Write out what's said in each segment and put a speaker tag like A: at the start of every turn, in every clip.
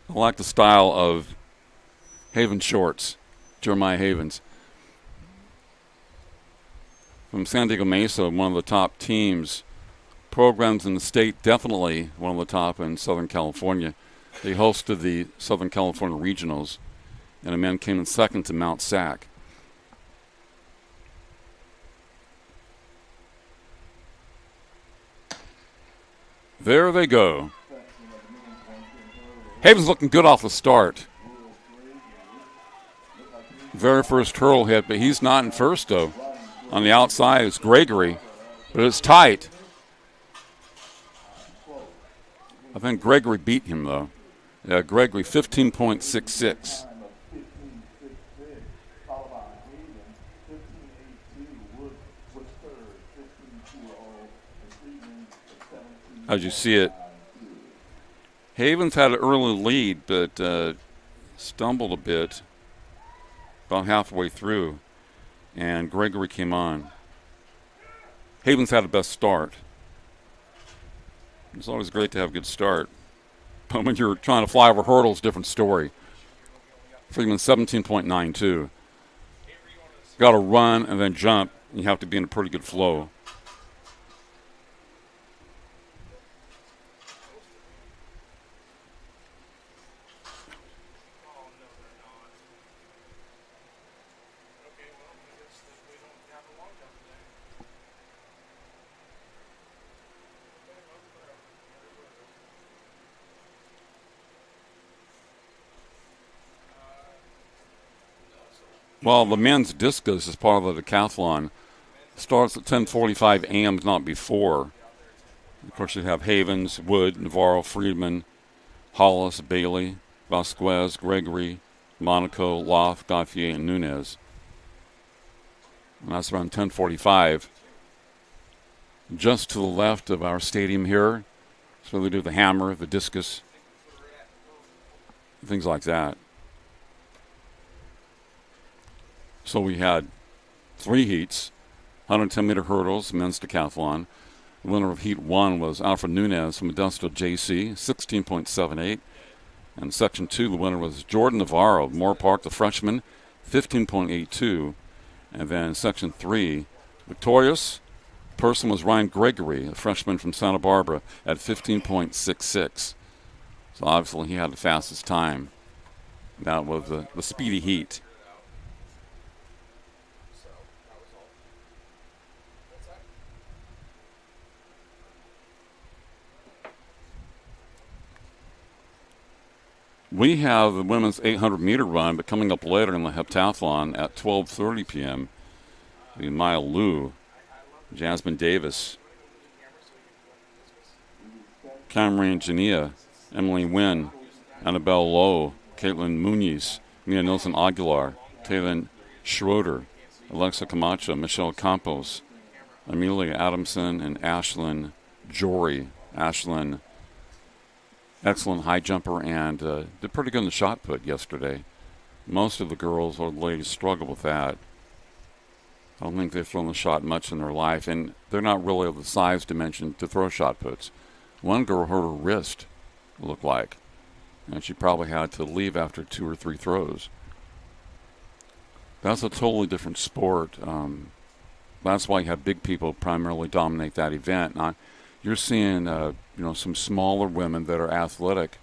A: I like the style of Haven Shorts, Jeremiah Havens. From San Diego Mesa, one of the top teams, programs in the state, definitely one of the top in Southern California. They hosted the Southern California Regionals, and the men came in second to Mount Sac. There they go. Haven's looking good off the start. Very first hurl hit, but he's not in first, though. On the outside is Gregory, but it's tight. I think Gregory beat him, though. Yeah, Gregory, 15.66. As you see it, Havens had an early lead, but stumbled a bit about halfway through, and Gregory came on. Havens had the best start. It's always great to have a good start. But when you're trying to fly over hurdles, different story. Freeman, 17.92. Got to run and then jump. You have to be in a pretty good flow. Well, the men's discus is part of the decathlon. Starts at 10:45 a.m., not before. Of course, you have Havens, Wood, Navarro, Friedman, Hollis, Bailey, Vasquez, Gregory, Monaco, Loft, Gauthier, and Nunez. And that's around 10:45. Just to the left of our stadium here, so they do the hammer, the discus, things like that. So we had 3 heats, 110-meter hurdles, men's decathlon. The winner of Heat 1 was Alfred Nunez from Modesto JC, 16.78. And Section 2, the winner was Jordan Navarro of Moore Park, the freshman, 15.82. And then Section 3, victorious person was Ryan Gregory, a freshman from Santa Barbara, at 15.66. So obviously he had the fastest time. That was the speedy heat. We have the women's 800-meter run, but coming up later in the heptathlon at 12:30 p.m., the Maya Liu, Jasmine Davis, Cameron Jania, Emily Wynn, Annabelle Lowe, Caitlin Muniz, Mia Nilsson Aguilar, Taylin Schroeder, Alexa Camacho, Michelle Campos, Amelia Adamson, and Ashlyn Jory. Ashlyn, excellent high jumper, and did pretty good in the shot put yesterday. Most of the girls or the ladies struggle with that. I don't think they've thrown the shot much in their life, and they're not really of the size dimension to throw shot puts. One girl hurt her wrist, it looked like, and she probably had to leave after 2 or 3 throws. That's a totally different sport. That's why you have big people primarily dominate that event. Now, you're seeing some smaller women that are athletic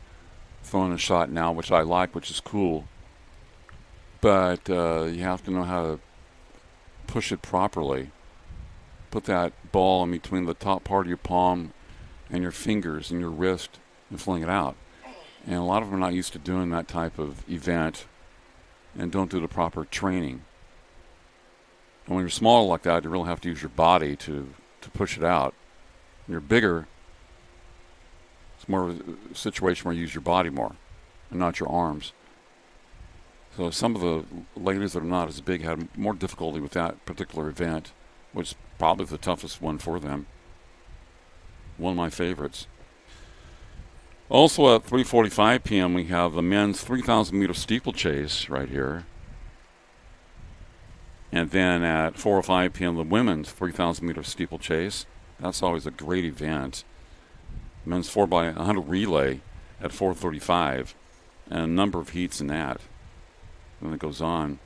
A: throwing a shot now, which I like, which is cool. But you have to know how to push it properly. Put that ball in between the top part of your palm and your fingers and your wrist and fling it out. And a lot of them are not used to doing that type of event and don't do the proper training. And when you're smaller like that, you really have to use your body to push it out. When you're bigger, it's more of a situation where you use your body more and not your arms. So some of the ladies that are not as big had more difficulty with that particular event, which is probably the toughest one for them. One of my favorites. Also at 3:45 p.m. we have the men's 3,000-meter steeplechase right here. And then at 4:05 p.m. the women's 3,000-meter steeplechase. That's always a great event. Men's 4x100 relay at 4:35. and a number of heats in that. And it goes on.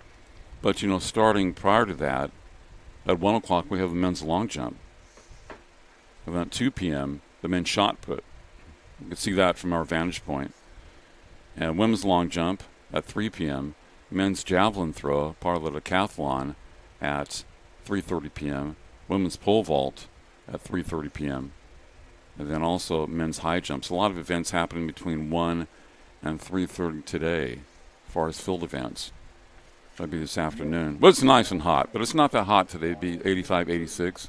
A: But, starting prior to that, at 1 o'clock, we have the men's long jump. And then at 2 p.m., the men's shot put. You can see that from our vantage point. And women's long jump at 3 p.m., men's javelin throw, part of the decathlon, at 3:30 p.m., women's pole vault at 3:30 p.m., and then also men's high jumps. A lot of events happening between 1 and 3:30 today as far as field events. That'll be this afternoon. But it's nice and hot, but it's not that hot today. It'd be 85, 86.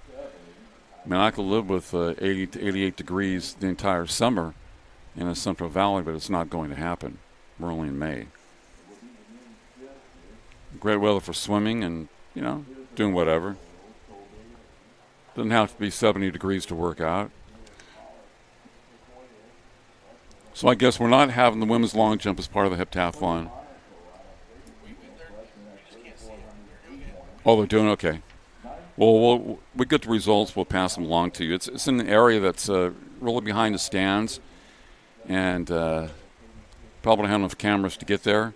A: I mean, I could live with 80 to 88 degrees the entire summer in the Central Valley, but it's not going to happen. We're only in May. Great weather for swimming and, doing whatever. Doesn't have to be 70 degrees to work out. So I guess we're not having the women's long jump as part of the heptathlon. Oh, they're doing okay. Well, we get the results. We'll pass them along to you. It's in an area that's really behind the stands, and probably don't have enough cameras to get there.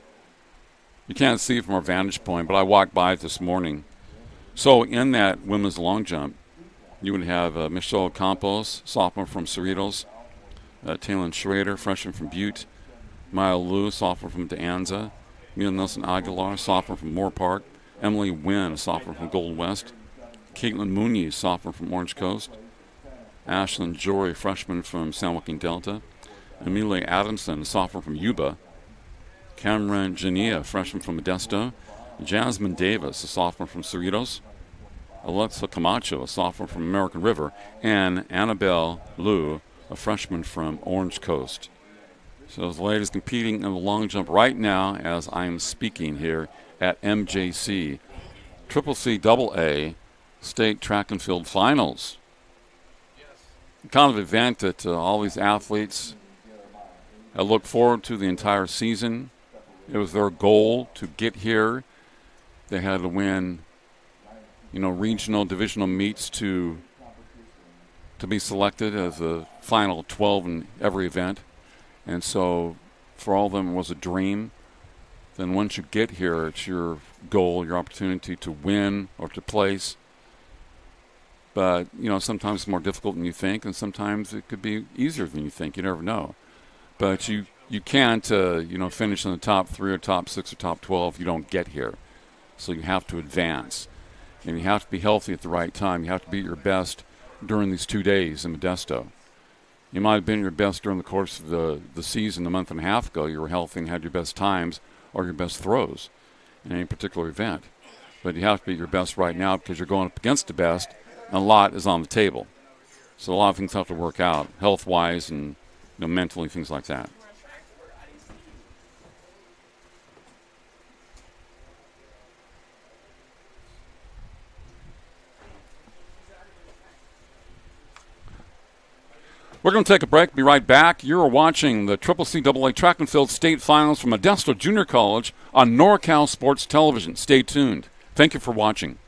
A: You can't see it from our vantage point, but I walked by it this morning. So in that women's long jump, you would have Michelle Campos, sophomore from Cerritos, Taylor Schrader, freshman from Butte, Maya Liu, sophomore from De Anza, Mia Nelson Aguilar, sophomore from Moore Park, Emily Wynn, a sophomore from Golden West, Caitlin Mooney, sophomore from Orange Coast, Ashlyn Jory, freshman from San Joaquin Delta, Amelia Adamson, a sophomore from Yuba, Cameron Jania, freshman from Modesto, Jasmine Davis, a sophomore from Cerritos, Alexa Camacho, a sophomore from American River, and Annabelle Liu, a freshman from Orange Coast. So those ladies competing in the long jump right now as I'm speaking here at MJC CCCAA State Track and Field Finals. Kind of event that all these athletes have looked forward to the entire season. It was their goal to get here. They had to win, regional, divisional meets to be selected as the final 12 in every event. And so for all of them, it was a dream. Then once you get here, it's your goal, your opportunity to win or to place. But, sometimes it's more difficult than you think, and sometimes it could be easier than you think. You never know. But you can't, finish in the top 3 or top 6 or top 12 if you don't get here. So you have to advance. And you have to be healthy at the right time. You have to be at your best during these 2 days in Modesto. You might have been your best during the course of the season a month and a half ago. You were healthy and had your best times or your best throws in any particular event. But you have to be at your best right now because you're going up against the best, and a lot is on the table. So a lot of things have to work out, health-wise and mentally, things like that. We're going to take a break. Be right back. You're watching the CCCAA Track and Field State Finals from Modesto Junior College on NorCal Sports Television. Stay tuned. Thank you for watching.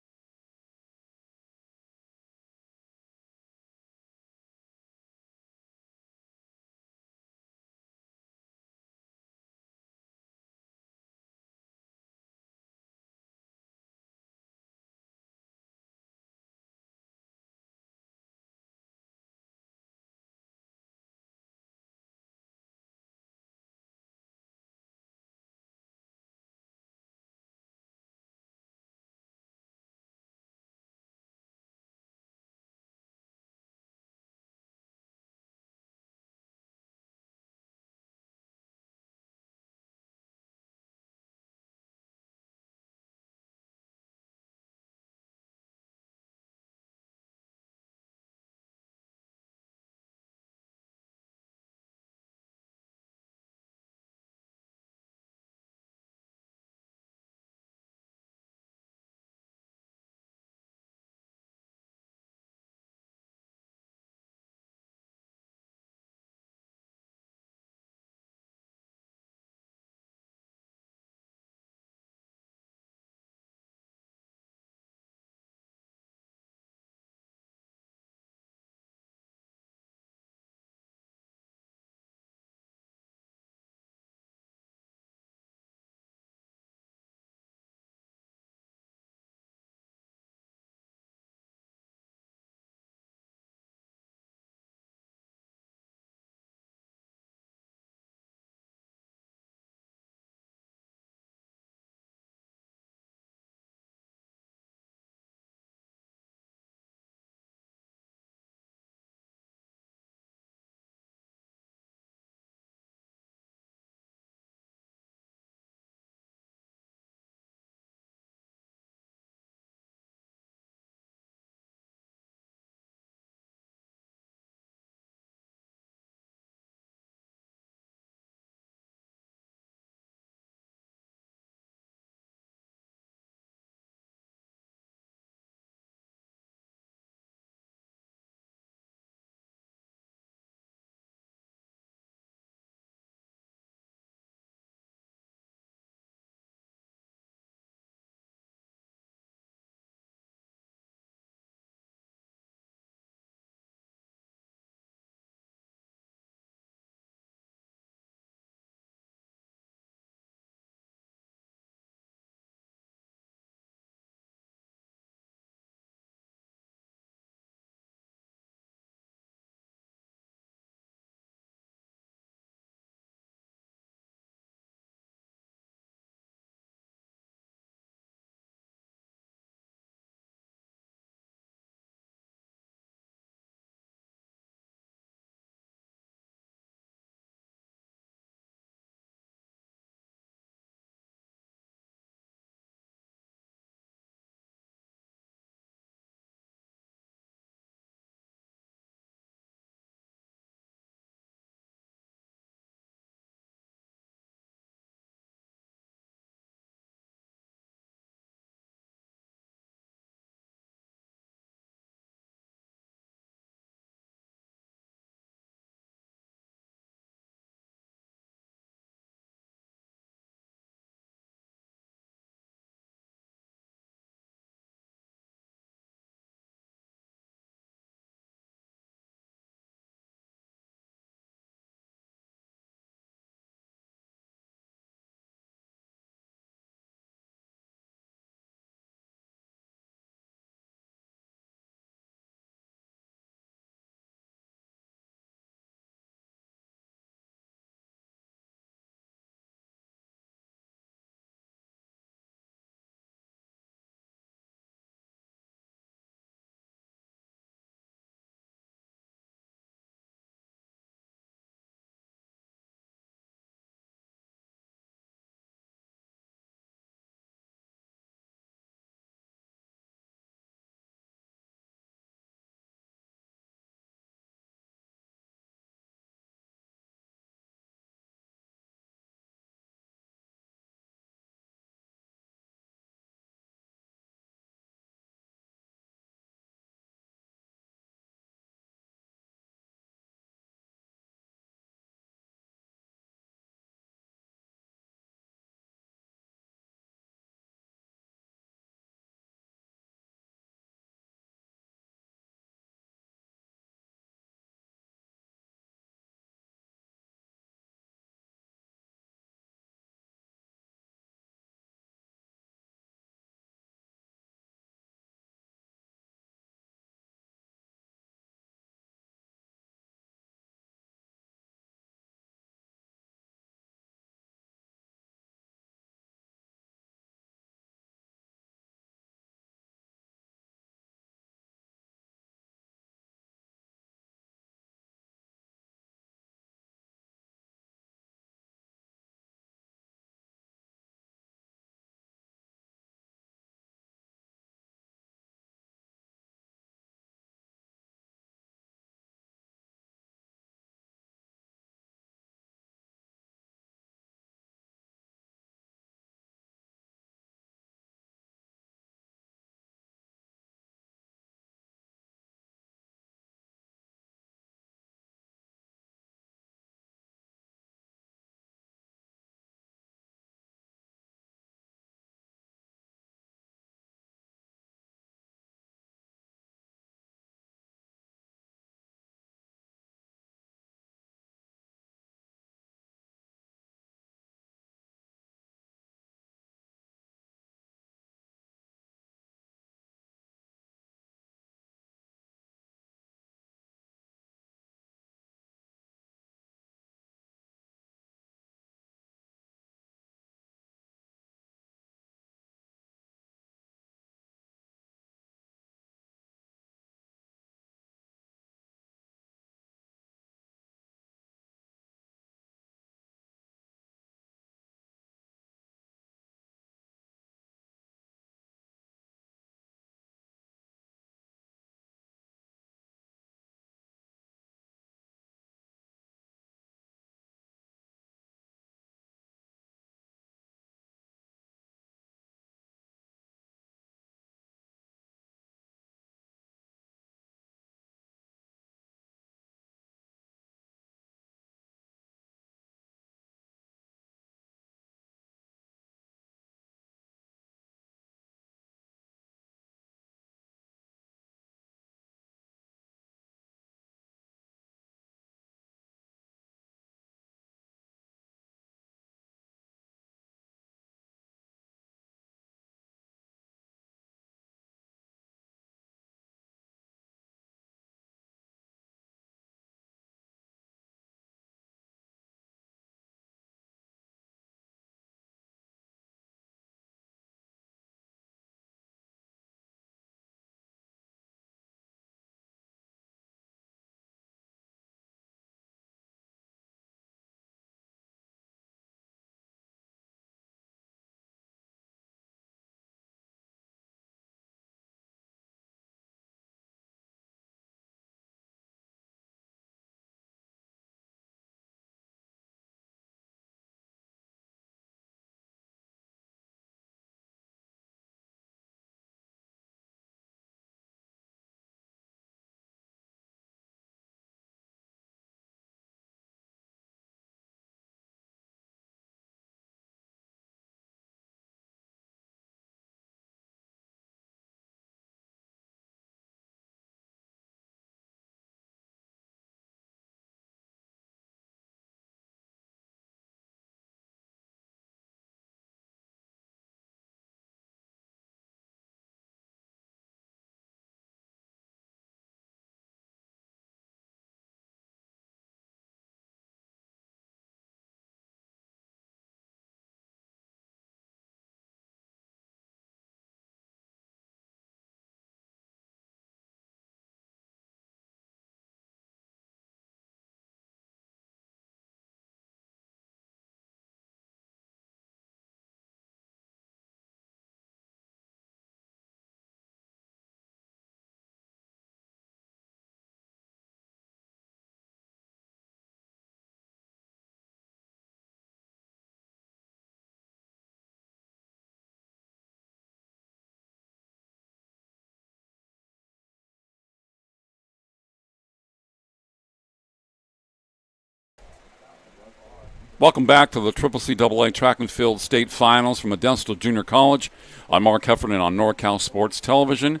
A: Welcome back to the CCCAA Track and Field State Finals from Modesto Junior College. I'm Mark Heffernan on NorCal Sports Television.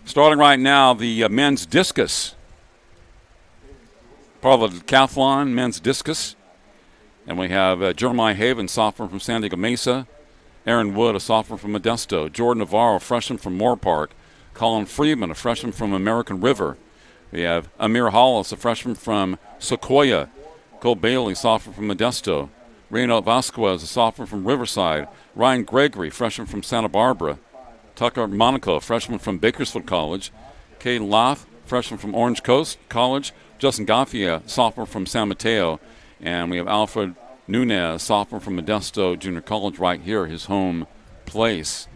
A: Starting right now, the men's discus. Part of the Decathlon men's discus. And we have Jeremiah Haven, sophomore from San Diego Mesa. Aaron Wood, a sophomore from Modesto. Jordan Navarro, a freshman from Moore Park. Colin Friedman, a freshman from American River. We have Amir Hollis, a freshman from Sequoia. Cole Bailey, sophomore from Modesto. Reno Vasquez, a sophomore from Riverside. Ryan Gregory, freshman from Santa Barbara. Tucker Monaco, freshman from Bakersfield College. Kay Loth, freshman from Orange Coast College. Justin Gaffia, sophomore from San Mateo. And we have Alfred Nunez, sophomore from Modesto Junior College, right here, his home place.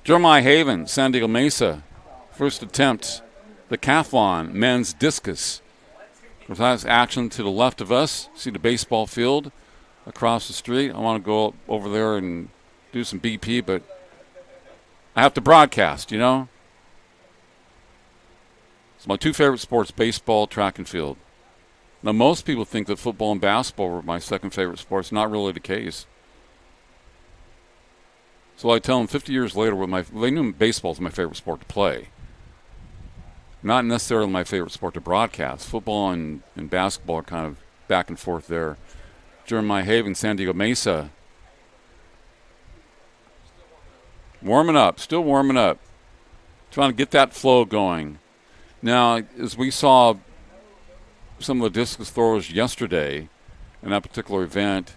A: Jeremiah Haven, San Diego Mesa, first attempt, the Decathlon men's discus. There's action to the left of us. See the baseball field across the street. I want to go over there and do some BP, but I have to broadcast, you know. It's my two favorite sports, baseball, track and field. Now, most people think that football and basketball were my second favorite sports. Not really the case. So I tell them 50 years later, they knew baseball was my favorite sport to play. Not necessarily my favorite sport to broadcast. Football and basketball are kind of back and forth there. Jeremiah Haven, San Diego Mesa. Warming up, still warming up. Trying to get that flow going. Now, as we saw some of the discus throwers yesterday in that particular event,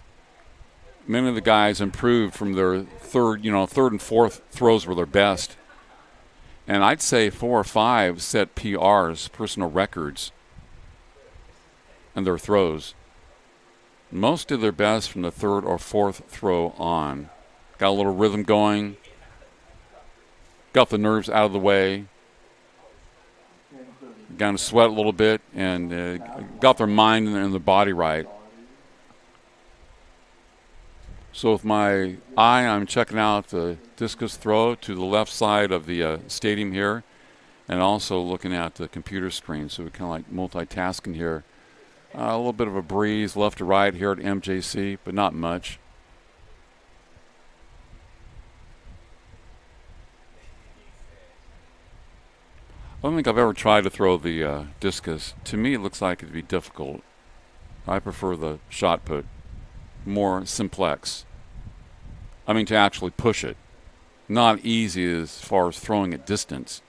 A: many of the guys improved from their third and fourth throws were their best. And I'd say 4 or 5 set PRs, personal records, in their throws. Most did their best from the third or fourth throw on. Got a little rhythm going, got the nerves out of the way, got to sweat a little bit, and got their mind and their body right. So with my eye, I'm checking out the discus throw to the left side of the stadium here, and also looking at the computer screen. So we're kind of like multitasking here. A little bit of a breeze left to right here at MJC, but not much. I don't think I've ever tried to throw the discus. To me, it looks like it'd be difficult. I prefer the shot put. More simplex. I mean, to actually push it. Not easy as far as throwing at distance.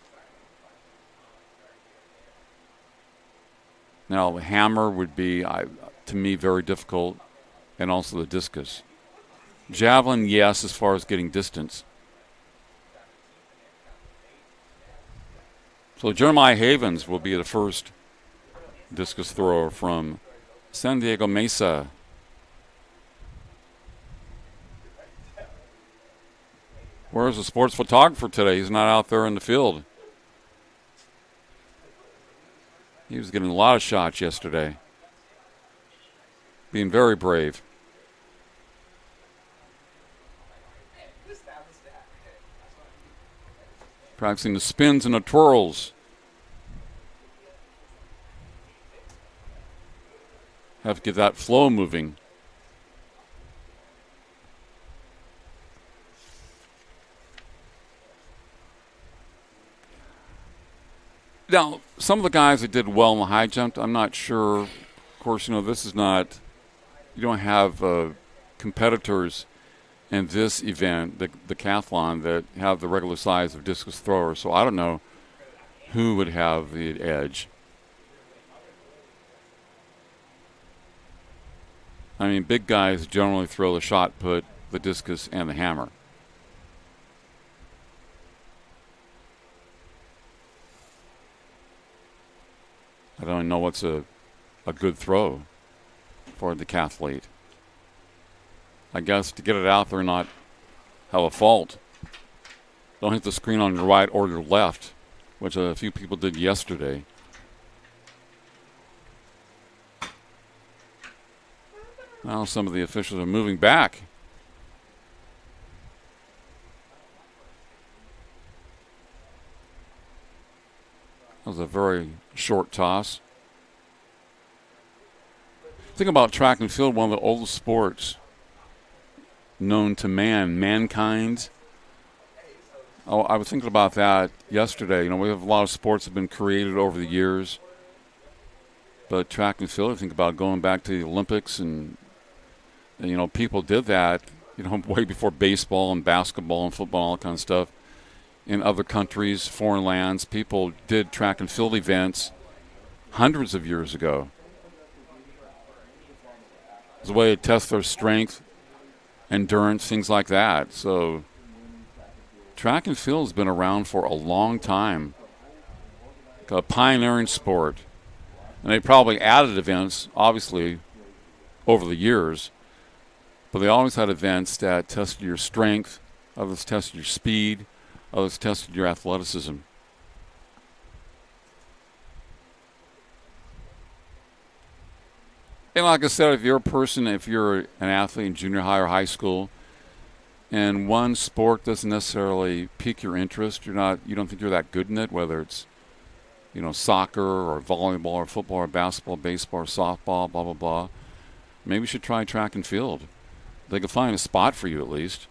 A: Now, the hammer would be, to me, very difficult, and also the discus. Javelin, yes, as far as getting distance. So Jeremiah Havens will be the first discus thrower from San Diego Mesa. Where's the sports photographer today? He's not out there in the field. He was getting a lot of shots yesterday. Being very brave. Practicing the spins and the twirls. Have to get that flow moving. Now, some of the guys that did well in the high jump, I'm not sure. Of course, this is not, you don't have competitors in this event, the decathlon, that have the regular size of discus throwers. So I don't know who would have the edge. I mean, big guys generally throw the shot put, the discus, and the hammer. I don't know what's a good throw for a decathlete. I guess to get it out there and not have a fault. Don't hit the screen on your right or your left, which a few people did yesterday. Now some of the officials are moving back. That was a very short toss. Think about track and field, one of the oldest sports known to mankind. Oh, I was thinking about that yesterday. You know, we have a lot of sports that have been created over the years. But track and field, I think about going back to the Olympics and you know, people did that, you know, way before baseball and basketball and football, all that kind of stuff. In other countries, foreign lands, people did track and field events hundreds of years ago. It was a way to test their strength, endurance, things like that. So track and field has been around for a long time. A pioneering sport. And they probably added events, obviously, over the years. But they always had events that tested your strength, others tested your speed, others tested your athleticism. And like I said, if you're an athlete in junior high or high school, and one sport doesn't necessarily pique your interest, you don't think you're that good in it, whether it's, you know, soccer or volleyball or football or basketball, baseball or softball, blah, blah, blah, maybe you should try track and field. They could find a spot for you at least.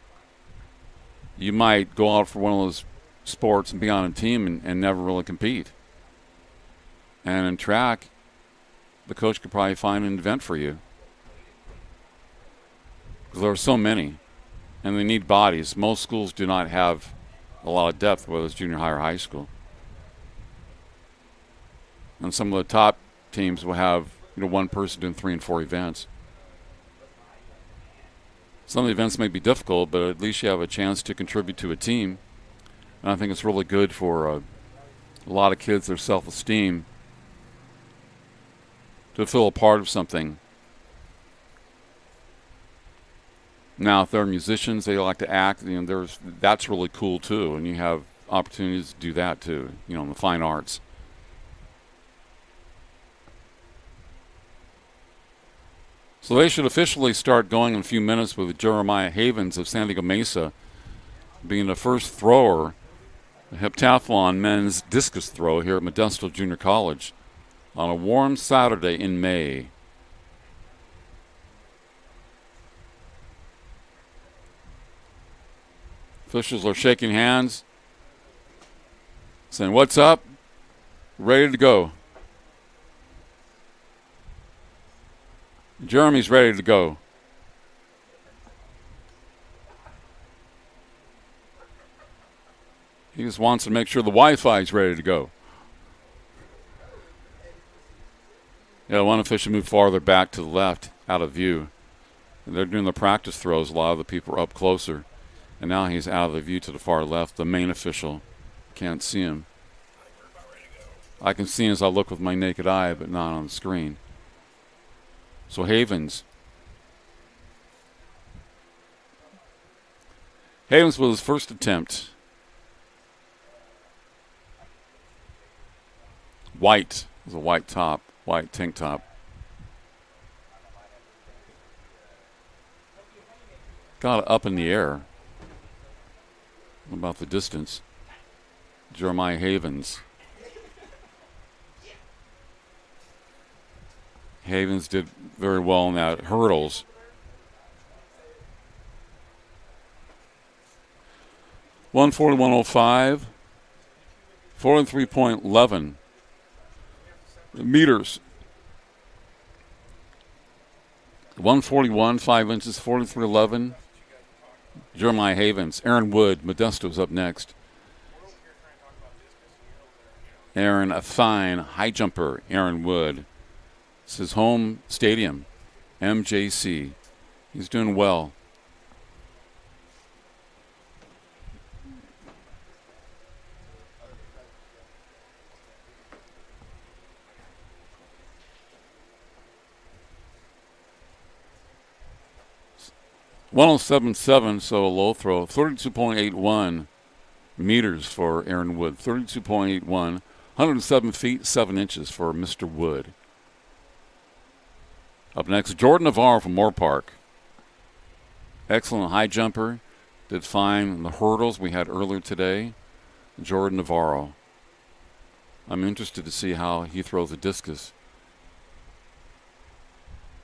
A: You might go out for one of those sports and be on a team and never really compete. And in track, the coach could probably find an event for you. Because there are so many. And they need bodies. Most schools do not have a lot of depth, whether it's junior high or high school. And some of the top teams will have, you know, one person doing 3 and 4 events. Some of the events may be difficult, but at least you have a chance to contribute to a team. And I think it's really good for a lot of kids, their self-esteem, to feel a part of something. Now, if they're musicians, they like to act, you know, that's really cool too, and you have opportunities to do that too, you know, in the fine arts. So they should officially start going in a few minutes with Jeremiah Havens of San Diego Mesa being the first thrower, the Heptathlon men's discus throw here at Modesto Junior College on a warm Saturday in May. Officials are shaking hands, saying, "What's up? Ready to go." Jeremy's ready to go. He just wants to make sure the Wi-Fi is ready to go. Yeah, one official moved farther back to the left, out of view. And they're doing the practice throws. A lot of the people are up closer. And now he's out of the view to the far left. The main official can't see him. I can see him as I look with my naked eye, but not on the screen. So Havens with his first attempt. White. It was a white top, white tank top. Got it up in the air. What about the distance? Jeremiah Havens. Havens did very well in that hurdles. .141.05, 43.11 meters. 141, 5 inches, 43.11. Jeremiah Havens. Aaron Wood, Modesto's up next. Aaron, a fine high jumper, Aaron Wood. It's his home stadium, MJC. He's doing well. .107.7, so a low throw. 32.81 meters for Aaron Wood. 32.81, 107 feet, 7 inches for Mr. Wood. Up next, Jordan Navarro from Moore Park. Excellent high jumper. Did fine in the hurdles we had earlier today. Jordan Navarro. I'm interested to see how he throws a discus.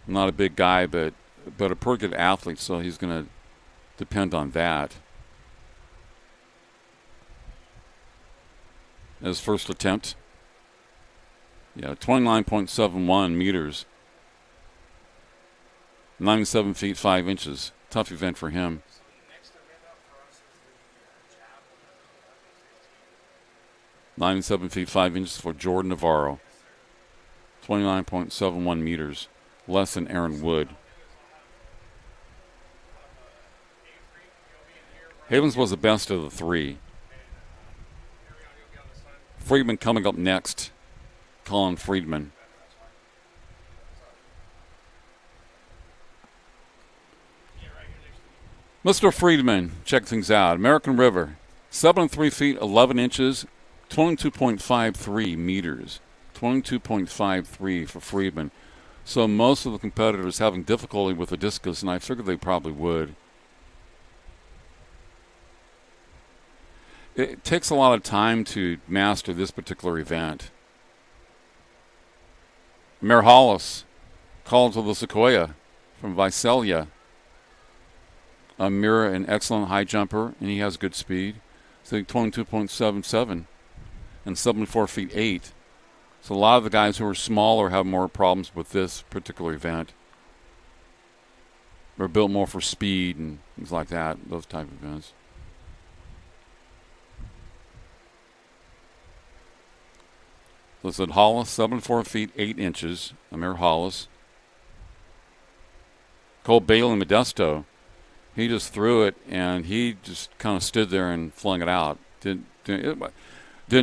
A: Not a big guy, but a pretty good athlete, so he's going to depend on that. His first attempt. Yeah, 29.71 meters. 97 feet 5 inches. Tough event for him. 97 feet 5 inches for Jordan Navarro. 29.71 meters. Less than Aaron Wood. Havens was the best of the three. Friedman coming up next. Colin Friedman. Mr. Friedman, check things out. American River, 73 feet 11 inches, 22.53 meters. 22.53 for Friedman. So most of the competitors having difficulty with the discus, and I figured they probably would. It takes a lot of time to master this particular event. Mayor Hollis, College of the Sequoia from Visalia. Amir, an excellent high jumper, and he has good speed. So 22.77 and 74 feet 8. So a lot of the guys who are smaller have more problems with this particular event. They're built more for speed and things like that, those type of events. So it's at Hollis, 74 feet 8 inches. Amir Hollis. Cole Bailey Modesto. He just threw it, and he just kind of stood there and flung it out. Didn't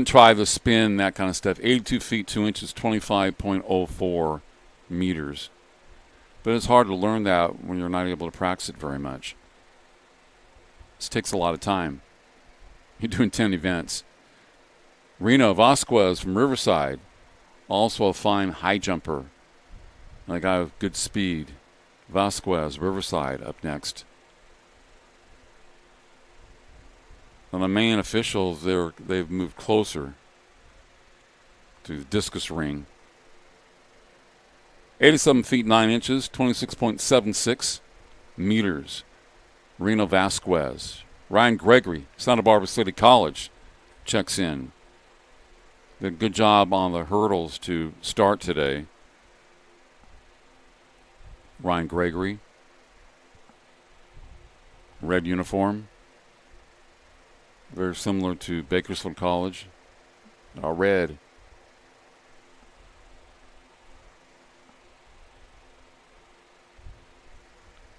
A: try the spin, that kind of stuff. 82 feet 2 inches, 25.04 meters. But it's hard to learn that when you're not able to practice it very much. This takes a lot of time. You're doing 10 events. Reno Vasquez from Riverside, also a fine high jumper. And a guy with good speed. Vasquez, Riverside, up next. And the main officials, they've moved closer to the discus ring. 87 feet 9 inches, 26.76 meters. Reno Vasquez. Ryan Gregory, Santa Barbara City College, checks in. Did a good job on the hurdles to start today. Ryan Gregory. Red uniform. Very similar to Bakersfield College. Red.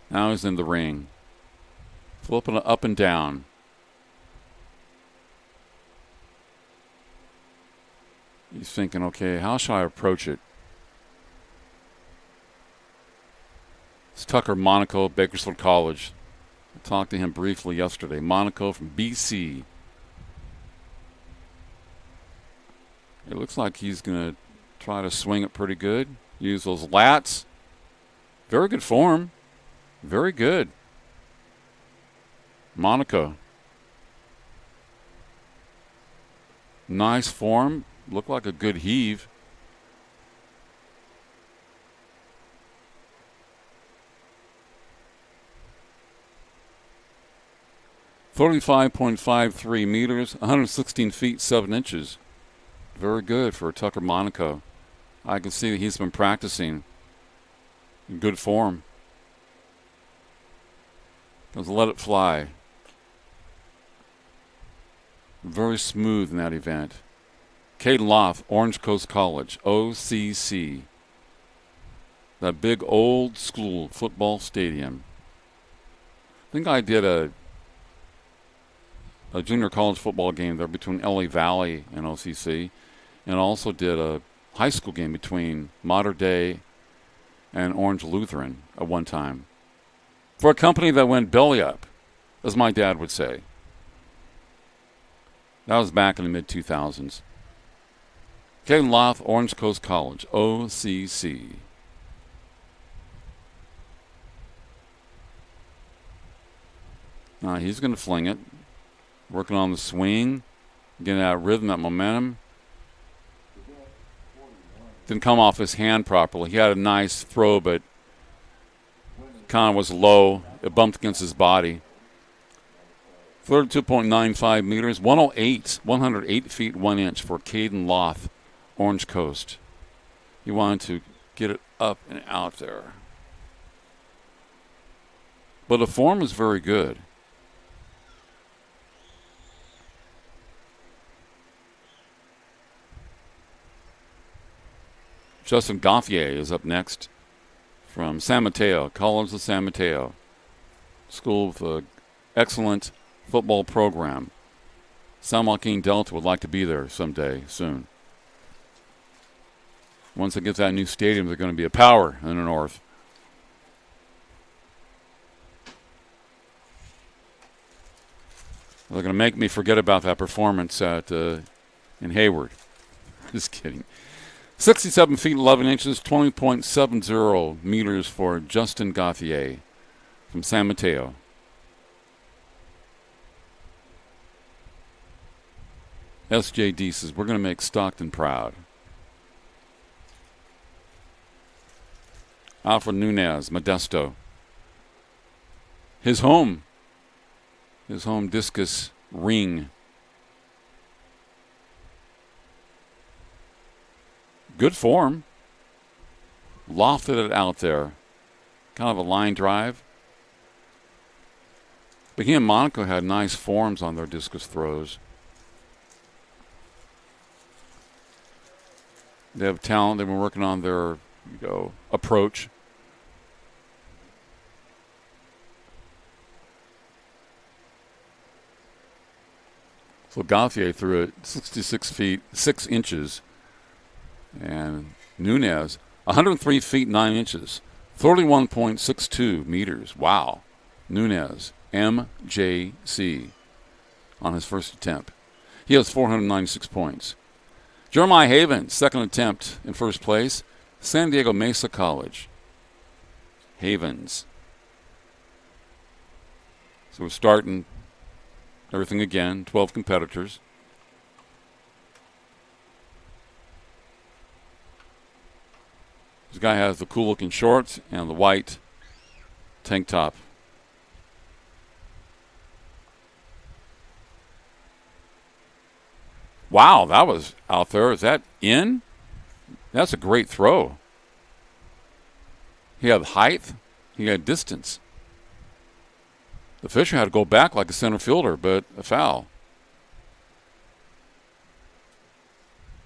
A: Now he's in the ring. Flipping it up and down. He's thinking, okay, how shall I approach it? It's Tucker Monaco, Bakersfield College. I talked to him briefly yesterday. Monaco from BC. It looks like he's going to try to swing it pretty good. Use those lats. Very good form. Very good. Monaco. Nice form. Looked like a good heave. .53 meters, 116 feet 7 inches. Very good for Tucker Monaco. I can see that he's been practicing in good form. Let's let it fly. Very smooth in that event. Caden Loth, Orange Coast College, OCC. That big old school football stadium. I think I did a junior college football game there between LA Valley and OCC, and also did a high school game between Mater Dei and Orange Lutheran at one time. For a company that went belly up, as my dad would say. That was back in the mid-2000s. Caden Loth, Orange Coast College, OCC. Now he's going to fling it. Working on the swing. Getting that rhythm, that momentum. Didn't come off his hand properly. He had a nice throw, but kind of was low. It bumped against his body. 32.95 meters, 108 feet 1 inch for Caden Loth, Orange Coast. He wanted to get it up and out there. But the form is very good. Justin Gauthier is up next from San Mateo, College of San Mateo. School with an excellent football program. San Joaquin Delta would like to be there someday soon. Once they get that new stadium, they're going to be a power in the north. They're going to make me forget about that performance in Hayward. Just kidding. 67 feet 11 inches, 20.70 meters for Justin Gauthier from San Mateo. SJD says, we're going to make Stockton proud. Alfred Nunez, Modesto. His home discus ring. Good form. Lofted it out there. Kind of a line drive. But he and Monaco had nice forms on their discus throws. They have talent. They've been working on their, approach. So Gauthier threw it 66 feet 6 inches. And Nunez, 103 feet 9 inches, 31.62 meters. Wow. Nunez, MJC, on his first attempt. He has 496 points. Jeremiah Havens, second attempt in first place. San Diego Mesa College. Havens. So we're starting everything again, 12 competitors. This guy has the cool-looking shorts and the white tank top. Wow, that was out there. Is that in? That's a great throw. He had height. He had distance. The Fisher had to go back like a center fielder, but a foul.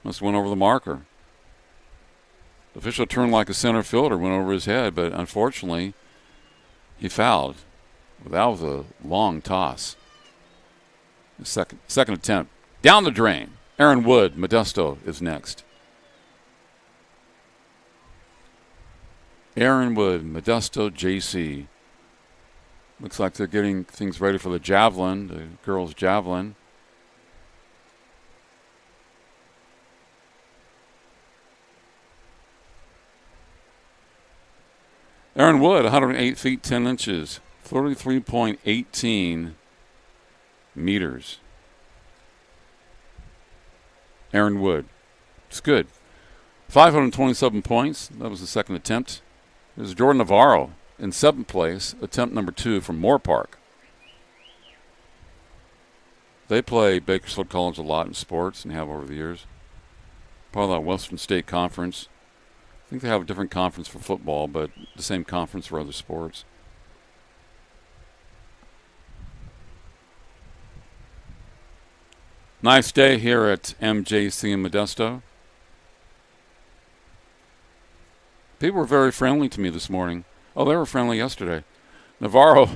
A: Must have went over the marker. The official turned like a center fielder, went over his head, but unfortunately, he fouled. That was a long toss. The second attempt. Down the drain. Aaron Wood, Modesto, is next. Aaron Wood, Modesto, JC. Looks like they're getting things ready for the javelin, the girls' javelin. Aaron Wood, 108 feet 10 inches, 33.18 meters. Aaron Wood. It's good. 527 points. That was the second attempt. There's Jordan Navarro in seventh place, attempt number 2 from Moore Park. They play Bakersfield College a lot in sports and have over the years. Part of that Western State Conference. I think they have a different conference for football, but the same conference for other sports. Nice day here at MJC in Modesto. People were very friendly to me this morning. Oh, they were friendly yesterday. Navarro,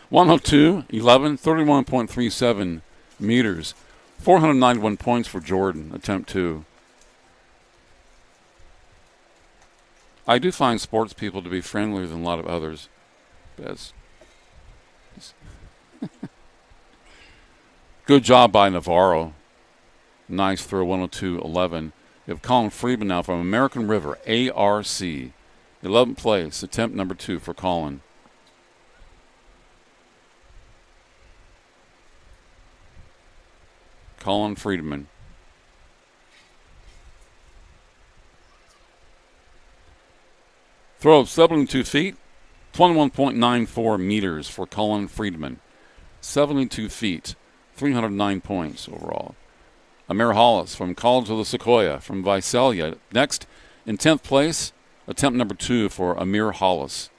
A: 102, 11, 31.37 meters. 491 points for Jordan, attempt 2. I do find sports people to be friendlier than a lot of others. Good job by Navarro. Nice throw, 102-11. We have Colin Friedman now from American River, ARC. 11th place, attempt number 2 for Colin. Colin Friedman. Throw of 72 feet, 21.94 meters for Colin Friedman. 72 feet, 309 points overall. Amir Hollis from College of the Sequoia from Visalia. Next, in 10th place, attempt number 2 for Amir Hollis.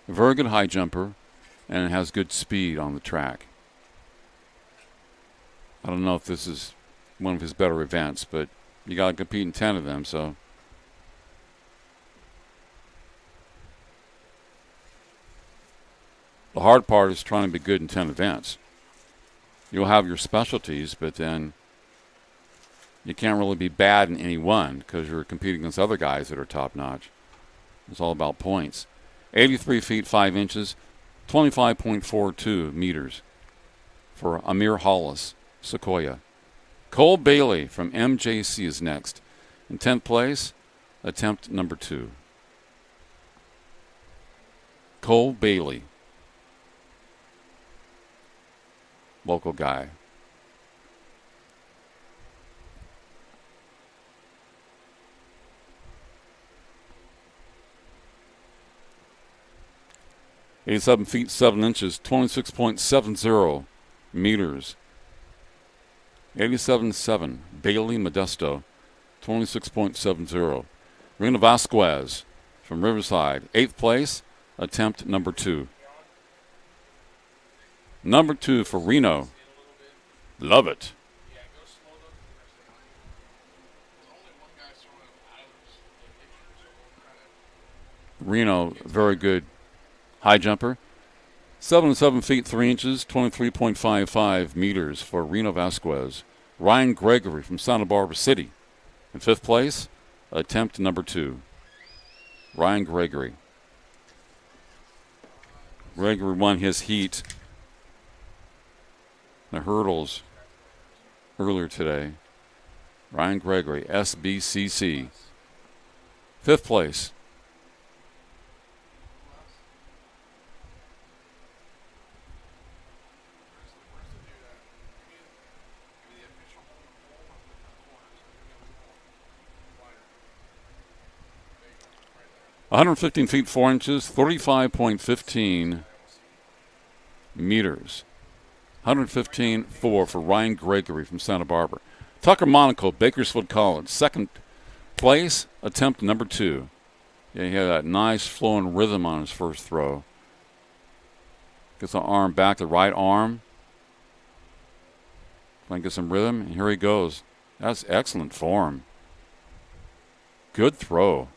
A: A very good high jumper and has good speed on the track. I don't know if this is one of his better events, but you got to compete in 10 of them, so. The hard part is trying to be good in 10 events. You'll have your specialties, but then you can't really be bad in any one because you're competing against other guys that are top-notch. It's all about points. 83 feet 5 inches, 25.42 meters for Amir Hollis, Sequoia. Cole Bailey from MJC is next. In 10th place, attempt number 2. Cole Bailey. Local guy. "87 feet 7 inches, 26.70 meters. 87.7. Bailey Modesto, 26.70. Rena Vasquez from Riverside, 8th place, attempt number 2. Number 2 for Reno. Love it. Reno, very good high jumper. 77 feet 3 inches, 23.55 meters for Reno Vasquez. Ryan Gregory from Santa Barbara City. In 5th place, attempt number 2. Ryan Gregory. Gregory won his heat, the hurdles, earlier today. Ryan Gregory, SBCC. 5th place. "115 feet 4 inches, 35.15 meters. 115.4 for Ryan Gregory from Santa Barbara. Tucker Monaco, Bakersfield College. 2nd place, attempt number 2. Yeah, he had that nice flowing rhythm on his first throw. Gets the arm back, the right arm. Trying to get some rhythm, and here he goes. That's excellent form. Good throw.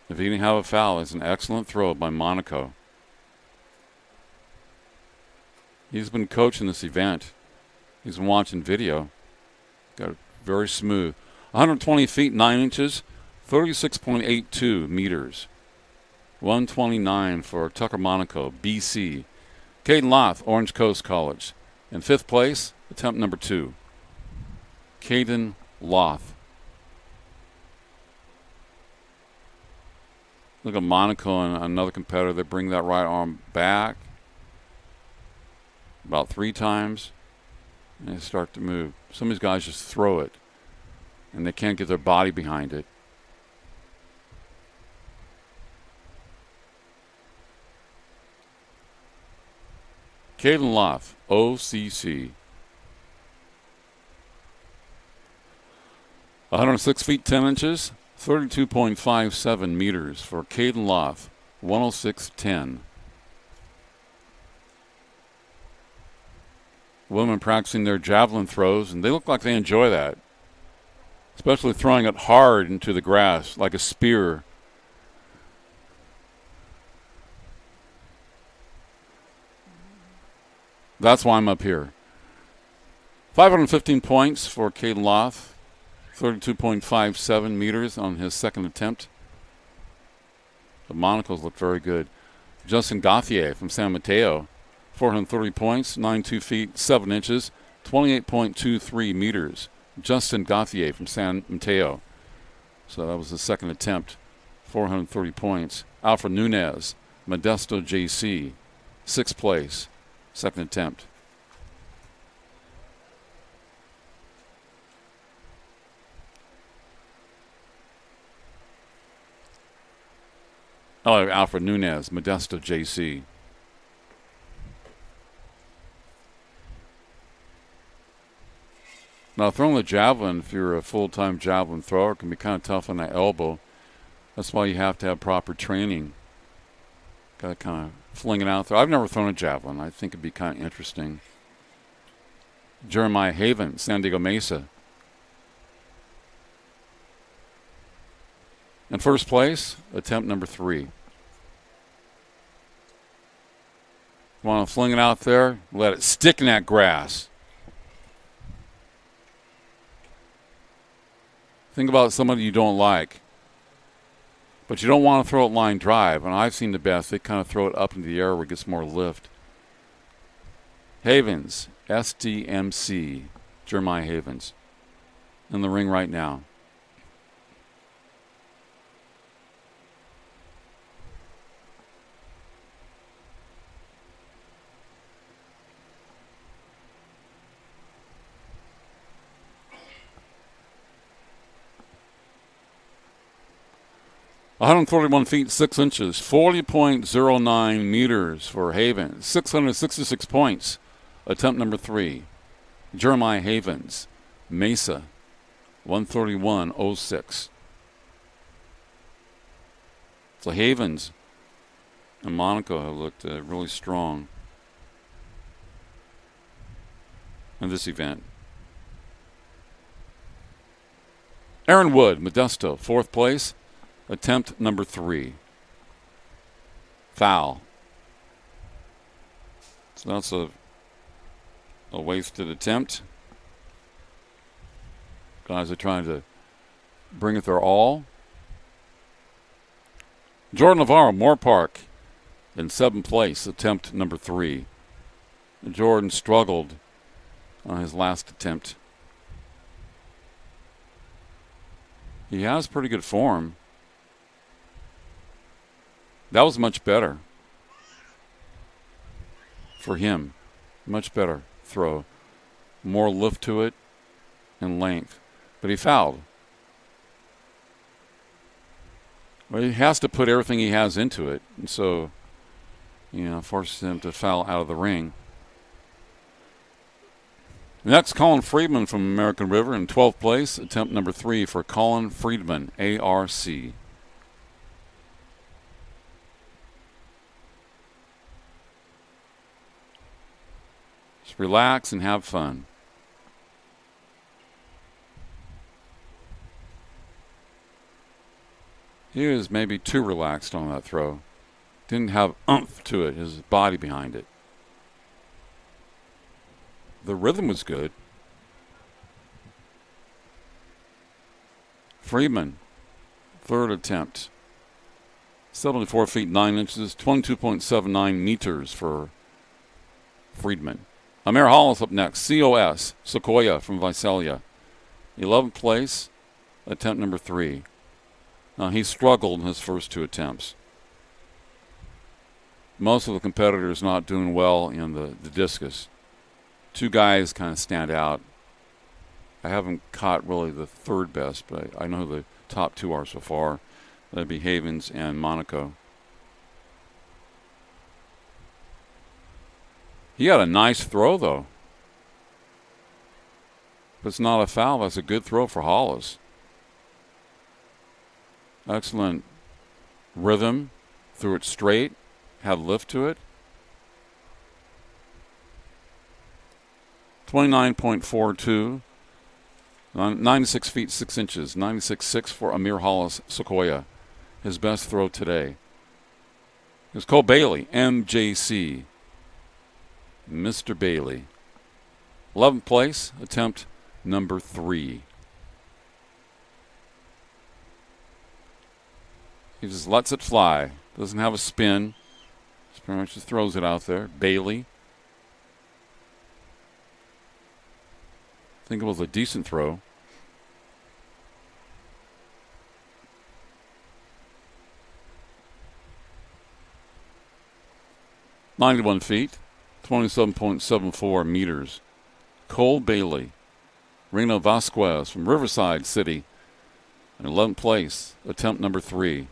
A: If he didn't have a foul, it's an excellent throw by Monaco. He's been coaching this event. He's been watching video. Got it very smooth. 120 feet 9 inches, 36.82 meters. 129 for Tucker Monaco, BC. Caden Loth, Orange Coast College. In 5th place, attempt number 2. Caden Loth. Look at Monaco and another competitor. They bring that right arm back about 3 times, and they start to move. Some of these guys just throw it, and they can't get their body behind it. Caden Loth, OCC. 106 feet 10 inches, 32.57 meters for Caden Loth, 106.10. Women practicing their javelin throws, and they look like they enjoy that, especially throwing it hard into the grass like a spear. That's why I'm up here. 515 points for Caden Loth, 32.57 meters on his 2nd attempt. The Monacles look very good. Justin Gauthier from San Mateo, 430 points, 92 feet 7 inches, 28.23 meters. Justin Gauthier from San Mateo. So that was the 2nd attempt, 430 points. Alfred Nunez, Modesto JC, 6th place, 2nd attempt. Alfred Nunez, Modesto, JC. Now, throwing the javelin, if you're a full-time javelin thrower, can be kind of tough on the elbow. That's why you have to have proper training. Got to kind of fling it out there. I've never thrown a javelin. I think it'd be kind of interesting. Jeremiah Haven, San Diego Mesa. In first place, attempt number 3. Want to fling it out there? Let it stick in that grass. Think about somebody you don't like. But you don't want to throw it line drive. And I've seen the best. They kind of throw it up into the air where it gets more lift. Havens, SDMC, Jeremiah Havens, in the ring right now. "141 feet 6 inches, 40.09 meters for Havens, 666 points. Attempt number 3. Jeremiah Havens, Mesa, 131.06. So Havens and Monaco have looked really strong in this event. Aaron Wood, Modesto, 4th place. Attempt number 3. Foul. So that's a wasted attempt. Guys are trying to bring it their all. Jordan Navarro, Moore Park, in 7th place. Attempt number 3. Jordan struggled on his last attempt. He has pretty good form. That was much better for him. Much better throw. More lift to it and length. But he fouled. Well, he has to put everything he has into it. And so, forces him to foul out of the ring. Next, Colin Friedman from American River in 12th place. Attempt number 3 for Colin Friedman, ARC. Relax and have fun. He was maybe too relaxed on that throw. Didn't have oomph to it, his body behind it. The rhythm was good. Friedman, 3rd attempt. 74 feet 9 inches, 22.79 meters for Friedman. Amir Hollis up next. COS, Sequoia from Visalia. 11th place, attempt number 3. Now, he struggled in his first 2 attempts. Most of the competitors not doing well in the discus. 2 guys kind of stand out. I haven't caught really the 3rd best, but I know who the top 2 are so far. That'd be Havens and Monaco. He had a nice throw, though. If it's not a foul, that's a good throw for Hollis. Excellent rhythm. Threw it straight. Had lift to it. 29.42. 96 feet 6 inches. 96.6 for Amir Hollis, Sequoia. His best throw today. It's Cole Bailey, MJC. Mr. Bailey. 11th place, attempt number 3. He just lets it fly. Doesn't have a spin. Just pretty much just throws it out there. Bailey. I think it was a decent throw. "91 feet. 27.74 meters. Cole Bailey. Reno Vasquez from Riverside City. In 11th place, attempt number 3.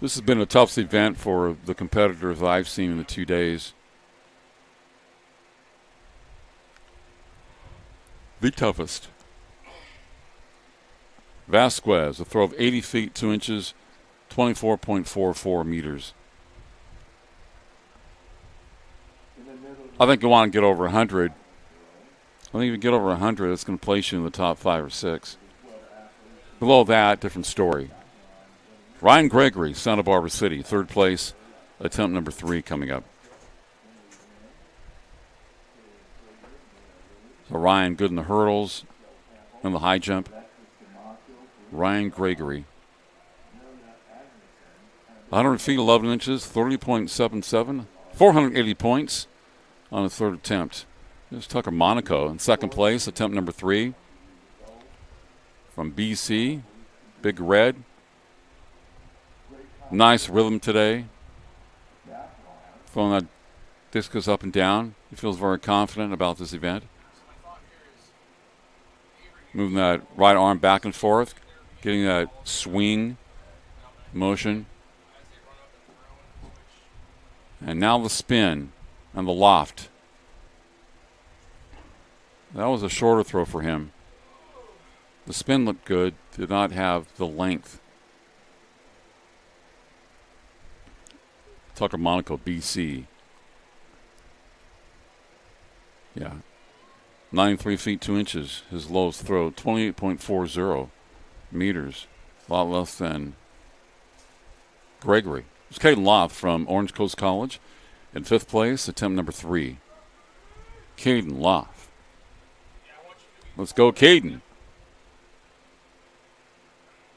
A: This has been a tough event for the competitors I've seen in the 2 days. The toughest. Vasquez, a throw of 80 feet, 2 inches, 24.44 meters. I think you want to get over 100. I think if you get over 100, it's going to place you in the top 5 or 6. Below that, different story. Ryan Gregory, Santa Barbara City, 3rd place, attempt number 3 coming up. So Ryan good in the hurdles and the high jump. Ryan Gregory. 100 feet, 11 inches, 30.77, 480 points on his 3rd attempt. There's Tucker Monaco in 2nd place, attempt number 3. From BC, Big Red. Nice rhythm today. Throwing that discus up and down. He feels very confident about this event. Moving that right arm back and forth, getting that swing motion. And now the spin and the loft. That was a shorter throw for him. The spin looked good, did not have the length. Tucker Monaco, BC. Yeah. 93 feet, 2 inches. His lowest throw, 28.40 meters. A lot less than Gregory. It was Caden Loft from Orange Coast College in 5th place, attempt number 3. Caden Loft. Let's go, Caden.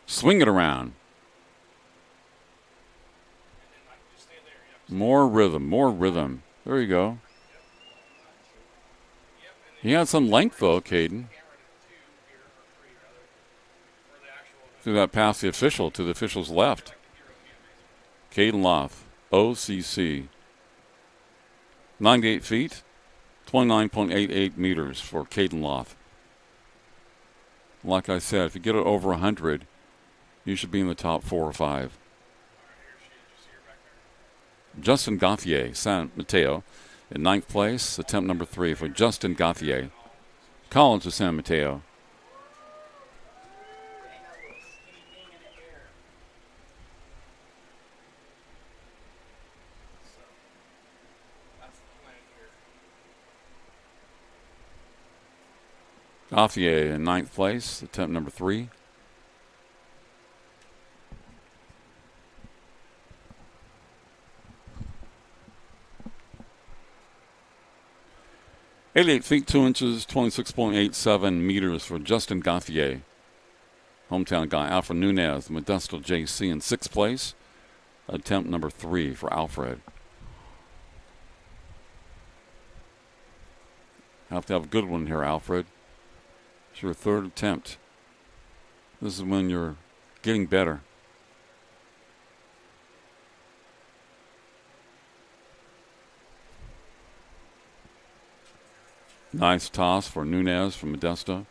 A: Swing it around. More rhythm, more rhythm. There you go. He had some length, though, Caden. Threw that past the official to the official's left. Caden Loft, OCC. 98 feet, 29.88 meters for Caden Loft. Like I said, if you get it over 100, you should be in the top 4 or 5. Justin Gauthier, San Mateo, in 9th place, attempt number 3 for Justin Gauthier. College of San Mateo. Gauthier in 9th place, attempt number 3. .88 feet, 2 inches, 26.87 meters for Justin Gauthier. Hometown guy, Alfred Nunez, Modesto JC in 6th place. Attempt number 3 for Alfred. Have to have a good one here, Alfred. It's your 3rd attempt. This is when you're getting better. Nice toss for Nunez from Modesto.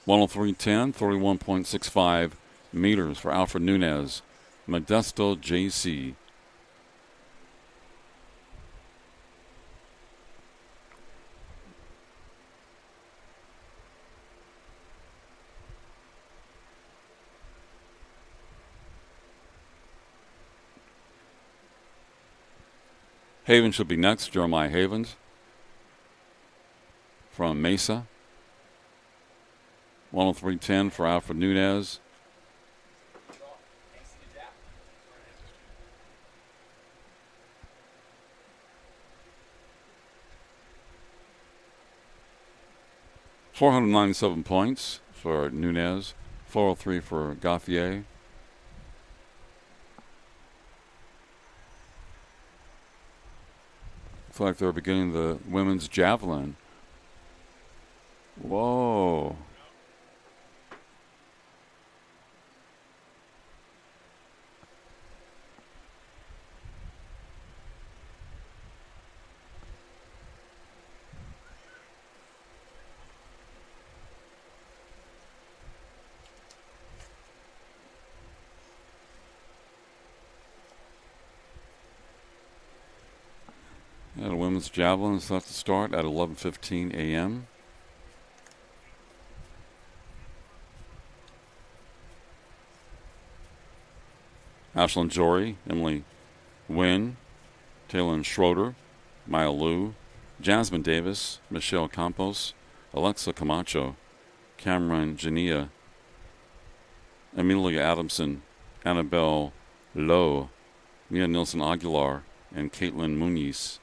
A: .103.10, 31.65 meters for Alfred Nunez, Modesto JC. Havens should be next. Jeremiah Havens from Mesa. 103.10 for Alfred Nunez. .497 points for Nunez. 403 for Gauthier. Looks like they're beginning the women's javelin. Whoa. women's javelin is set to start at 11:15 a.m. Ashlyn Jory, Emily Nguyen, Taylor Schroeder, Maya Liu, Jasmine Davis, Michelle Campos, Alexa Camacho, Cameron Jania, Amelia Adamson, Annabelle Lowe, Mia Nilsson Aguilar, and Caitlin Muniz.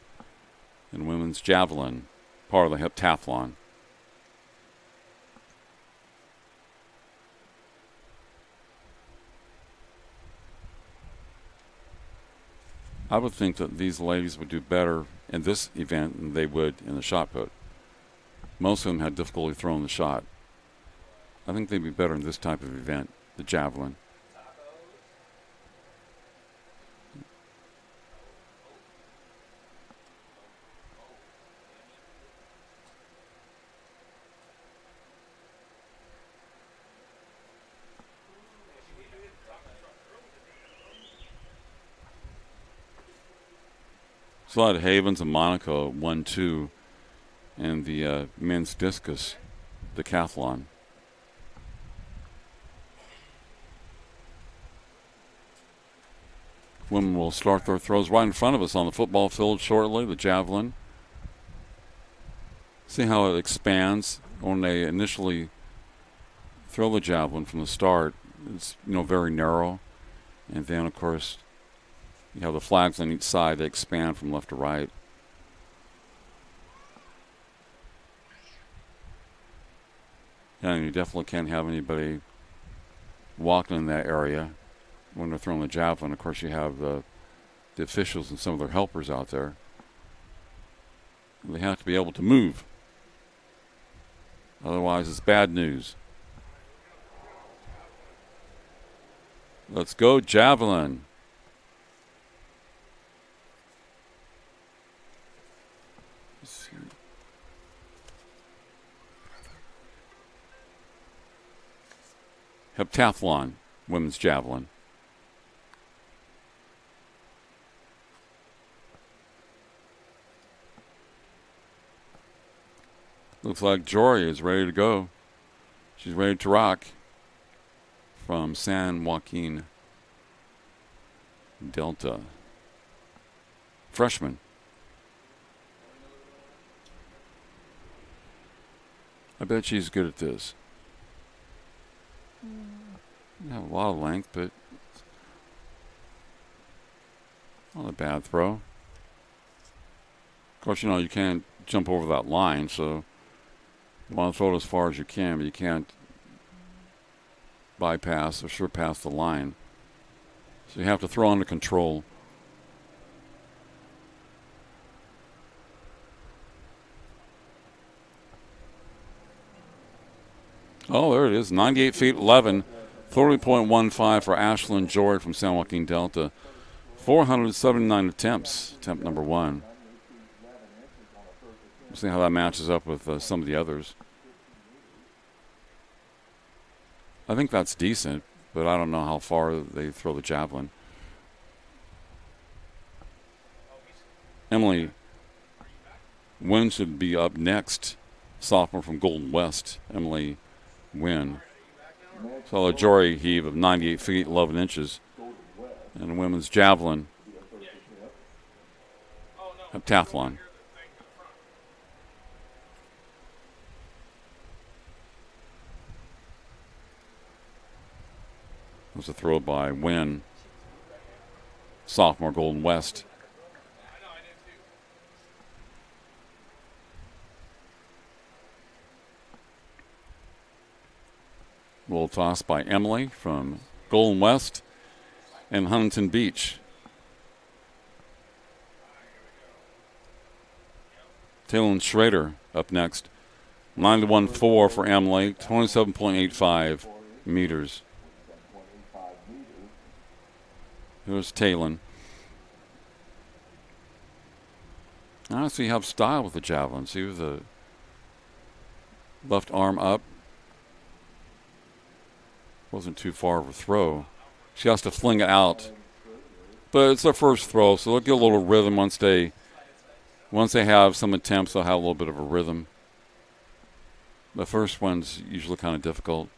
A: And women's javelin, part of the Heptathlon. I would think that these ladies would do better in this event than they would in the shot put. Most of them had difficulty throwing the shot. I think they'd be better in this type of event, the javelin. So I had Havens and Monaco 1-2 in the men's discus decathlon. Women will start their throws right in front of us on the football field shortly, the javelin. See how it expands when they initially throw the javelin from the start. It's, very narrow. And then, of course, you have the flags on each side that expand from left to right. And you definitely can't have anybody walking in that area when they're throwing the javelin. Of course, you have the officials and some of their helpers out there. They have to be able to move. Otherwise, it's bad news. Let's go, javelin. Heptathlon, women's javelin. Looks like Jory is ready to go. She's ready to rock from San Joaquin Delta. Freshman. I bet she's good at this. You have a lot of length, but not a bad throw. Of course, you can't jump over that line, so you want to throw it as far as you can, but you can't bypass or surpass the line. So you have to throw under control. Oh, there it is. 98 feet 11. 30.15 for Ashlyn Jory from San Joaquin Delta. 479 attempts. Attempt number one. We'll see how that matches up with some of the others. I think that's decent, but I don't know how far they throw the javelin. Emily Nguyen should be up next. Sophomore from Golden West, Emily Nguyen. So a Jory heave of 98 feet 11 inches. And a women's javelin. Heptathlon. There's a throw by Nguyen. Sophomore Golden West. Little toss by Emily from Golden West and Huntington Beach. Taylor Schrader up next. 9-1-4 for Emily, 27.85 meters. Here's Talon. I see you have style with the javelin. See with the left arm up. Wasn't too far of a throw. She has to fling it out. But it's their first throw, so they'll get a little rhythm once they Once they have some attempts, they'll have a little bit of a rhythm. The first one's usually kind of difficult.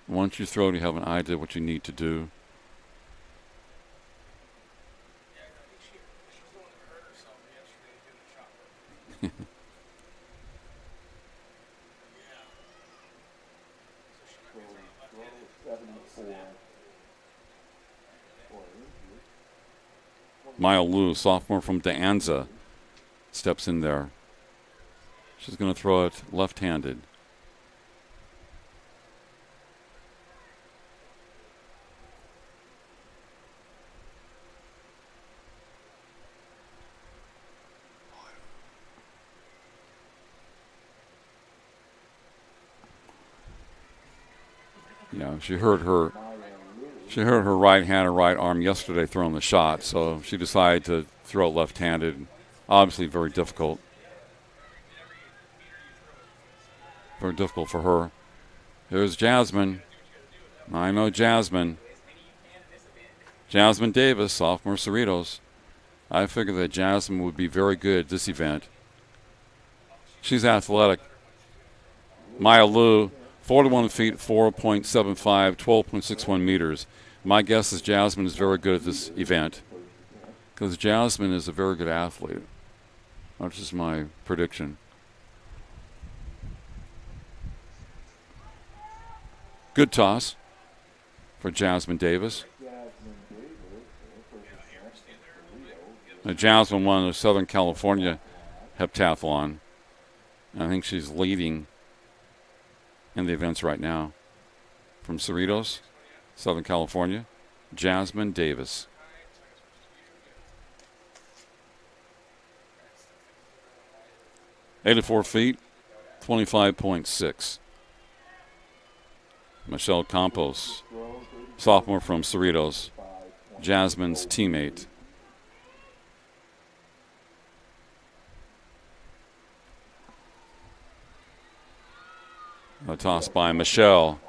A: Once you throw it, you have an idea what you need to do. Maya Liu, sophomore from De Anza, steps in there. She's going to throw it left-handed. Yeah, she hurt her right hand or right arm yesterday throwing the shot, so she decided to throw it left-handed. Obviously very difficult. Very difficult for her. Here's Jasmine. I know Jasmine. Jasmine Davis, sophomore Cerritos. I figured that Jasmine would be very good at this event. She's athletic. Maya Liu, 41 feet, 4.75, 12.61 meters. My guess is Jasmine is very good at this event because Jasmine is a very good athlete. That's just my prediction. Good toss for Jasmine Davis. Now, Jasmine won the Southern California Heptathlon. I think she's leading in the events right now. From Cerritos, Southern California, Jasmine Davis. .84 feet, 25.6. Michelle Campos, sophomore from Cerritos, Jasmine's teammate. A toss by Michelle.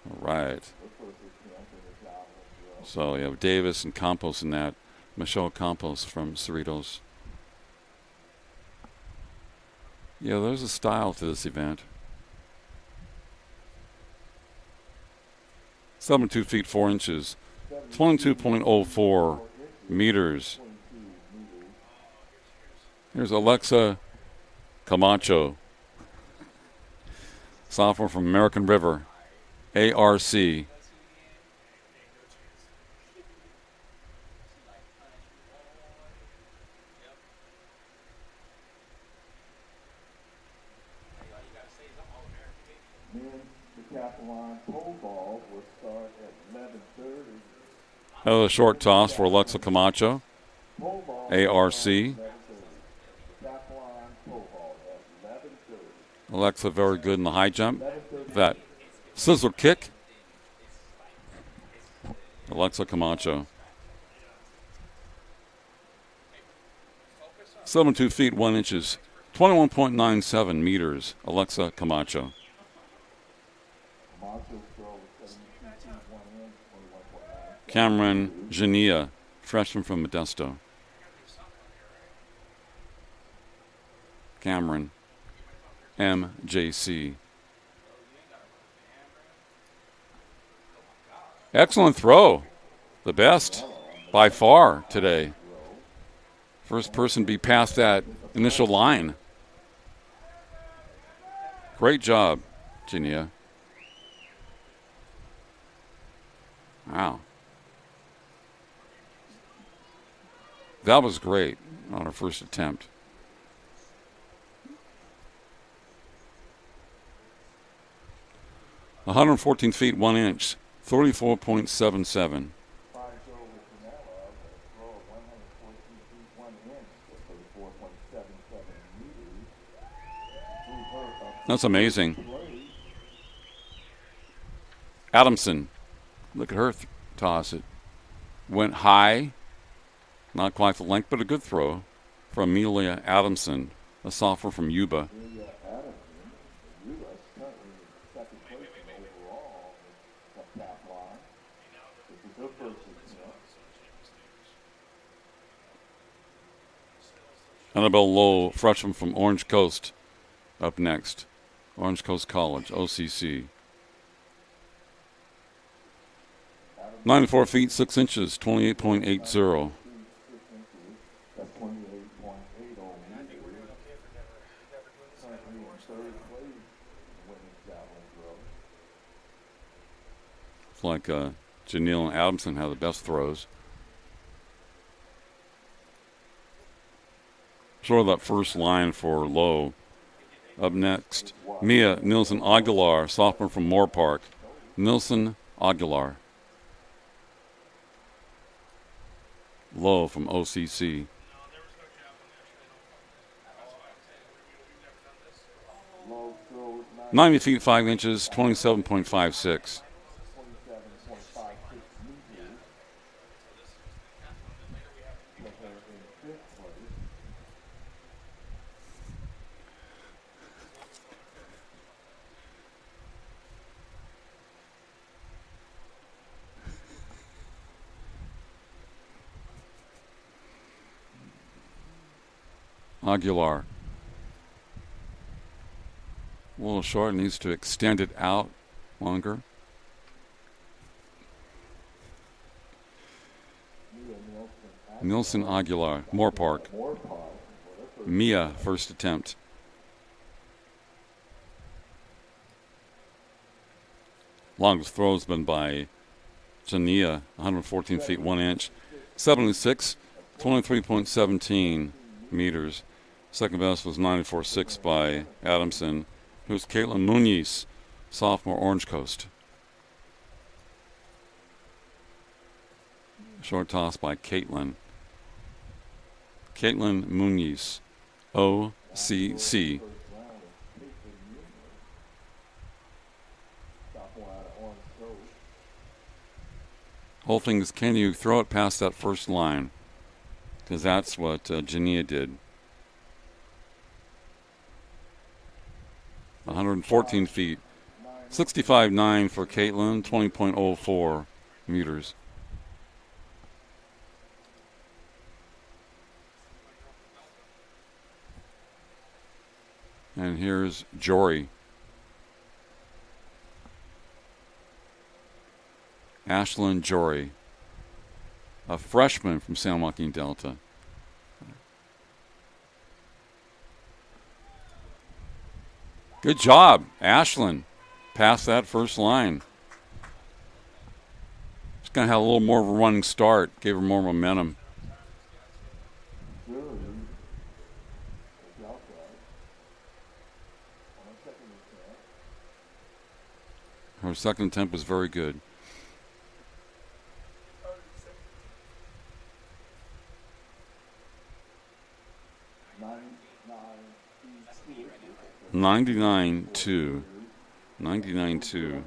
A: All right. So you have Davis and Campos in that. Michelle Campos from Cerritos. Yeah, there's a style to this event. 72 feet 4 inches, 22.04 meters. Here's Alexa Camacho, sophomore from American River, ARC.
B: Decathlon pole vault will start at 11:30.
A: Another short toss for Alexa Camacho, ARC. Alexa very good in the high jump. That scissor kick. Alexa Camacho. 72 feet 1 inches, 21.97 meters. Alexa Camacho. Cameron Jania, freshman from Modesto. Cameron, MJC. Excellent throw. The best by far today. First person to be past that initial line. Great job, Jania. Wow. That was great on her first attempt. .114 feet 1 inch, 34.77. That's amazing. Adamson, look at her toss. It went high. Not quite the length, but a good throw from Amelia Adamson, a sophomore from Yuba. Annabelle Lowe, freshman from Orange Coast, up next. Orange Coast College, OCC. 94 feet, 6 inches, 28.80.
B: That's 28.80 meters. Currently in third place in women's javelin throw.
A: It's like Janelle and Adamson have the best throws. Sort of that first line for Lowe. Up next, Mia Nilsson Aguilar, sophomore from Moore Park. Nilsson Aguilar. Lowe from OCC. 90 feet 5 inches, 27.56. Aguilar. A little short, needs to extend it out longer. Nilsson Aguilar, Moore Park. Mia, first attempt. Longest throw has been by Jania, 114 feet 1 inch, 76, 23.17 meters. Second best was 94.6 by Adamson. Who's Caitlin Muniz, sophomore, Orange Coast. Short toss by Caitlin. Caitlin Muniz, OCC. Whole thing is, can you throw it past that first line? Because that's what Jania did. 114 feet. 65.9 for Caitlin, 20.04 meters. And here's Jory. Ashlyn Jory, a freshman from San Joaquin Delta. Good job, Ashlyn. Past that first line. She's going to have a little more of a running start. Gave her more momentum. Her second attempt was very good. $99.2. $99.2.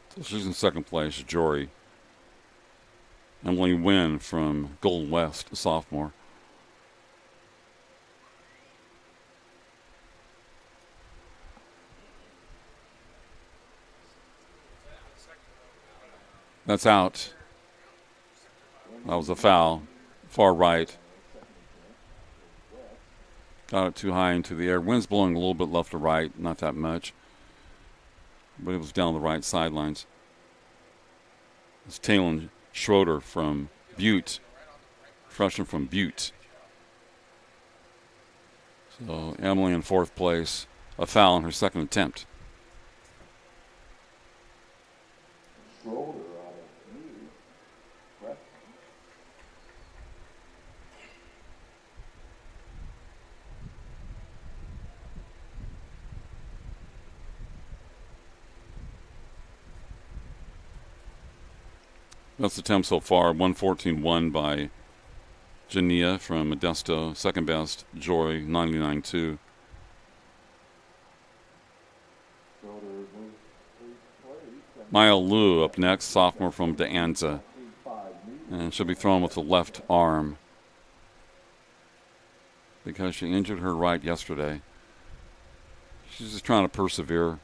A: So she's in second place, Jory. Emily Wynn from Golden West, a sophomore. That's out. That was a foul. Far right. Got it too high into the air. Wind's blowing a little bit left to right, not that much. But it was down the right sidelines. It's Talon Schroeder from Butte. Freshman from Butte. So Emily in fourth place. A foul in her second attempt. Best attempt so far, 114.1 by Jania from Modesto. Second best, Joy, 99.2. Maya Liu up next, sophomore from De Anza. And she'll be throwing with the left arm because she injured her right yesterday. She's just trying to persevere.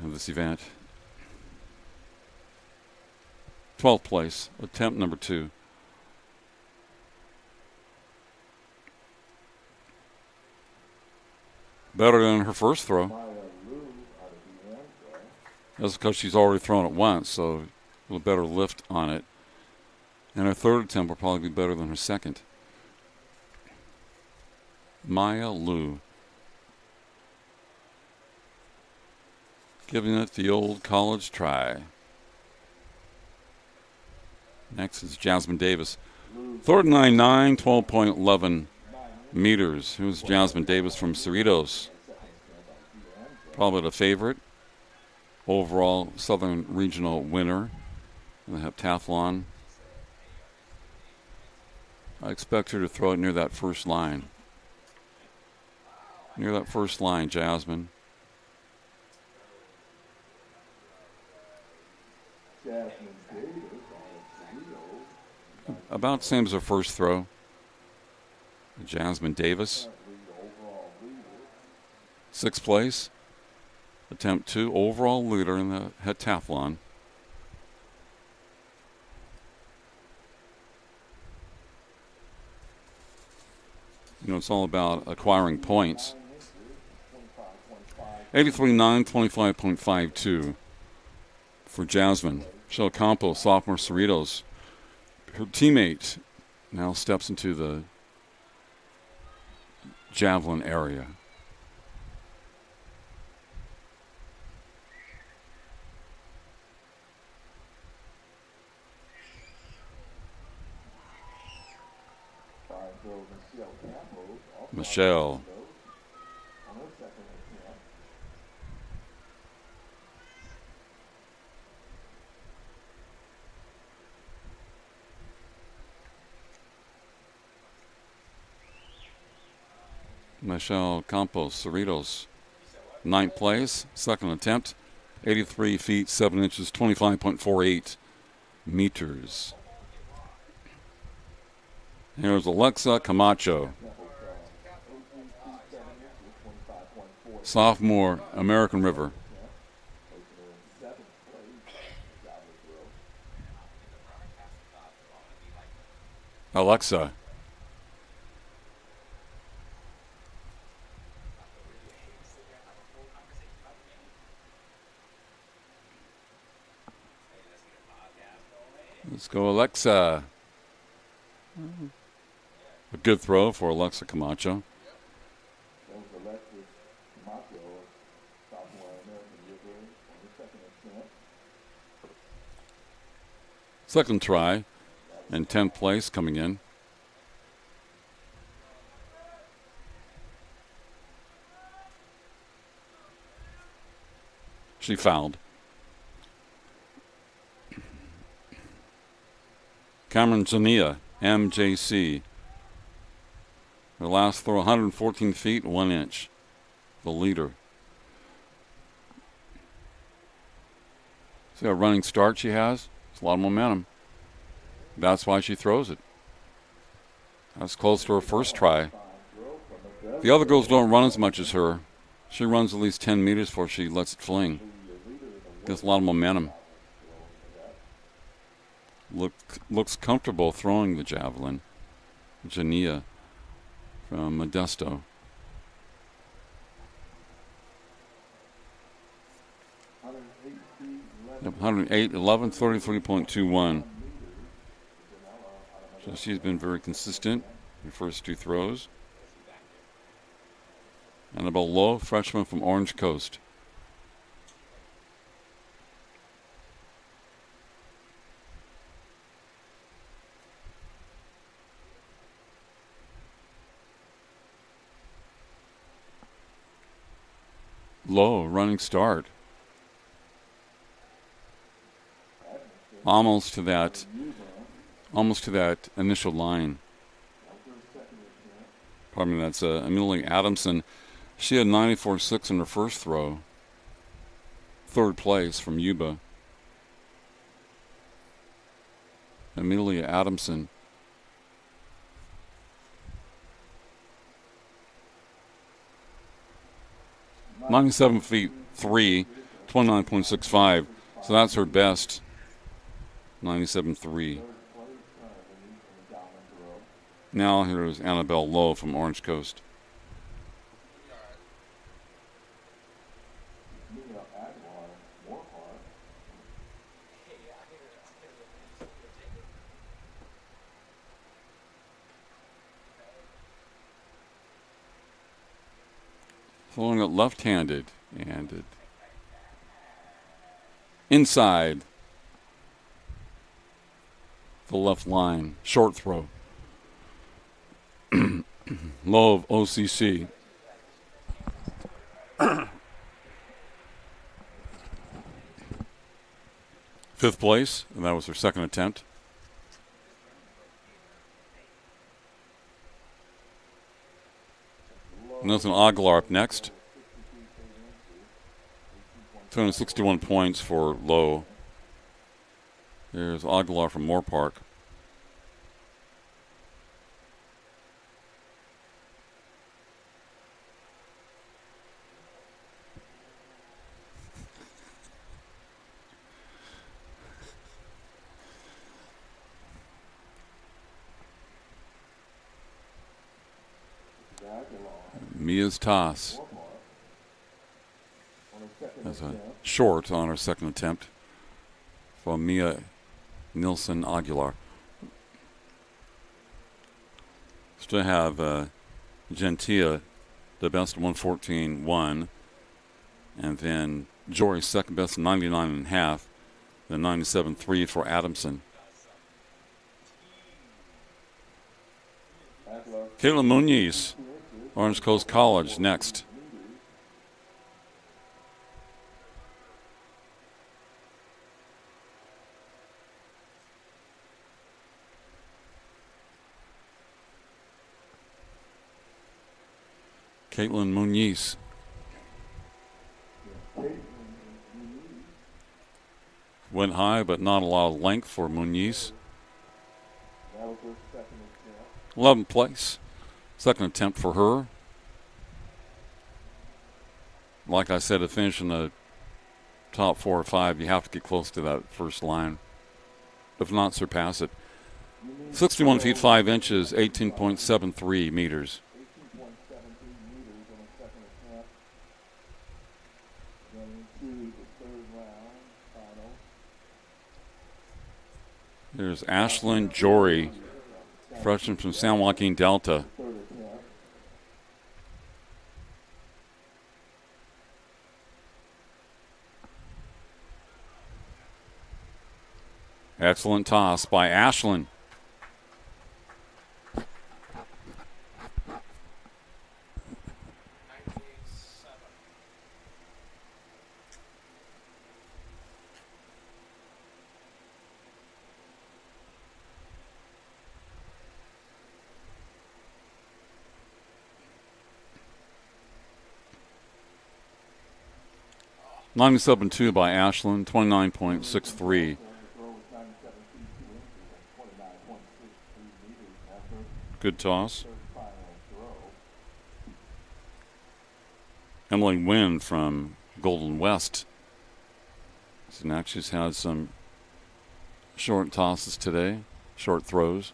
A: of this event. 12th place, attempt number 2. Better than her first throw. That's because she's already thrown it once, so a little better lift on it. And her third attempt will probably be better than her second. Maya Liu. Giving it the old college try. Next is Jasmine Davis. 39.9, 12.11 meters. Here's Jasmine Davis from Cerritos. Probably the favorite. Overall Southern Regional winner in the Heptathlon. I expect her to throw it near that first line. Near that first line, Jasmine. About the same as her first throw. Jasmine Davis. 6th place. Attempt 2. Overall leader in the Heptathlon. You know, it's all about acquiring points. 83.9, 25.52 for Jasmine. Michelle Campos, sophomore, Cerritos. Her teammate now steps into the javelin area. Michelle. Michelle Campos, Cerritos. 9th place, second attempt. 83 feet, 7 inches, 25.48 meters. Here's Alexa Camacho. Sophomore, American River. Alexa. Let's go, Alexa. A good throw for Alexa Camacho. Second try, and 10th place coming in. She fouled. Cameron Zania, MJC. Her last throw, 114 feet, 1 inch. The leader. See how running start she has? It's a lot of momentum. That's why she throws it. That's close to her first try. The other girls don't run as much as her. She runs at least 10 meters before she lets it fling. Gets a lot of momentum. Looks comfortable throwing the javelin. Jania from Modesto. Yep, 108, 11, 33.21. So she's been very consistent in the first 2 throws. Annabelle Lowe, freshman from Orange Coast. Low running start. Almost to that initial line. Pardon me, that's Amelia Adamson. She had 94.6 in her first throw. 3rd place from Yuba. Amelia Adamson. (97 feet 3), 29.65. So that's her best. 97.3.
B: Third place currently in the javelin throw.
A: Now here's Annabelle Lowe from Orange Coast.
B: Mia Aguilar, Moorpark.
A: Throwing it left-handed and inside the left line. Short throw. Low of OCC. Fifth place, and that was her second attempt. Nathan Aguilar up next. 261 points for Lowe. There's Aguilar from Moore Park. Mia's toss. That's a short on her second attempt for Mia Nilsson Aguilar. Still have Gentilla, the best 114.1, and then Jory second best 99.5, then 97.3 for Adamson. Caitlin Muniz, Orange Coast College, next. Caitlin Muniz. Went high, but not a lot of length for Muniz. 11th place. Second attempt for her. Like I said, to finish in the top 4 or 5, you have to get close to that first line. If not, surpass it. 61 feet 5 inches, 18.73 meters. There's Ashlyn Jory, freshman from San Joaquin Delta. Excellent toss by Ashlyn. $97.2 by Ashlyn, 29.63. Good toss. Emily Nguyen from Golden West. So now she's had some short tosses today, short throws.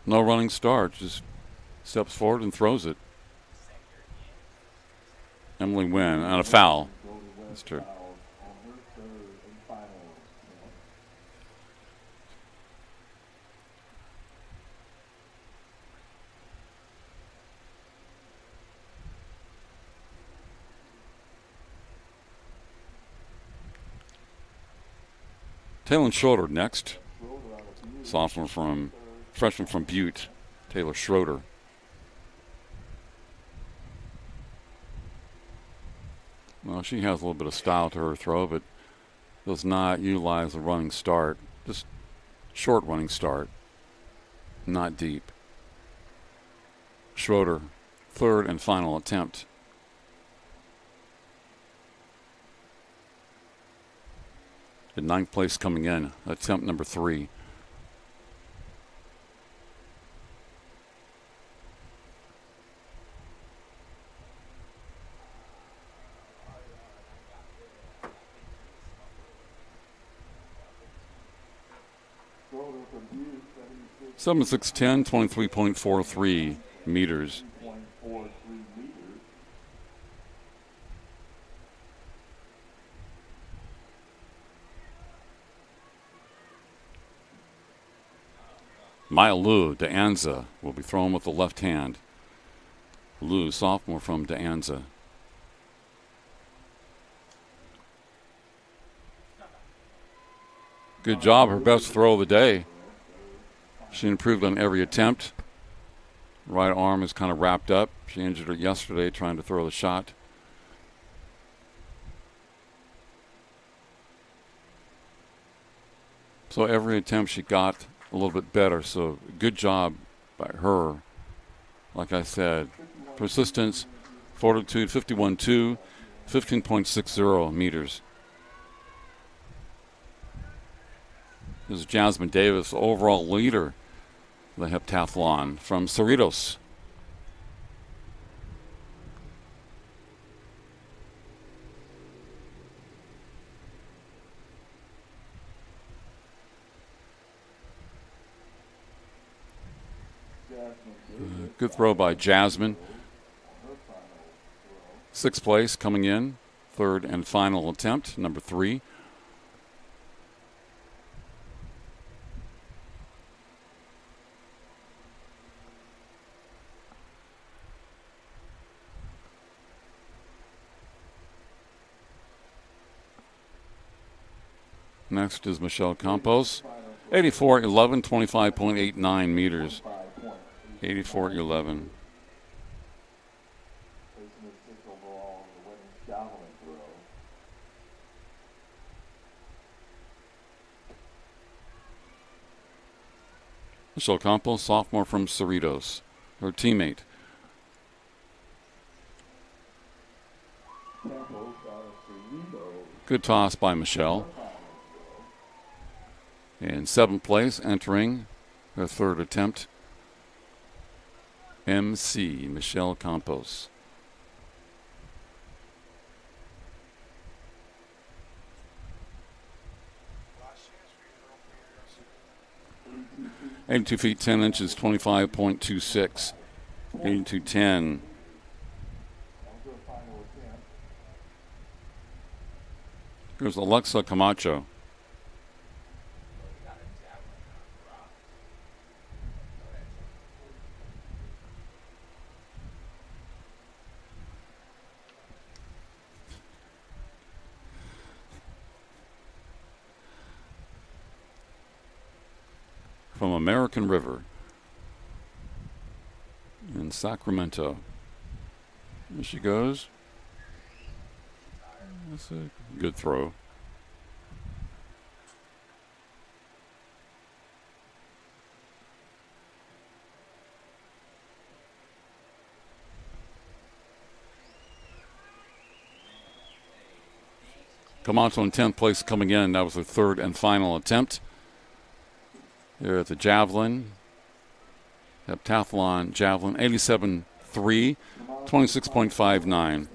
A: No running start, just steps forward and throws it. Emily Nguyen on a foul. That's true. Taylor Schroeder next. Freshman from Butte, Taylor Schroeder. Well, she has a little bit of style to her throw, but does not utilize a running start. Just short running start, not deep. Schroeder, third and final attempt. at 9th place coming in, attempt number 3.
B: Throw it from you,
A: 7.610, 23.43 meters.
B: 3.43 meters.
A: Maya Liu, De Anza, will be thrown with the left hand. Liu, sophomore from De Anza. Good job, her best throw of the day. She improved on every attempt. Right arm is kind of wrapped up. She injured it yesterday trying to throw the shot. So every attempt she got a little bit better. So good job by her. Like I said, persistence, fortitude, 51.2, 15.60 meters. This is Jasmine Davis, overall leader of the heptathlon from Cerritos. Good throw by Jasmine. 6th place coming in, 3rd and final attempt, number 3. Next is Michelle Campos, 84.11, 25.89 meters. 84.11.
B: Placing the 6th overall in the women's javelin throw.
A: Michelle Campos, sophomore from Cerritos, her teammate.
B: Campos out of Cerritos.
A: Good toss by Michelle. In 7th place, entering her 3rd attempt, MC Michelle Campos. (82 feet 10 inches, 25.26). 82.10. Here's Alexa Camacho. From American River in Sacramento. There she goes. That's a good throw. Camacho in 10th place coming in. That was her 3rd and final attempt. Here at the javelin, heptathlon javelin, 87.3, 26.59.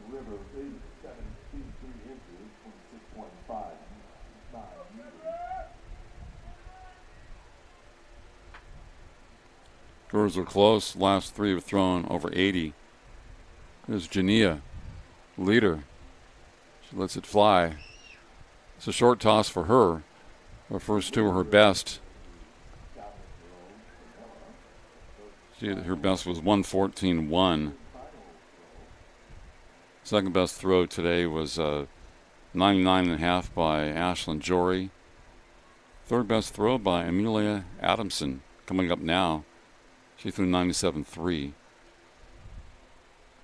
A: Girls are close. Last 3 have thrown over 80. There's Jania, leader. She lets it fly. It's a short toss for her. Her first 2 are her best. Her best was 114.1. Second best throw today was 99.5 by Ashlyn Jory. Third best throw by Amelia Adamson. Coming up now, she threw 97.3.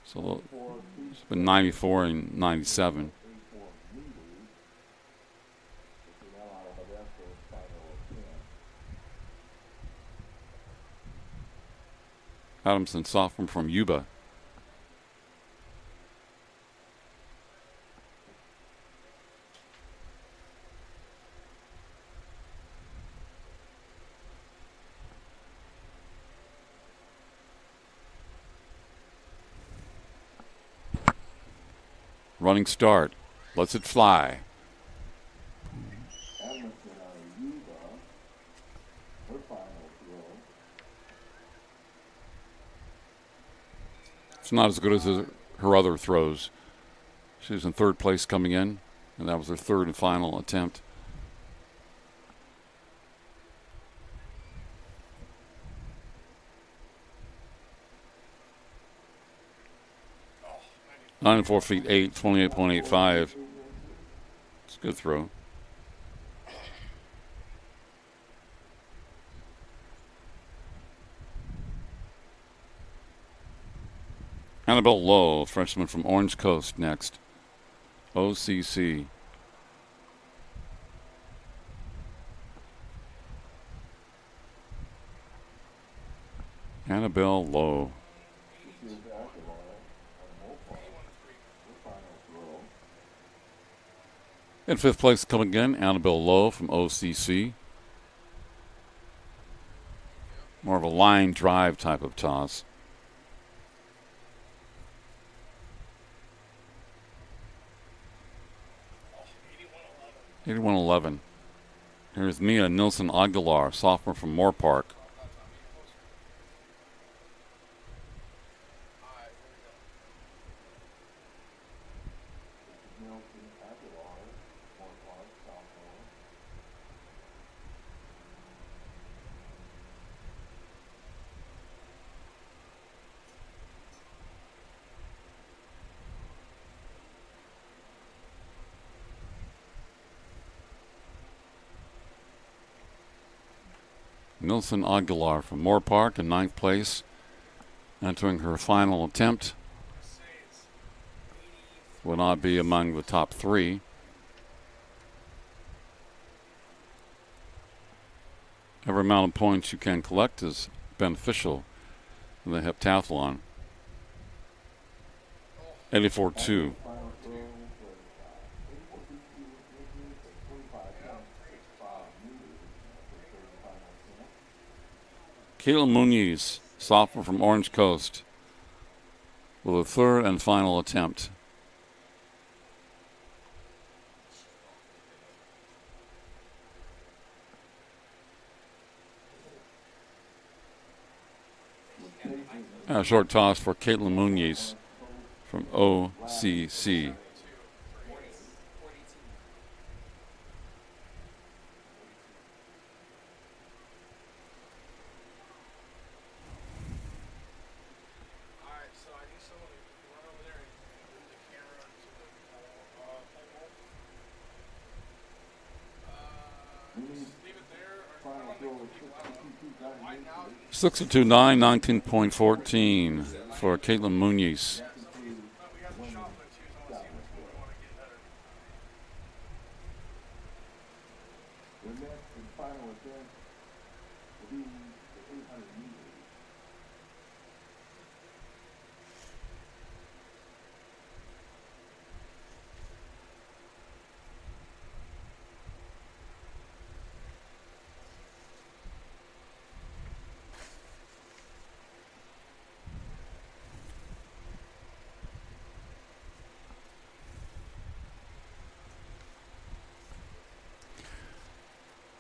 A: So it's been 94 and 97. Adamson, sophomore from Yuba. Running start. Lets it fly.
B: Henderson Yuba, her final throw.
A: It's not as good as her other throws. She was in third place coming in, and that was her third and final attempt. Oh, 94 feet 8, 28.85. It's a good throw. Annabelle Lowe, freshman from Orange Coast, next. OCC. Annabelle Lowe. In fifth place coming in, Annabelle Lowe from OCC. More of a line drive type of toss. $81.11. Here's Mia Nilsson Aguilar, sophomore from Moore Park. Nilsson Aguilar from Moore Park in ninth place, entering her final attempt. Will not be among the top three. Every amount of points you can collect is beneficial in the heptathlon. 84-2. Caitlin Muniz, sophomore from Orange Coast, with a third and final attempt. A short toss for Caitlin Muniz from OCC. Six to 9, 19.14 for Caitlin Muniz.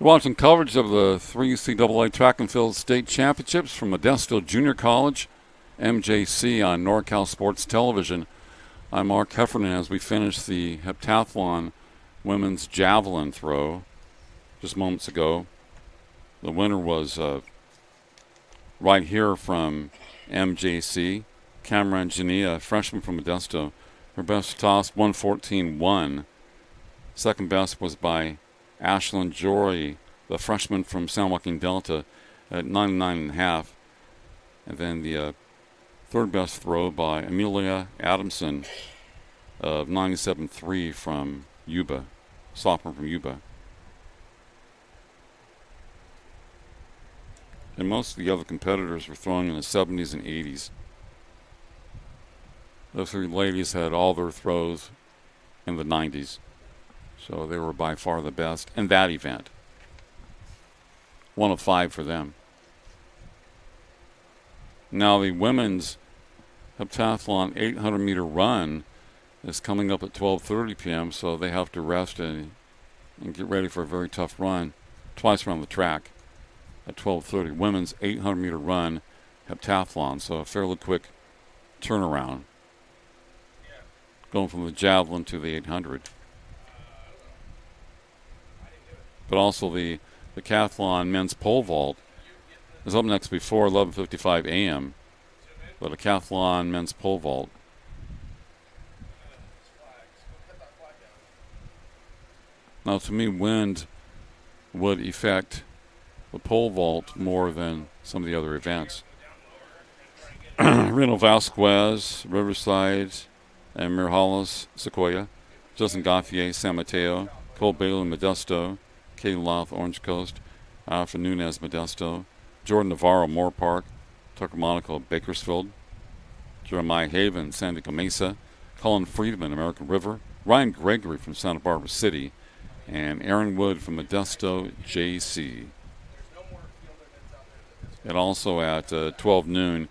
A: We're watching coverage of the 3 CAA Track and Field State Championships from Modesto Junior College, MJC, on NorCal Sports Television. I'm Mark Heffernan as we finish the heptathlon women's javelin throw just moments ago. The winner was right here from MJC, Cameron Jania, freshman from Modesto. Her best toss, 114.1. Second best was by Ashlyn Jory, the freshman from San Joaquin Delta, at 99.5. And then the third best throw by Amelia Adamson of 97.3 from Yuba, sophomore from Yuba. And most of the other competitors were throwing in the 70s and 80s. Those three ladies had all their throws in the 90s. So they were by far the best in that event. 1 of 5 for them. Now the women's heptathlon 800-meter run is coming up at 12:30 p.m., so they have to rest and get ready for a very tough run twice around the track at 12:30. Women's 800-meter run, Heptathlon, so a fairly quick turnaround, going from the javelin to the 800. But also the Decathlon men's pole vault is up next before 11:55 a.m. The Decathlon men's pole vault. Now, to me, wind would affect the pole vault more than some of the other events. Reno Vasquez, Riverside, and Miralles, Sequoia, Justin Gauthier, San Mateo, Cole Bailey, Modesto, Katie Louth, Orange Coast, Alpha Nunez, Modesto, Jordan Navarro, Moore Park, Tucker Monaco, Bakersfield, Jeremiah Haven, San Diego Mesa, Colin Friedman, American River, Ryan Gregory from Santa Barbara City, and Aaron Wood from Modesto, JC. And also at 12 noon,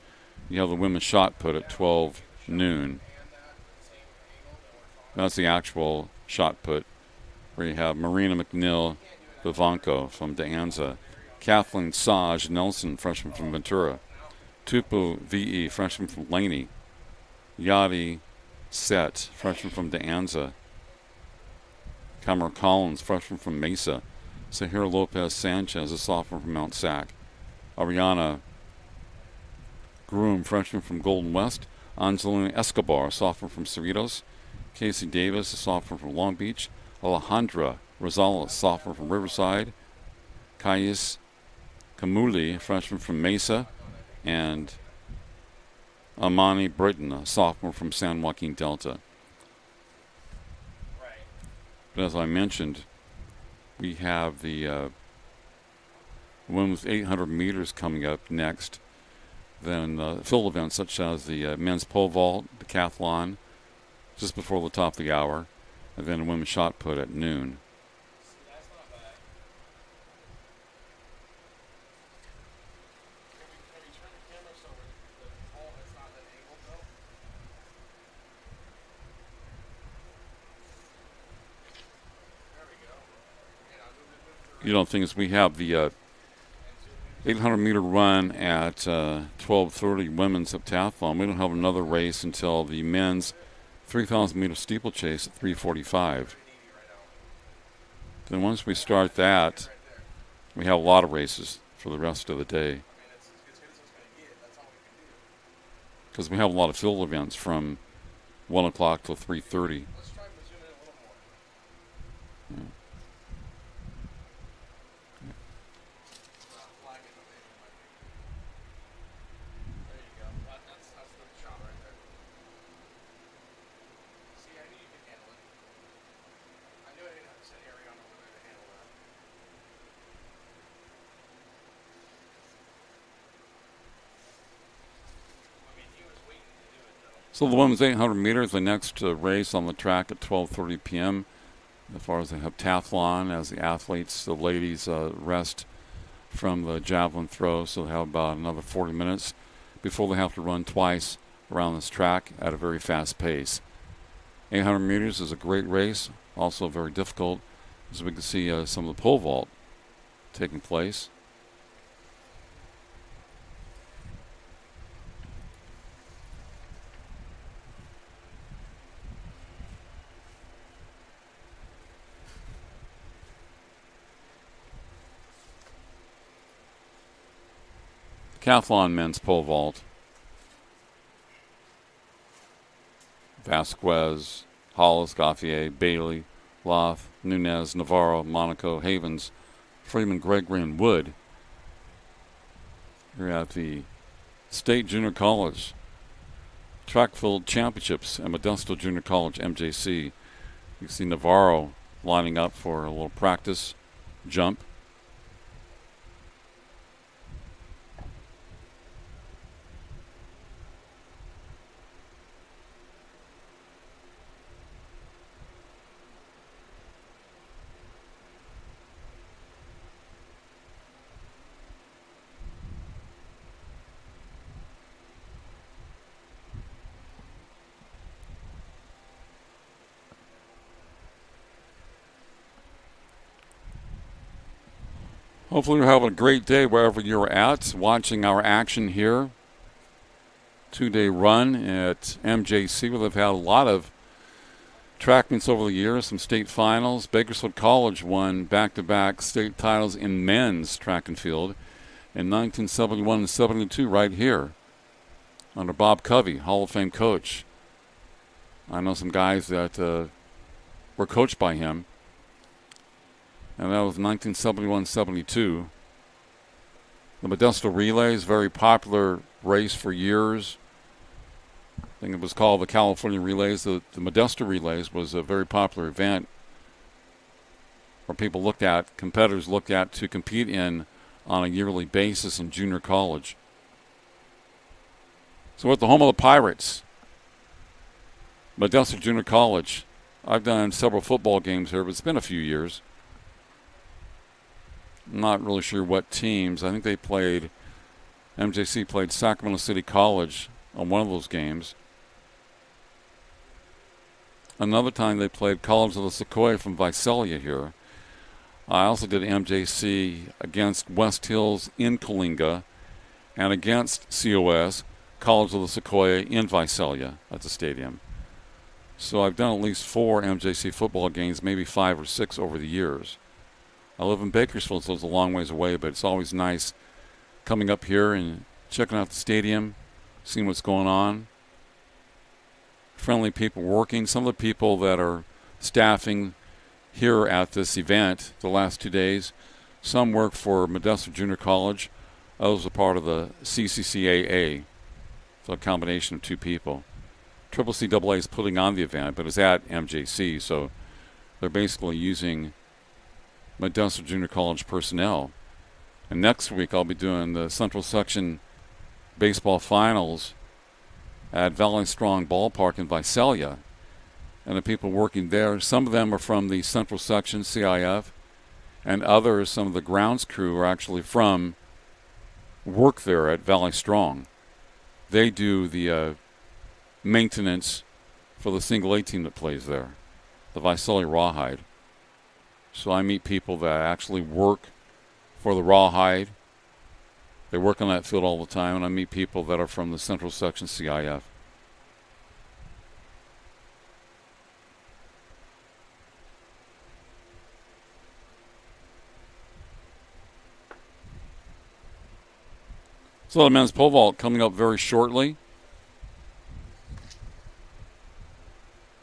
A: you have the women's shot put at 12 noon. That's the actual shot put, where you have Marina McNeil Vivanco from De Anza, Kathleen Saj Nelson, freshman from Ventura, Tupu V.E., freshman from Laney, Yadi Set, freshman from De Anza, Cameron Collins, freshman from Mesa, Sahira Lopez Sanchez, a sophomore from Mount Sac, Ariana Groom, freshman from Golden West, Angelina Escobar, a sophomore from Cerritos, Casey Davis, a sophomore from Long Beach, Alejandra Rosales, sophomore from Riverside, Cayus Kamuli, freshman from Mesa, and Amani Britton, a sophomore from San Joaquin Delta. But as I mentioned, we have the women's 800 meters coming up next. Then field events such as the men's pole vault, decathlon, just before the top of the hour, and then a women's shot put at noon. You know, things we have the 800-meter run at 12:30 women's heptathlon. We don't have another race until the men's 3,000-meter steeplechase at 3:45. Then once we start that, we have a lot of races for the rest of the day, because we have a lot of field events from 1 o'clock till 3:30. Yeah. So the women's 800 meters, the next race on the track at 12:30 p.m. As far as the heptathlon, as the athletes, the ladies rest from the javelin throw, so they have about another 40 minutes before they have to run twice around this track at a very fast pace. 800 meters is a great race, also very difficult, as we can see some of the pole vault taking place. Decathlon men's pole vault. Vasquez, Hollis, Gauthier, Bailey, Loth, Nunez, Navarro, Monaco, Havens, Freeman, Gregory, and Wood. Here at the State Junior College Track Field Championships at Modesto Junior College, MJC. You see Navarro lining up for a little practice jump. Hopefully you're having a great day wherever you're at, watching our action here. 2-day run at MJC, where they've had a lot of track meets over the years, some state finals. Bakersfield College won back-to-back state titles in men's track and field in 1971 and 72 right here under Bob Covey, Hall of Fame coach. I know some guys that were coached by him. And that was 1971-72. The Modesto Relays, very popular race for years. I think it was called the California Relays. The Modesto Relays was a very popular event where competitors looked at to compete in on a yearly basis in junior college. So we're at the home of the Pirates, Modesto Junior College. I've done several football games here, but it's been a few years. I'm not really sure what teams. I think MJC played Sacramento City College on one of those games. Another time they played College of the Sequoia from Visalia here. I also did MJC against West Hills in Coalinga and against COS, College of the Sequoia in Visalia at the stadium. So I've done at least 4 MJC football games, maybe 5 or 6 over the years. I live in Bakersfield, so it's a long ways away, but it's always nice coming up here and checking out the stadium, seeing what's going on. Friendly people working. Some of the people that are staffing here at this event the last 2 days, some work for Modesto Junior College. Others are part of the CCCAA. So a combination of 2 people. CCCAA is putting on the event, but it's at MJC, so they're basically using Modesto Junior College personnel. And next week I'll be doing the Central Section baseball finals at Valley Strong Ballpark in Visalia. And the people working there, some of them are from the Central Section, CIF, and others, some of the grounds crew, are actually from work there at Valley Strong. They do the maintenance for the single A team that plays there, the Visalia Rawhide. So I meet people that actually work for the Rawhide. They work on that field all the time, and I meet people that are from the Central Section CIF. So the men's pole vault coming up very shortly.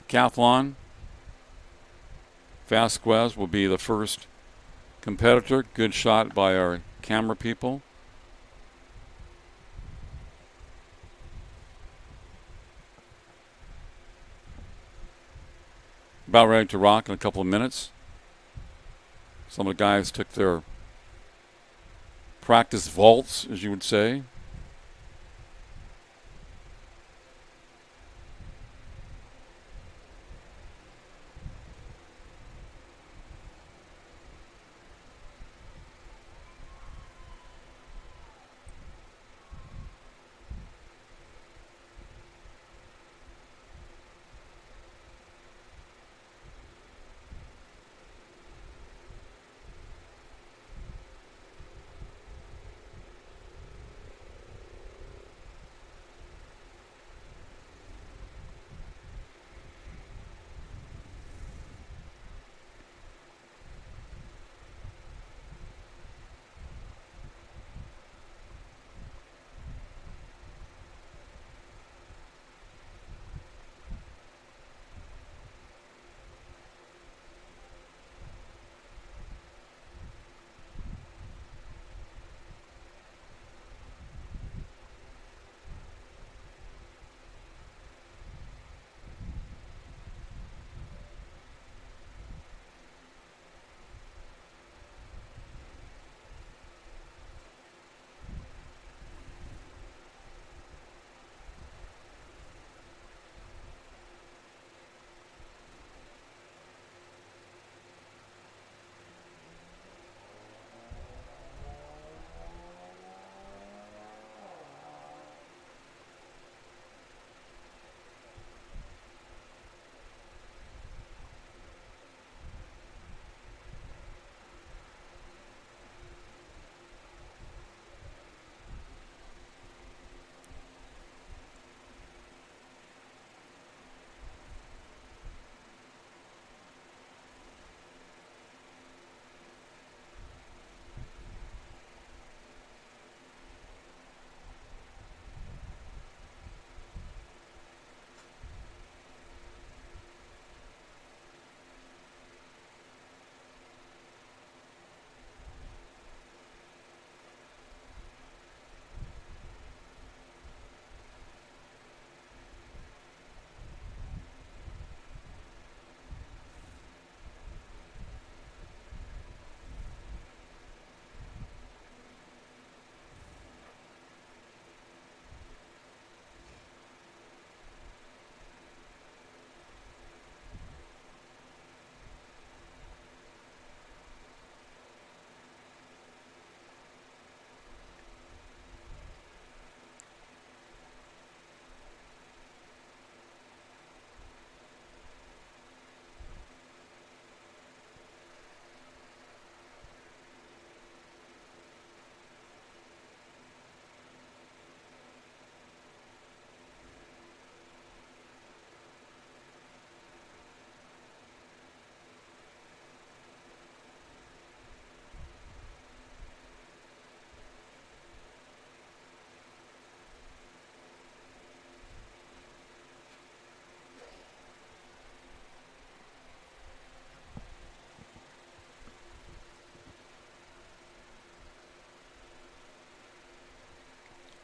A: Decathlon. Vasquez will be the first competitor. Good shot by our camera people. About ready to rock in a couple of minutes. Some of the guys took their practice vaults, as you would say.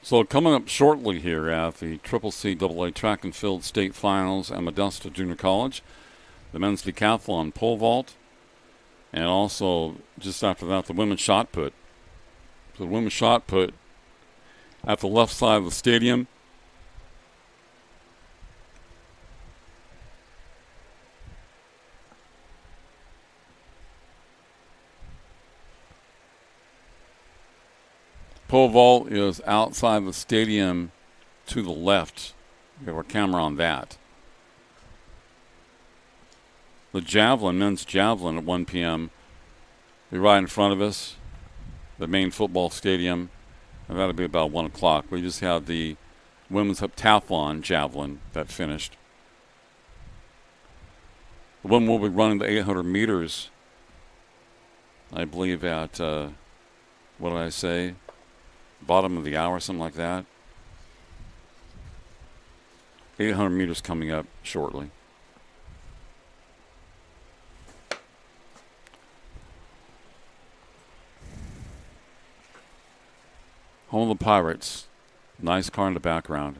A: So coming up shortly here at the CCCAA Track and Field State Finals at Modesto Junior College, the men's decathlon pole vault, and also just after that the women's shot put. So the women's shot put at the left side of the stadium. Pole vault is outside the stadium to the left. We have our camera on that. The javelin, men's javelin at 1 p.m. be right in front of us, the main football stadium, and that'll be about 1 o'clock. We just have the women's heptathlon javelin that finished. The women will be running the 800 meters, I believe, at, what did I say, bottom of the hour, something like that. 800 meters coming up shortly. Home of the Pirates. Nice car in the background.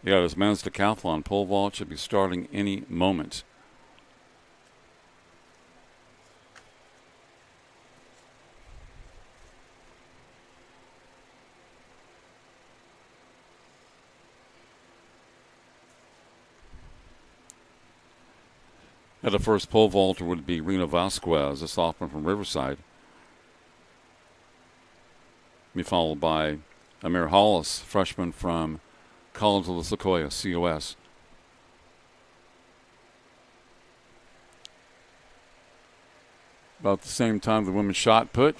A: Yeah, this men's decathlon pole vault should be starting any moment. And the first pole vaulter would be Rena Vasquez, a sophomore from Riverside. Be followed by Amir Hollis, freshman from College of the Sequoia, COS. About the same time, the women's shot put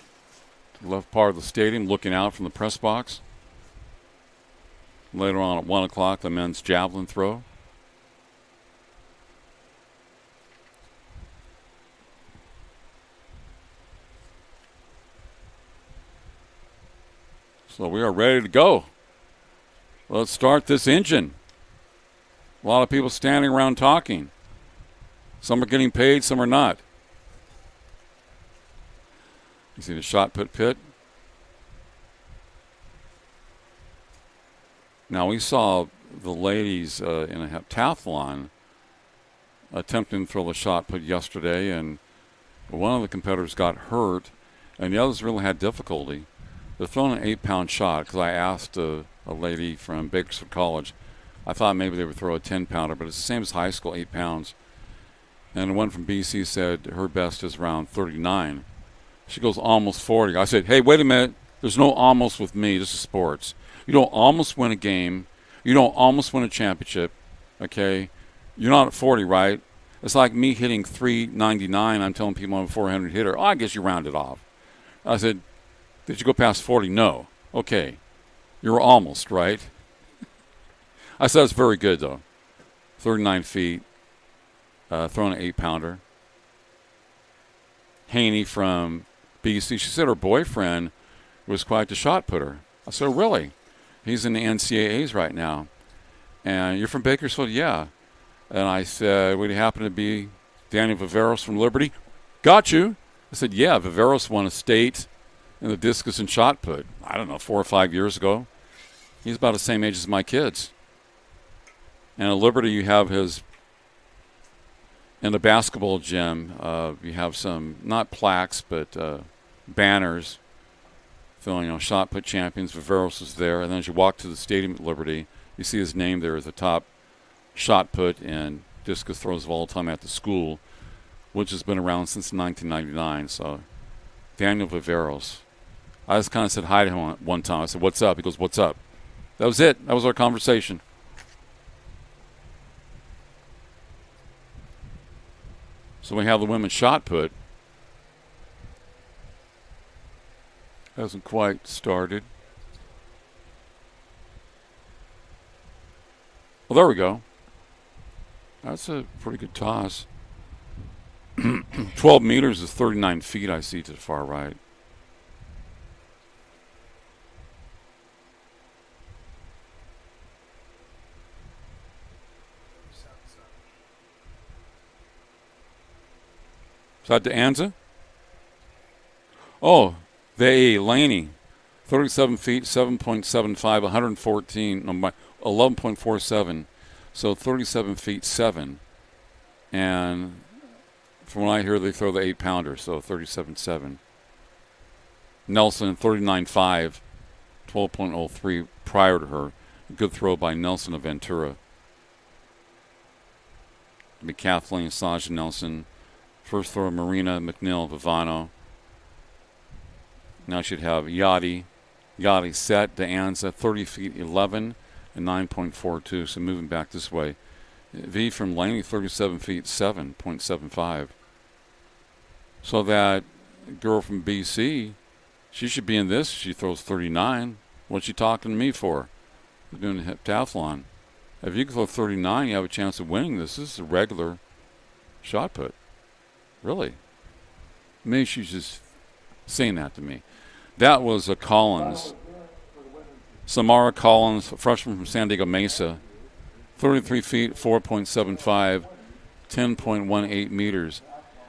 A: to the left part of the stadium, looking out from the press box. Later on at 1 o'clock, the men's javelin throw. So we are ready to go. Let's start this engine. A lot of people standing around talking. Some are getting paid, some are not. You see the shot pit. Now we saw the ladies in a heptathlon attempting to throw the shot put yesterday, and one of the competitors got hurt, and the others really had difficulty. They're throwing an 8-pound shot because I asked a lady from Bakersfield College. I thought maybe they would throw a 10-pounder, but it's the same as high school, 8 pounds. And the one from BC said her best is around 39. She goes almost 40. I said, hey, wait a minute. There's no almost with me. This is sports. You don't almost win a game. You don't almost win a championship, okay? You're not at 40, right? It's like me hitting 399. I'm telling people I'm a 400 hitter. Oh, I guess you rounded off. I said, did you go past 40? No. Okay. You were almost, right? I said it's very good, though. 39 feet, throwing an 8-pounder. Haney from BC, she said her boyfriend was quite the shot putter. I said, really? He's in the NCAAs right now. And you're from Bakersfield? Yeah. And I said, would he happen to be Daniel Viveros from Liberty? Got you. I said, yeah, Viveros won a state in the discus and shot put, I don't know, 4 or 5 years ago. He's about the same age as my kids. And at Liberty, you have his, in the basketball gym, you have some, not plaques, but banners filling, shot put champions. Viveros is there. And then as you walk to the stadium at Liberty, you see his name there as the top shot put and discus throws of all time at the school, which has been around since 1999. So Daniel Viveros. I just kind of said hi to him one time. I said, what's up? He goes, what's up? That was it. That was our conversation. So we have the women's shot put. Hasn't quite started. Well, there we go. That's a pretty good toss. 12 meters is 39 feet, I see, to the far right. that De Anza? Oh, the Laney. 37 feet, 7.75, 114, no, 11.47. So 37 feet, 7. And from what I hear, they throw the 8-pounder, so 37.7. Nelson, 39.5, 12.03 prior to her. A good throw by Nelson of Ventura. Decathlon, Sasha Nelson. First throw, Marina McNeil of Ivano. Now she'd have Yachty set, De Anza, 30 feet 11 and 9.42. So moving back this way. V from Laney, 37 feet 7.75. So that girl from BC, she should be in this. She throws 39. What's she talking to me for? We're doing a heptathlon. If you can throw 39, you have a chance of winning this. This is a regular shot put. Really. Maybe she's just saying that to me. That was a Collins. Samara Collins, freshman from San Diego Mesa. 33 feet, 4.75, 10.18 meters.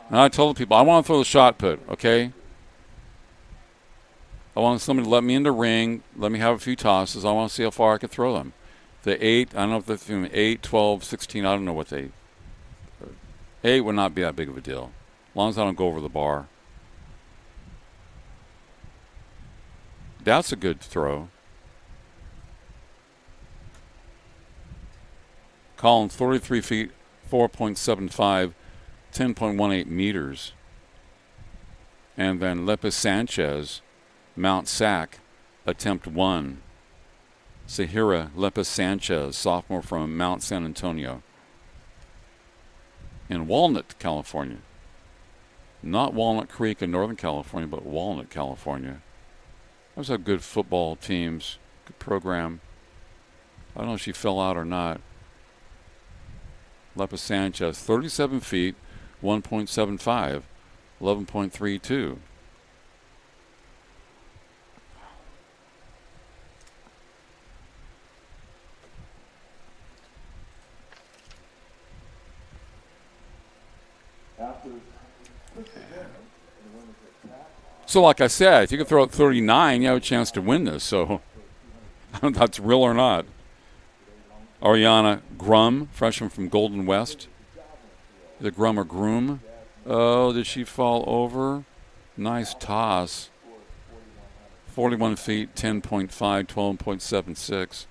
A: And I told the people, I want to throw the shot put, okay? I want somebody to let me in the ring, let me have a few tosses. I want to see how far I can throw them. The 8, I don't know if they're throwing 8, 12, 16, I don't know what they... 8 would not be that big of a deal, as long as I don't go over the bar. That's a good throw. Collins, 33 feet, 4.75, 10.18 meters. And then Lepes Sanchez, Mount Sac, attempt 1. Sahira Lepes Sanchez, sophomore from Mount San Antonio. In Walnut, California. Not Walnut Creek in Northern California, but Walnut, California. Those have good football teams, good program. I don't know if she fell out or not. Lepes Sanchez, 37 feet, 1.75, 11.32. So like I said, if you can throw out 39, you have a chance to win this. So I don't know if that's real or not. Ariana Grum, freshman from Golden West. Is it Grum or Groom? Oh, did she fall over? Nice toss. 41 feet, 10.5, 12.76.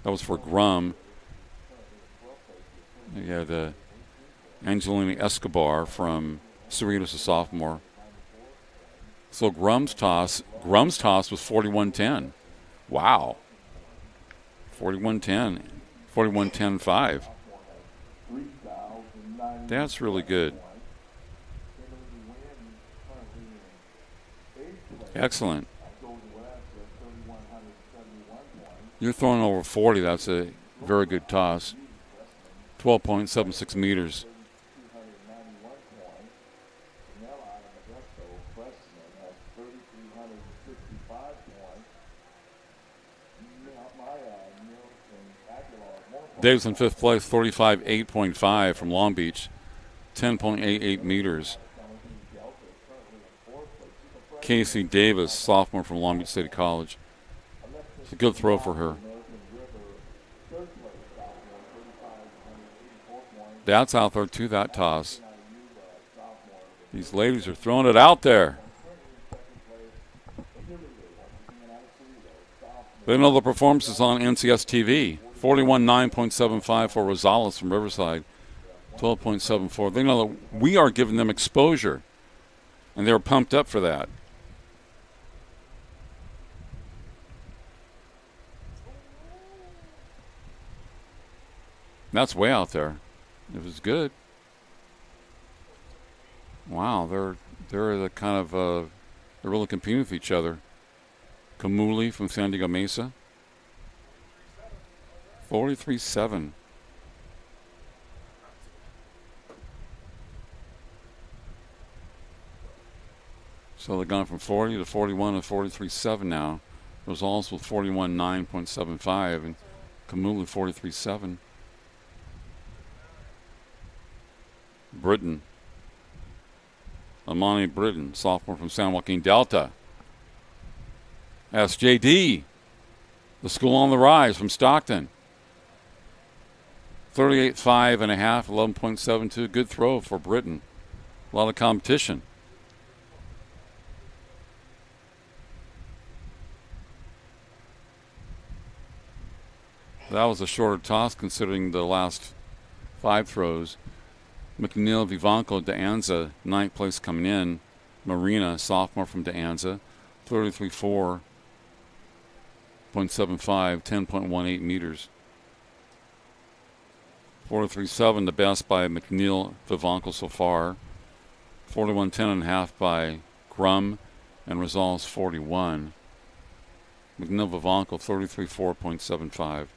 A: That was for Grum. You had Angelina Escobar from Cerritos, a sophomore. So Grum's toss was 41-10. Wow. 41-10. 41-10-5. That's really good. Excellent. You're throwing over 40. That's a very good toss. 12.76 meters. Davis in fifth place, 35.8.5 from Long Beach, 10.88 meters. Casey Davis, sophomore from Long Beach State College. It's a good throw for her. That's out there too, that toss. These ladies are throwing it out there. They know the performance is on NCS TV. 41.9.75 for Rosales from Riverside. 12.74. They know that we are giving them exposure, and they're pumped up for that. That's way out there. It was good. Wow, they're the kind of they're really competing with each other. Kamuli from San Diego Mesa. 43.7. So they're gone from 40 to 41 to 43.7 now. Rosales with 41.9.75 and Kamuli 43.7. Britain. Amani Britton, sophomore from San Joaquin Delta. SJD, the school on the rise from Stockton. 38.5 and a half, 11.72. Good throw for Britton. A lot of competition. That was a shorter toss considering the last 5 throws. McNeil Vivanco De Anza, 9th place coming in. Marina, sophomore from De Anza, 33.4, 0.75, 10.18 meters. 43.7, the best by McNeil Vivanco so far. 41.10 and a half by Grum, and Rosales 41. McNeil Vivanco 33.4.75.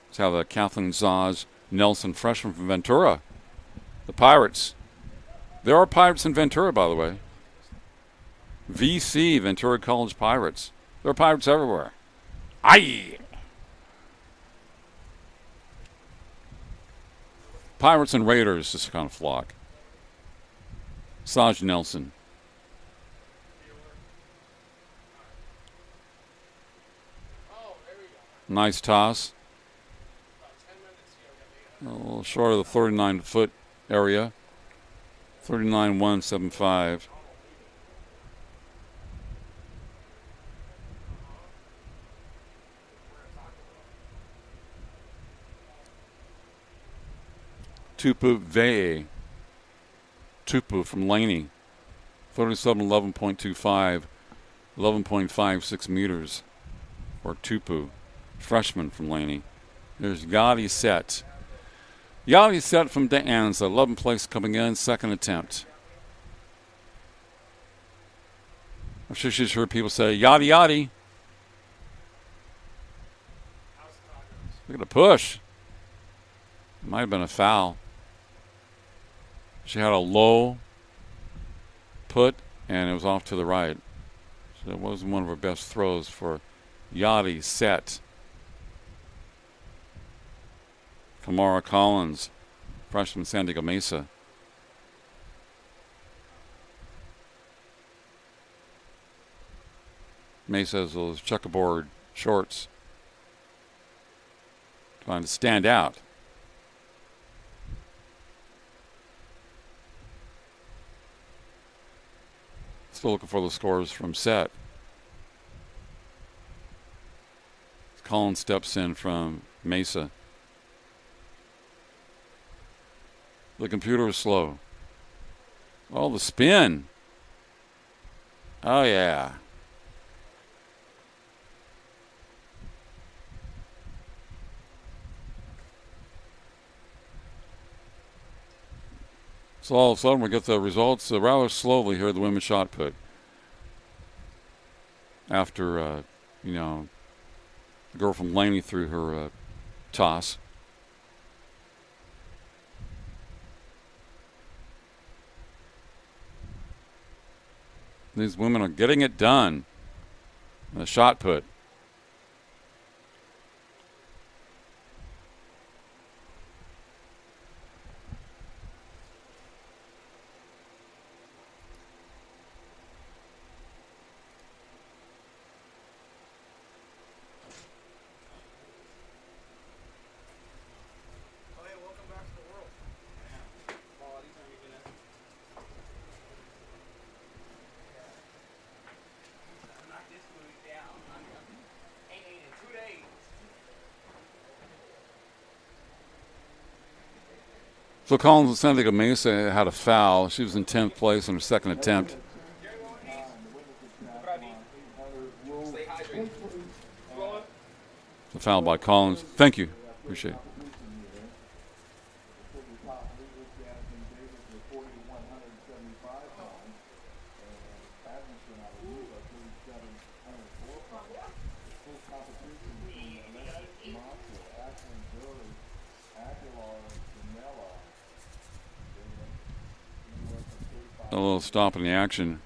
A: Let's have a Kathleen Zaz Nelson, freshman from Ventura. The Pirates. There are Pirates in Ventura, by the way. VC, Ventura College Pirates. There are Pirates everywhere. Aye! Pirates and Raiders, this kind of flock. Saj Nelson. Nice toss. A little short of the 39-foot area. 39.175. Tupu Vee. Tupu from Laney. 37.11.25. 11.56 meters for Tupu. Freshman from Laney. There's Yadi Set. Yadi Set from De Anza. 11th place coming in. Second attempt. I'm sure she's heard people say, Yadi Yadi. Look at the push. Might have been a foul. She had a low put, and it was off to the right. So it wasn't one of her best throws for Yadi Set. Kamara Collins, freshman San Diego Mesa. Mesa has those checkerboard shorts. Trying to stand out. Still looking for the scores from Set. Collins steps in from Mesa. The computer is slow. Oh, the spin. Oh, yeah. So all of a sudden we get the results rather slowly here, the women's shot put. After, the girl from Laney threw her toss. These women are getting it done. The shot put. So Collins of San Diego Mesa had a foul. She was in 10th place on her second attempt. The foul by Collins. Thank you. Appreciate it. A little stop in the action.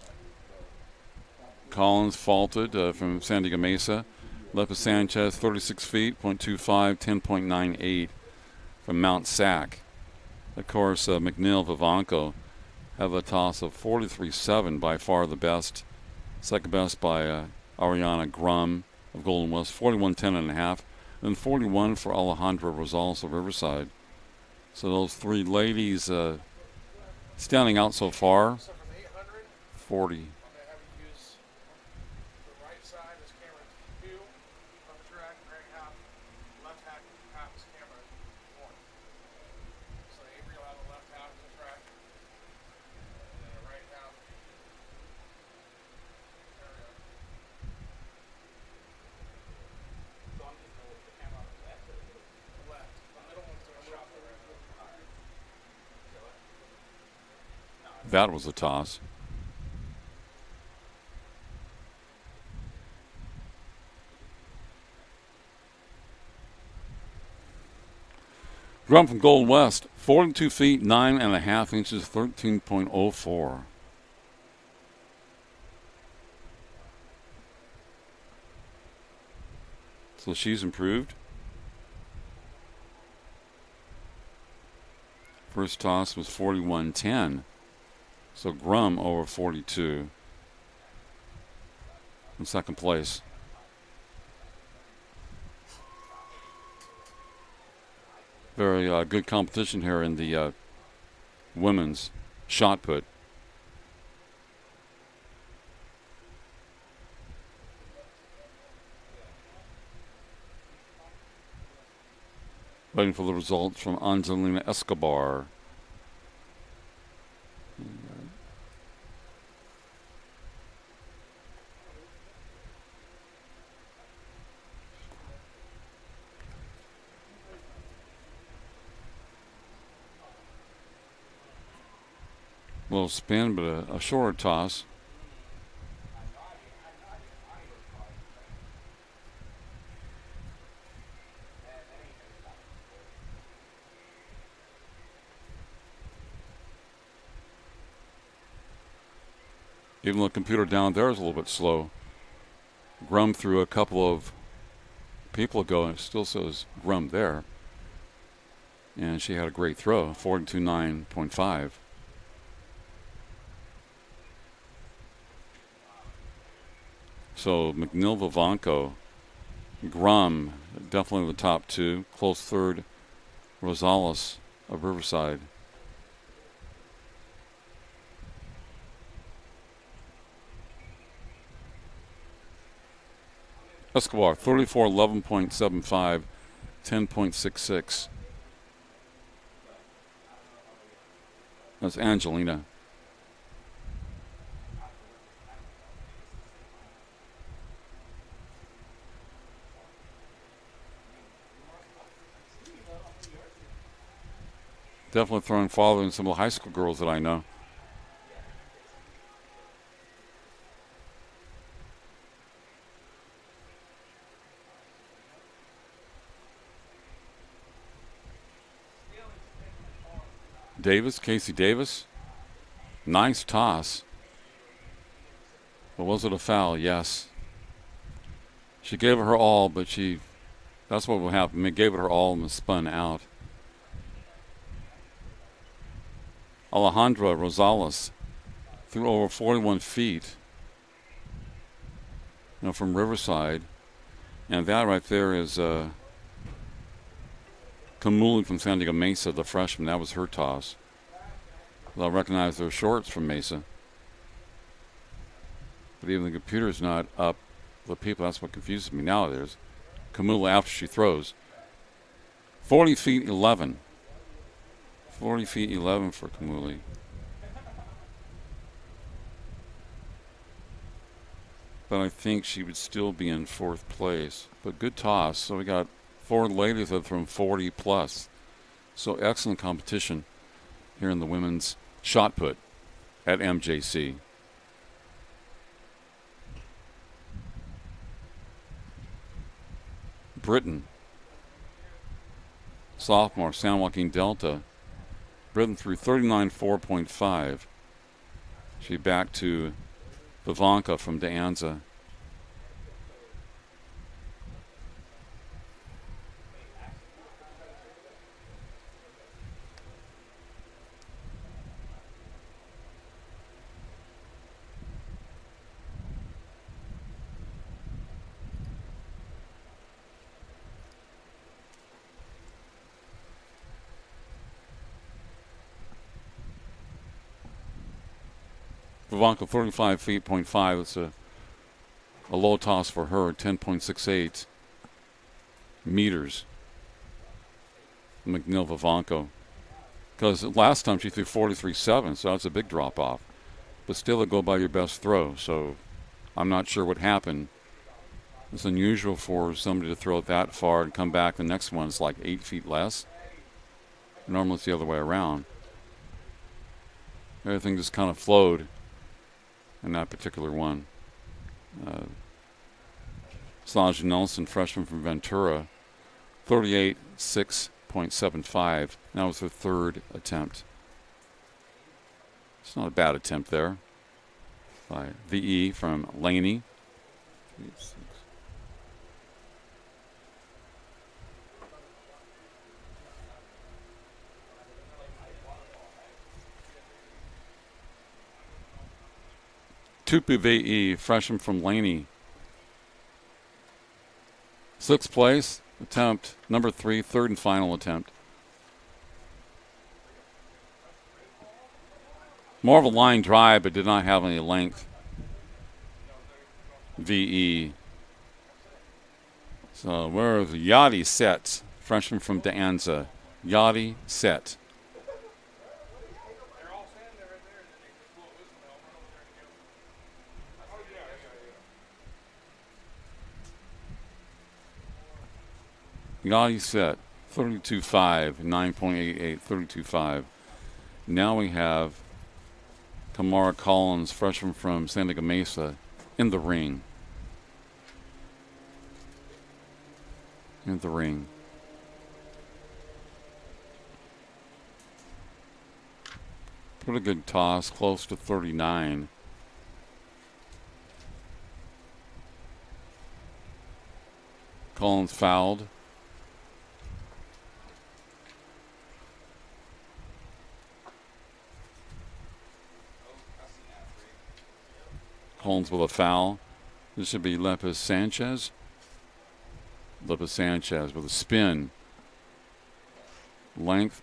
A: Collins faulted from San Diego Mesa. Lepa Sanchez, 36 feet, .25, 10.98. from Mount Sac. Of course, McNeil Vivanco have a toss of 43-7, by far the best. Second best by Ariana Grum of Golden West, 41-10.5. And 41 for Alejandra Rosales of Riverside. So those three ladies standing out so far. 40. That was a toss. Grum from Gold West, 42 feet, 9.5 inches, 13.04. So she's improved. First toss was 41-10. So Grum over 42 in second place. Very good competition here in the women's shot put. Waiting for the results from Angelina Escobar. Little spin, but a shorter toss. Even the computer down there is a little bit slow. Grum threw a couple of people ago, and it still says Grum there. And she had a great throw, 42.9.5. So McNeil Vivanco, Grum, definitely the top two. Close third, Rosales of Riverside. Escobar, 34, 11.75, 10.66. That's Angelina. Definitely throwing farther than some of the high school girls that I know. Davis, Casey Davis. Nice toss. But was it a foul? Yes. She gave it her all, but that's what would happen. They gave it her all and was spun out. Alejandra Rosales threw over 41 feet, from Riverside. And that right there is Kamuli from San Diego Mesa, the freshman. That was her toss. They'll recognize their shorts from Mesa. But even the computer's not up. The people, that's what confuses me now. There's Kamuli after she throws. 40 feet 11. 40 feet 11 for Kamuli. But I think she would still be in fourth place. But good toss. So we got four ladies that have thrown 40 plus. So excellent competition here in the women's shot put at MJC. Britton, sophomore, San Joaquin Delta. Britton threw 39.4.5. She back to Vivanca from De Anza. Vivanco, 35 feet, .5. It's a low toss for her, 10.68 meters. McNeil Vivanco. Because last time she threw 43.7, so that's a big drop off. But still, it go by your best throw. So I'm not sure what happened. It's unusual for somebody to throw it that far and come back. The next one's like 8 feet less. Normally it's the other way around. Everything just kind of flowed in that particular one. Slaja Nelson, freshman from Ventura, 38.6.75. That was her third attempt. It's not a bad attempt there by VE from Laney. Tupu VE, freshman from Laney. Sixth place, attempt number 3, third and final attempt. More of a line drive, but did not have any length. VE. So where's Yachty set, freshman from De Anza. Yachty set. Yachty set, 32.5, 9.88, 32.5. Now we have Kamara Collins, freshman from San Diego Mesa, in the ring. In the ring. Pretty good toss, close to 39. Collins fouled. Collins with a foul. This should be Lepes Sanchez. Lepes Sanchez with a spin. Length.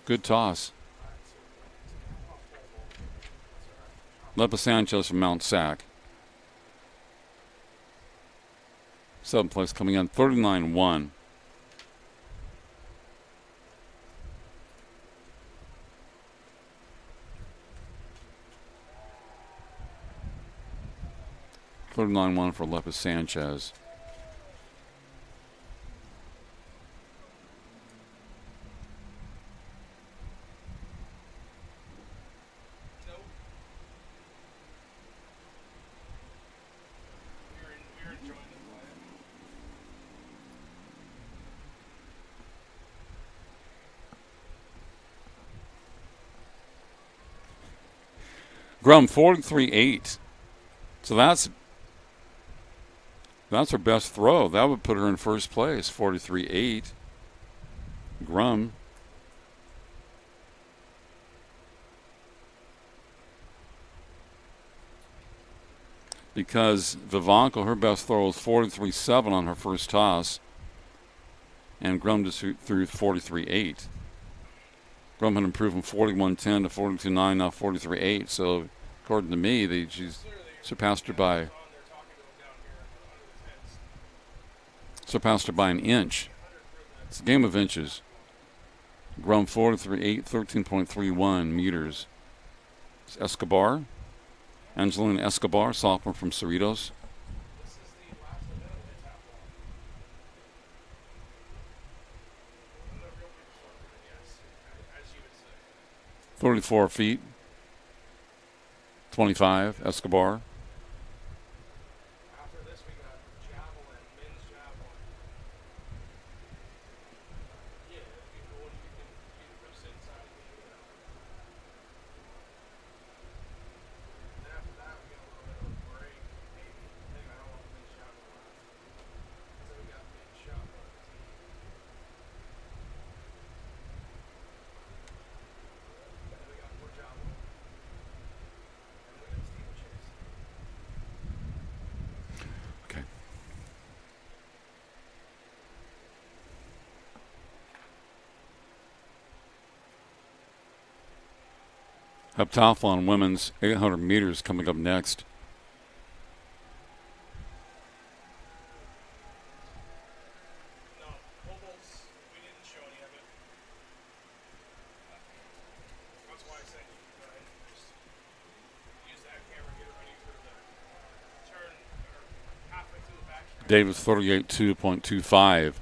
A: Good toss. Lepes Sanchez from Mount Sac. 7th place coming in, 39-1. $39-1 for Lepes Sanchez. Grum 43.8. So that's her best throw. That would put her in first place. 43.8. Grum. Because Vivanco, her best throw was 43.7 on her first toss. And Grum just threw 43.8. Grum had improved from 41.10 to 42.9, now 43.8. So, according to me, she's surpassed her by an inch. It's a game of inches. Grum 43.8, 13.31 meters. It's Escobar. Angelina Escobar, sophomore from Cerritos. 34 feet, 25, Escobar.
B: After this, we got javelin, men's javelin. Yeah, if you go and you can go sit inside and do that. And after that, we got a little bit of a break, maybe. I think I don't want men's javelin left. So we got men's javelin. And then we got more javelin. And we got steeplechase.
A: Heptathlon women's 800 meters coming up next.
B: No, Mobiles, we didn't show any of it. That's why I said you can go ahead and just use that camera, get it ready for the turn, or halfway through the back stretch.
A: Davis 38.2.25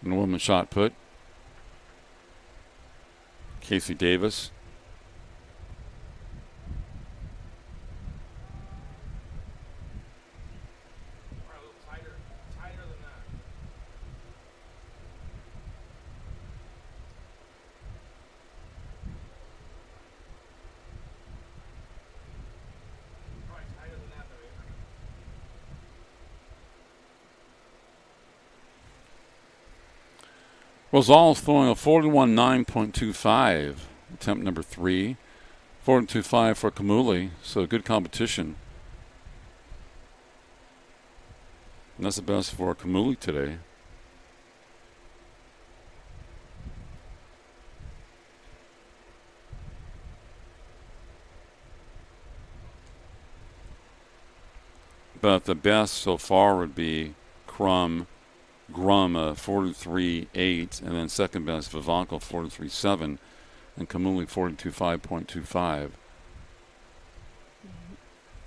A: in the women's shot put. Casey Davis.
B: Probably a little tighter than that. Probably tighter than that, though.
A: Rosales throwing a 41.9.25, attempt number 3. 42.5 for Kamuli, so good competition. And that's the best for Kamuli today. But the best so far would be Grum 43.8, and then second best Vivanco 43.7, and Kamuli 42.5.25.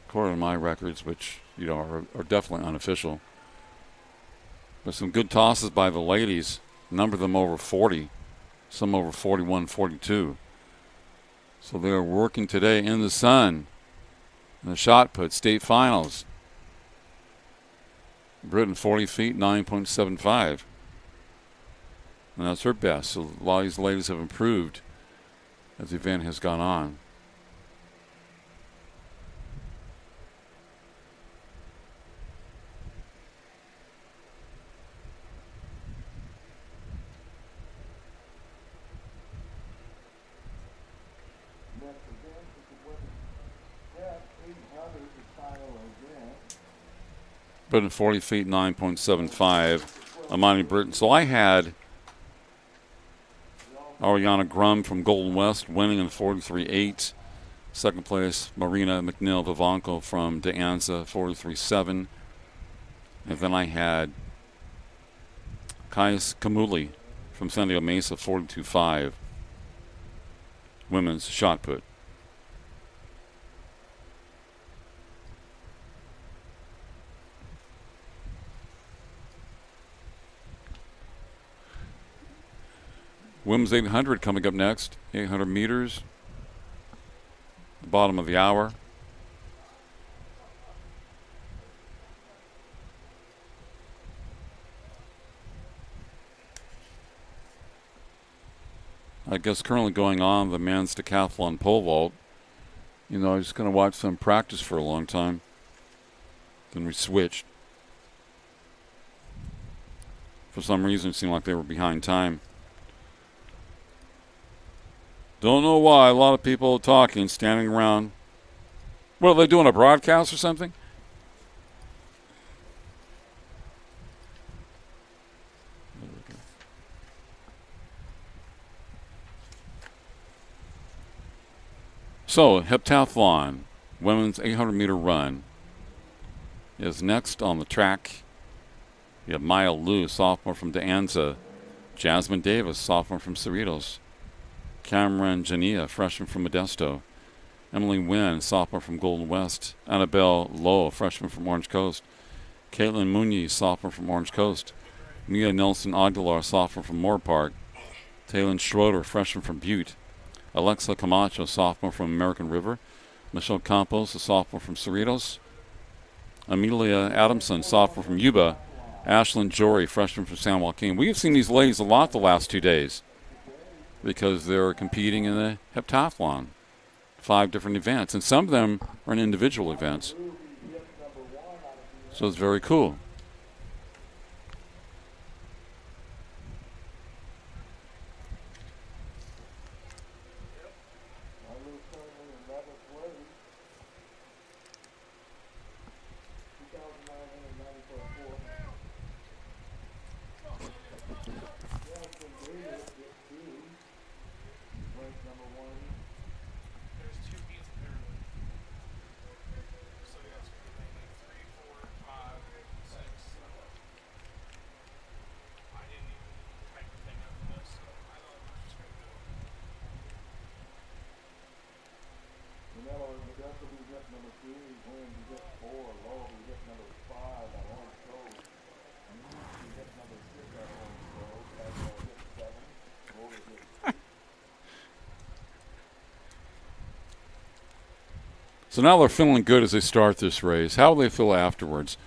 A: According to my records, which are definitely unofficial. But some good tosses by the ladies. A number of them over 40, some over 41, 42. So they're working today in the sun. In the shot put, state finals. Britain 40 feet, 9.75. And that's her best. So a lot of these ladies have improved as the event has gone on. Britain 40 feet, 9.75. Amani Britain. So I had Ariana Grum from Golden West winning in 43.8. Second place, Marina McNeil Vivanco from De Anza, 43.7. And then I had Kais Kamuli from San Diego Mesa, 42.5. Women's shot put. Women's 800 coming up next. 800 meters. The bottom of the hour. I guess currently going on the men's decathlon pole vault. I was just going to watch them practice for a long time. Then we switched. For some reason, it seemed like they were behind time. Don't know why. A lot of people talking, standing around. What, are they doing a broadcast or something? So, Heptathlon, women's 800-meter run, is next on the track. We have Maya Liu, sophomore from De Anza. Jasmine Davis, sophomore from Cerritos. Cameron Jania, freshman from Modesto. Emily Nguyen, sophomore from Golden West. Annabelle Lowe, freshman from Orange Coast. Caitlin Muniz, sophomore from Orange Coast. Mia Nelson Aguilar, sophomore from Moore Park. Taylor Schroeder, freshman from Butte. Alexa Camacho, sophomore from American River. Michelle Campos, a sophomore from Cerritos. Amelia Adamson, sophomore from Yuba. Ashlyn Jory, freshman from San Joaquin. We've seen these ladies a lot the last 2 days because they're competing in the heptathlon. 5 different events, and some of them are in individual events. So it's very cool. So now they're feeling good as they start this race. How will they feel afterwards?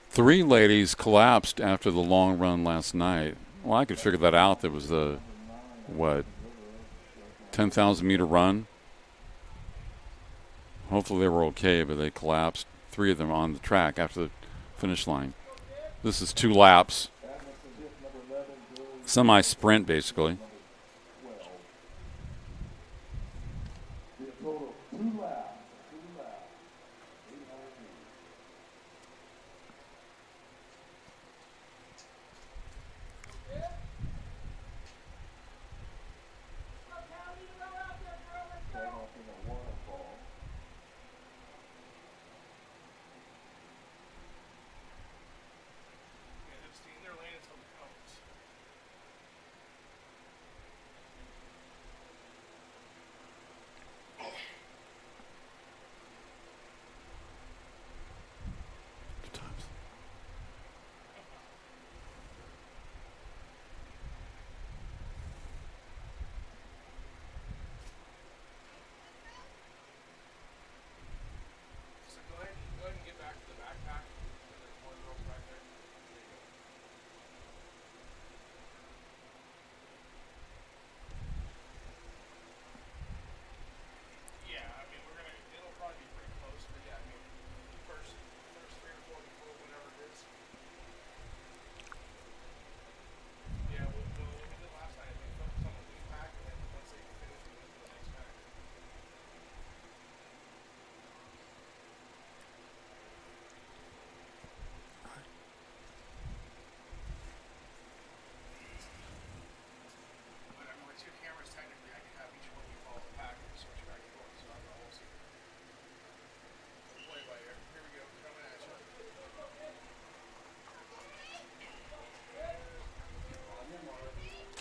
A: 3 ladies collapsed after the long run last night. Well, I could figure that out. There was the, 10,000 meter run. Hopefully they were okay, but they collapsed. 3 of them on the track after the finish line. This is 2 laps. Semi-sprint, basically.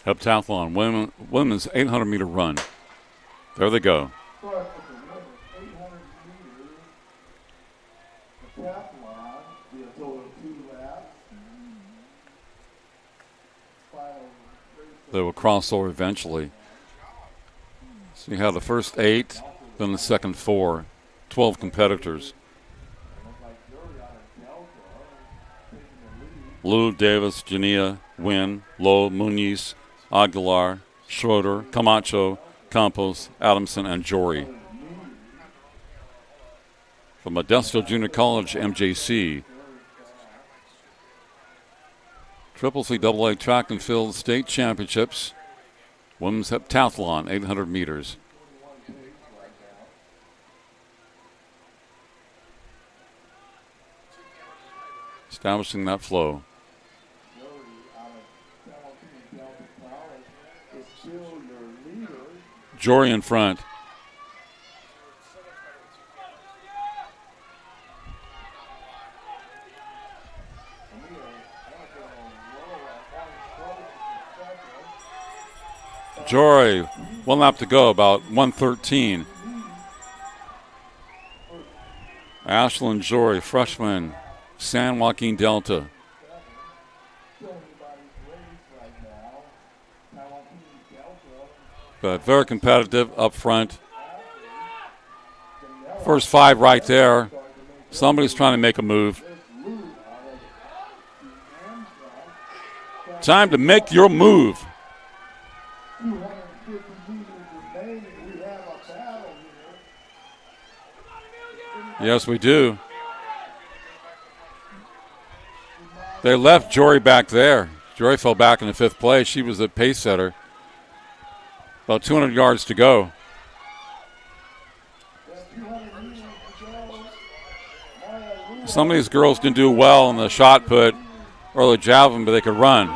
A: Heptathlon, women's 800 meter run. There they go. They will cross over eventually. So you have the first 8, then the second 4, 12 competitors. Lou, Davis, Jania, Wynn, Lowe, Muniz, Aguilar, Schroeder, Camacho, Campos, Adamson, and Jory. From Modesto Junior College, MJC. CCCAA Track and Field State Championships. Women's Heptathlon, 800 meters. Establishing that flow. Jory in front. Jory, 1 lap to go, about 1:13. Ashlyn Jory, freshman, San Joaquin Delta. But very competitive up front. First 5 right there. Somebody's trying to make a move. Time to make your move. Yes, we do. They left Jory back there. Jory fell back in the 5th place. She was the pace setter. About 200 yards to go. Some of these girls can do well in the shot put or the javelin, but they could run.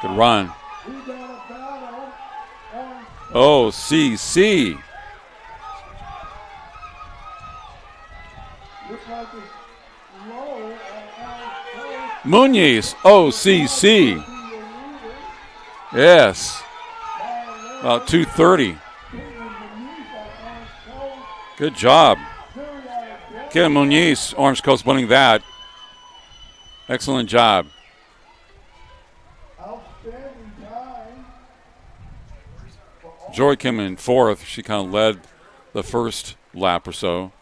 A: Could run. OCC. Muniz, OCC. Yes. About 2:30. Good job. Kim Muniz, Orange Coast winning that. Excellent job. Joy came in 4th. She kind of led the first lap or so.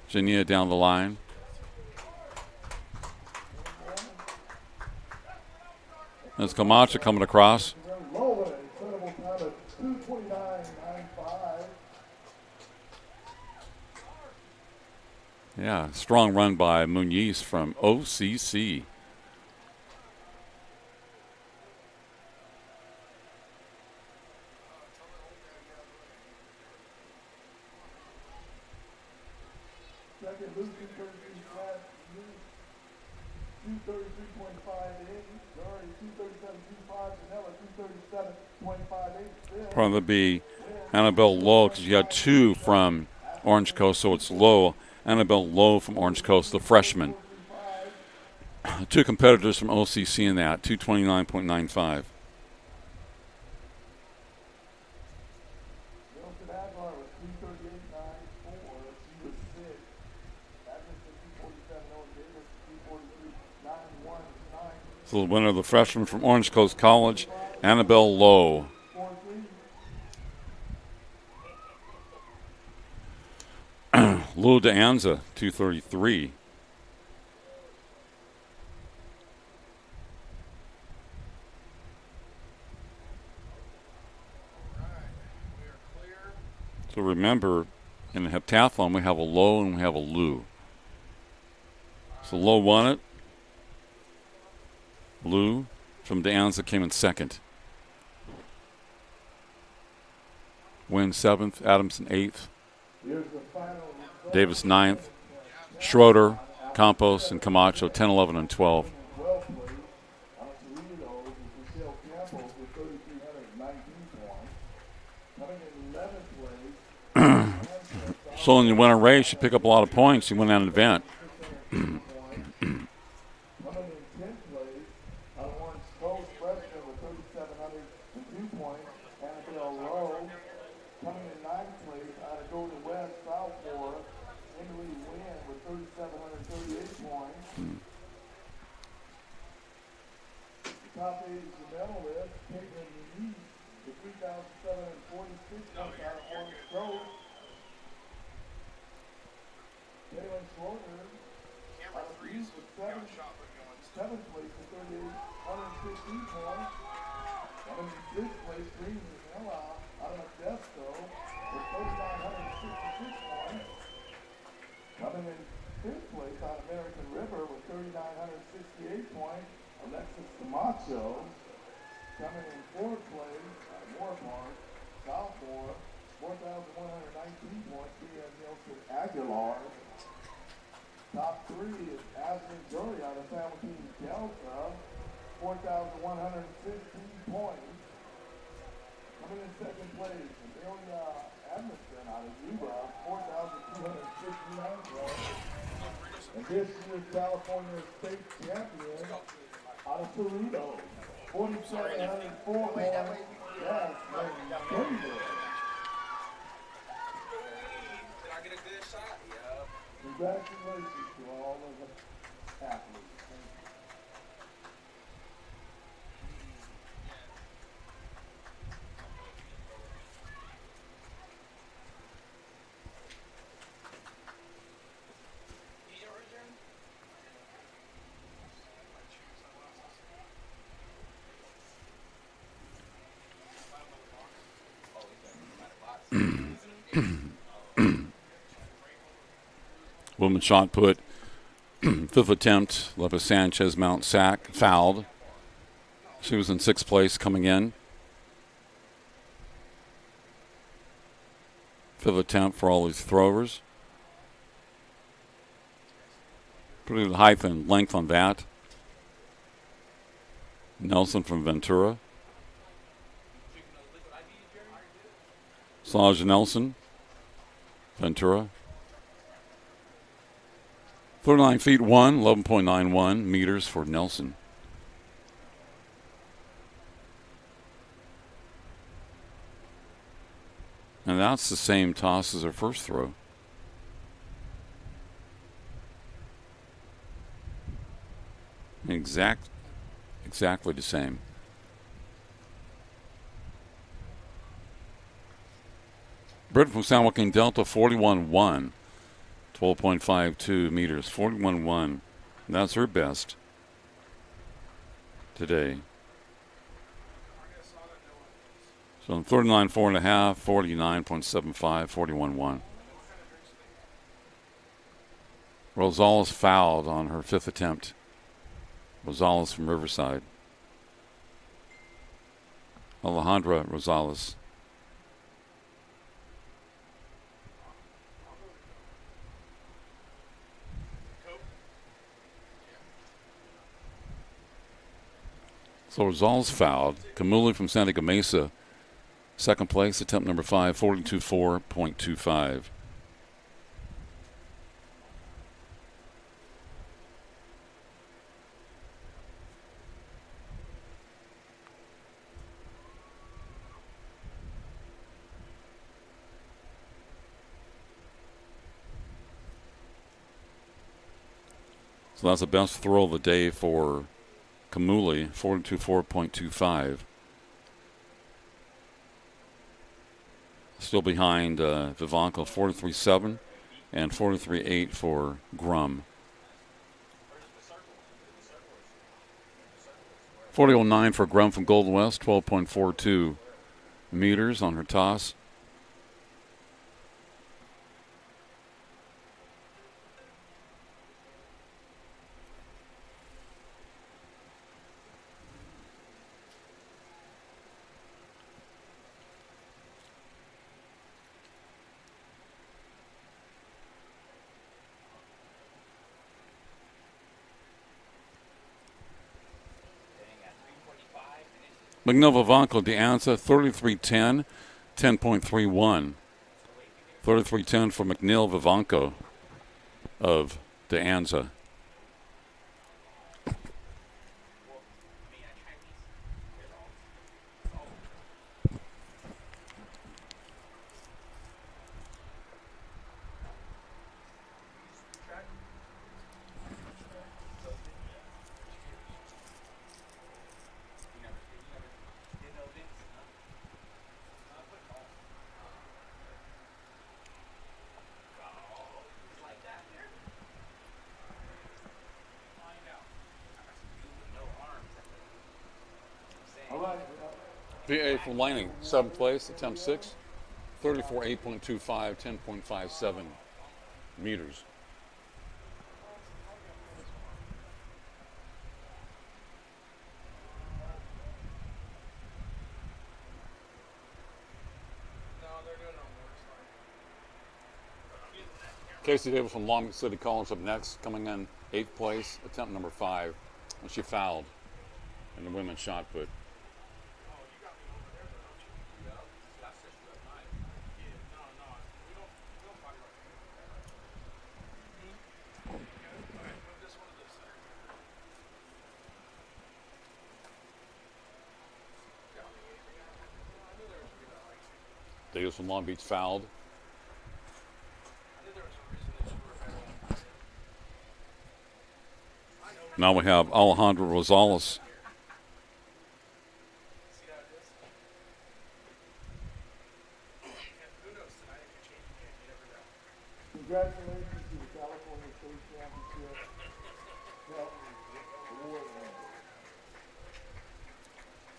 A: Jania down the line. There's Camacho coming across. Yeah, strong run by Muniz from OCC.
C: Second, Lucy 33 flat, 233.58. Sorry, 237.25. Janela 237.58.
A: Probably be Annabelle Lowe because you had two from Orange Coast, so it's Lowe. Annabelle Lowe from Orange Coast, the freshman. Two competitors from OCC in that, 229.95. So the winner of the freshman from Orange Coast College, Annabelle Lowe. Lou De Anza, 233. So remember, in the heptathlon, we have a Lowe and we have a Lou. So Lowe won it. Lou from De Anza came in second. Wynn seventh, Adamson eighth, Davis ninth, Schroeder, Campos, and Camacho 10, 11, and 12. So when you win a race, you pick up a lot of points. You win an event.
C: Top 8 is the medal list. Caitlin Muniz, the 3,746 points out of Orange Coast. Jalen Schroeder, out of East with seventh place with 3,816 points. Coming in sixth place, Green Manila out of Modesto with 3,966 points. Coming in fifth place out of American River with 3,968 points. Alexis Camacho coming in fourth place out of Moore Park, sophomore, 4,119 points. B.M. Nielsen Aguilar. Top three is Ashley Jory out of San Joaquin Delta, 4,116 points. Coming in second place, Amelia Edmondson out of Yuba, 4,269 points. And this year's California State Champion out of Toledo, 4,704 points. Yes, David.
B: Did I get a good shot? Yeah.
C: Congratulations to all of the athletes.
A: Women's shot put, fifth attempt, Lepa Sanchez Mount Sac, fouled. She was in sixth place coming in. Fifth attempt for all these throwers. Pretty good height and length on that. Nelson from Ventura. Solange Nelson, Ventura. 39 feet 1, 11.91 meters for Nelson. And that's the same toss as her first throw. Exactly the same. Britain from San Joaquin Delta, 41-1. 12.52 meters, 41-1. That's her best today. So 39.4.5, 49.75, 41-1. Rosales fouled on her fifth attempt. Rosales from Riverside. Alejandra Rosales. So Rosales fouled. Kamuli from Santa Fe Mesa, second place, attempt number 5, 42.4.25. So that's the best throw of the day for Kamuli, 42.4.25. Still behind Vivanco, 43.7 and 43.8 for Grum. 40.09 for Grum from Golden West, 12.42 meters on her toss. McNeil Vivanco De Anza, 33.10, 10.31. 33.10 for McNeil Vivanco of De Anza. VA from Lining, seventh place, attempt 6, 34.8.25, 10.57 meters. Casey Davis from Long Beach City College up next, coming in 8th place, attempt number 5, and she fouled in the women's shot put. Davis from Long Beach fouled. Now we have Alejandro Rosales.
C: Congratulations to the California State Championship.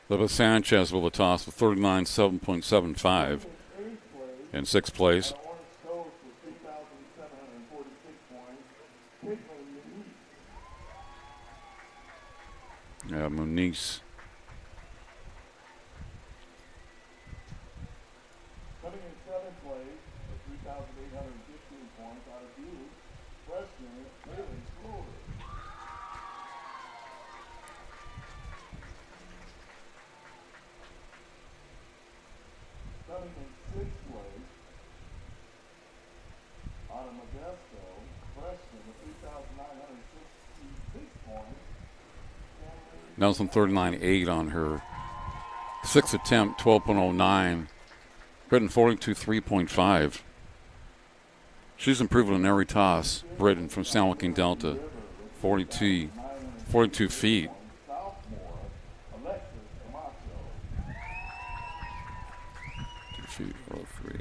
A: Leva Sanchez with a toss of 39.7.75 in 6th place. Yeah, Muniz.
C: Coming in 7th place with 3,815 points out of Butte, Fresno Location. Coming in 6th place out of Modesto, Fresno with 3,966 points.
A: Nelson 39.8 on her 6th attempt, 12.09. Britain 42.3.5. She's improving in every toss. Britain from San Joaquin Delta, 42 feet. 2 feet, 3.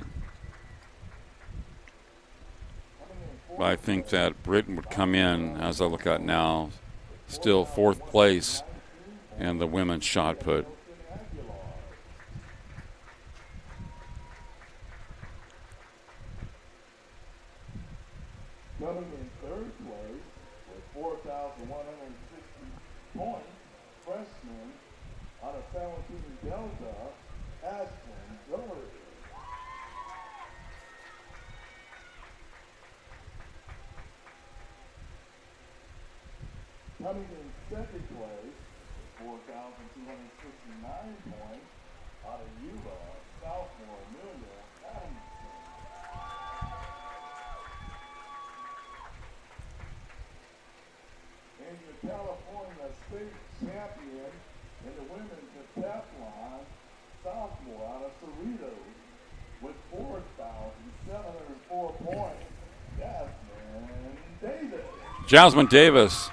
A: I think that Britain would come in, as I look at now, still 4th place in the women's shot put.
C: Coming in 3rd place with 4,160 points, freshman out of San Joaquin Delta, Ashton Doherty. Coming in 2nd place with 4,269 points out of Yuba, sophomore Amelia Adamson. And your California state champion in the women's Heptathlon, sophomore out of Cerritos with 4,704 points, Jasmine Davis.
A: Jasmine Davis,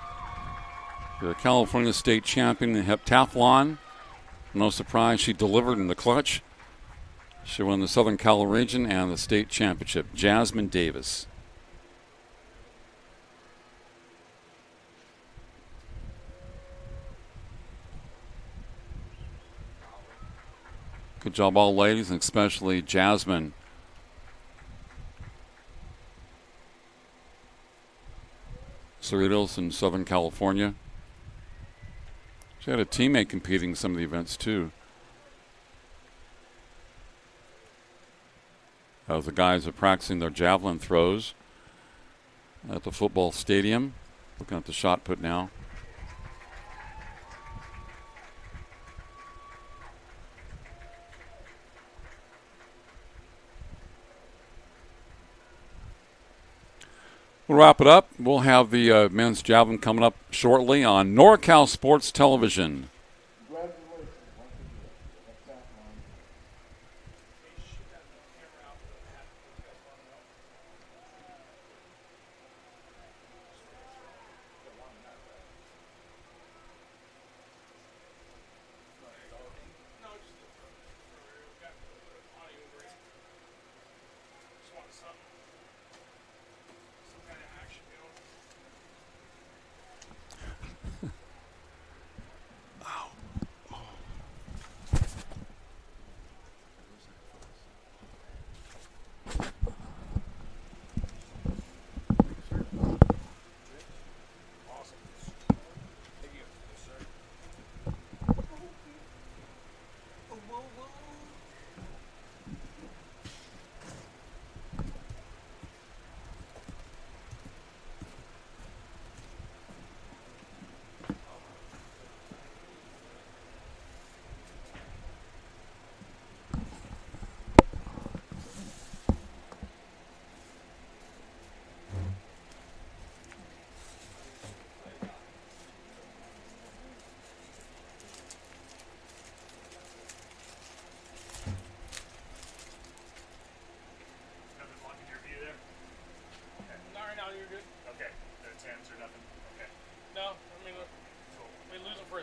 A: the California state champion in heptathlon. No surprise, she delivered in the clutch. She won the Southern Cal region and the state championship. Jasmine Davis. Good job, all ladies, and especially Jasmine. Cerritos in Southern California. She had a teammate competing in some of the events, too. As the guys are practicing their javelin throws at the football stadium. Looking at the shot put now. We'll wrap it up. We'll have the men's javelin coming up shortly on NorCal Sports Television.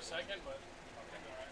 B: Second, but okay, all right.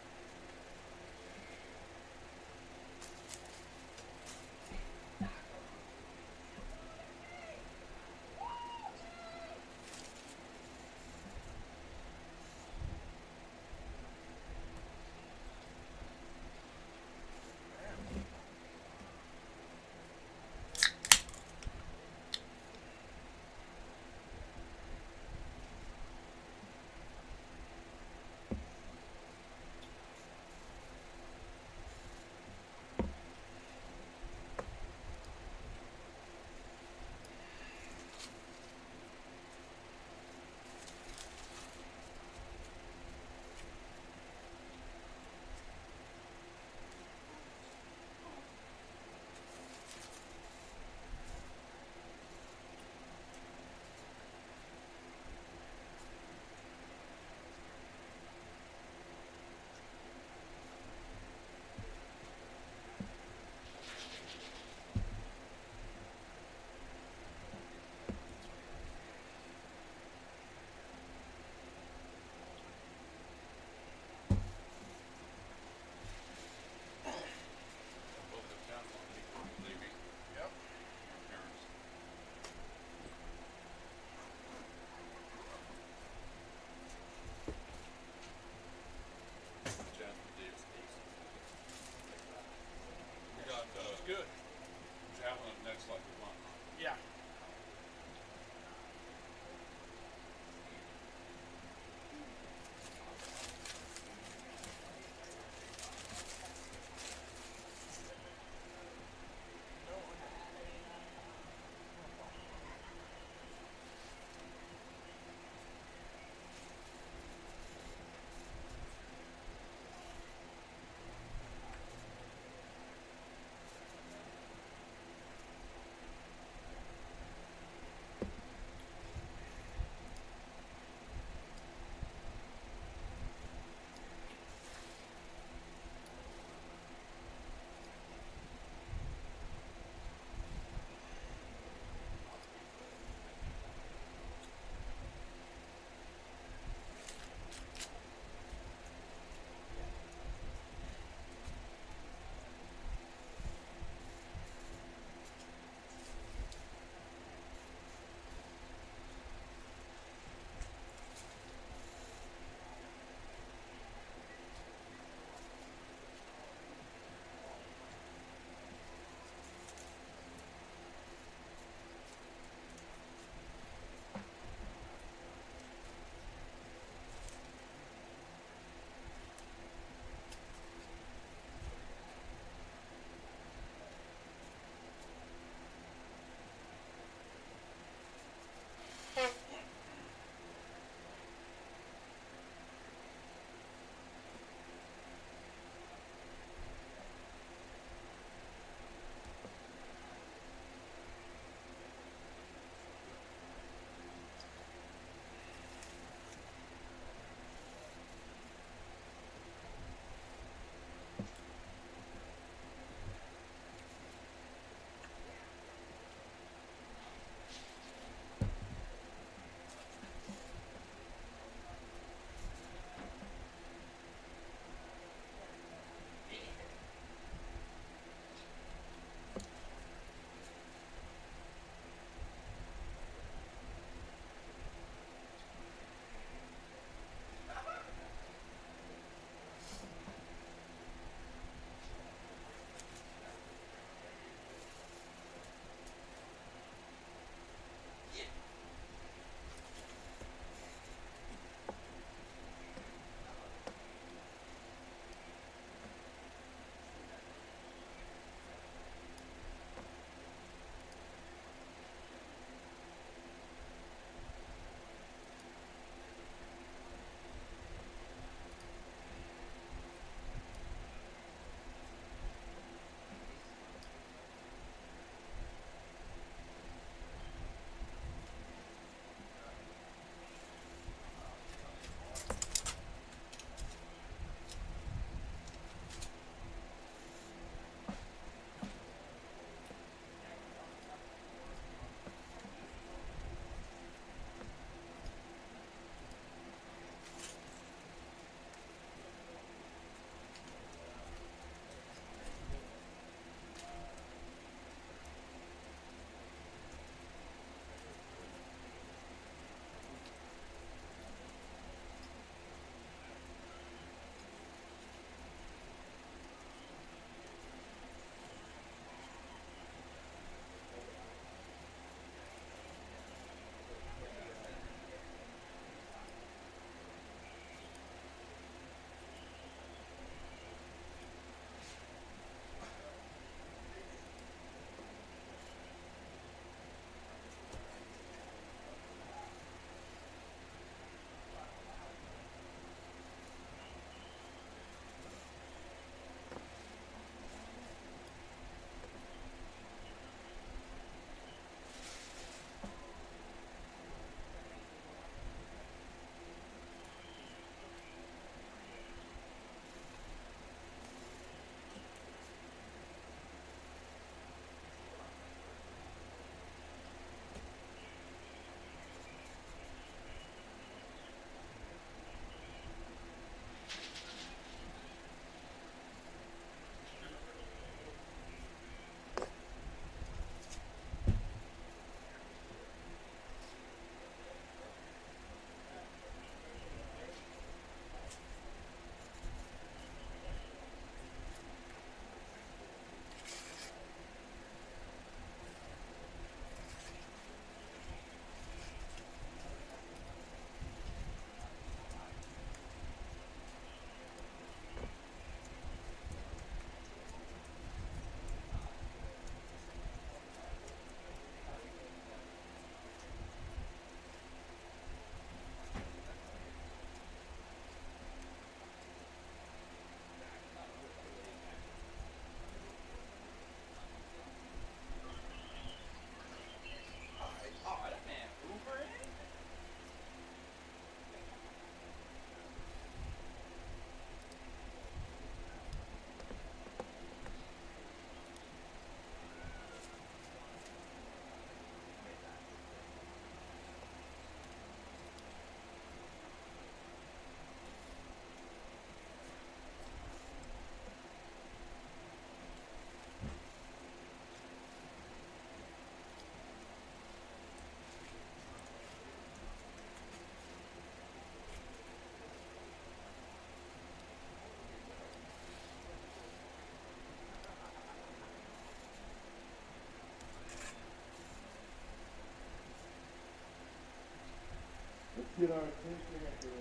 C: get our attention at the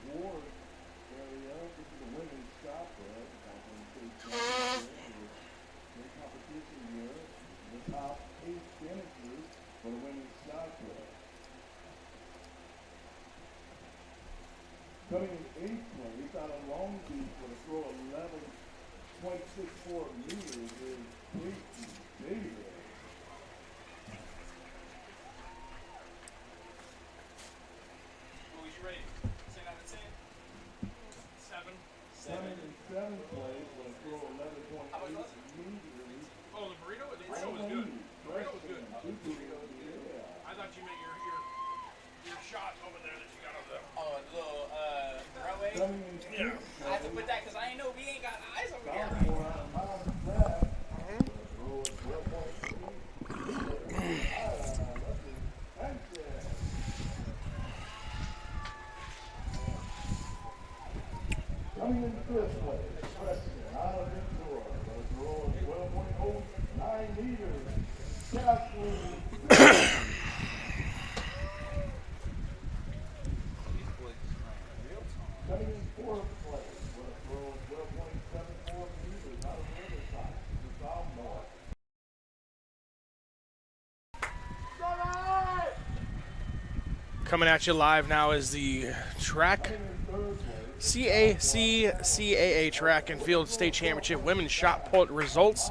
C: ward area. This is the women's shot put. Decathlon state championship. Great competition here. The top 8 finishers for the women's shot put. Coming in 8th place out of Long Beach with a throw of 11.64 meters is Casey Davis.
B: Louis, you ready? 10 out of 10? 7.
C: Coming in 7th place with a throw of 11.8 meters.
B: Oh, the burrito? The burrito was good. The burrito was good.
C: Yeah.
B: I thought you meant your shot over there that you got over there.
D: Oh, the little runway.
C: Coming in 6th
B: Yeah.
D: I have to put that because I ain't know we ain't got eyes over here.
C: Sophomore out of Mountain Back. Throw of 12.8 meters. Henderson. Coming in 5th place, Fresno out of Ventura with a throw of 12.09 meters. Javelin. Coming in 4th place with a throw of 12.74 meters out of Riverside, the sophomore.
E: Coming at you live now is the track CCCAA Track and Field State Championship Women's Shot Put results.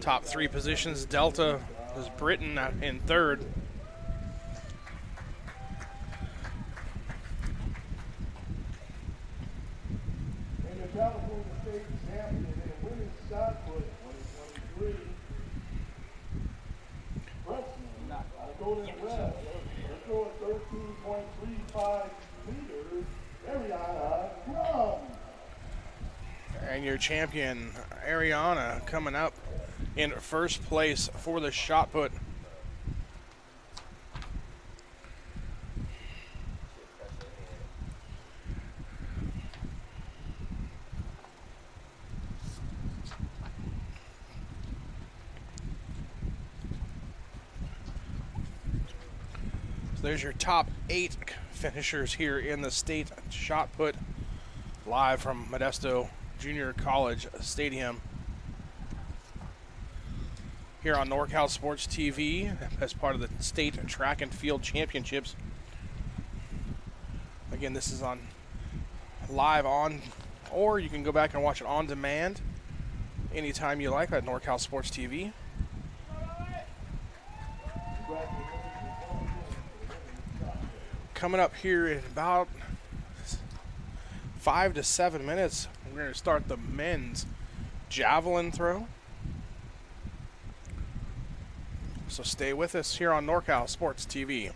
E: Top 3 positions, Delta is Britain in 3rd.
C: And the California State Champion in the women's shot put 2023. Freshman out of Golden West. Her throw at 13.35 meters. Ariana Crum.
E: And your champion, Ariana, coming up in 1st place for the shot put. So there's your top 8 finishers here in the state shot put, live from Modesto Junior College Stadium here on NorCal Sports TV as part of the State Track and Field Championships. Again, this is on live on, or you can go back and watch it on demand anytime you like at NorCal Sports TV. Coming up here in about 5 to 7 minutes, we're going to start the men's javelin throw. So stay with us here on NorCal Sports TV.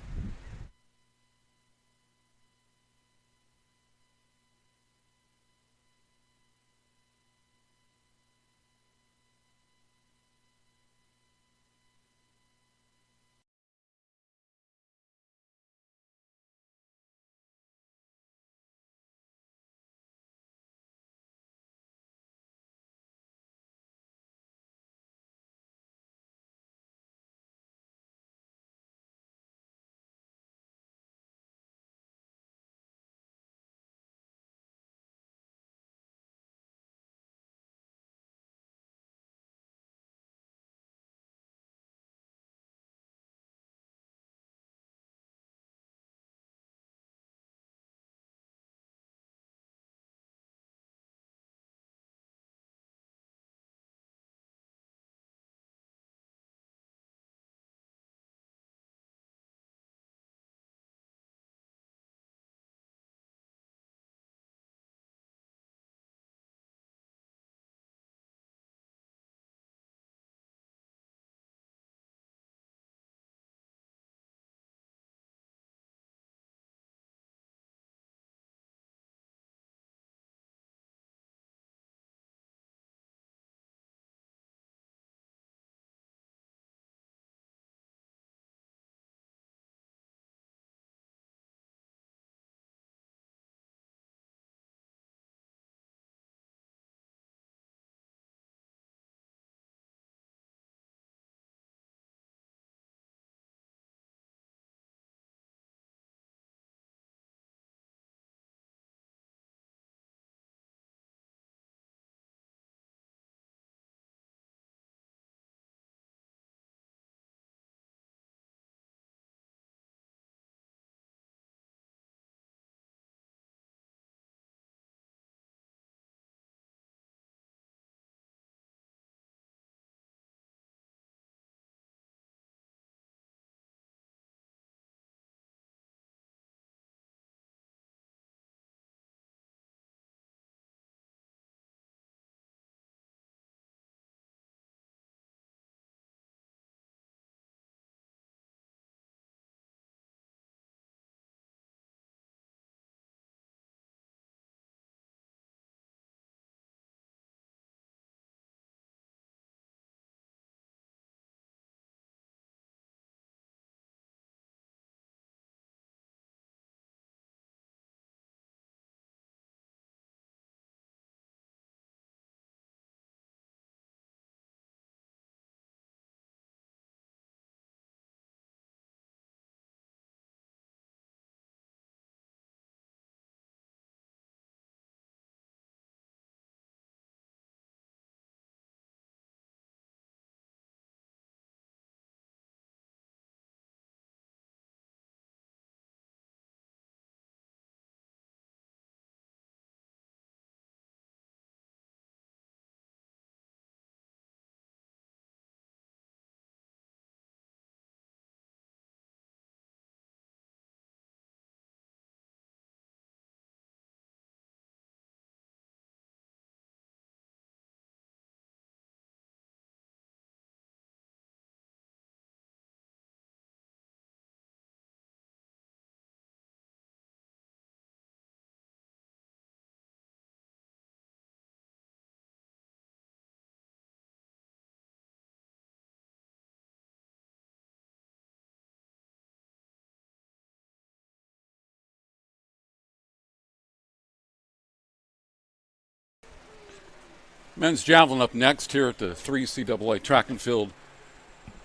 A: Men's javelin up next here at the 3CAA Track and Field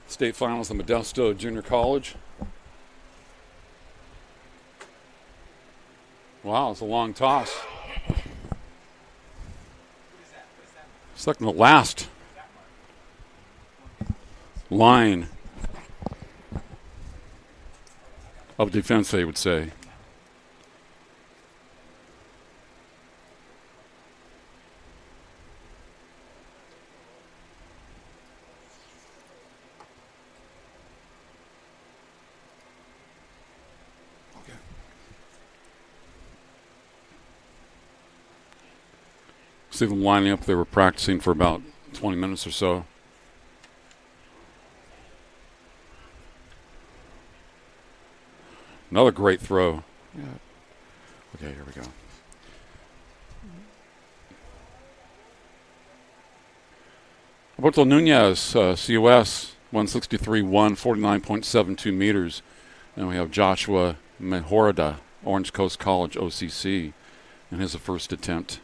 A: State Finals at Modesto Junior College. Wow, it's a long toss. Second to last line of defense, they would say. See them lining up. They were practicing for about 20 minutes or so. Another great throw. Yeah. Okay, here we go. Roberto Nunez, COS, 163-1, 49.72 meters. And we have Joshua Mejorada, Orange Coast College, OCC, and his first attempt.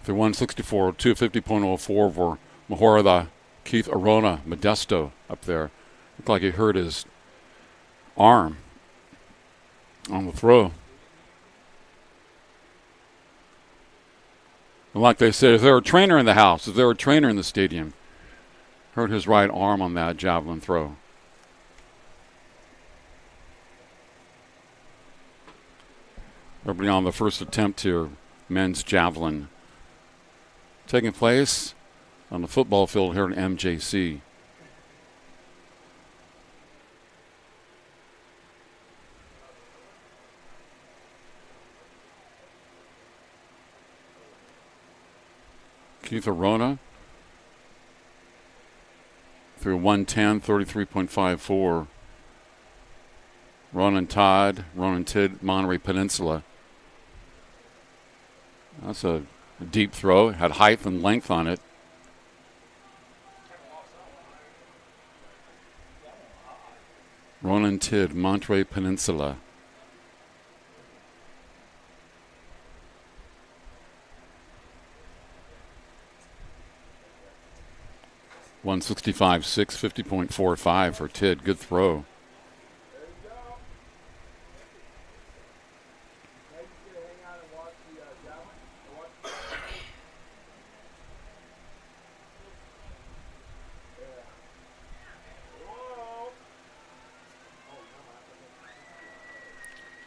A: Through 164, 250.04 for Mejorada, Keith Arona, Modesto up there. Looked like he hurt his arm on the throw. And like they said, if there were a trainer in the house, if there were a trainer in the stadium, hurt his right arm on that javelin throw. Everybody on the first attempt here, men's javelin. Taking place on the football field here in MJC. Keith Arona through 110, 33.54. Ronan Tidd, Monterey Peninsula. That's a deep throw. It had height and length on it. Ronan Tidd, Monterey Peninsula. .165.6, 50.45 for Tidd. Good throw.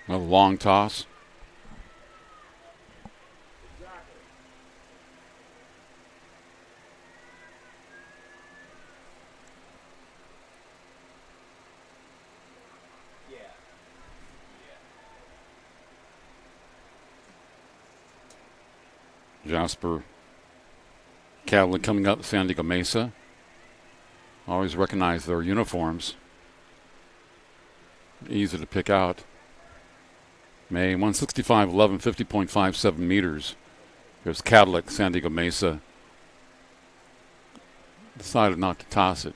A: Another long toss. Jasper Catlin coming up, San Diego Mesa. Always recognize their uniforms. Easy to pick out. May 165.11, 50.57 meters. Here's Cadillac, San Diego Mesa. Decided not to toss it.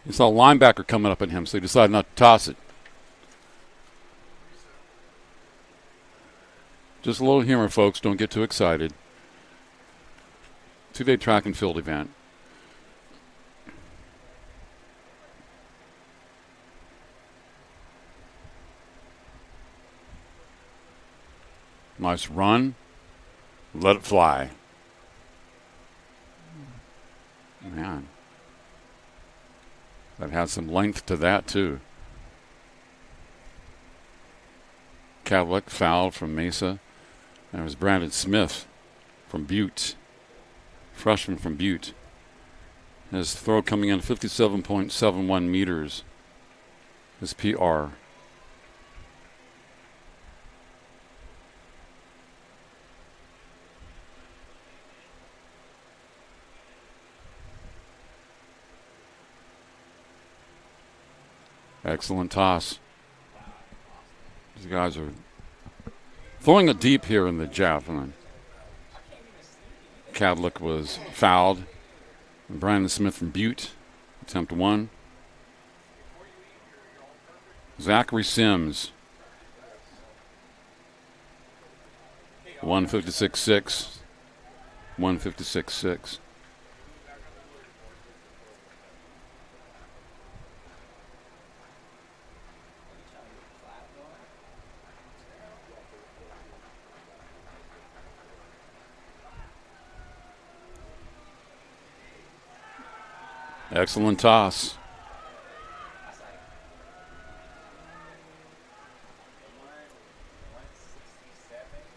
A: He saw a linebacker coming up at him, so he decided not to toss it. Just a little humor, folks. Don't get too excited. Two-day track and field event. Nice run. Let it fly. Man. That had some length to that, too. Cadillac fouled from Mesa. And it was Brandon Smith from Butte. Freshman from Butte. His throw coming in 57.71 meters. His PR. Excellent toss. These guys are throwing it deep here in the javelin. Cadlick was fouled. Brandon Smith from Butte, attempt 1. Zachary Sims, 156.6, 156.6. Excellent toss.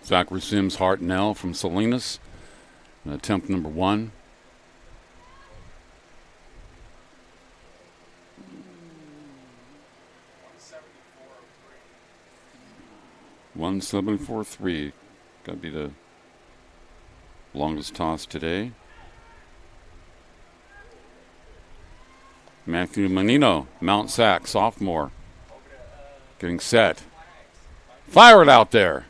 A: Zachary Sims Hartnell from Salinas, attempt number 1. $174.3. Got to be the longest toss today. Matthew Menino, Mount Sac, sophomore, getting set. Fire it out there.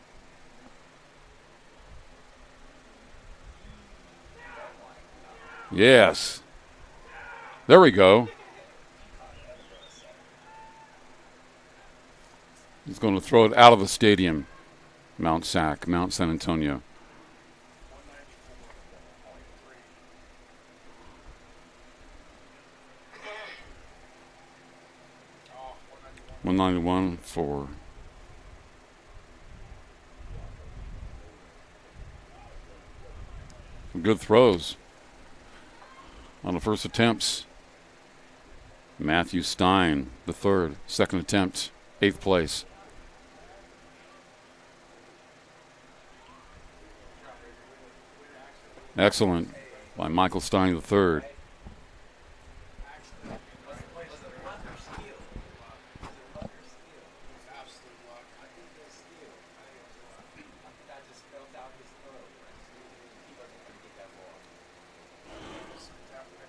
A: Yes. There we go. He's going to throw it out of the stadium. Mount Sac, Mount San Antonio. $191 for some good throws on the first attempts. Matthew Stein, the third, second attempt, 8th place. Excellent by Michael Stein, the third.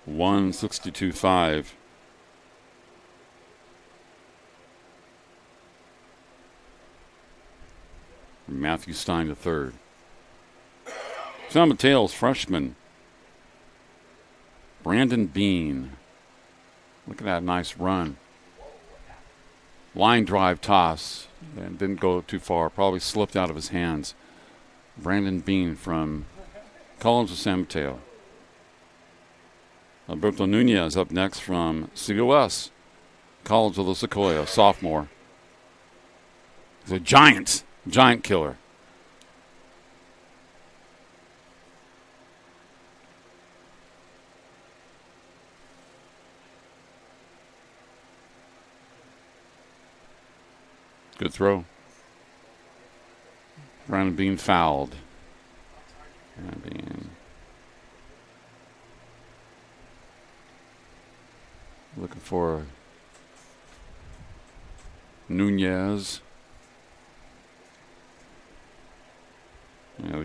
A: $162.5. Matthew Stein, the third. San Mateo's freshman, Brandon Bean. Look at that nice run. Line drive toss and didn't go too far. Probably slipped out of his hands. Brandon Bean from College of San Mateo. Alberto Nunez up next from COS, College of the Sequoia, sophomore. He's a giant killer. Good throw. Brandon Bean fouled. Brandon Bean. Looking for Nunez.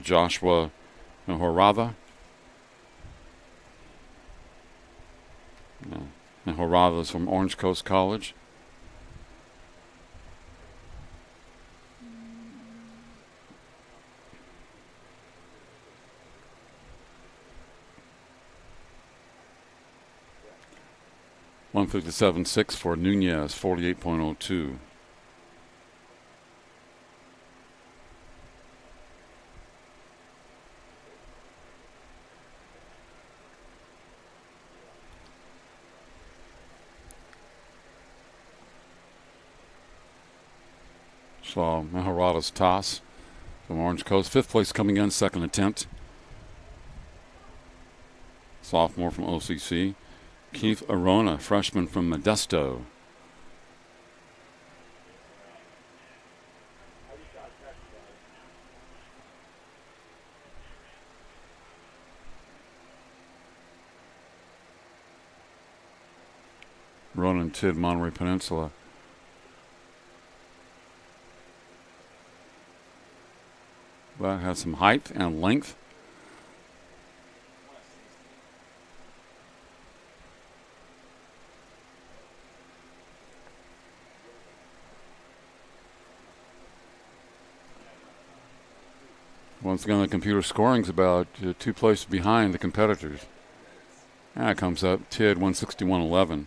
A: Joshua Horava. And Horava is from Orange Coast College. $157.6 for Nunez, 48.02. So Mahara's toss from Orange Coast. 5th place coming in, second attempt. Sophomore from OCC. Keith Arona, freshman from Modesto. Ronan Tidd, Monterey Peninsula. That has some height and length. Once again, the computer scoring's about 2 places behind the competitors. And it comes up, TID 161.11.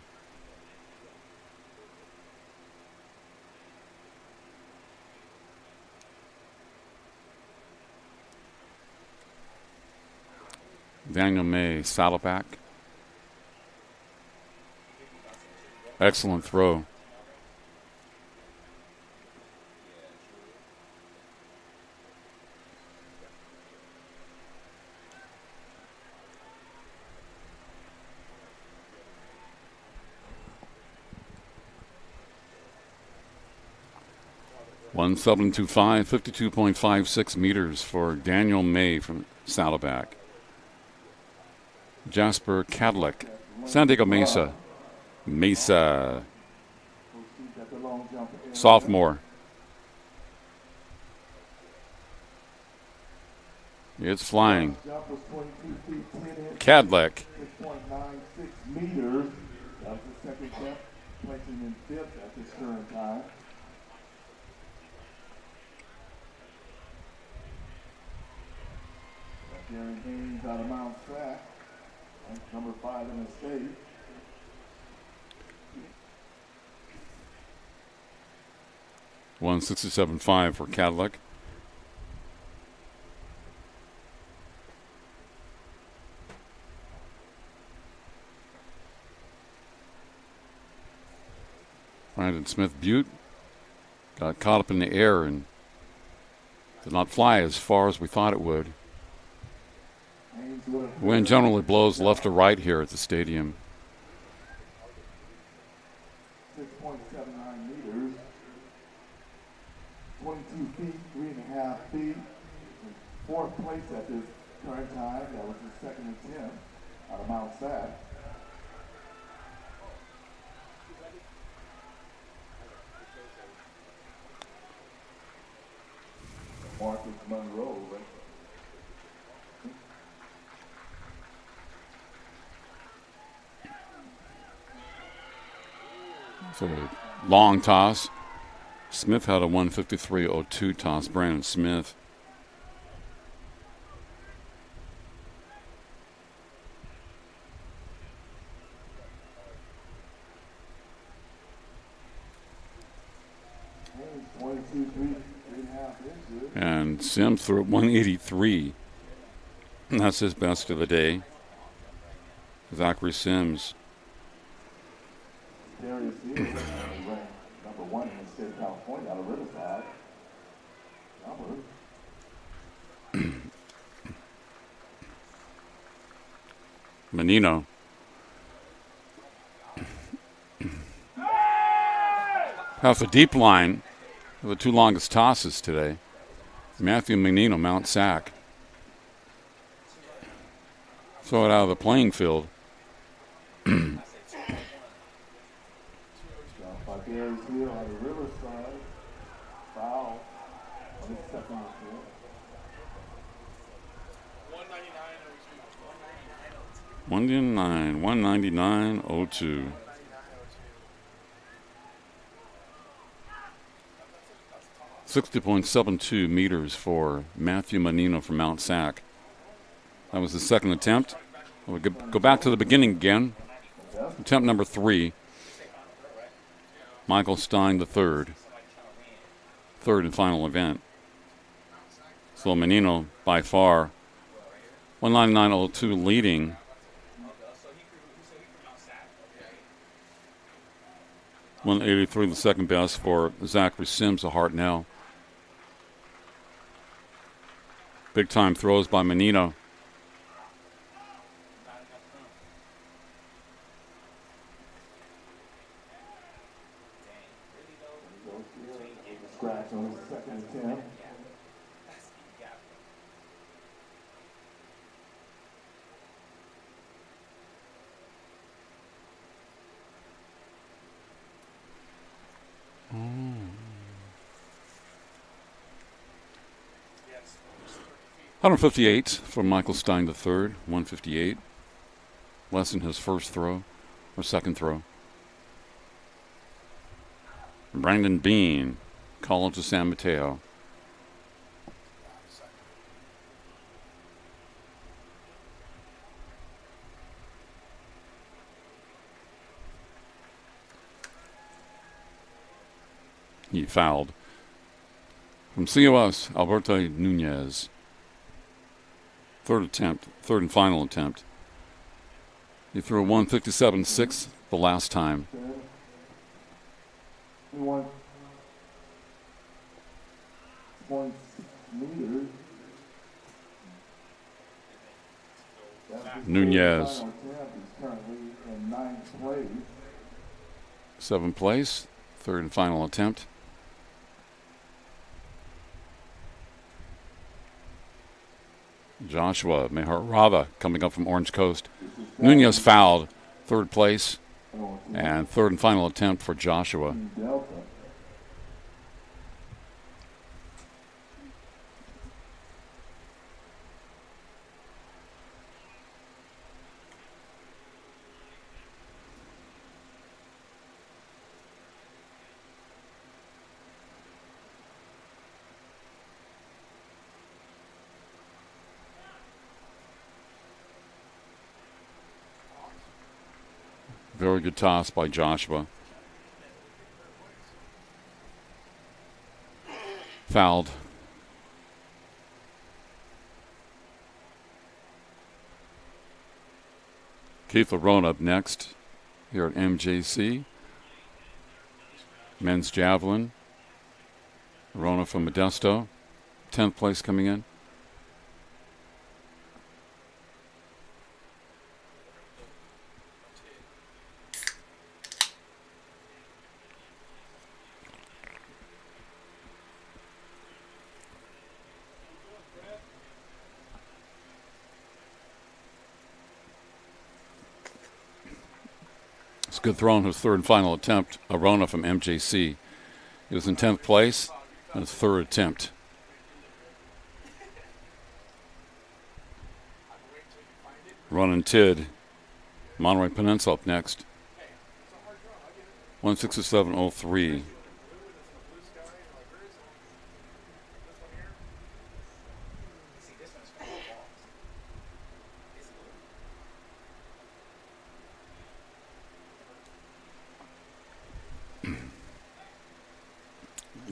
A: Daniel May, Saddleback. Excellent throw. One 725, 52.56 meters for Daniel May from Saddleback. Jasper Cadillac, San Diego Mesa. Sophomore. It's flying. Cadillac.
C: 6.96 meters. That was the second step, placing in fifth at this current time. Gary Haynes out of Mount Sac, ranked number 5 in the state.
A: $167.5 for Cadillac. Brandon Smith Butte got caught up in the air and did not fly as far as we thought it would. The wind generally blows left to right here at the stadium.
C: 6.79 meters, 22 feet, 3.5 feet. Fourth place at this current time. That was his second attempt out of Mount Sac. Marcus Monroe, right?
A: So long toss. Smith had a 153.02 toss. Brandon Smith. And Sims threw at 183. And that's his best of the day. Zachary Sims.
C: Darius Hill, ranked number 1 in the state of California out of Riverside.
A: Menino. Half the deep line, the 2 longest tosses today. Matthew Menino, Mount Sac. Throw it out of the playing field.
C: Darius Hill out of Riverside. Foul on his second attempt.
A: 199.02. .72 meters for Matthew Menino from Mount Sac. That was the second attempt. We'll go back to the beginning again. Attempt number 3. Michael Stein the third and final event. So Menino by far 199.02 leading. .183 the second best for Zachary Sims of Hartnell. Big time throws by Menino.
C: Scratch on his second attempt.
A: Oh. 158 for Michael Stein the third. 158. Less than his first throw or second throw. Brandon Bean, College of San Mateo. He fouled. From COS, Alberto Nunez. Third and final attempt. He threw a 157.6 the last time.
C: 21 meters.
A: Nunez.
C: Final attempt is currently in ninth place.
A: 7th place. Third and final attempt. Joshua Meharada coming up from Orange Coast. Nunez fouled. Third place. And third and final attempt for Joshua.
C: Delta.
A: Very good toss by Joshua. Fouled. Keith Larone up next here at MJC. Men's javelin. Larone from Modesto. 10th place coming in. It's a good throw on his third and final attempt. Arona from MJC. He was in 10th place on his third attempt. Running Tid. Monterey Peninsula up next. 167.03.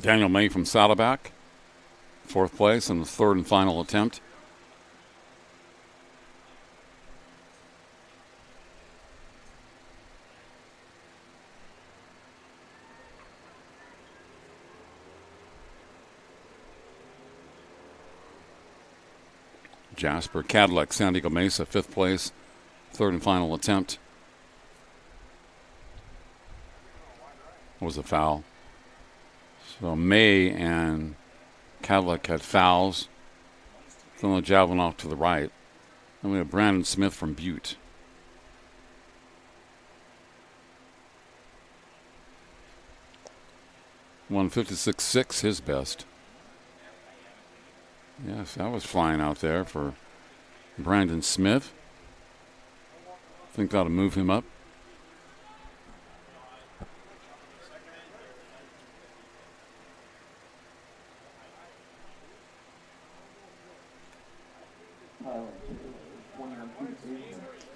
A: Daniel May from Saddleback, 4th place in the third and final attempt. Jasper Cadillac, San Diego Mesa, 5th place, third and final attempt. Was a foul. So May and Cadillac had fouls. Throwing the javelin off to the right. Then we have Brandon Smith from Butte. .156.6, his best. Yes, that was flying out there for Brandon Smith. I think that'll move him up.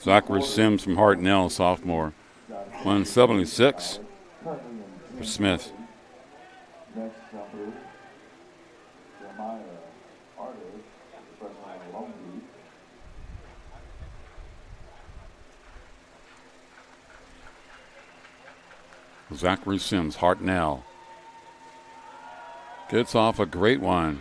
A: Zachary Sims from Hartnell, sophomore. 176 for Smith.
C: Next jumper, Jeremiah Artist, Fresno Location.
A: Zachary Sims, Hartnell. Gets off a great one.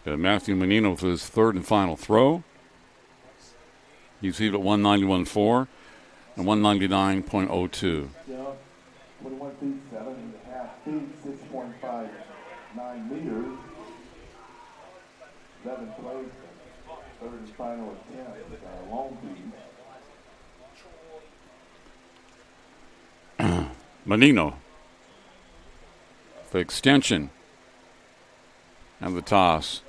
A: Matthew Menino with his third and final throw. He's hit at 191.4 and 199.02.
C: 21 feet, 7.5 feet, 6.59 meters. 11th place, third and final attempt, Long Beach.
A: Menino. The extension and the toss.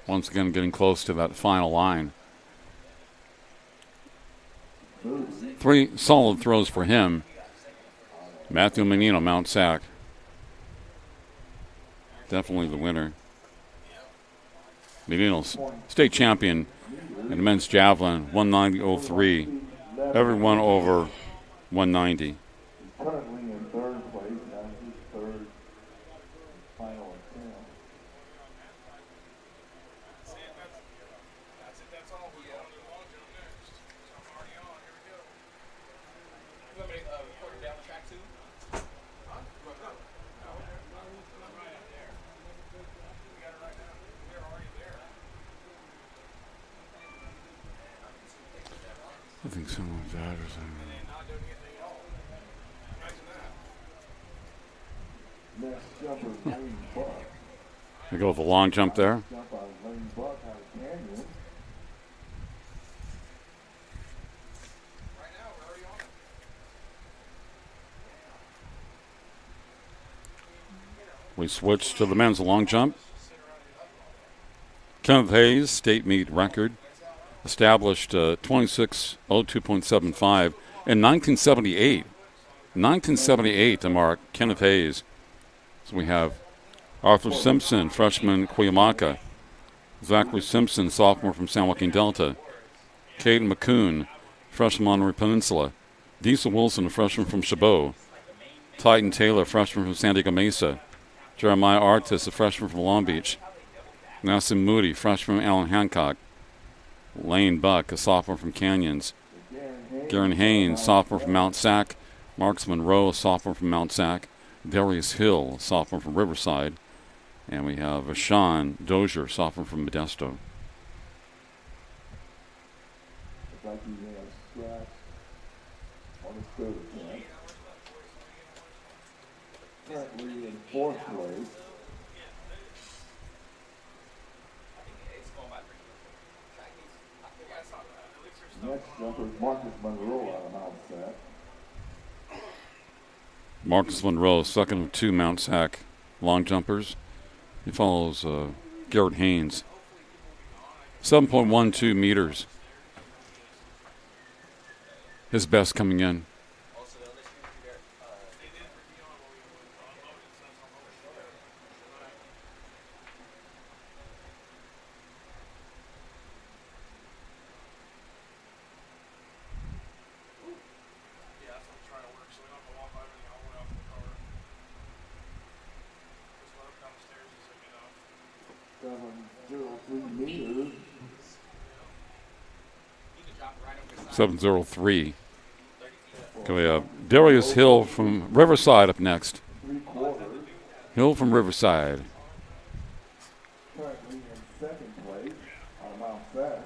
A: Once again, getting close to that final line. 3 solid throws for him. Matthew Menino, Mount Sac. definitely the winner. Medina, state champion in the men's javelin, 190.03. Everyone over 190.
C: Currently in third place, that's his third final attempt.
B: That's all. We're going to the long jump next. So I'm already on. Here we go.
D: You want me to record it down the track too?
B: Huh? No. I'm right up there. We got it right now. They're already there.
A: I think something like that or something.
B: And not doing anything at all. Imagine that.
C: Next jumper, Lane Buck.
A: We go with the long jump there.
C: Jump on Lane Buck out of Canyon.
B: Right now, we're already on it.
A: We switch to the men's long jump. Kenneth Hayes, state meet record, established 26:02.75 in 1978. 1978 to mark Kenneth Hayes. So we have Arthur Simpson, freshman, Cuyamaca. Zachary Simpson, sophomore from San Joaquin Delta. Caden McCoon, freshman Monterey Peninsula. Diesel Wilson, a freshman from Chabot. Titan Taylor, freshman from San Diego Mesa. Jeremiah Artis, a freshman from Long Beach. Nassim Moody, freshman from Allen Hancock. Lane Buck, a sophomore from Canyons. Garen Haynes, sophomore from Mount Sac. Marcus Monroe, a sophomore from Mount Sac. Darius Hill, a sophomore from Riverside. And we have Sean Dozier, sophomore from Modesto.
C: Looks like he may have scratched on his third attempt. Currently in fourth place. Next jumper is Marcus Monroe out of Mount Sac.
A: Marcus Monroe, second of two Mount Sac long jumpers. He follows Garrett Haynes. 7.12 meters. His best coming in.
B: Yeah, that's what I'm trying to work, so we don't have to walk by everything all the way off the car. Just let them down the stairs as they get off.
C: 703 meters.
A: 7:03. Okay, we have Darius Hill from Riverside up next.
C: 3/4.
A: Hill from Riverside.
C: Currently in second place out of Mount Sac.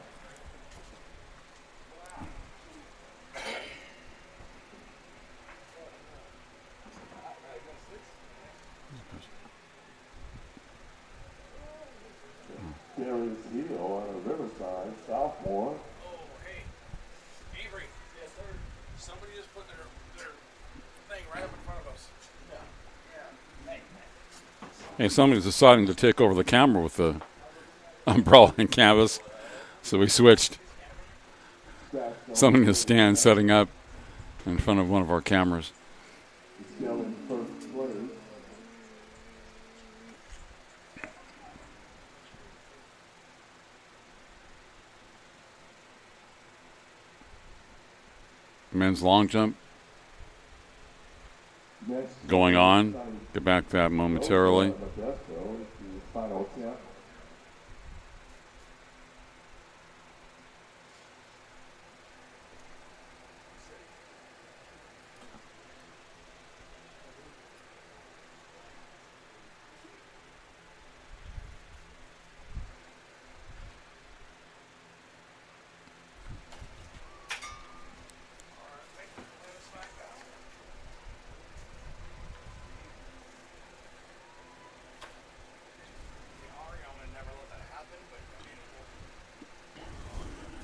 C: Darius Hill out of Riverside, sophomore.
B: Oh, hey. Avery. Yes, sir. Somebody just put their thing right up in front of us.
A: Hey, somebody's deciding to take over the camera with the umbrella and canvas, so we switched. Somebody to stand setting up in front of one of our cameras.
C: Still in first place.
A: Men's long jump
C: Next
A: going on. Get back to that momentarily.
C: Modesto is the final attempt.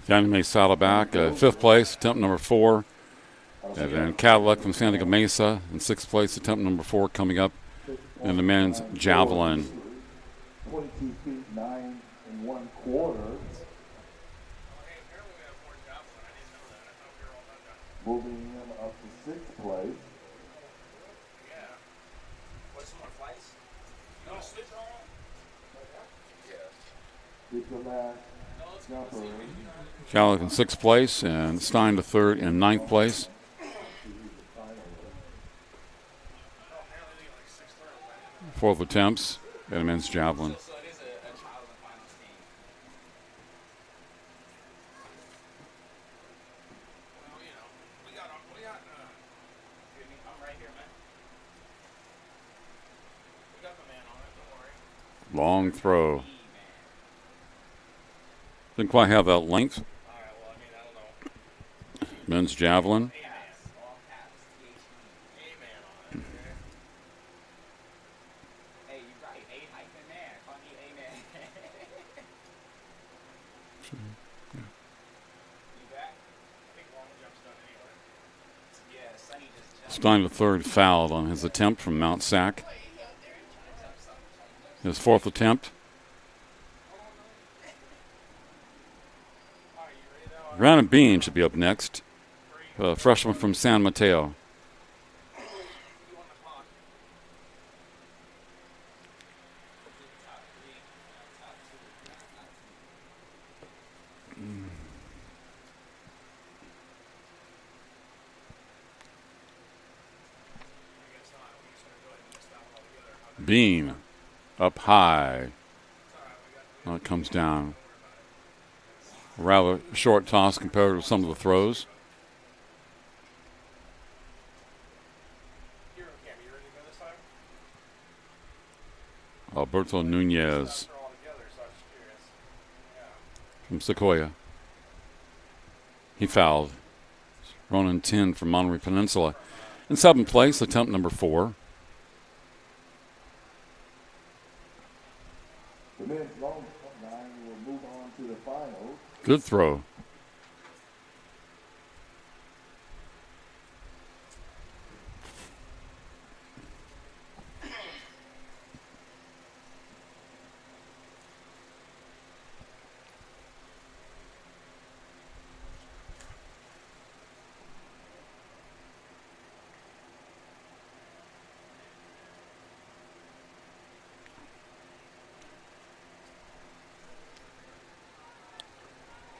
A: Danny Saddleback, fifth place, attempt number 4. And then Cadillac from San Diego Mesa in sixth place, attempt number 4 coming up in the men's javelin.
C: 22 feet 9 1/4. Moving him up to sixth place.
B: Yeah. What's some more flights? You want to switch on?
C: It's the last jumper.
A: Calic in 6th place, and Stein to 3rd and 9th place. Fourth attempts at a men's javelin.
D: So it is a child in the finals team.
E: Well, you know, we got
D: Excuse me, I'm right here, man.
E: we got the man on it. Don't worry.
A: Long throw.
D: Man.
A: Didn't quite have that length.
E: All right. Well, I mean, I don't know.
A: Men's javelin.
D: Caps, all caps, THE.
E: A man on it. Okay?
D: Hey, you're right. A-man. Call me A-man. You back?
E: I think long jump's done anyway.
D: Yeah, Sonny just jumped.
A: Stein to 3rd fouled on his attempt from Mount Sac.
D: Way out there and trying to jump something.
A: His 4th attempt.
E: All right, you ready now?
A: Brandon Bean should be up next. Freshman from San Mateo.
E: You on the clock.
D: Top three. Top two.
E: I guess not. We're just gonna go ahead and miss that one altogether.
A: Bean up high.
E: It's all right. We got.
A: Well, it comes down. A rather short toss compared to some of the throws.
E: Here, okay. You ready to go this time?
A: Alberto Nunez
E: Throw all together, so I was just curious. Yeah.
A: from Sequoia. He fouled. Ronan 10 from Monterey Peninsula. In 7th place, attempt number 4.
C: The men's long jump line will move on to the finals.
A: Good throw.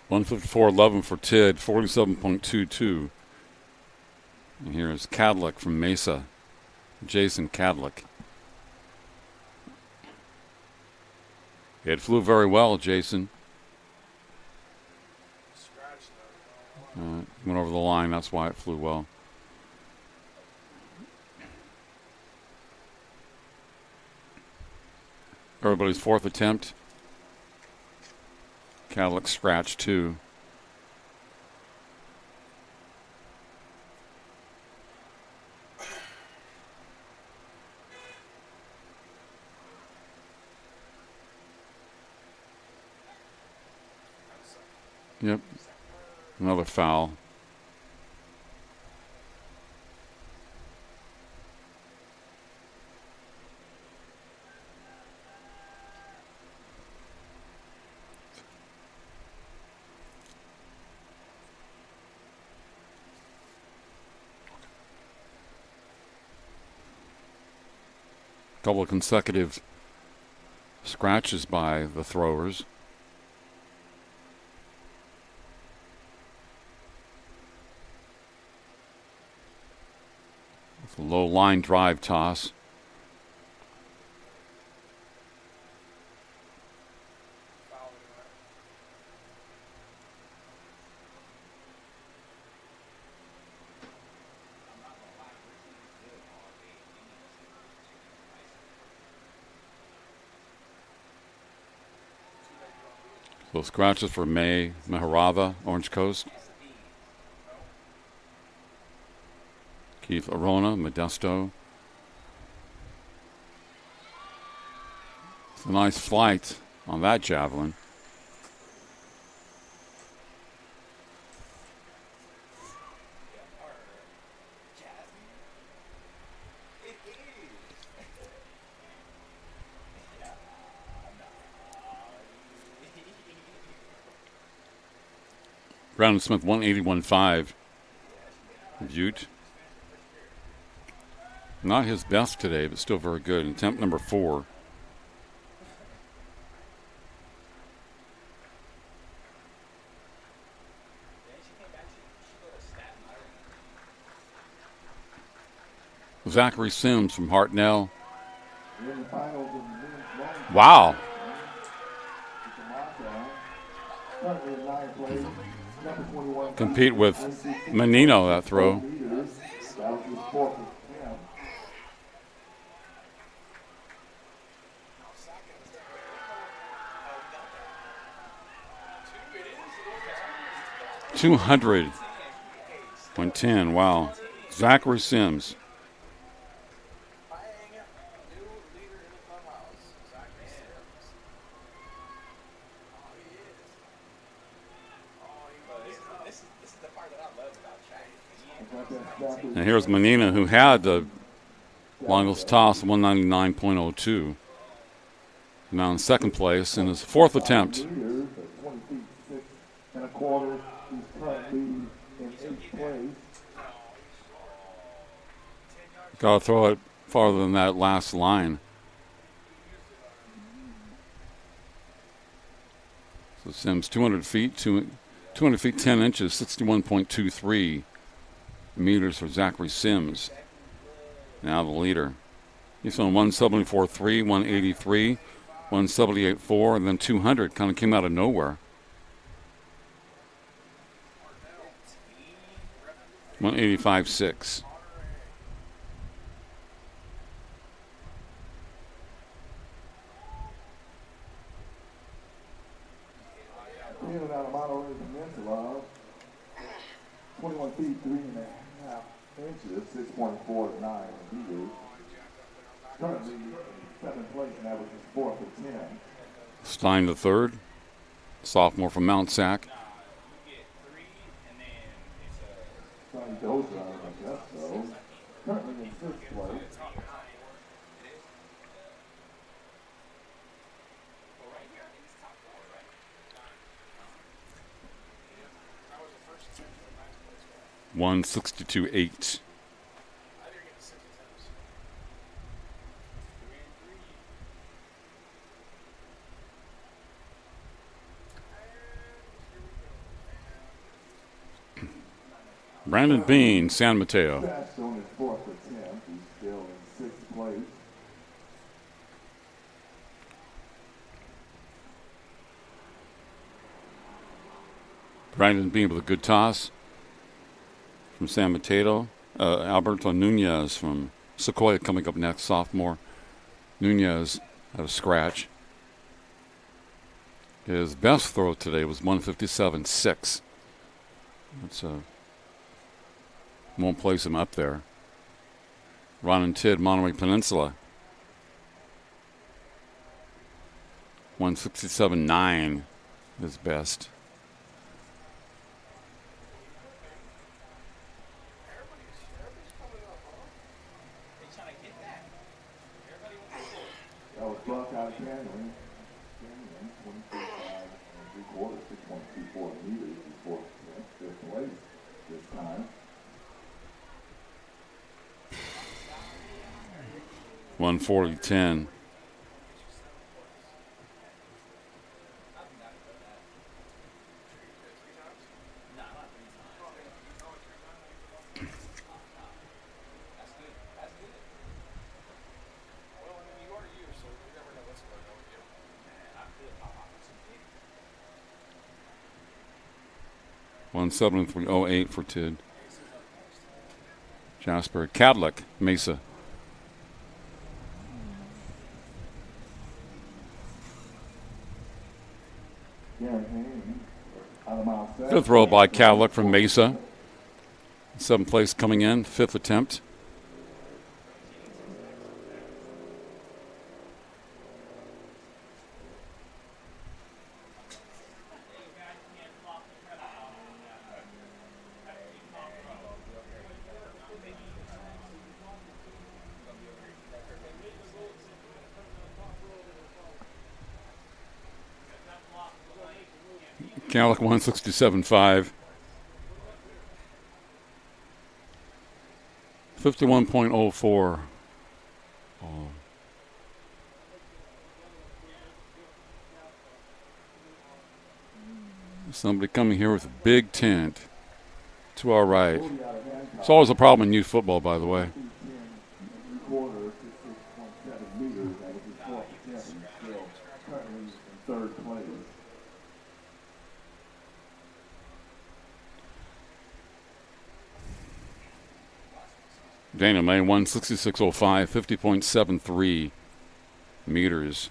A: $154.11 for Tid, 47.22. And here's Cadlick from Mesa, Jason Cadlick. It flew very well, Jason.
E: Scratch though.
A: Went over the line, that's why it flew well. Everybody's 4th attempt. Cadlick scratch 2. Yep. Another foul. Couple of consecutive scratches by the throwers. With a low line drive toss.
E: Foul anyway.
D: I'm not gonna lie, we're doing good all day. We need to see who's taking the license.
A: So scratches for May Meharava, Orange Coast. Keith Arona, Modesto. It's a nice flight on that javelin. Brandon Smith, 181.5. Butte. Not his best today, but still very good. Attempt number 4. Zachary Sims from Hartnell.
C: In the finals of the men's long
A: Wow.
C: currently in ninth place, number 21.
A: Compete with Menino that throw.
C: Meters. That was his fourth attempt.
B: Two it is.
A: 200.10. Wow. Zachary Sims.
B: Bang. New leader in the clubhouse. Zachary Sims. Oh, he is. Oh, he was. This is the part that I love about Shaq.
A: And here's Menina, who had the longest toss, 199.02. Now in second place in his fourth attempt.
C: 20 feet 6 and a quarter. He's currently in 8th place.
A: Got to throw it farther than that last line. So Sims 200 feet, 200 feet 10 inches, 61.23 meters for Zachary Sims. Now the leader. He's on 174.3, 183, 178.4, and then 200. Kind of came out of nowhere. 185.6.
C: In and out of Monterey Peninsula, 21 feet 3.5 inches, 6.49 meters. Currently in 7th place, and that was his fourth of 10.
A: Stein the third. Sophomore from Mount Sac.
C: Sonny Doza, I guess so. Currently in 6th place.
B: That was the first attempt for ninth place.
A: 162.8.
B: I didn't get 6 attempts. 3 and 3.
A: Brandon Bean, San Mateo.
C: That's on his fourth attempt. He's still in 6th place.
A: Brandon Bean with a good toss from San Mateo. Alberto Nunez from Sequoia coming up next, sophomore. Nunez had a scratch. His best throw today was 157.6. That's won't place him up there. Ron and Tid, Monterey Peninsula. 167.9 is best.
C: That was Buck out of Canyon. Canyon, 25 and 3/4, 6.24 meters before 5th place this time.
A: 140.10.
B: Well, I mean, you are you, so you never know what's going on with you.
A: One 173.08 for Tid. Jasper Cadlick, Mesa. Good throw by Cadlick from Mesa. 7th place coming in, 5th attempt. Cadlick 167.5. 51.04. Somebody coming here with a big tent to our right. It's always a problem in youth football, by the way. Dana May 166.05, 50.73 meters.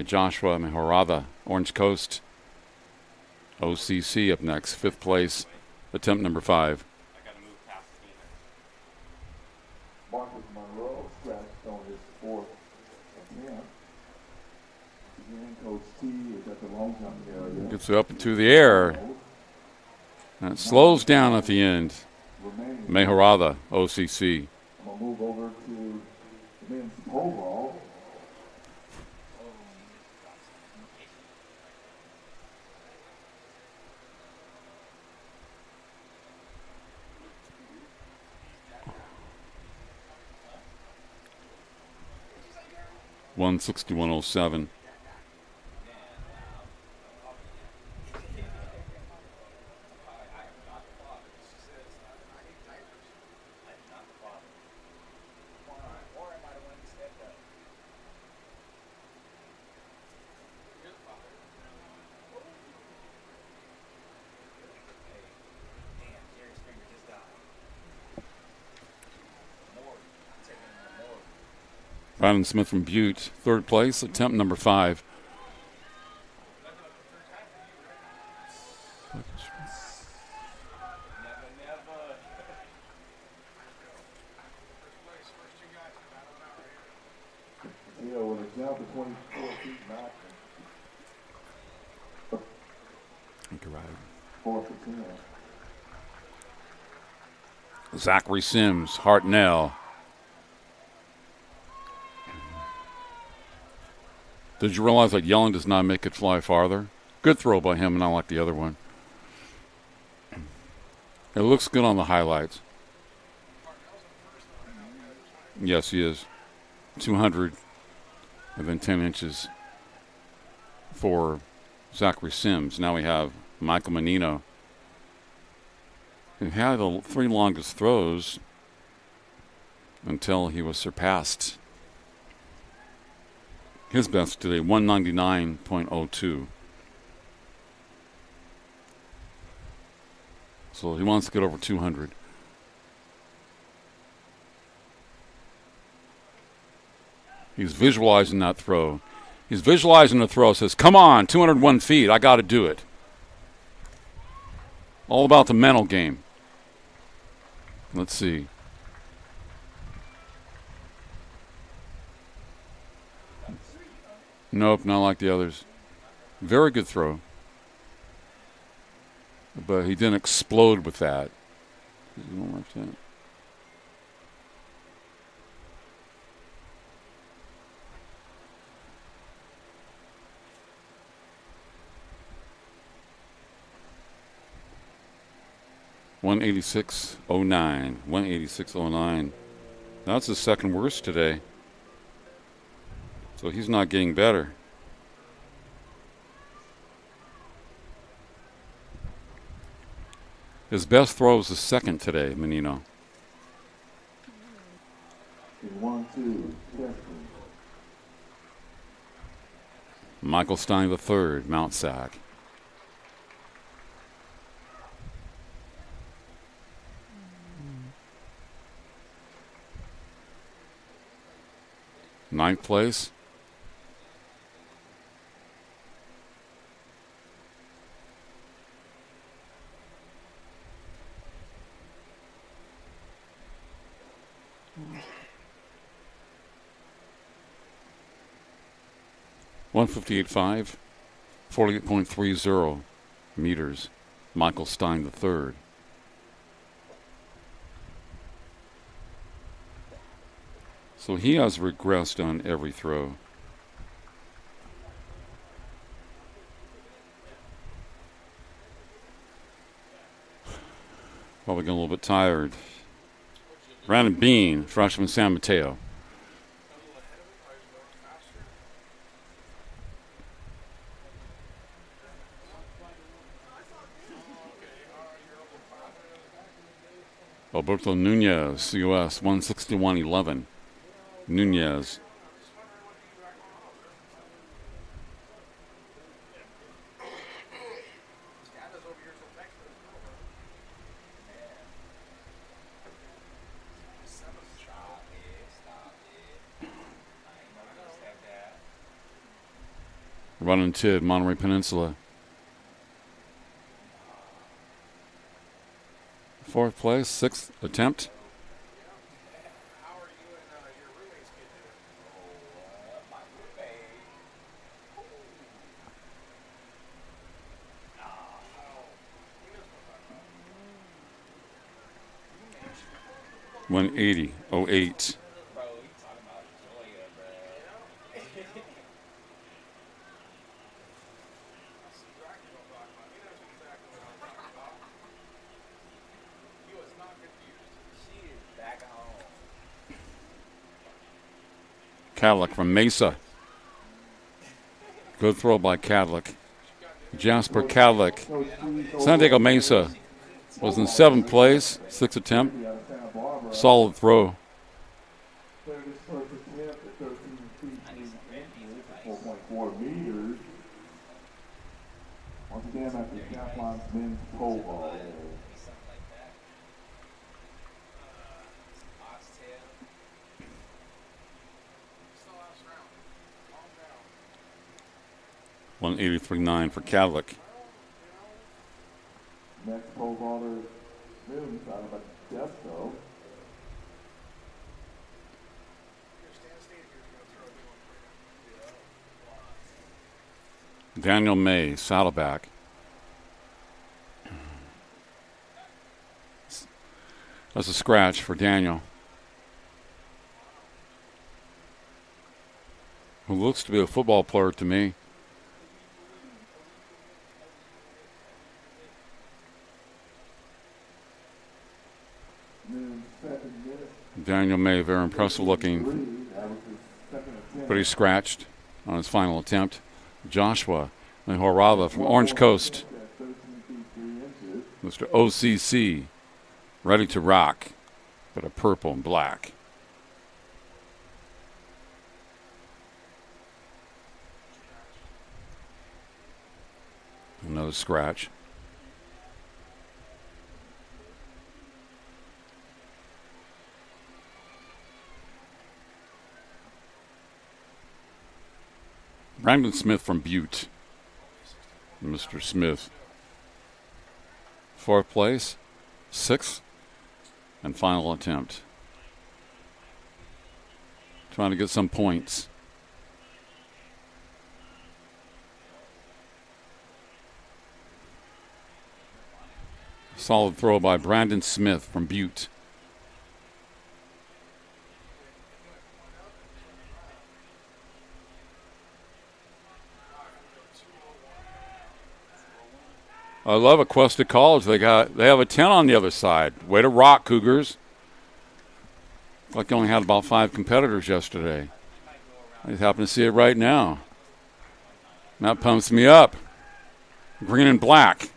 A: Joshua Mejorada, Orange Coast, OCC up next, 5th place, attempt number 5.
D: I got to move past Steven.
C: Marcus Monroe scratched on his 4th attempt. Again, Coach T is at the long jump area.
A: Gets it up into the air. And it slows down at the end. Mejorada, OCC.
C: I'm going to move over to the men's pole vault.
A: One 61.07. Brandon Smith from Butte, 3rd place, attempt number 5.
C: Yeah, with a jump of 24 feet back.
A: You're right.
C: 4th attempt.
A: Zachary Sims, Hartnell. Did you realize that yelling does not make it fly farther? Good throw by him, and I like the other one. It looks good on the highlights. Yes, he is. 200 and then 10 inches for Zachary Sims. Now we have Michael Menino, who had the 3 longest throws until he was surpassed. His best today, 199.02. So he wants to get over 200. He's visualizing that throw. He's visualizing the throw. Says, come on, 201 feet. I got to do it. All about the mental game. Let's see. Nope, not like the others. Very good throw. But he didn't explode with that. One left hand. .186.09. 186.09. That's his second worst today. So he's not getting better. His best throw was the second today, Menino.
C: 1-2, testing.
A: Michael Stein the third, Mount Sac. Ninth place. .158.5, 48.30 meters. Michael Stein the third. So he has regressed on every throw. Probably getting a little bit tired. Brandon Bean, freshman San Mateo. Alberto Nunez, COS, 161.11. Nunez. running TID, Monterey Peninsula. 4th place, 6th attempt.
B: How are you and your roommate's kid doing?
D: My roommate.
B: He knows what I'm talking
A: 180, 08.
D: Bro, you talking about Joya, bro.
B: That's exactly what I'm talking about. He knows exactly what I'm talking about. He was not confused.
D: She is back home.
A: Cadlick from Mesa. Good throw by Cadlick. Jasper Cadlick. San Diego Mesa was in 7th place, 6th attempt. Solid throw.
C: 4.4 meters. Once again, at the Decathlon's men's pole vault.
D: Something like that. Oxtail.
B: Still last round. Calm down.
A: 183.9 for Cadlick.
C: Next pole vaulter, Moons out of Modesto.
A: Daniel May, Saddleback. That's a scratch for Daniel, who looks to be a football player to me. Daniel May, very impressive looking, but he scratched on his final attempt. Joshua Mehorava from Orange Coast. Mr. OCC, ready to rock, but a purple and black. Another scratch. Brandon Smith from Butte. Mr. Smith. 4th place, 6th, and final attempt. Trying to get some points. Solid throw by Brandon Smith from Butte. I love Aquesta College. They have a 10 on the other side. Way to rock, Cougars. Like they only had about 5 competitors yesterday. I just happen to see it right now. That pumps me up. Green and black.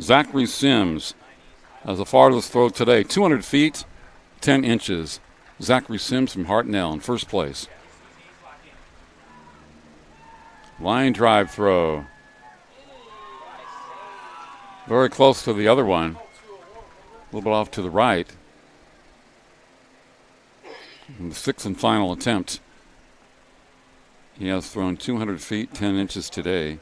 A: Zachary Sims has the farthest throw today. 200 feet, 10 inches. Zachary Sims from Hartnell in 1st place. Line drive throw. Very close to the other one. A little bit off to the right. And the 6th and final attempt. He has thrown 200 feet, 10 inches today.
D: I'm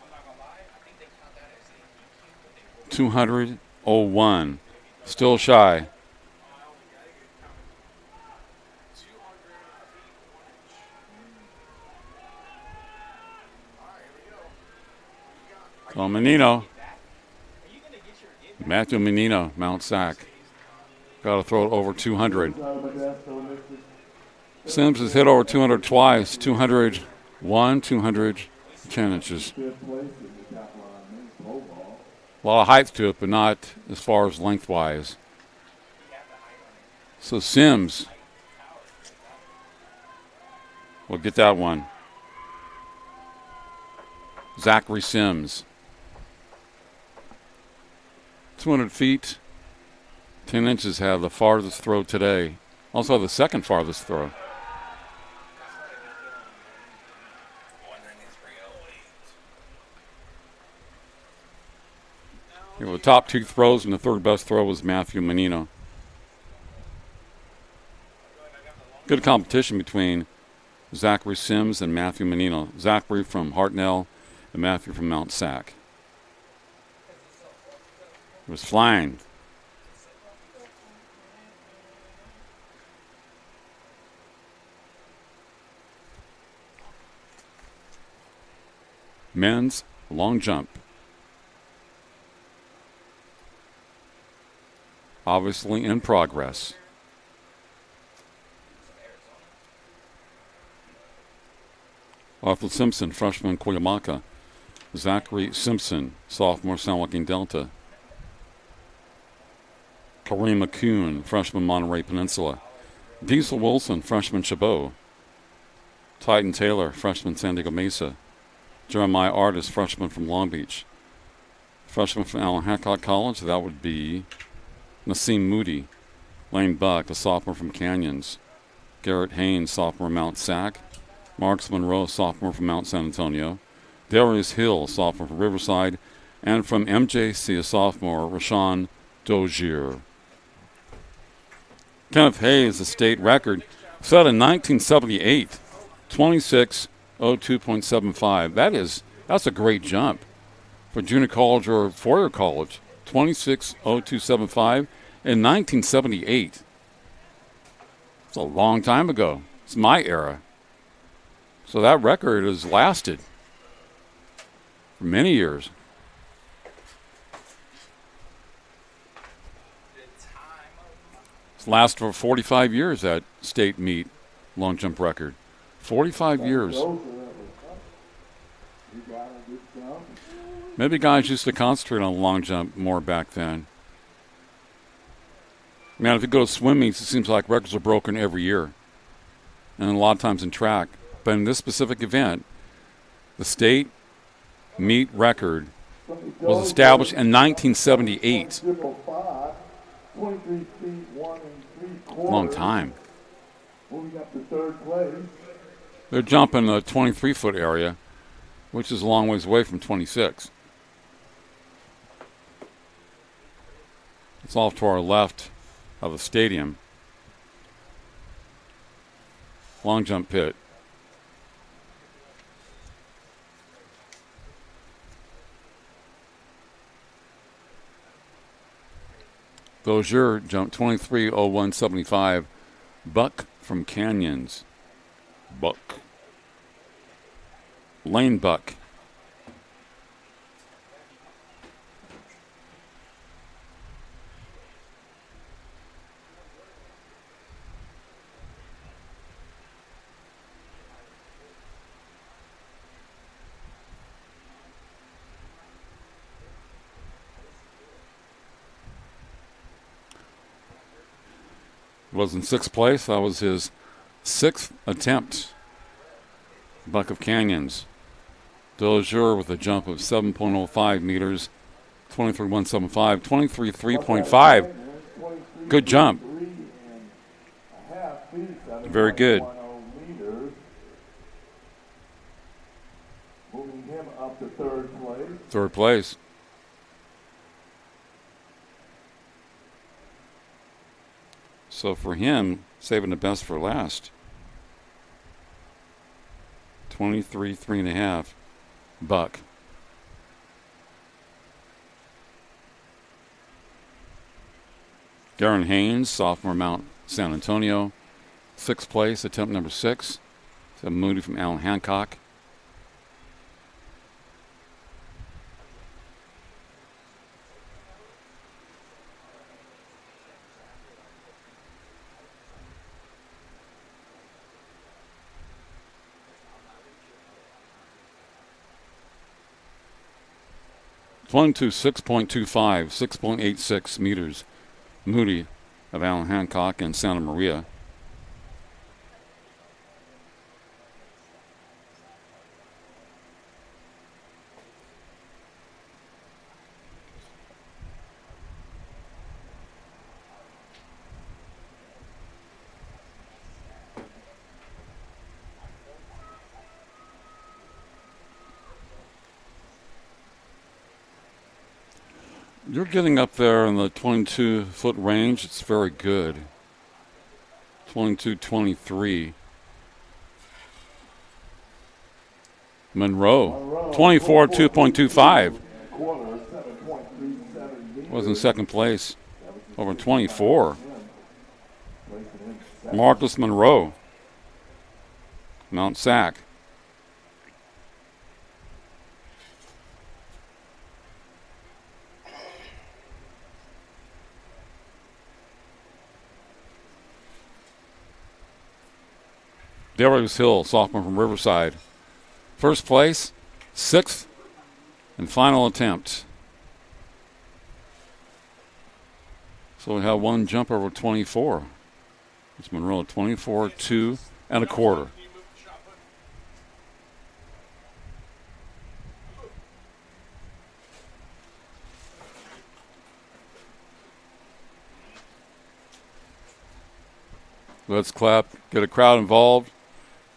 D: not gonna lie, I think they count that as a DQ, but they
A: 200.01. Still shy. So Menino. Matthew Menino, Mount Sac. Got to throw it over 200. Sims has hit over 200 twice. 201, 210 inches. A lot of height to it, but not as far as lengthwise. So Sims will get that one. Zachary Sims. 200 feet, 10 inches have the farthest throw today. Also the second farthest throw. Here the top 2 throws, and the third best throw was Matthew Menino. Good competition between Zachary Sims and Matthew Menino. Zachary from Hartnell and Matthew from Mount Sac. It was flying. Men's long jump. Obviously in progress. Arthur Simpson, freshman, Cuyamaca. Zachary Simpson, sophomore, San Joaquin Delta. Kareem McCune, freshman, Monterey Peninsula. Diesel Wilson, freshman, Chabot. Titan Taylor, freshman, San Diego Mesa. Jeremiah Artis, freshman from Long Beach. Freshman from Allen Hancock College, that would be Nassim Moody. Lane Buck, a sophomore from Canyons. Garrett Haynes, sophomore, Mount Sac. Marks Monroe, sophomore from Mount San Antonio. Darius Hill, sophomore from Riverside. And from MJC, a sophomore, Rashawn Dozier. Kenneth Hayes, the state record, set in 1978, 26:02.75. That's a great jump for junior college or four-year college. 26:02.75 in 1978. It's a long time ago. It's my era. So that record has lasted for many years. It's lasted for 45 years, that state meet long jump record. 45 years. Maybe guys used to concentrate on long jump more back then. Man, if you go to swim meets, it seems like records are broken every year. And a lot of times in track. But in this specific event, the state meet record was established in 1978. Long time.
C: Moving up to third place.
A: They're jumping the 23-foot area, which is a long ways away from 26. It's off to our left of the stadium. Long jump pit. Dozier jumped 23:01.75. Buck from Canyons. Buck. Lane Buck. Was in sixth place. That was his sixth attempt. Buck of Canyons. Dozier with a jump of 7.05 meters, 23.175, 23.3.5. Good jump. Very good.
C: Moving him up to third place.
A: Third place. So for him, saving the best for last. 23.3.5. Buck. Garen Haynes, sophomore, Mount San Antonio. Sixth place, attempt number 6. Moody from Allen Hancock. One to 6.25, 6.86 meters. Moody of Allen Hancock and Santa Maria. You're getting up there in the 22-foot range. It's very good. 22-23. Monroe, 24, 2.25. Was in second place. Over 24. Marcus Monroe. Mount Sac. Darius Hill, sophomore from Riverside. First place, sixth, and final attempt. So we have one jump over 24. It's Monroe, 24, 2 and a quarter. Let's clap, get a crowd involved.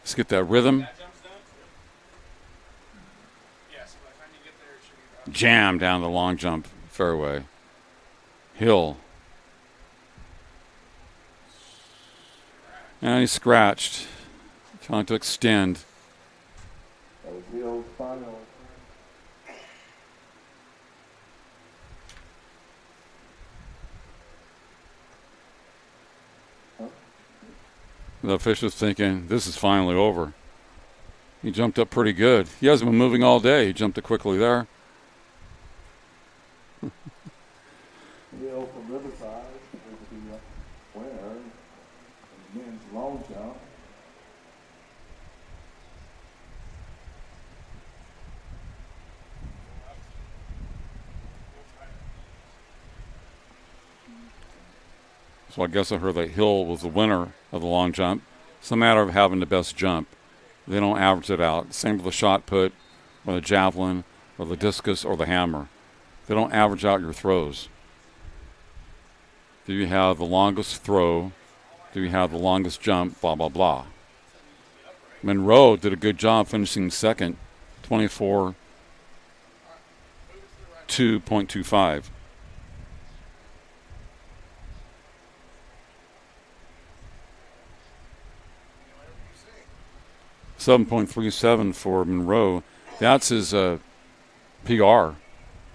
A: Let's get that rhythm. Jam down the long jump fairway. Hill. And he scratched. Trying to extend.
C: That was Hill's final.
A: The official's thinking, this is finally over. He jumped up pretty good. He hasn't been moving all day. He jumped it quickly there.
C: Hill from Riverside is the winner in the men's long jump.
A: So I guess I heard that Hill was the winner of the long jump. It's a matter of having the best jump. They don't average it out. Same with the shot put or the javelin or the discus or the hammer. They don't average out your throws. Do you have the longest throw? Do you have the longest jump? Blah, blah, blah. Monroe did a good job finishing second, 24, 2.25. 7.37 for Monroe. That's his PR.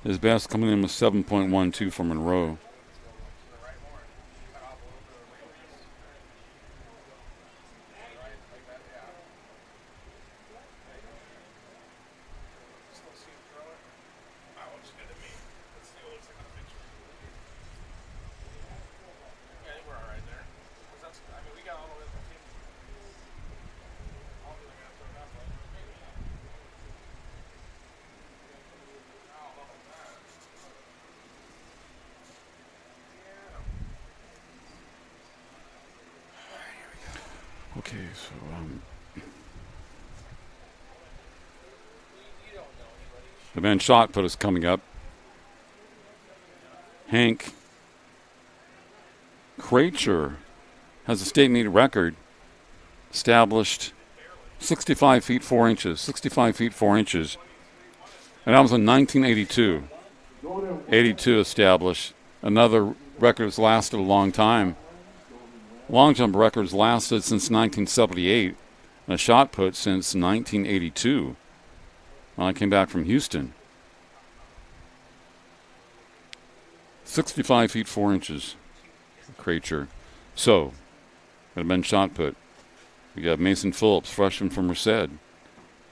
A: His best coming in was 7.12 for Monroe. Okay, so the men's shot put is coming up. Hank Kracher has a state meet record established 65 feet 4 inches, 65 feet 4 inches. And that was in 1982. 82 established. Another record that's lasted a long time. Long jump records lasted since 1978, and a shot put since 1982 when I came back from Houston. 65 feet 4 inches, Kracher. So, it had been shot put. We got Mason Phillips, freshman from Merced.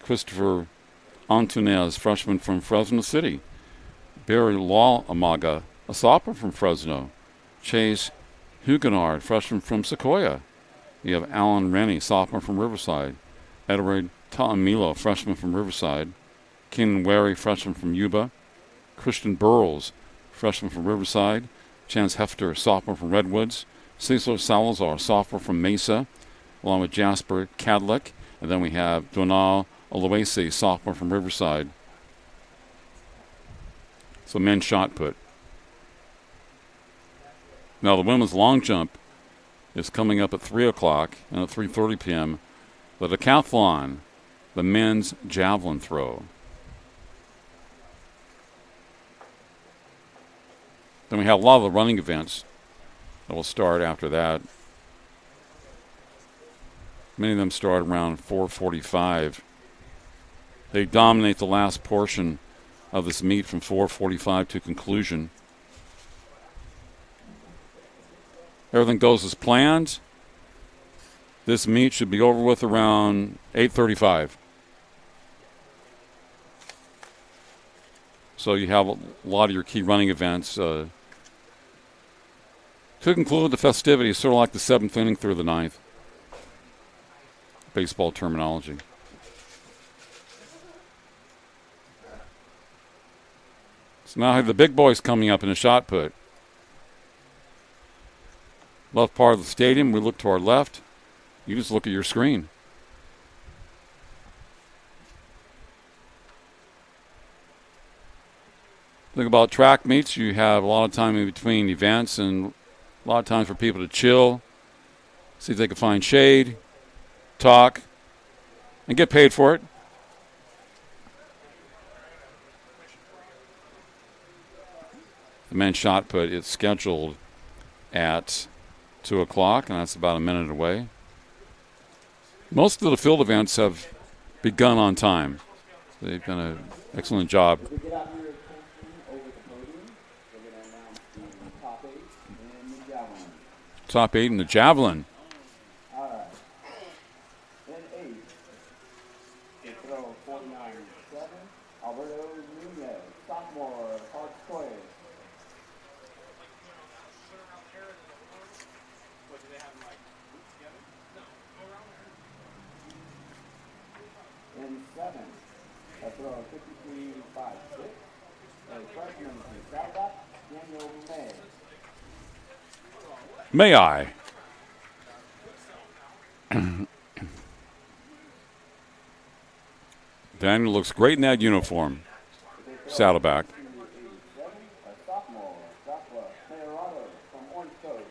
A: Christopher Antunez, freshman from Fresno City. Barry Law Amaga, a sophomore from Fresno. Chase Huguenard, freshman from Sequoia. You have Alan Rennie, sophomore from Riverside. Edward Taamilo, freshman from Riverside. Kenan Wary, freshman from Yuba. Christian Burrows, freshman from Riverside. Chance Hefter, sophomore from Redwoods. Cecil Salazar, sophomore from Mesa, along with Jasper Cadlick. And then we have Donal Aloisi, sophomore from Riverside. So men's shot put. Now the women's long jump is coming up at 3 o'clock and at 3:30 p.m. The Decathlon, the men's javelin throw. Then we have a lot of the running events that will start after that. Many of them start around 4:45. They dominate the last portion of this meet from 4:45 to conclusion. Everything goes as planned. This meet should be over with around 8:35. So you have a lot of your key running events. To conclude the festivities, sort of like the 7th inning through the 9th. Baseball terminology. So now I have the big boys coming up in a shot put. Left part of the stadium, we look to our left. You just look at your screen. Think about track meets. You have a lot of time in between events and a lot of time for people to chill, see if they can find shade, talk, and get paid for it. The men's shot put is scheduled at 2 o'clock, and that's about a minute away. Most of the field events have begun on time. They've done an excellent job. Top 8 in the javelin.
F: All right. Then 8. Throw 49-7. Alberto Nunez, sophomore, Park Square. In 7, a throw 53-5-6. A freshman from Saddleback, Daniel May.
A: May I? Daniel looks great in that uniform. Saddleback.
F: A sophomore, Joshua Mayorado from Orange Coast.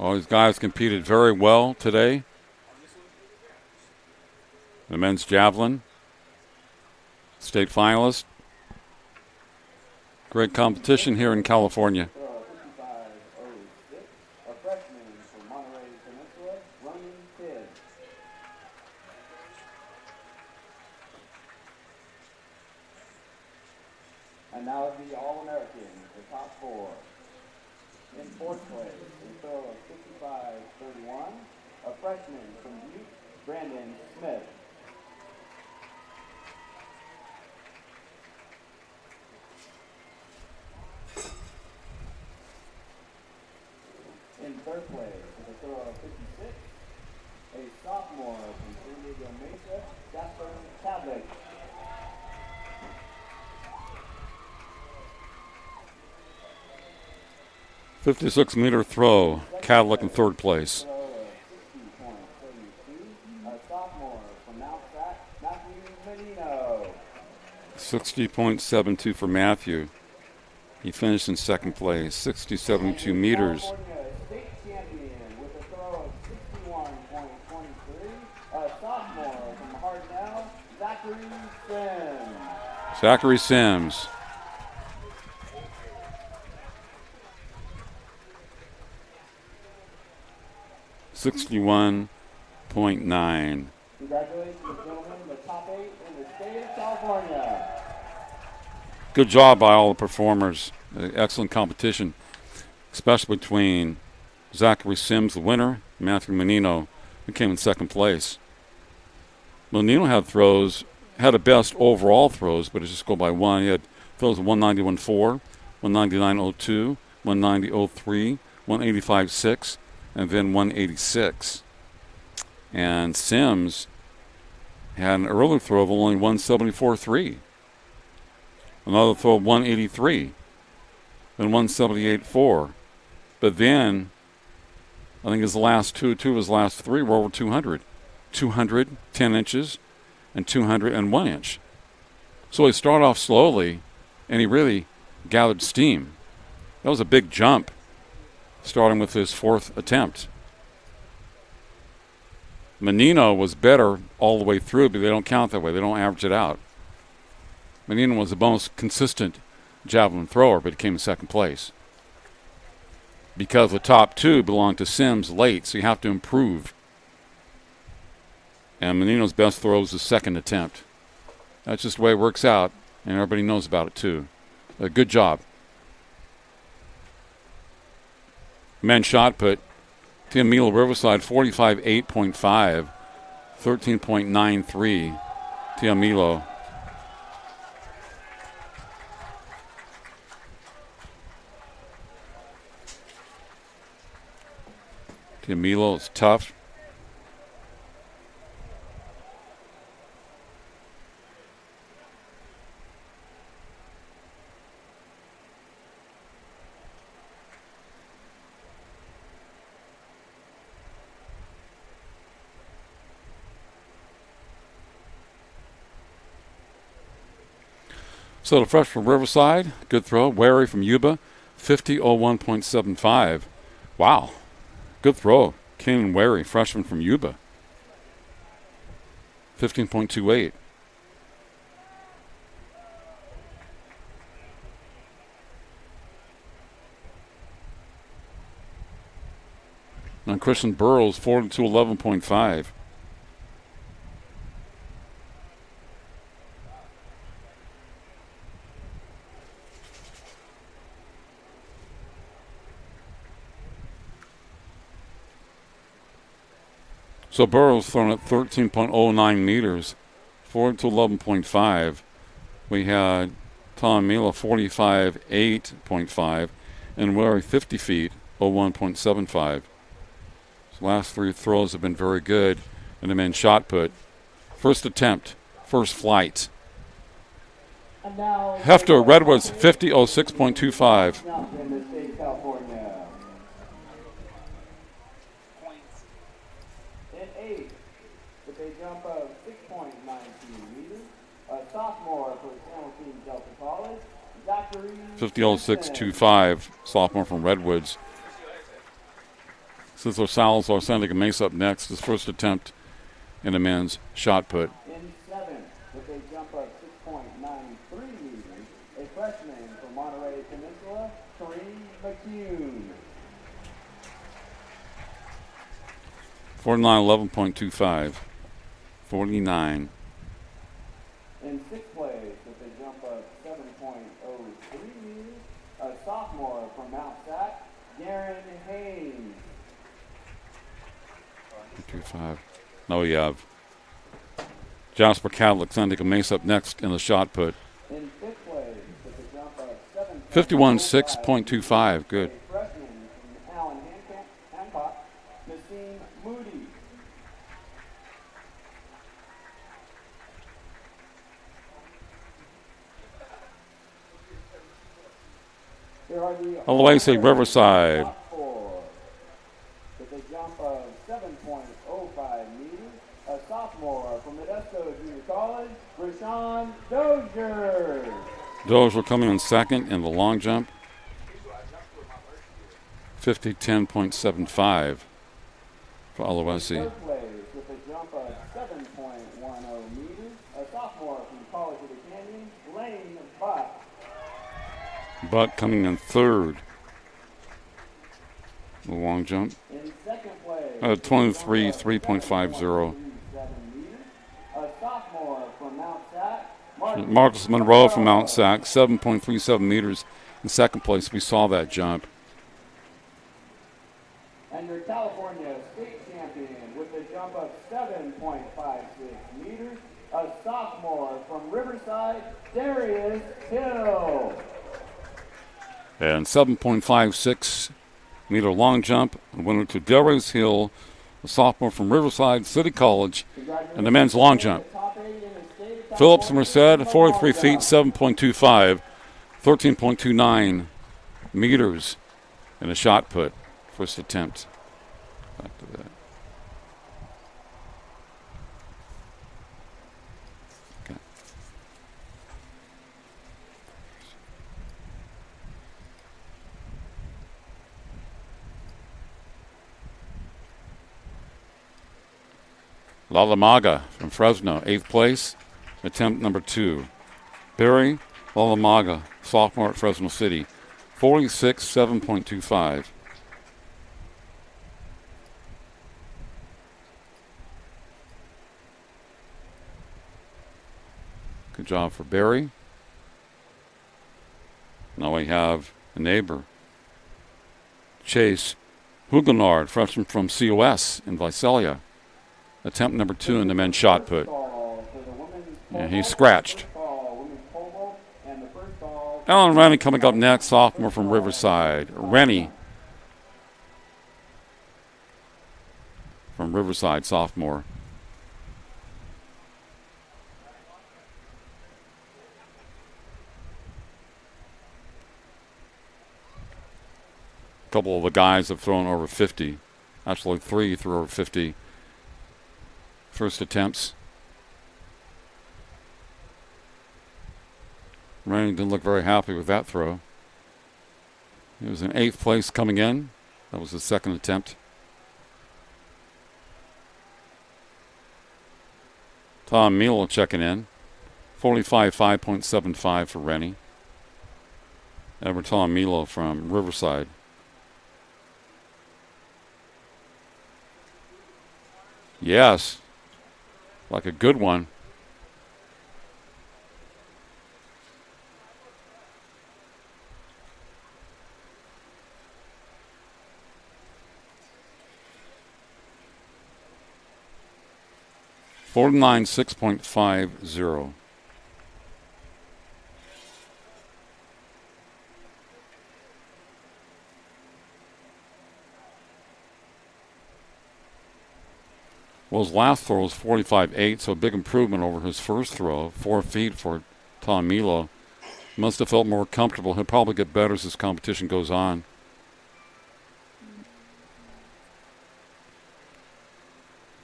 A: All these guys competed very well today. The men's javelin, state finalist. Great competition here in California.
F: Throw 55-06. A freshman from Monterey Peninsula, Running Kid. And now the All-American, the top 4. In 4th place, a throw of 55-31. A freshman from Butte, Brandon Smith. In 3rd place, with a throw of 56, a sophomore from San Diego Mesa, Jasper Tablet.
A: .56-meter throw. Cadillac in 3rd place.
F: Throw of 60.72, a sophomore from Mount Sac, Matthew Menino.
A: 60.72 for Matthew. He finished in 2nd place. 60.72 meters.
F: California state champion with a throw of 61.23, a sophomore from Hardnell, Zachary Sims.
A: Zachary Sims. .61.9.
F: Congratulations, gentlemen, the top 8 in the state of California.
A: Good job by all the performers. Excellent competition, especially between Zachary Sims, the winner, and Matthew Menino, who came in 2nd place. Menino had a best overall throws, but it just go by one. He had throws of 191.4, 199.02, 190.03, 185.6, and then 186. And Sims had an early throw of only 174.3. Another throw of 183, then 178.4. But then, I think his last two of his last 3 were over 200. 200, 10 inches, and 201 inch. So he started off slowly, and he really gathered steam. That was a big jump, starting with his 4th attempt. Menino was better all the way through, but they don't count that way. They don't average it out. Menino was the most consistent javelin thrower, but he came in second place. Because the top two belonged to Sims late, so you have to improve. And Menino's best throw was the second attempt. That's just the way it works out, and everybody knows about it too. Good job. Men's shot put, Tiamilo Riverside 45.8.5, 13.93. Tiamilo. Tiamilo is tough. So the fresh from Riverside, good throw. Wary from Yuba, 50.01.75. Wow, good throw. Kanan Wary, freshman from Yuba, 15.28. And Christian Burrows, 42.11.5. So Burrows thrown at 13.09 meters, 42.11.5. We had Tom Mila 45.8.5, and Wary 50 feet, 01.75. So last three throws have been very good, and the men's shot put. First attempt, first flight. Hefter Redwoods 50.06.25.
F: In the state of California. In eighth, with a jump of 6.92 meters, a sophomore for San Joaquin Delta College, Zachary
A: 50.06.25, sophomore from Redwoods. Cesar Salazar sending a Mesa up next, his first attempt in the men's shot put.
F: In seventh, with a jump of 6.93 meters, a freshman from Monterey Peninsula, Kareem McCune.
A: 49.11.25. 49.
F: In sixth place, with a jump of 7.03 meters, a sophomore from Mount Sac, Darren Haynes.
A: 25. Now we have Jasper Cadlick sending a Mesa up next in the shot put.
F: In fifth place, with a jump of
A: 51.6.25. Good.
F: a freshman from Allen Hancock, Nassim Moody. There are the
A: Aloysius Riverside.
F: top four, with a jump of 7.05 meters, a sophomore from Modesto Junior College, Rashawn Dozier.
A: Dozier coming in second in the long jump. 50.10.75 for Aloysius.
F: Third place with a jump of 7.10 meters, a sophomore from College of the Canyon, Lane Buck.
A: Buck coming in third. The long jump.
F: In second place,
A: 23.3.50.
F: a sophomore from Mount Sac,
A: Marcus Monroe from Mount Sac, 7.37 meters in second place. We saw that jump.
F: and your California state champion with a jump of 7.56 meters, a sophomore from Riverside, Darius Hill.
A: And 7.56 meter long jump, winner to Darius Hill, a sophomore from Riverside City College, and the men's long jump. Phillips Merced, 43 feet, 7.25, 13.29 meters in a shot put. First attempt. Back to that. Okay. Lalamaga from Fresno, 8th place, attempt number 2. Barry Lalamaga, sophomore at Fresno City, 46.7.25. Good job for Barry. Now we have a neighbor, Chase Huguenard, freshman from COS in Visalia. Attempt number 2 in the men's shot put. And he's scratched. Alan Rennie coming up next, sophomore from Riverside. Rennie from Riverside, sophomore. A couple of the guys have thrown over 50. Actually, 3 threw over 50. First attempts. Rennie didn't look very happy with that throw. He was in 8th place coming in. That was his second attempt. Tom Milo checking in. 45.5.75 for Rennie. Edward Tom Milo from Riverside. Yes. Like a good one. $49.6.50. Well, his last throw was 45.8, so a big improvement over his first throw. 4 feet for Tom Milo. Must have felt more comfortable. He'll probably get better as this competition goes on.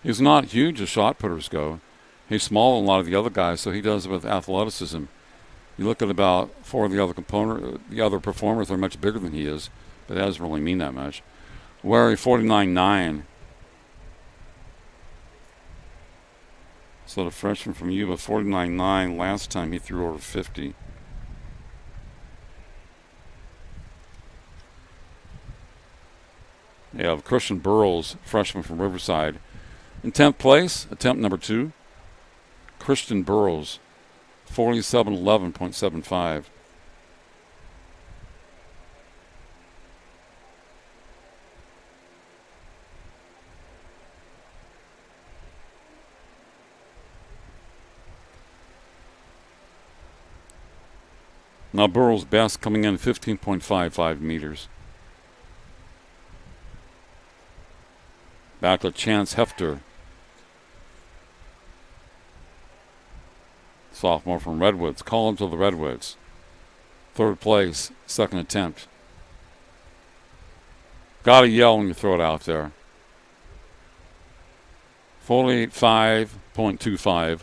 A: He's not huge as shot putters go. He's smaller than a lot of the other guys, so he does it with athleticism. You look at about 4 of the other performers are much bigger than he is, but that doesn't really mean that much. Wary 49.9. So the freshman from Yuba, 49.9. Last time he threw over 50. You have Christian Burrows, freshman from Riverside. In 10th place, attempt number 2, Christian Burrows, 47.11.75. Now Burrows' best coming in 15.55 meters. Back to Chance Hefter, sophomore from Redwoods, College of the Redwoods. 3rd place, second attempt. Gotta yell when you throw it out there. 48.5.25,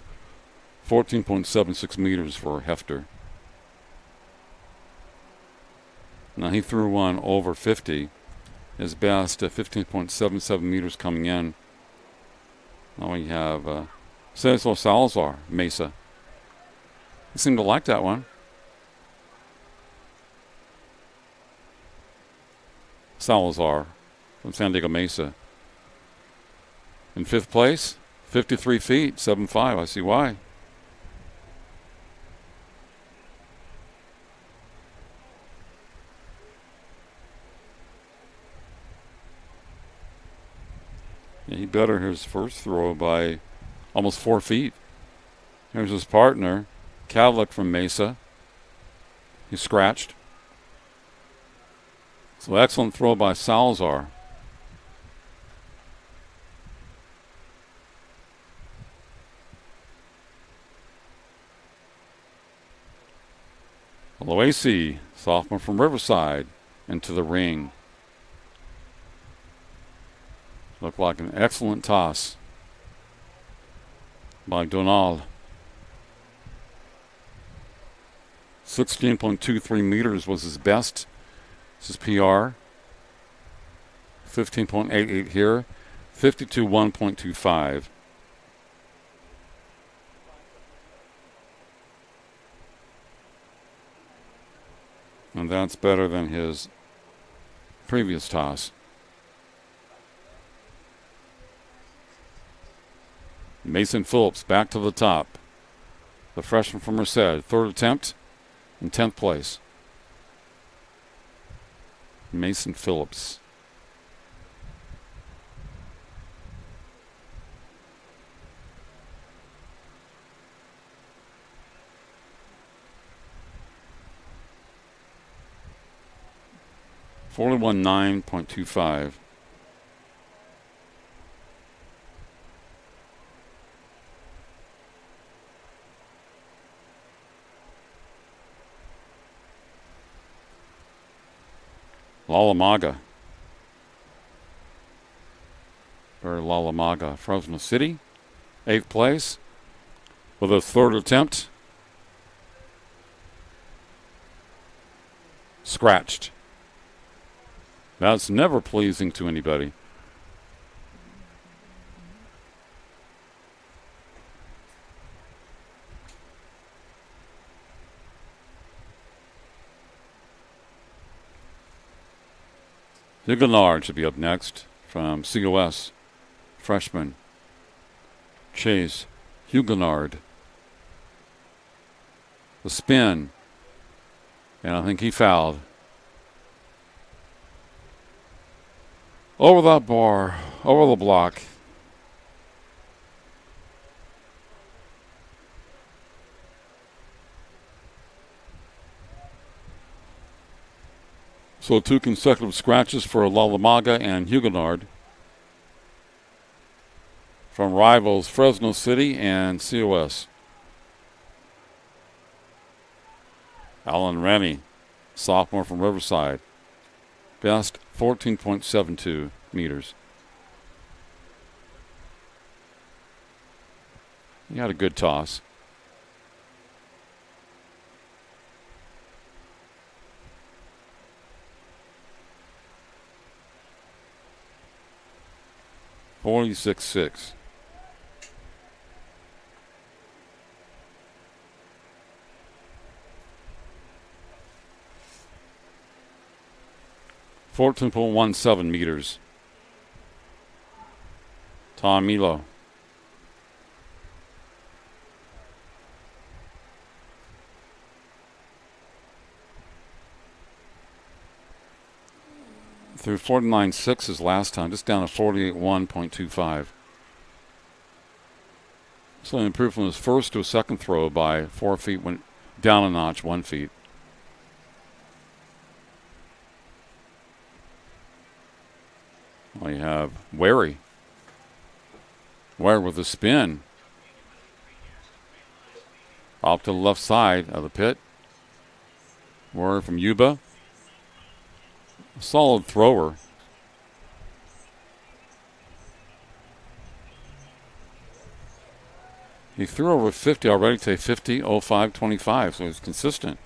A: 14.76 meters for Hefter. Now he threw one over 50. His best 15.77 meters coming in. Now we have Cesar Salazar, Mesa. He seemed to like that one. Salazar from San Diego Mesa. In 5th place, 53 feet, 7.5. I see why. Yeah, he better his first throw by almost 4 feet. Here's his partner, Cadillac from Mesa. He's scratched. So excellent throw by Salazar. Loacy, sophomore from Riverside, into the ring. Looked like an excellent toss by Donald. 16.23 meters was his best. This is PR. 15.88 here. 52.1.25. And that's better than his previous toss. Mason Phillips back to the top. The freshman from Merced, third attempt in 10th place. Mason Phillips. .9.25. Lalamaga. Or Lalamaga. Fresno City, 8th place with a third attempt. Scratched. That's never pleasing to anybody. Huguenard should be up next from COS. Freshman Chase Huguenard. The spin. And I think he fouled. Over that bar, over the block. So 2 consecutive scratches for Lalamaga and Huguenard from rivals Fresno City and COS. Alan Rennie, sophomore from Riverside. Best 14.72 meters. He had a good toss. .46.6. .17 meters. Tom Milo. Through 49.6 his last time, just down to 48.1.25. So he improved from his first to his second throw by 4 feet, went down a notch 1 feet. Well, you have Wary. Ware with a spin. Off to the left side of the pit. Ware from Yuba. A solid thrower. He threw over 50 already today, 50.05.25, so he's consistent.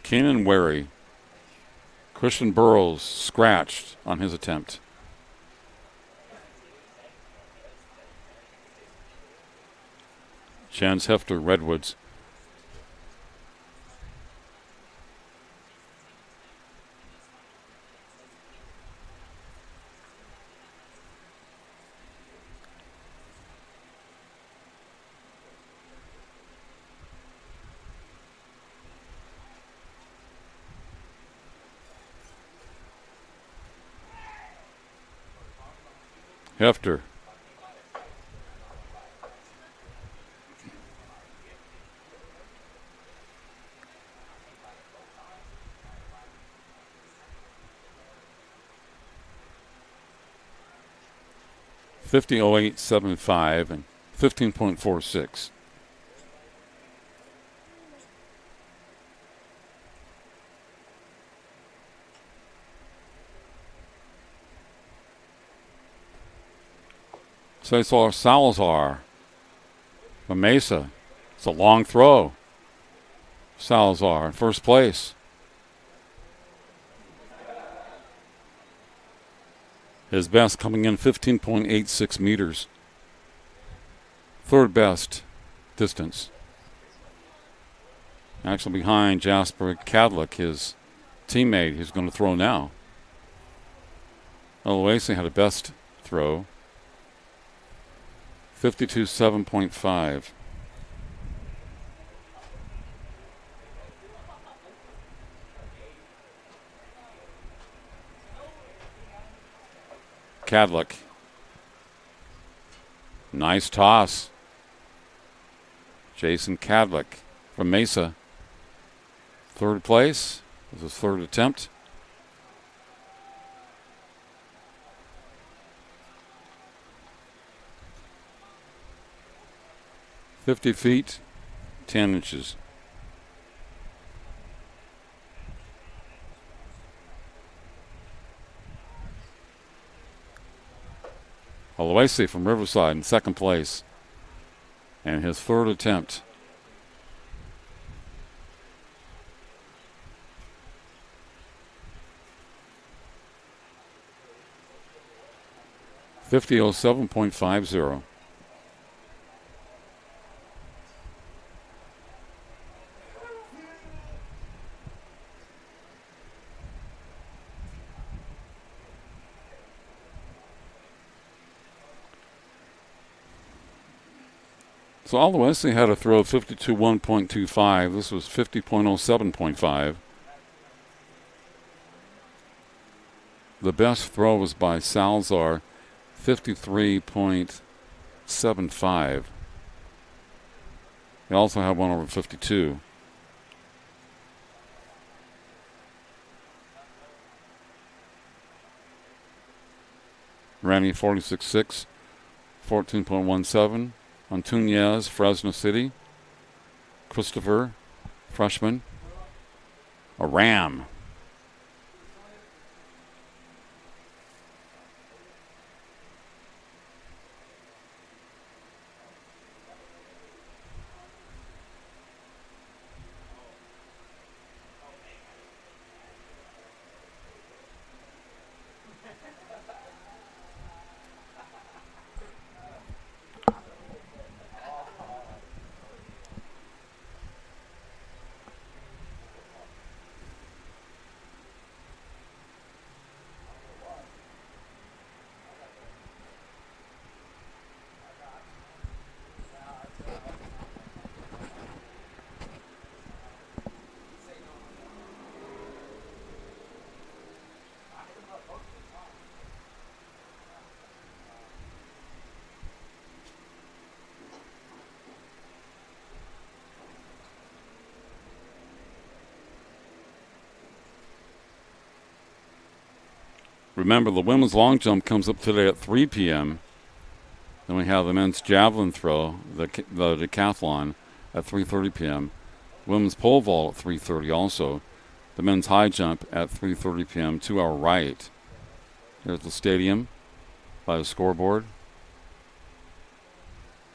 A: Keenan Wary. Christian Burrows scratched on his attempt. Chance Hefter, Redwoods. Hefter. .50.0875 and 15.46. Cesar Salazar from Mesa. It's a long throw. Salazar in first place. His best coming in 15.86 meters. Third best distance. Actually behind Jasper Cadlick, his teammate, who's going to throw now. Aloisi had a best throw. 52.7.5. Cadlick. Nice toss. Jason Cadlick from Mesa. Third place. This is his third attempt. .50 feet, 10 inches. Aloisi from Riverside in second place. And his third attempt. .50.07.50. So Aloisi had a throw of 52.1.25. This was 50.07.5. The best throw was by Salazar, 53.75. He also had one over 52. Randy 46.6, 14.17. Antunez, Fresno City. Christopher, freshman. A Ram. Remember, the women's long jump comes up today at 3 p.m. Then we have the men's javelin throw, the decathlon, at 3:30 p.m. Women's pole vault at 3:30 also. The men's high jump at 3:30 p.m. to our right. Here's the stadium by the scoreboard.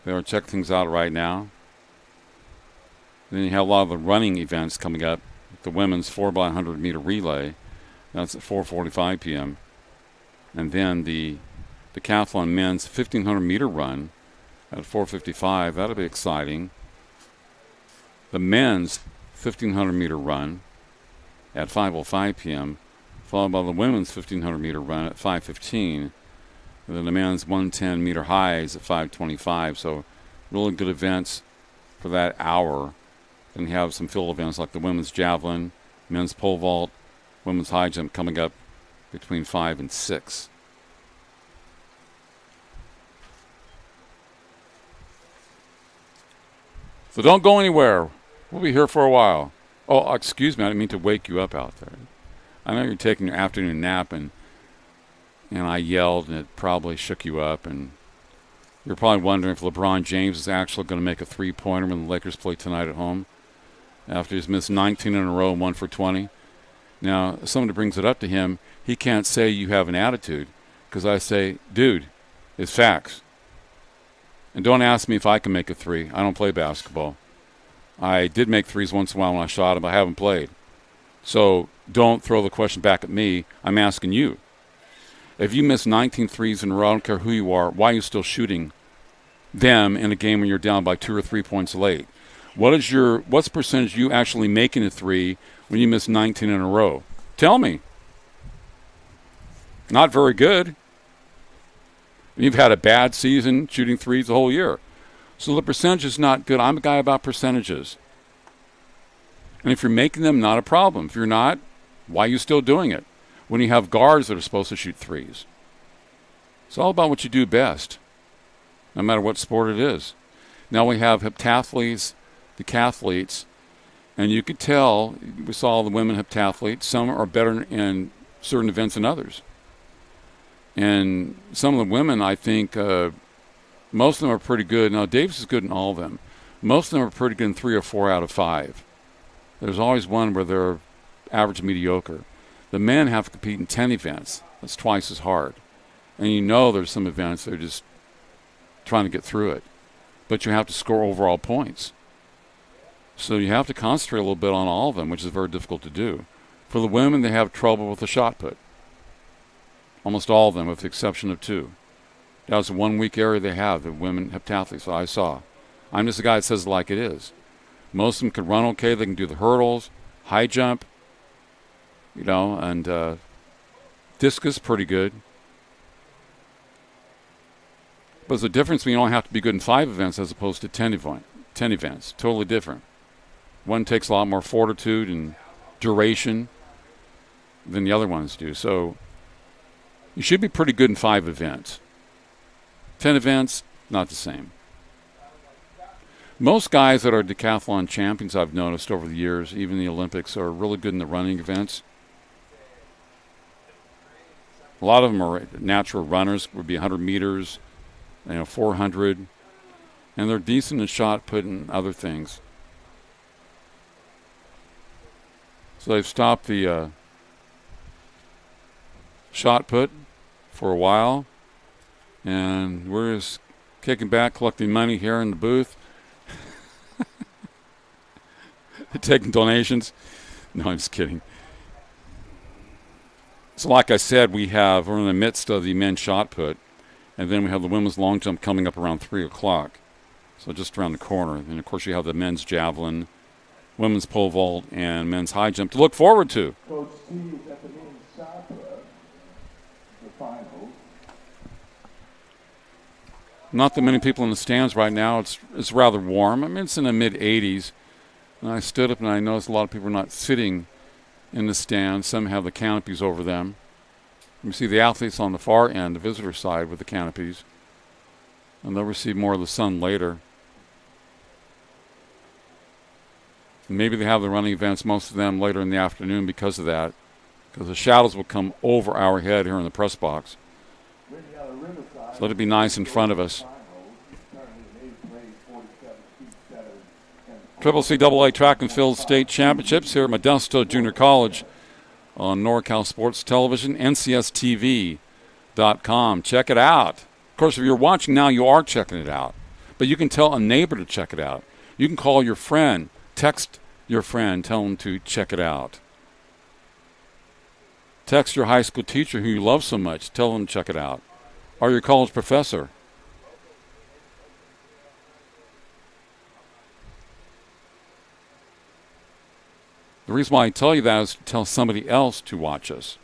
A: They are checking things out right now. Then you have a lot of the running events coming up. The women's 4x100 meter relay. That's at 4:45 p.m. And then the decathlon men's 1,500 meter run at 4:55. That'll be exciting. The men's 1,500 meter run at 5:05 p.m., followed by the women's 1,500 meter run at 5:15. And then the men's 110 meter highs at 5:25. So really good events for that hour. Then you have some field events like the women's javelin, men's pole vault, women's high jump coming up between 5 and 6. So don't go anywhere. We'll be here for a while. Oh, excuse me, I didn't mean to wake you up out there. I know you're taking your afternoon nap, and I yelled, and it probably shook you up, and you're probably wondering if LeBron James is actually going to make a three-pointer when the Lakers play tonight at home after he's missed 19 in a row and 1 for 20. Now, if somebody brings it up to him, he can't say you have an attitude, because I say, dude, it's facts. And don't ask me if I can make a three. I don't play basketball. I did make threes once in a while when I shot them. I haven't played. So don't throw the question back at me. I'm asking you. If you miss 19 threes in a row, I don't care who you are, why are you still shooting them in a game when you're down by 2 or 3 points late? What's the percentage you actually making a three when you miss 19 in a row? Tell me. Not very good. You've had a bad season shooting threes the whole year. So the percentage is not good. I'm a guy about percentages. And if you're making them, not a problem. If you're not, why are you still doing it when you have guards that are supposed to shoot threes? It's all about what you do best, no matter what sport it is. Now we have heptathletes, decathletes, and you could tell, we saw the women heptathletes, some are better in certain events than others. And some of the women, I think, most of them are pretty good. Now, Davis is good in all of them. Most of them are pretty good in 3 or 4 out of 5. There's always one where they're average mediocre. The men have to compete in 10 events. That's twice as hard. And you know there's some events they're just trying to get through it. But you have to score overall points. So you have to concentrate a little bit on all of them, which is very difficult to do. For the women, they have trouble with the shot put. Almost all of them, with the exception of 2. That was the one weak area they have, the women heptathletes that I saw. I'm just a guy that says it like it is. Most of them can run okay. They can do the hurdles, high jump, and discus pretty good. But there's a difference when you don't have to be good in 5 events as opposed to 10 events. Totally different. One takes a lot more fortitude and duration than the other ones do. So you should be pretty good in 5 events. 10 events, not the same. Most guys that are decathlon champions, I've noticed over the years, even the Olympics, are really good in the running events. A lot of them are natural runners, would be 100 meters, 400, and they're decent in shot put and other things. So they've stopped the shot put for a while, and we're just kicking back, collecting money here in the booth, taking donations. No, I'm just kidding. So like I said, we're in the midst of the men's shot put, and then we have the women's long jump coming up around 3 o'clock, so just around the corner. And, of course, you have the men's javelin, women's pole vault, and men's high jump to look forward to.
C: Coach Steve at the men's shot put, the finals.
A: Not that many people in the stands right now. It's rather warm. I mean, it's in the mid-80s. And I stood up and I noticed a lot of people are not sitting in the stands. Some have the canopies over them. You see the athletes on the far end, the visitor side, with the canopies. And they'll receive more of the sun later. And maybe they have the running events, most of them, later in the afternoon because of that. Because the shadows will come over our head here in the press box. So let it be nice in front of us. CCCAA Track and Field State Championships here at Modesto Junior College on NorCal Sports Television, NCSTV.com. Check it out. Of course, if you're watching now, you are checking it out. But you can tell a neighbor to check it out. You can call your friend, text your friend, tell them to check it out. Text your high school teacher who you love so much, tell them to check it out. Or your college professor. The reason why I tell you that is to tell somebody else to watch us,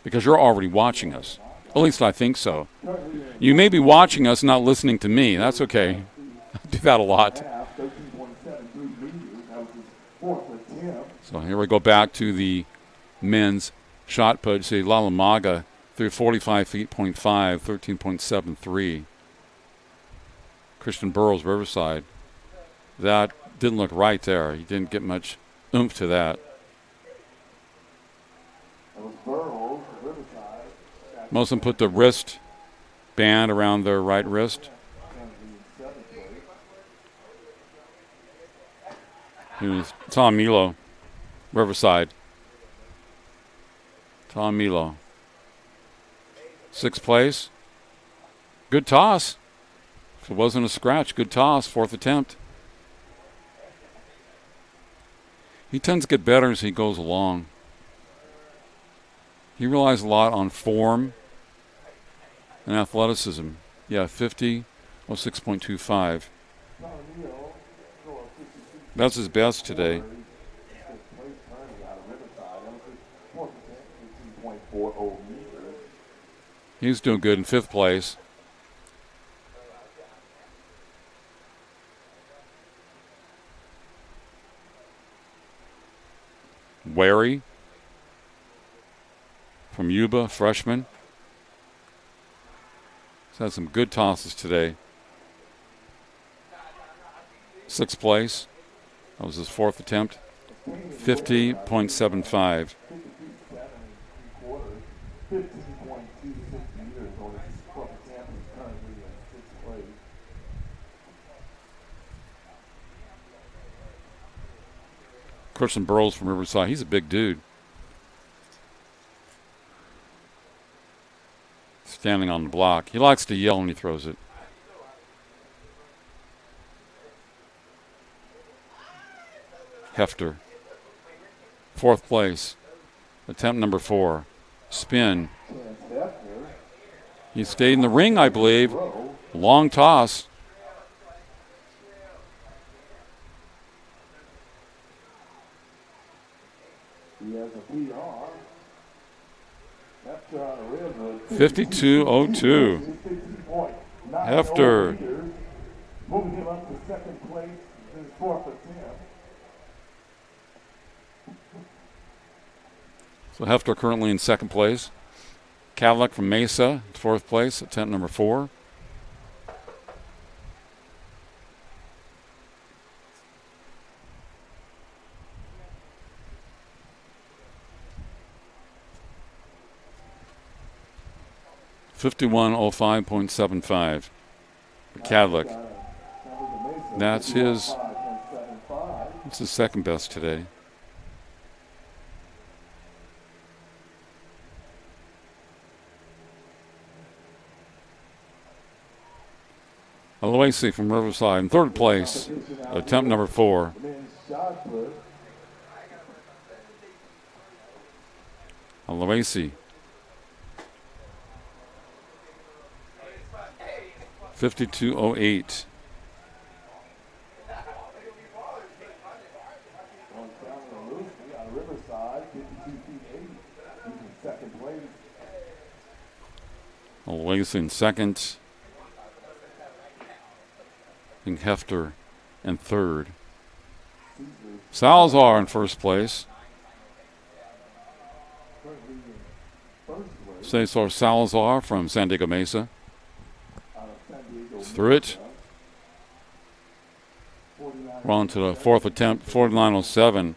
A: because you're already watching us. At least I think so. You may be watching us, not listening to me. That's okay. I do that a lot. So here we go back to the men's shot put. See, Lalamaga through 45 feet, 0.5, 13.73. Christian Burrows, Riverside. That didn't look right there. He didn't get much oomph to that. Most of them put the wrist band around their right wrist. Here's Tom Milo, Riverside. Tom Milo. 6th place. Good toss. If it wasn't a scratch, good toss, 4th attempt. He tends to get better as he goes along. He relies a lot on form And athleticism, yeah, 50, 06.25. That's his best today. He's doing good in 5th place. Wary from Yuba, freshman. He's had some good tosses today. 6th place. That was his 4th attempt. 50.75. Christian Burrows from Riverside. He's a big dude. Standing on the block. He likes to yell when he throws it. Hefter. 4th place. Attempt number 4. Spin. He stayed in the ring, I believe. Long toss.
C: He has a PR.
A: 52.02. Hefter.
C: Moving him up to 2nd place in his 4th attempt.
A: So Hefter currently in 2nd place. Cadillac from Mesa, 4th place, attempt number 4. $51.05.75 for Cadillac. That's his 2nd best today. Aloisi from Riverside in 3rd place, attempt number 4. Aloisi. 52.08. Aloisi in 2nd. And Hefter in 3rd. Salazar in 1st place. Cesar Salazar from San Diego Mesa. Through it. We're on to the 4th attempt, 49.07.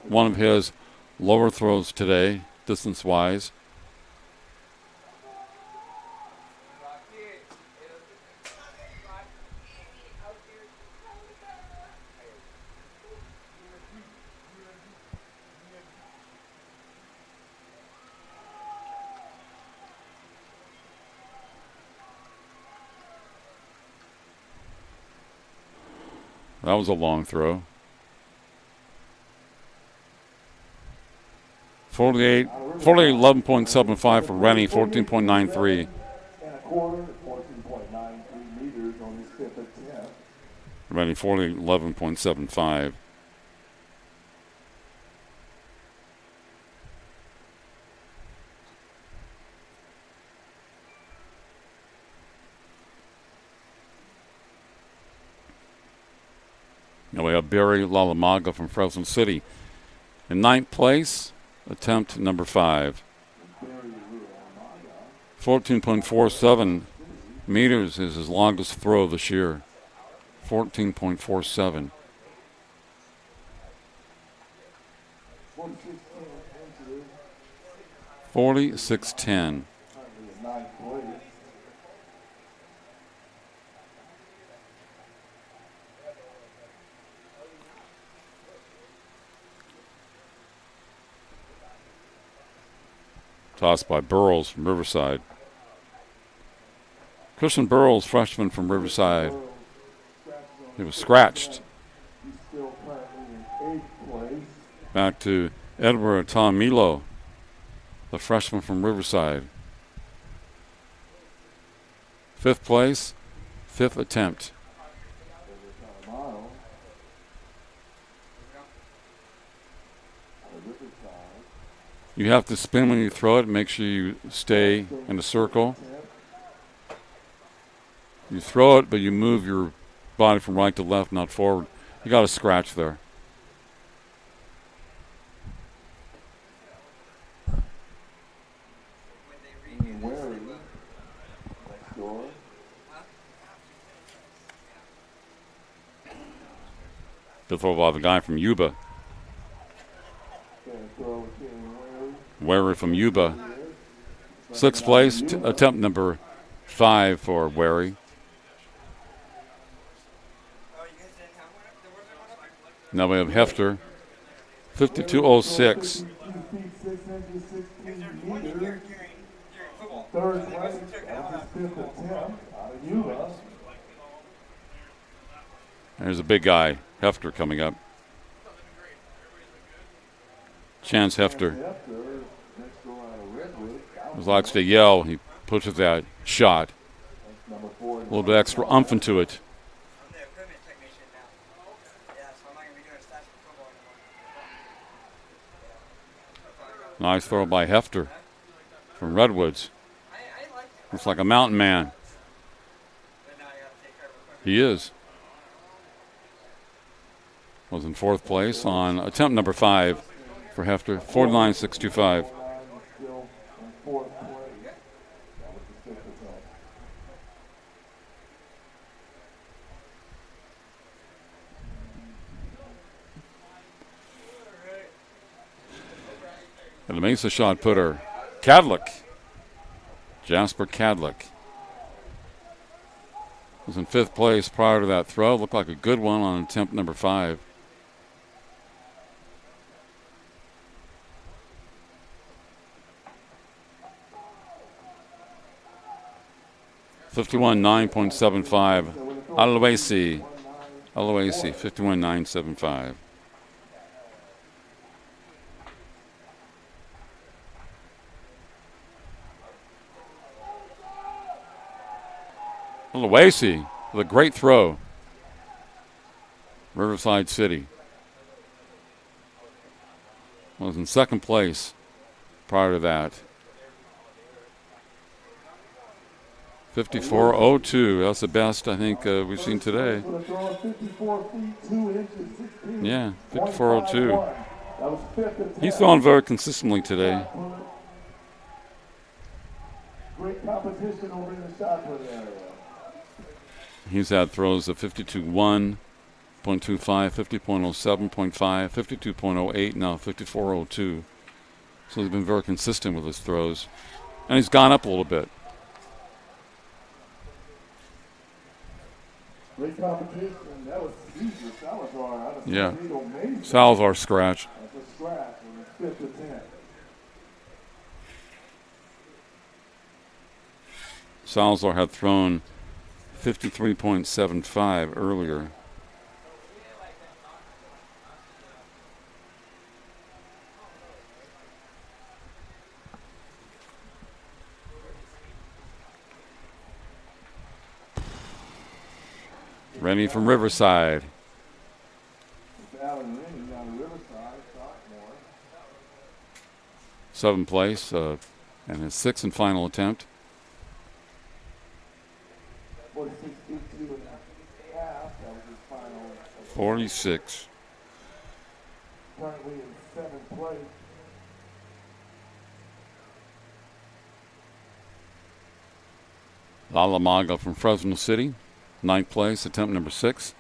A: One of his lower throws today, distance-wise. That was a long throw. 48.11.75 for Rennie, 14.93. Rennie, 48.11.75. Now we have Barry Lalamaga from Fresno City. In 9th place, attempt number 5. 14.47 meters is his longest throw this year. 14.47. $46.10. Tossed by Burrows from Riverside. Christian Burrows, freshman from Riverside. He was scratched. Back to Edward Tom Milo, the freshman from Riverside. Fifth place, fifth attempt. You have to spin when you throw it. Make sure you stay in a circle. You throw it, but you move your body from right to left, not forward. You got a scratch there. The throw by the guy from Yuba. Wary from Yuba. Sixth place, attempt number 5 for Wary. Now we have Hefter, 52.06.
C: Third place, that was his fifth attempt out of Yuba.
A: There's a big guy, Hefter, coming up. Chance Hefter. As likes to yell, he pushes that shot. A little bit extra umph into it. Nice throw by Hefter from Redwoods. Looks like a mountain man. He is. Was in fourth place on attempt number 5 for Hefter, 49.625. And the Mesa shot putter, Cadlick. Jasper Cadlick was in fifth place prior to that throw. Looked like a good one on attempt number 5. $51.975. Aloisi, 51.975. Aloisi with a great throw. Riverside City was in second place prior to that. 54.02. That's the best I think we've seen today. Yeah, 54.02. He's throwing very consistently today.
C: Great competition over in the shot put area.
A: He's had throws of 52.1, 0.25, 50.07.5, 52.08, now 54.02. So he's been very consistent with his throws. And he's gone up a little bit.
C: Great competition. That was Caesar Salazar out of Toledo, Mason.
A: Salazar scratch.
C: That's a scratch on his fifth attempt.
A: Salazar had thrown 53.75 earlier. Rennie from Riverside. Seventh place and his sixth and final attempt. 46.
C: Currently in seventh place.
A: Lalamaga from Fresno City, ninth place, attempt number 6.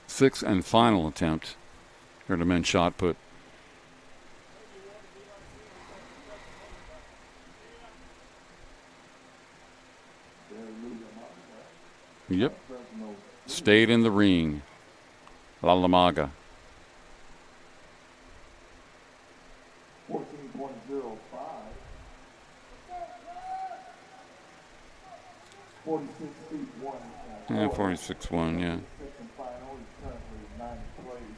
A: Sixth and final attempt. Here to men's shot put. Yep. Stayed in the ring. Lalamaga.
C: 14.05. 46 feet 1.
A: Yeah, 46-1, yeah.
C: Second final, he's currently in ninth place.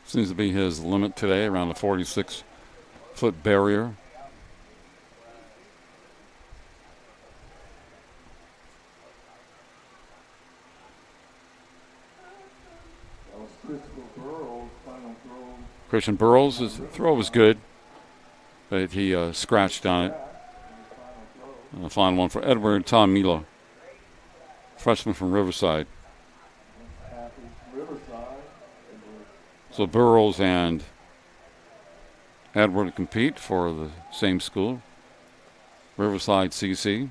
A: Seems to be his limit today, around the 46-foot barrier. Christian Burrows, his throw was good, but he scratched on it. And the final one for Edward Tomilo, freshman from Riverside. So Burrows and Edward compete for the same school, Riverside CC.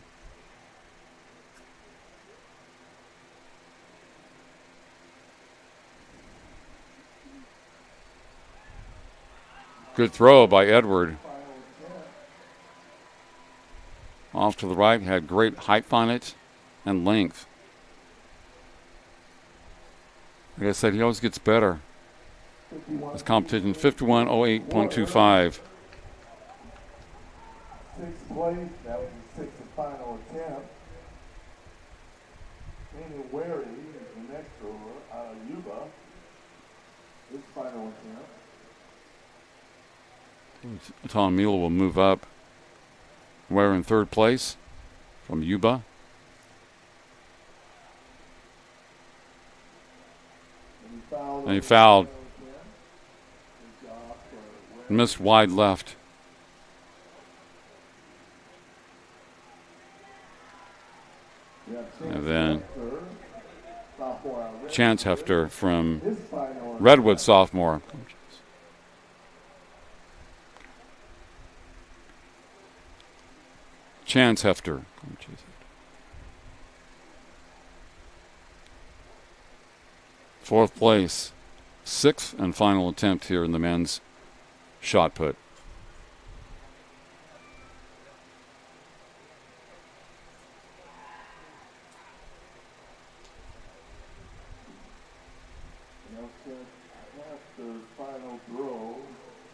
A: Good throw by Edward. Off to the right, had great height on it and length. Like I said, he always gets better. His competition 51.08.25.
C: Sixth place, that was the sixth and final attempt. Daniel Wary is the next thrower out of Yuba. His final attempt.
A: Tom Mule will move up. We're in third place from Yuba. And he fouled. Missed wide left. And then Chance Hefter from Redwood, sophomore. Chance Hefter. Fourth place. Sixth and final attempt here in the men's shot put.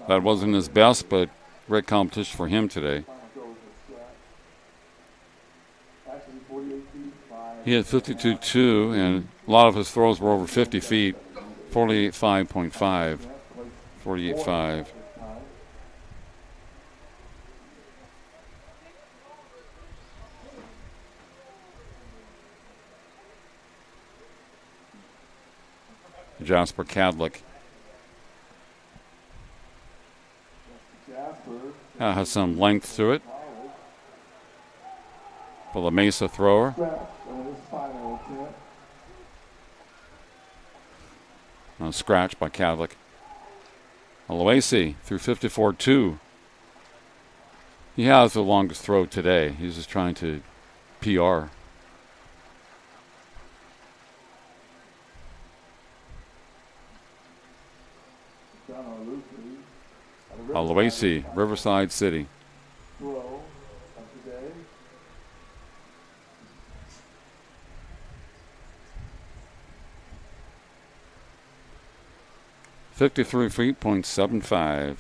A: That wasn't his best, but great competition for him today. He had 52.2, and a lot of his throws were over 50 feet, 48.5.5, 48.5. Jasper Cadlick has some length to it. For the Mesa thrower. A scratch by Cadlick. Aloisi through 54.2. He has the longest throw today. He's just trying to PR. Aloisi, Riverside City. 53 feet, .75.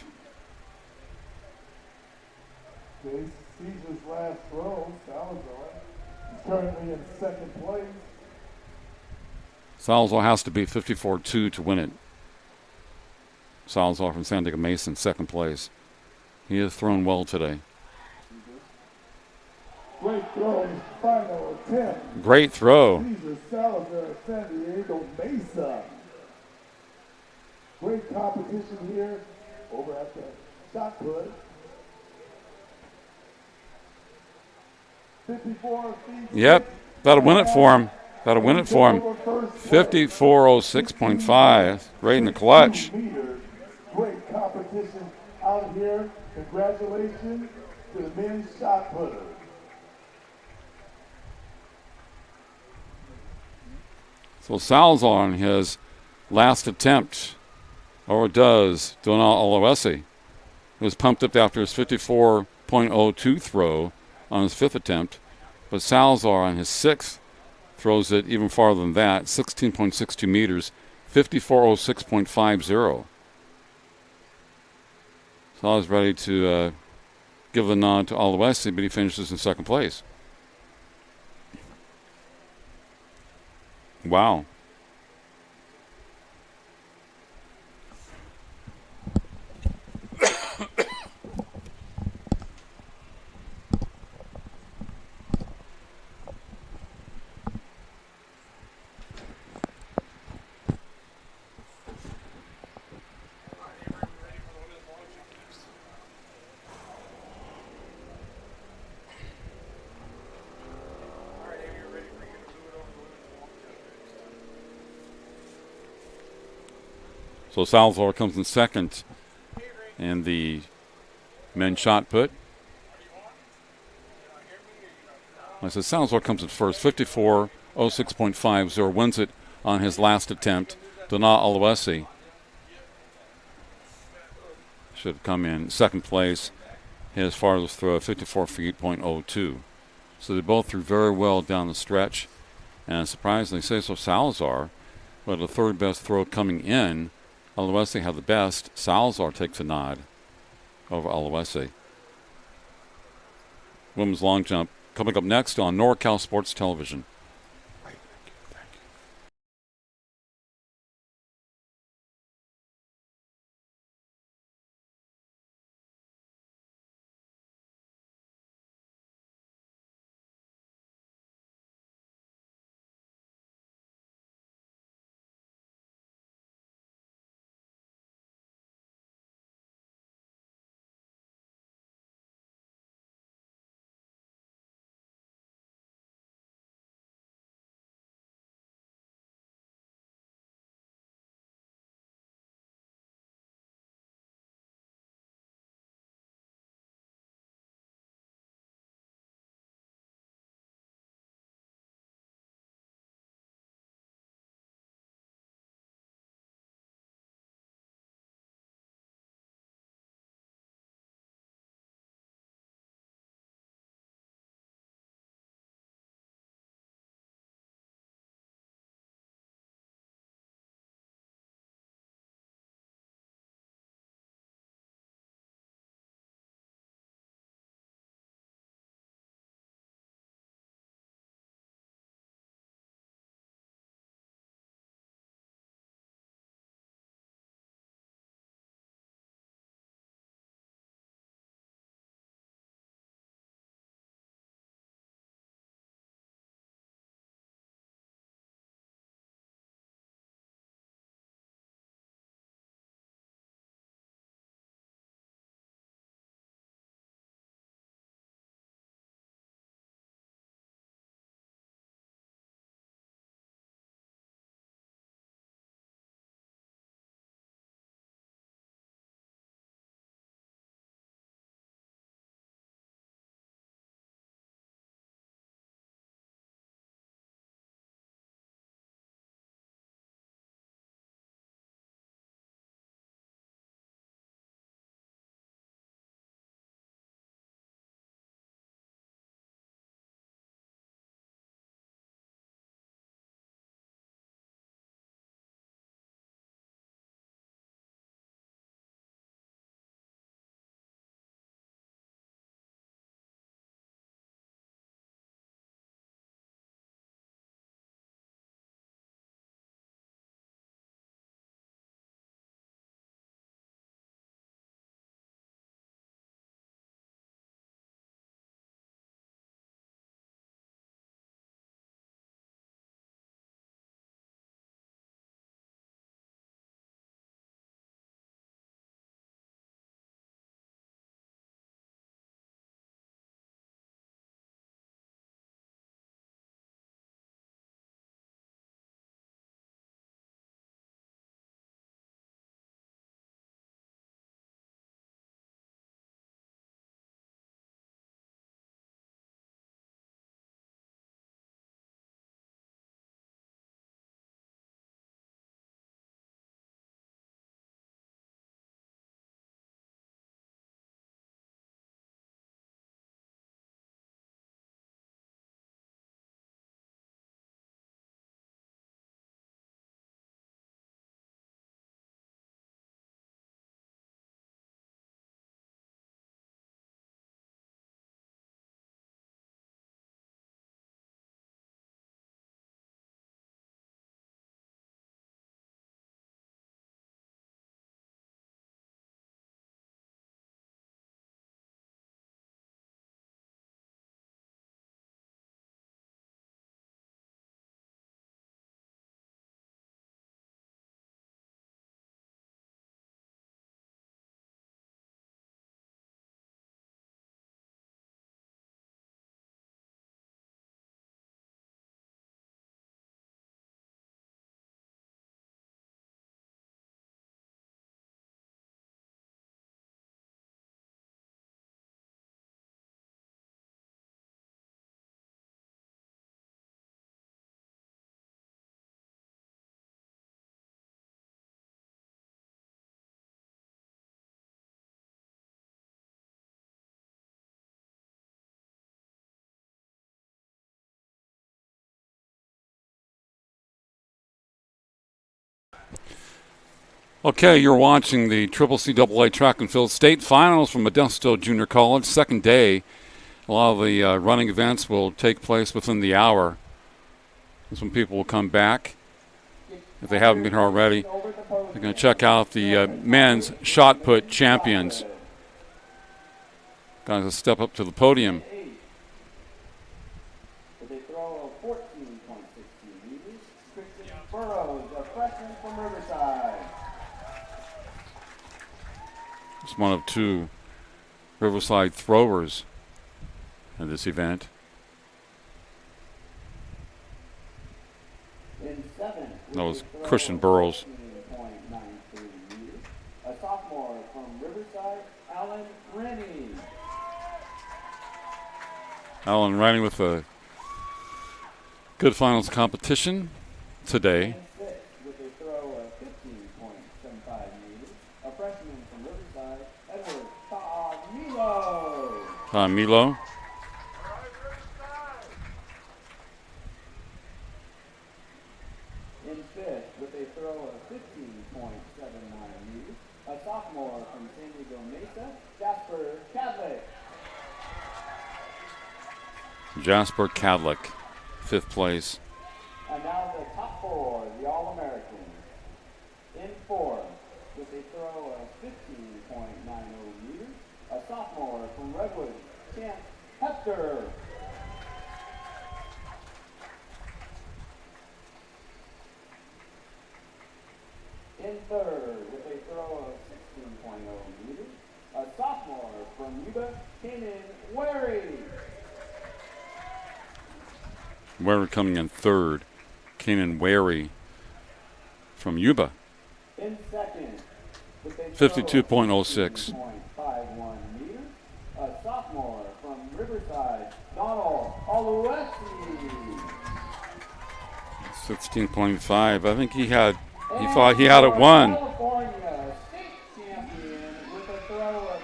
C: Caesar's last throw, Salazar, is currently in second place.
A: Salazar has to beat 54.2 to win it. Salazar from San Diego Mesa, second place. He has thrown well today.
C: Great throw, his final attempt.
A: Great throw.
C: Caesar Salazar, San Diego Mesa. Great competition here over at the shot put. 54 feet.
A: Yep, that'll win it for him. That'll win it for him. 54.06.5. Great in the clutch.
C: Great competition out here. Congratulations to the men's shot putter.
A: So Salazar on his last attempt, or does Donald Aloisi. He was pumped up after his 54.02 throw on his fifth attempt, but Salazar on his sixth throws it even farther than that, 16.62 meters, 54.06.50. Salazar's ready to give the nod to Aloisi, but he finishes in second place. Wow. So Salazar comes in second in the men's shot put. I said Salazar comes in first, 54.06.50, wins it on his last attempt. Dana Aloisi should come in second place. His farthest throw, 54 feet, .02. So they both threw very well down the stretch. And surprisingly, Cesar Salazar, but the third best throw coming in. Aloisi had the best. Salazar takes a nod over Aloisi. Women's long jump coming up next on NorCal Sports Television. Okay, you're watching the CCCAA Track and Field State Finals from Modesto Junior College, second day. A lot of the running events will take place within the hour. Some people will come back, if they haven't been here already. They're going to check out the men's shot put champions. Guys will step up to the podium.
F: They throw a 14.16 meters. Christian Burrows, a freshman from Riverside.
A: It's one of two Riverside throwers in this event.
F: In seventh,
A: That was Christian Burrows.
F: 14.93 meters. A sophomore from Riverside, Alan Rennie.
A: Alan Rennie with a good finals competition today.
F: In sixth, with a throw of 15.75 meters. A freshman from Riverside, Edward Milo.
A: Milo.
F: In fifth, with a throw of 15.79 meters, a sophomore from San Diego Mesa, Jasper Cadlick.
A: Jasper Cadlick, fifth place.
F: And now the top four, the All-Americans. In fourth, with a throw of 15.90 meters, a sophomore from Redwood, Champ Hector. In third, with a throw of 16.0 meters, a sophomore from Yuba, Kanan Wary.
A: Wary coming in third. Kanan Wary from Yuba.
F: In second, with a
A: 52.06.
F: 15.51 meters, a sophomore from Riverside, Donald Oluwesi.
A: 16.5. I think he thought he had it won.
F: California state champion with a throw of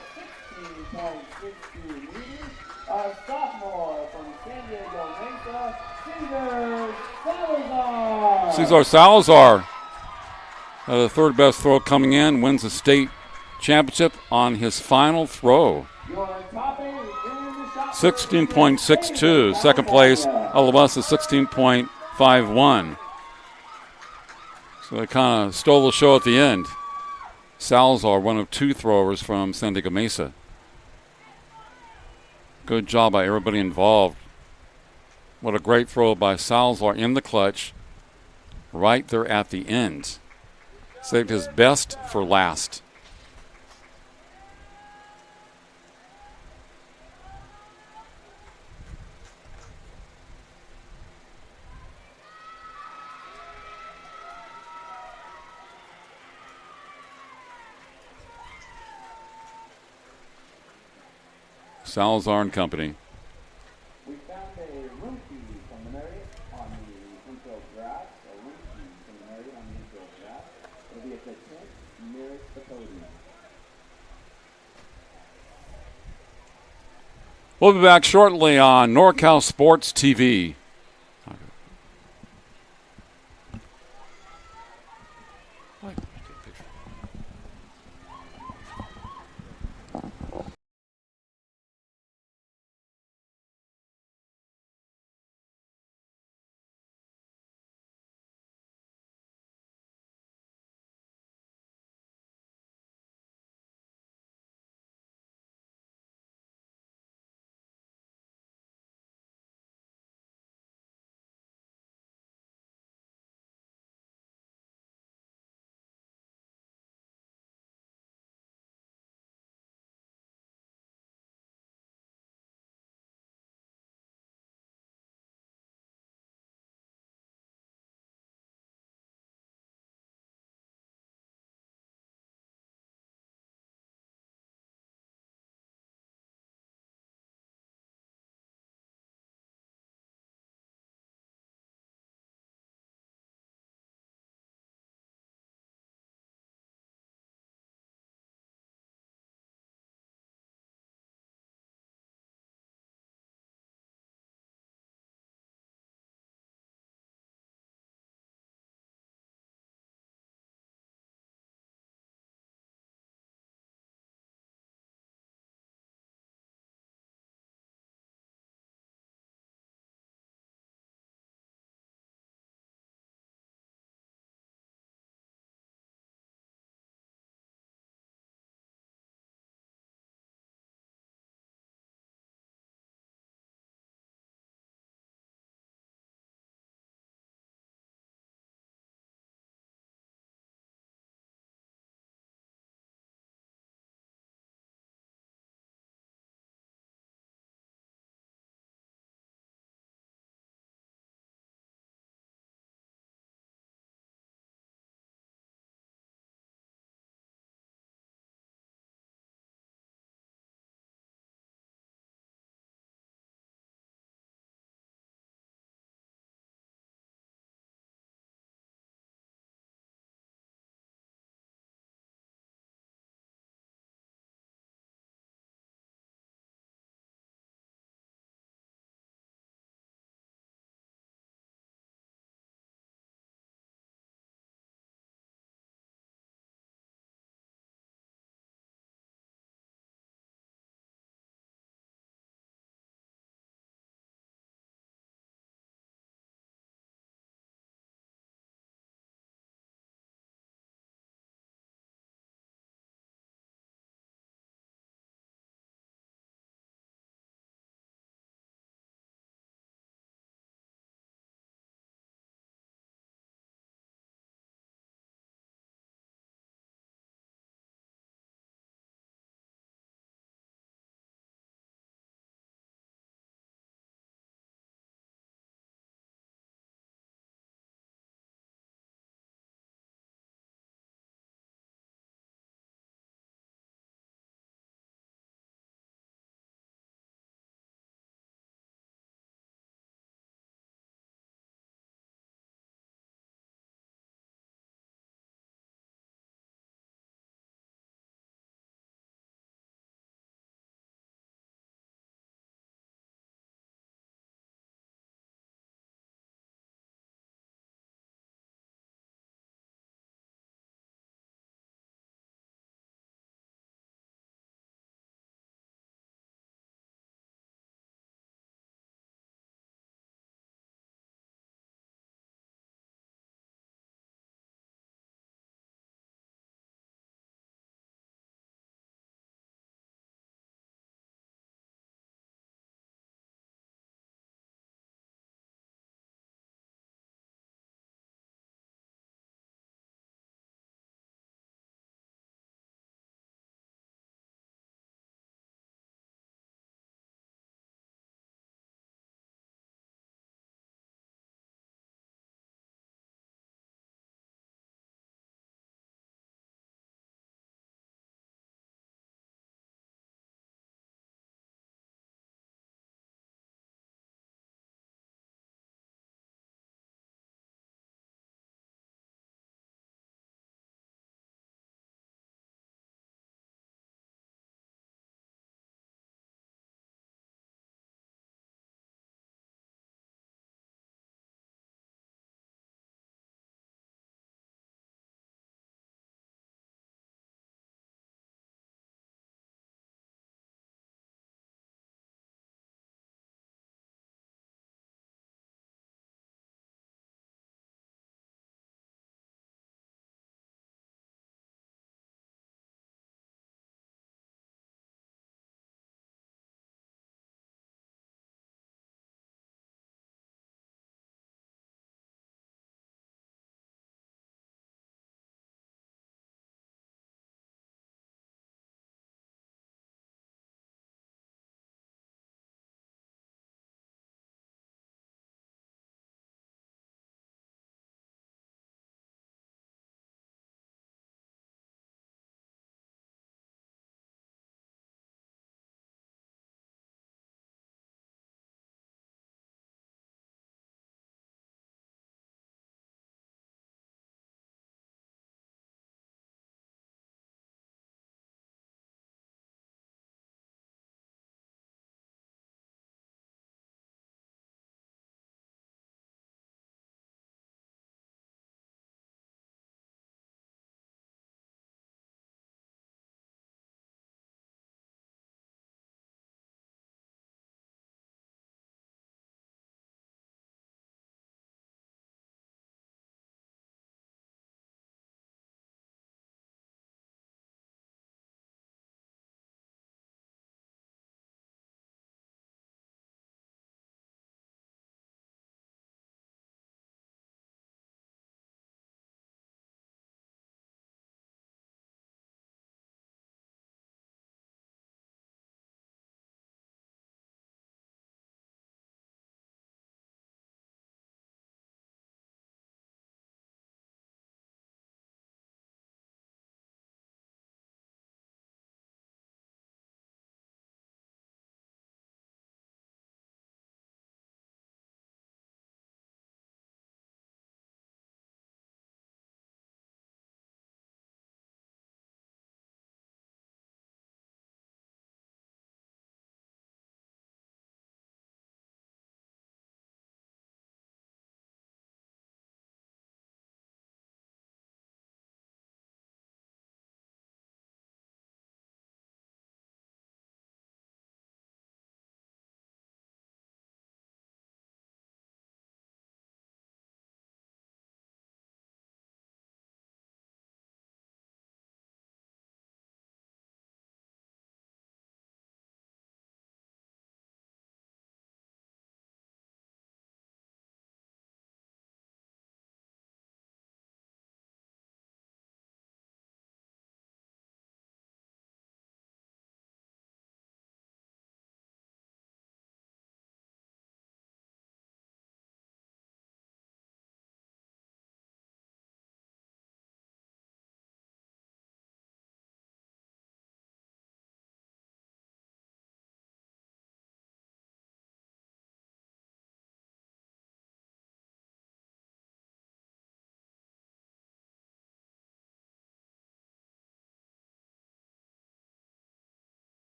F: 16.62 meters, a sophomore from San Diego Mesa, Cesar Salazar.
A: Cesar Salazar, the third best throw coming in, wins the state championship on his final throw.
F: Your top eight in the shot
A: 16.62. Second place, Oluwesi, 16.51. So they kind of stole the show at the end. Salazar, one of two throwers from San Diego Mesa. Good job by everybody involved. What a great throw by Salazar in the clutch, right there at the end. Saved his best for last. Salazar and company.
F: We found a room key from the Marriott on the infield grass. A room key from the Marriott on the infield grass. It'll be at the tent nearest the podium.
A: We'll be back shortly on NorCal Sports TV.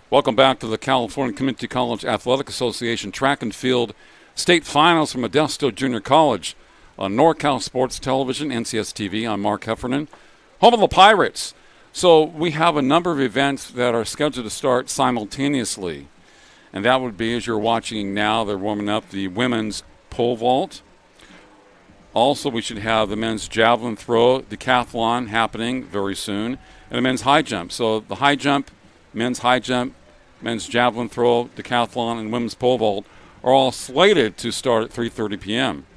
A: Welcome back to the California Community College Athletic Association Track and Field State Finals from Modesto Junior College on NorCal Sports Television, NCS TV. I'm Mark Heffernan, home of the Pirates. So we have a number of events that are scheduled to start simultaneously, and that would be, as you're watching now, they're warming up the women's pole vault. Also, we should have the men's javelin throw, decathlon happening very soon, and the men's high jump. So the high jump, men's high jump, men's javelin throw, decathlon, and women's pole vault are all slated to start at 3:30 p.m.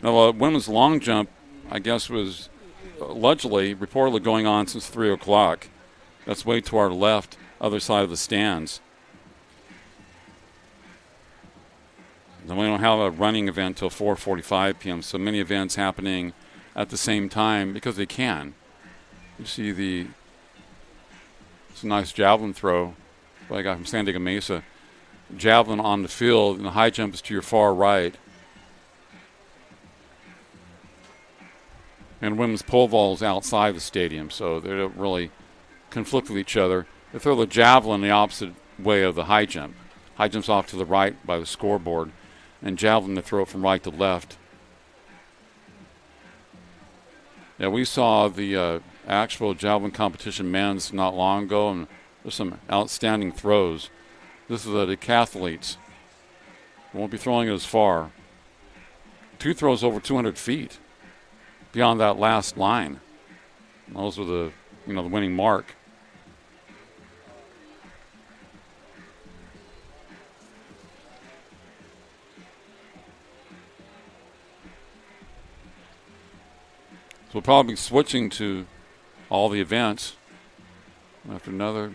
A: Now, women's long jump, I guess, was reportedly going on since 3 o'clock. That's way to our left, other side of the stands. Then we don't have a running event till 4:45 p.m., so many events happening at the same time because they can. You see it's a nice javelin throw by a guy from San Diego Mesa. Javelin on the field, and the high jump is to your far right. And women's pole vault is outside the stadium, so they don't really conflict with each other. They throw the javelin the opposite way of the high jump. High jump's off to the right by the scoreboard, and javelin to throw it from right to left. Yeah, we saw the actual javelin competition men's not long ago, and there's some outstanding throws. This is the decathletes. Won't be throwing it as far. 2 throws over 200 feet beyond that last line. Those were the winning mark. So we'll probably be switching to all the events after another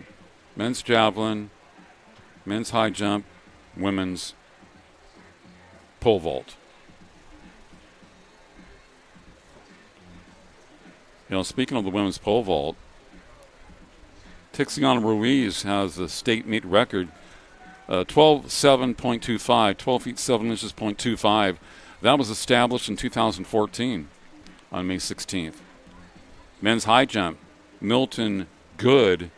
A: men's javelin, men's high jump, women's pole vault. Speaking of the women's pole vault, Tixiana Ruiz has the state meet record, 12.7.25, 12 feet 7 inches, .25. That was established in 2014 on May 16th. Men's high jump, Milton Good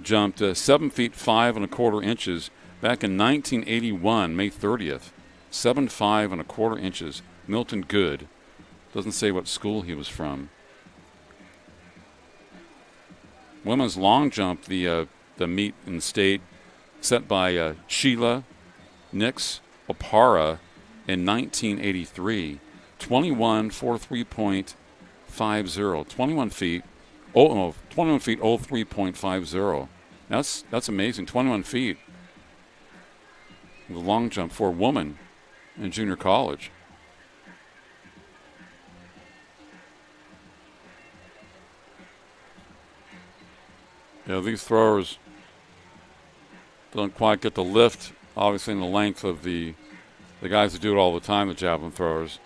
A: jumped 7 feet 5 1/4 inches back in 1981, May 30th. 7'5" 1/4 inches. Milton Good. Doesn't say what school he was from. Women's long jump, the meet in the state, set by Sheila Nix Opara in 1983. 21.43.50. 21 feet. 21 feet 03.50. That's amazing. 21 feet. The long jump for a woman in junior college. These throwers don't quite get the lift, obviously, in the length of the guys that do it all the time, the javelin throwers.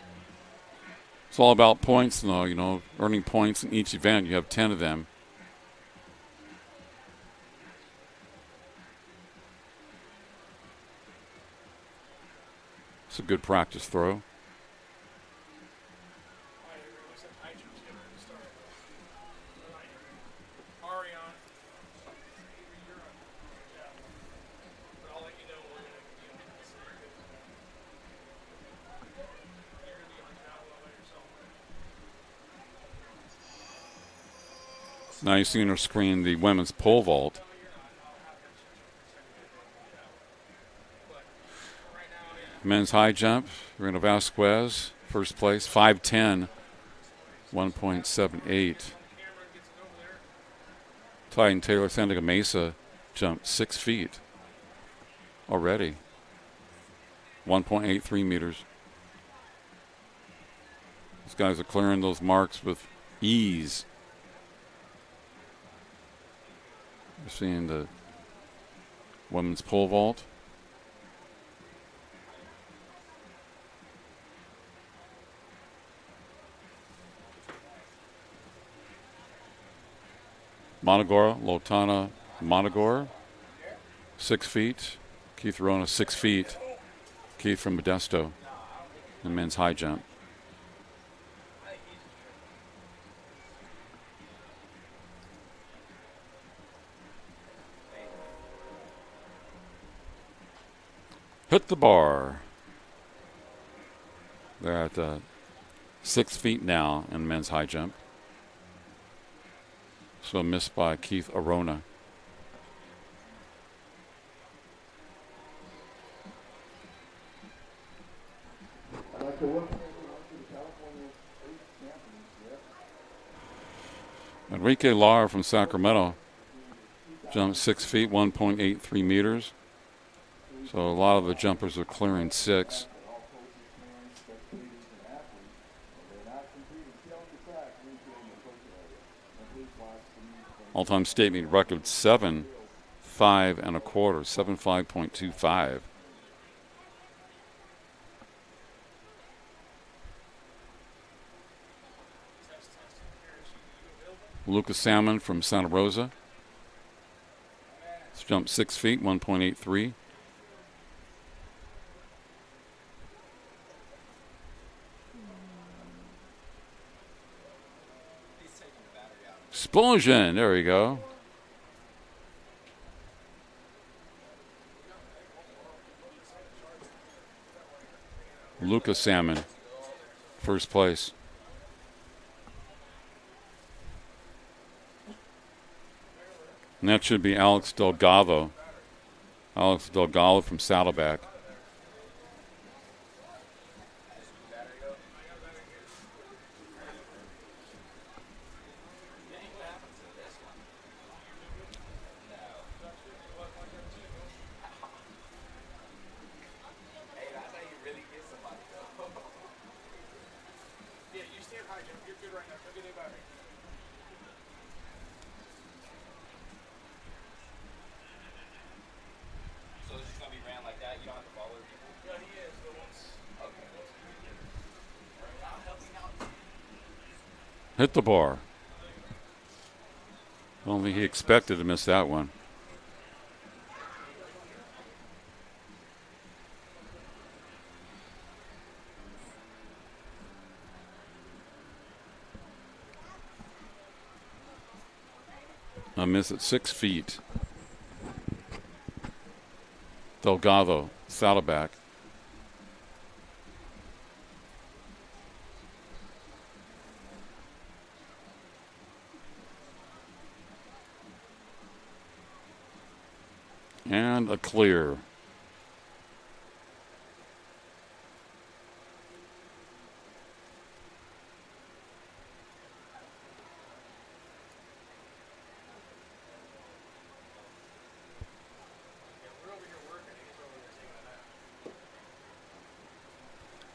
A: It's all about points, though, earning points in each event. You have 10 of them. It's a good practice throw. Now you see on our screen the women's pole vault. Men's high jump, Reno Vasquez, first place, 5'10", 1.78. Titan Taylor, San Diego Mesa, jumped 6 feet already, 1.83 meters. These guys are clearing those marks with ease. You're seeing the women's pole vault. Monogora, Lotana Monogora, 6 feet. Keith Rona, 6 feet. Keith from Modesto, the men's high jump. hit the bar. They're at 6 feet now in men's high jump. So missed by Keith Arona.
C: I'd like to welcome everyone to the California State Championship.
A: Enrique Lara from Sacramento jumped 6 feet, 1.83 meters. So a lot of the jumpers are clearing 6.
C: All coaches, fans, spectators, and athletes, they're not competing. Stay on the track, please stay in the coach area. And please watch the music.
A: All-time state meet record 7.5 and a quarter, 7.5.25. Lucas Salmon from Santa Rosa. He's jumped 6 feet, 1.83. Explosion, there we go. Lucas Salmon, first place. And that should be Alex Delgado. Alex Delgado from Saddleback. Hit the bar. I don't think he expected to miss that one. A miss at 6 feet. Delgado, Saddleback. And a clear.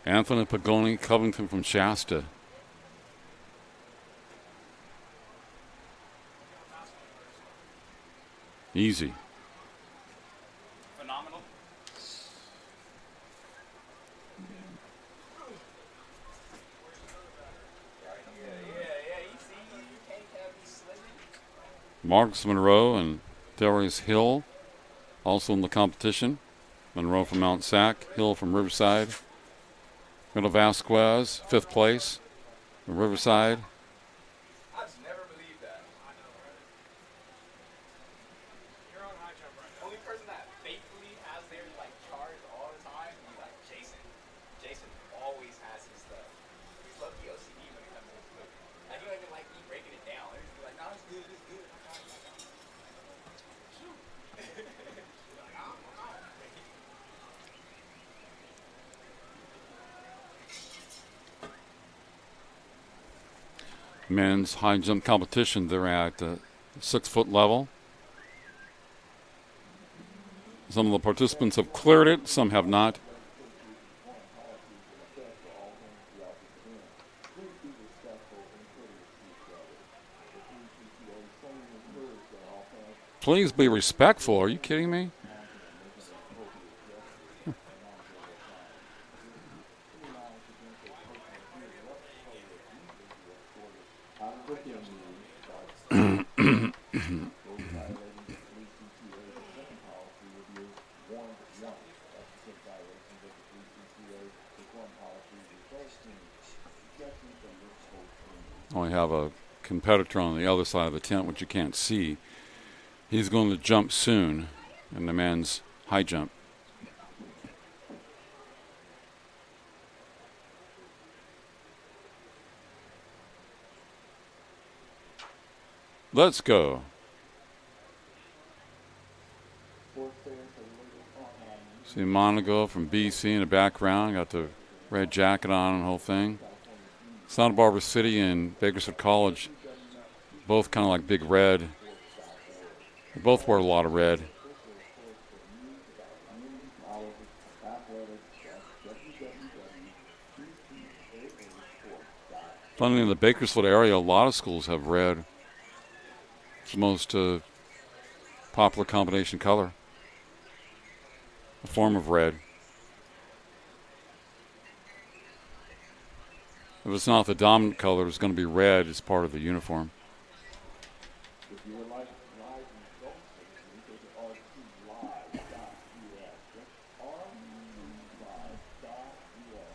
A: Anthony Pagoni Covington from Shasta. Easy.
D: Phenomenal.
A: Marcus Monroe and Darius Hill also in the competition. Monroe from Mount Sac, Hill from Riverside. Miguel Vasquez, 5th place from Riverside.
D: I just never believed that.
B: You're on high jump right now.
D: Only person that faithfully has their like charge all the time is like Jason. Jason always has his stuff. He's lucky OCD when it comes to his foot. Like, he don't even like me breaking it down. He's just like, no, it's good, it's good.
A: Men's high jump competition, they're at 6 foot level. Some of the participants have cleared it, some have not. Please be respectful. Are you kidding me? We have a competitor on the other side of the tent, which you can't see. He's going to jump soon in the men's high jump. Let's go. See Monaco from BC in the background. Got the red jacket on and the whole thing. Santa Barbara City and Bakersfield College, both kind of like big red. They both wear a lot of red. Funny, in the Bakersfield area, a lot of schools have red. It's the most popular combination color, a form of red. If it's not the dominant color, it's going to be red as part of the uniform.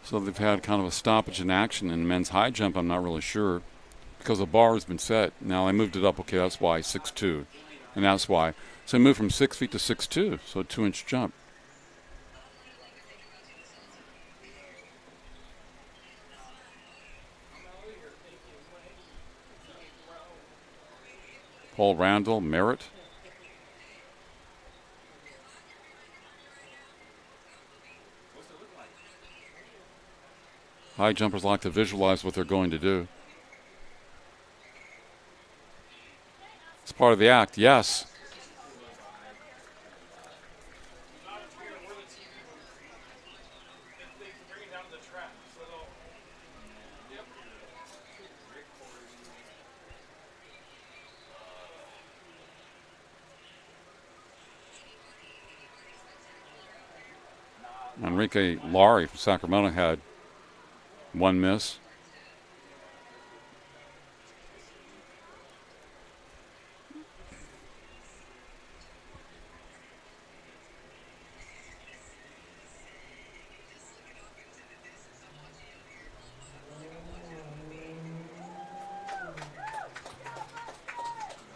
A: So they've had kind of a stoppage in action in men's high jump. I'm not really sure because the bar has been set. Now I moved it up. Okay, that's why 6'2", and that's why. So I moved from 6 feet to 6'2", so a 2-inch jump. Paul Randall, Merritt. High jumpers like to visualize what they're going to do. It's part of the act, yes. Enrique Laurie from Sacramento had one miss.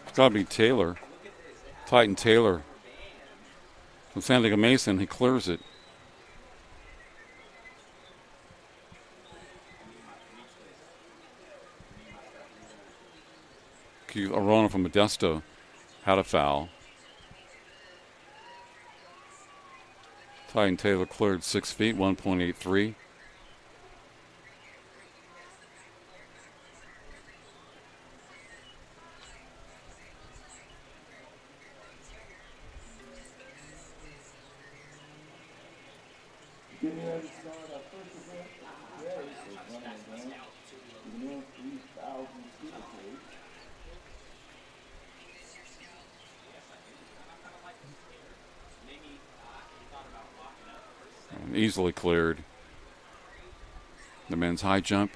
A: It's got to be Taylor, Titan Taylor from San Diego Mesa. He clears it. Arona from Modesto had a foul. Titan Taylor cleared 6 feet, 1.83.
C: Getting ready to start our first event today is running event. The new 3,000 Steeplechase.
A: And easily cleared. The men's high jump.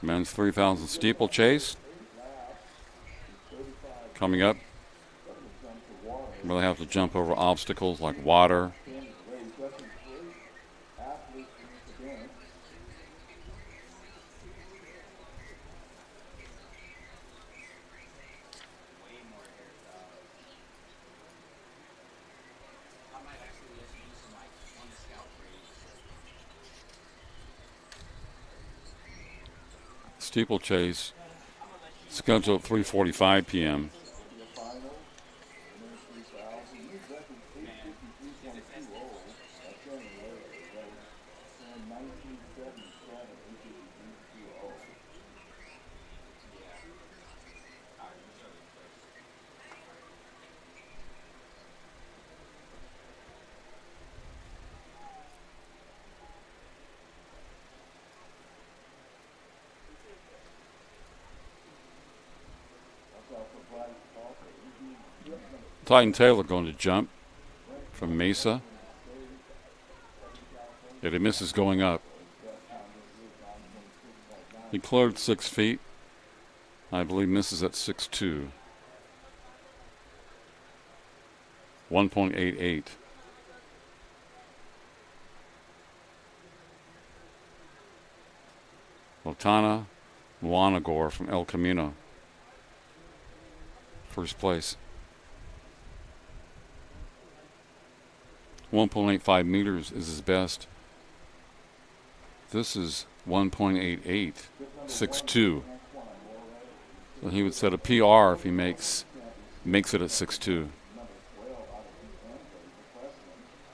A: Men's 3,000 steeplechase. Coming up. Really have to jump over obstacles like water. Steeplechase scheduled at 3:45 p.m. Titan Taylor going to jump from Mesa. If he misses going up. He cleared 6 feet. I believe misses at 6'2". 1.88. Lotana Muanagor from El Camino. First place. 1.85 meters is his best. This is 1.88, 6'2". So he would set a PR if he makes it at 6'2".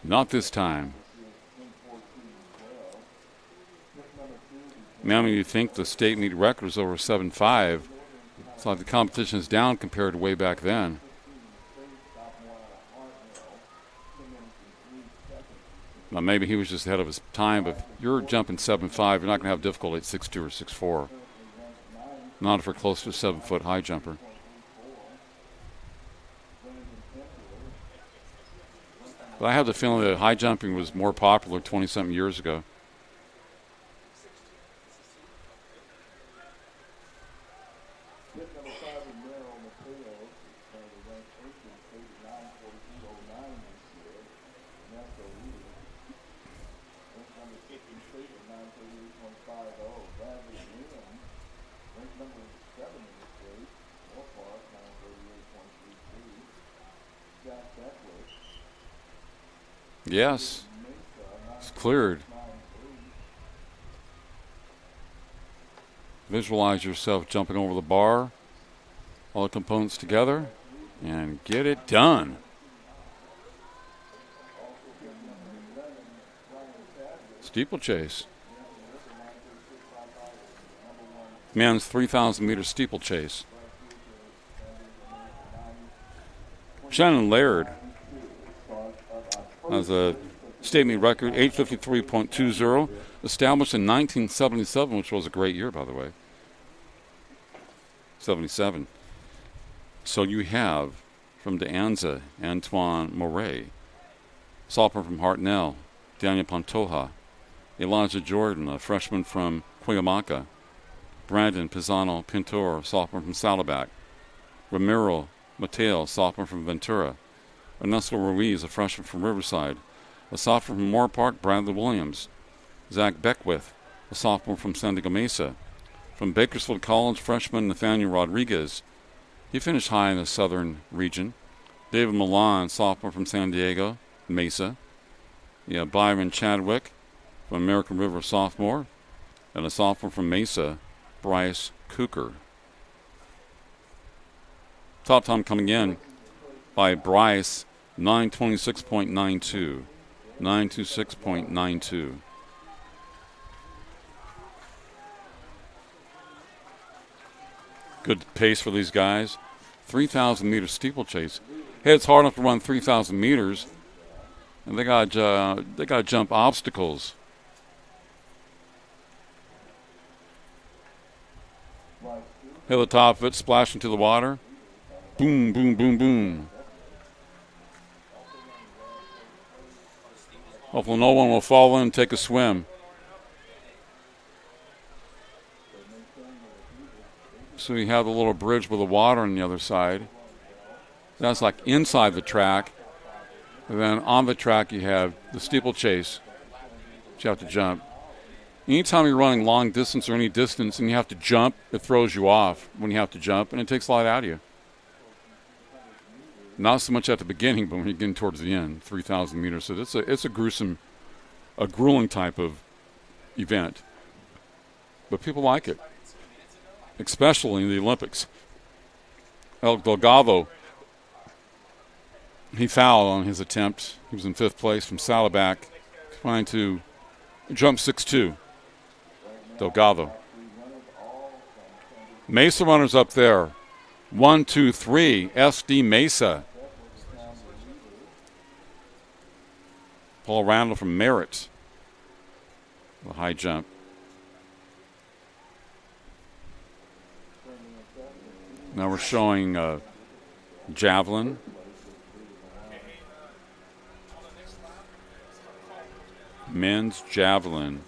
A: Not this time. Now, when you think the state meet record is over 7.5, it's like the competition is down compared to way back then. Now, maybe he was just ahead of his time, but if you're jumping 7.5, you're not going to have difficulty at 6'2 or 6'4. Not if you're close to a 7-foot high jumper. But I have the feeling that high jumping was more popular 20-something years ago. Yes, it's cleared. Visualize yourself jumping over the bar, all the components together, and get it done. Steeplechase. Men's 3,000 meter steeplechase. Shannon Laird has a state meet record, 8:53.20, established in 1977, which was a great year, by the way. 77. So you have from De Anza, Antoine Moret, sophomore from Hartnell, Daniel Pantoja, Elijah Jordan, a freshman from Cuyamaca, Brandon Pisano Pintor, sophomore from Saddleback, Ramiro Mateo, sophomore from Ventura, Ernesto Ruiz, a freshman from Riverside, a sophomore from Moore Park, Bradley Williams, Zach Beckwith, a sophomore from San Diego Mesa, from Bakersfield College, freshman Nathaniel Rodriguez. He finished high in the southern region. David Milan, sophomore from San Diego Mesa. You have Byron Chadwick from American River, sophomore, and a sophomore from Mesa, Bryce Cooker. Top time coming in by Bryce, 926.92. 926.92. Good pace for these guys. 3,000 meter steeplechase. Hey, it's hard enough to run 3,000 meters, and they got to jump obstacles. Hit the top of it, splash into the water. Boom, boom, boom, boom. Hopefully no one will fall in and take a swim. So you have the little bridge with the water on the other side. That's like inside the track. And then on the track you have the steeplechase that you have to jump. Anytime you're running long distance or any distance and you have to jump, it throws you off when you have to jump, and it takes a lot out of you. Not so much at the beginning, but when you're getting towards the end, 3,000 meters. So it's a grueling type of event. But people like it, especially in the Olympics. El Delgado, he fouled on his attempt. He was in 5th place from Saddleback, trying to jump 6'2". Delgado. Mesa runners up there. 1, 2, 3. SD Mesa. Paul Randall from Merritt. The high jump. Now we're showing javelin. Men's javelin.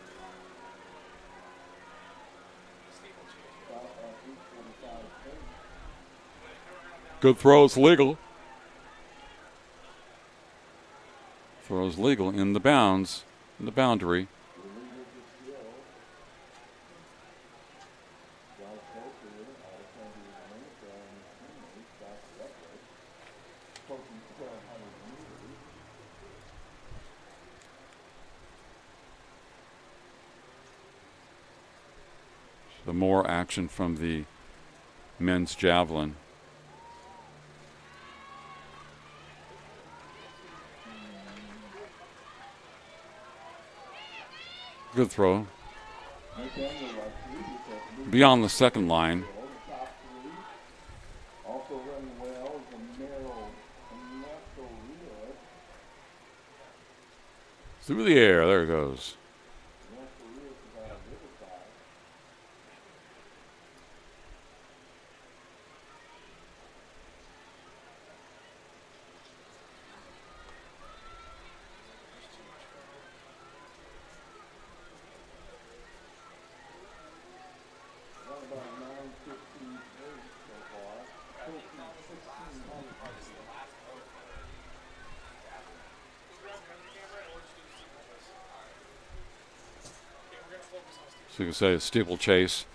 A: Good throw is legal. Throw is legal in the bounds, in the boundary. the more action from the men's javelin. Good throw. Beyond the second line.
C: Also running well is a narrow Ernesto
A: Through the air. There it goes.
C: Rios is on the other side. Run about 9:15 so far. 13:16.
A: So you can say a steeplechase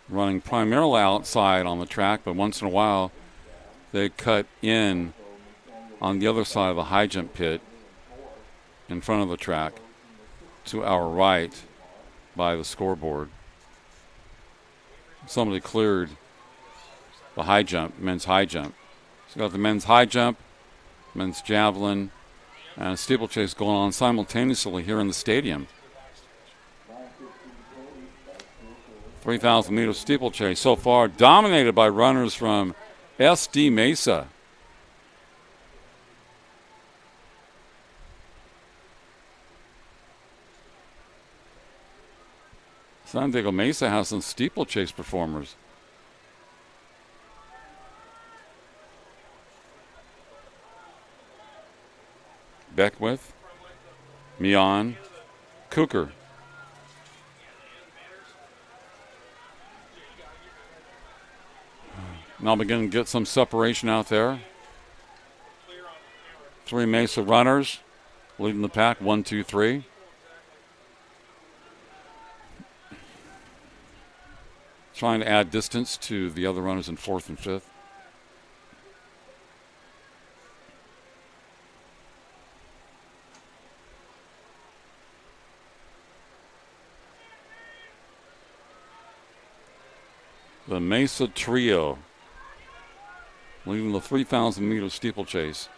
A: running primarily outside on the track, but once in a while they cut in on the other side of the high jump pit in front of the track to our right by the scoreboard. Somebody cleared the high jump, men's high jump. So you got the men's high jump, men's javelin, and a steeplechase going on simultaneously here in the stadium. 3,000 meter steeplechase so far dominated by runners from SD Mesa. San Diego Mesa has some steeplechase performers. Beckwith, Mion, Cooker. Now beginning to get some separation out there. 3 Mesa runners leading the pack, 1, 2, 3. Trying to add distance to the other runners in 4th and 5th. The Mesa Trio leading the 3,000 meter steeplechase.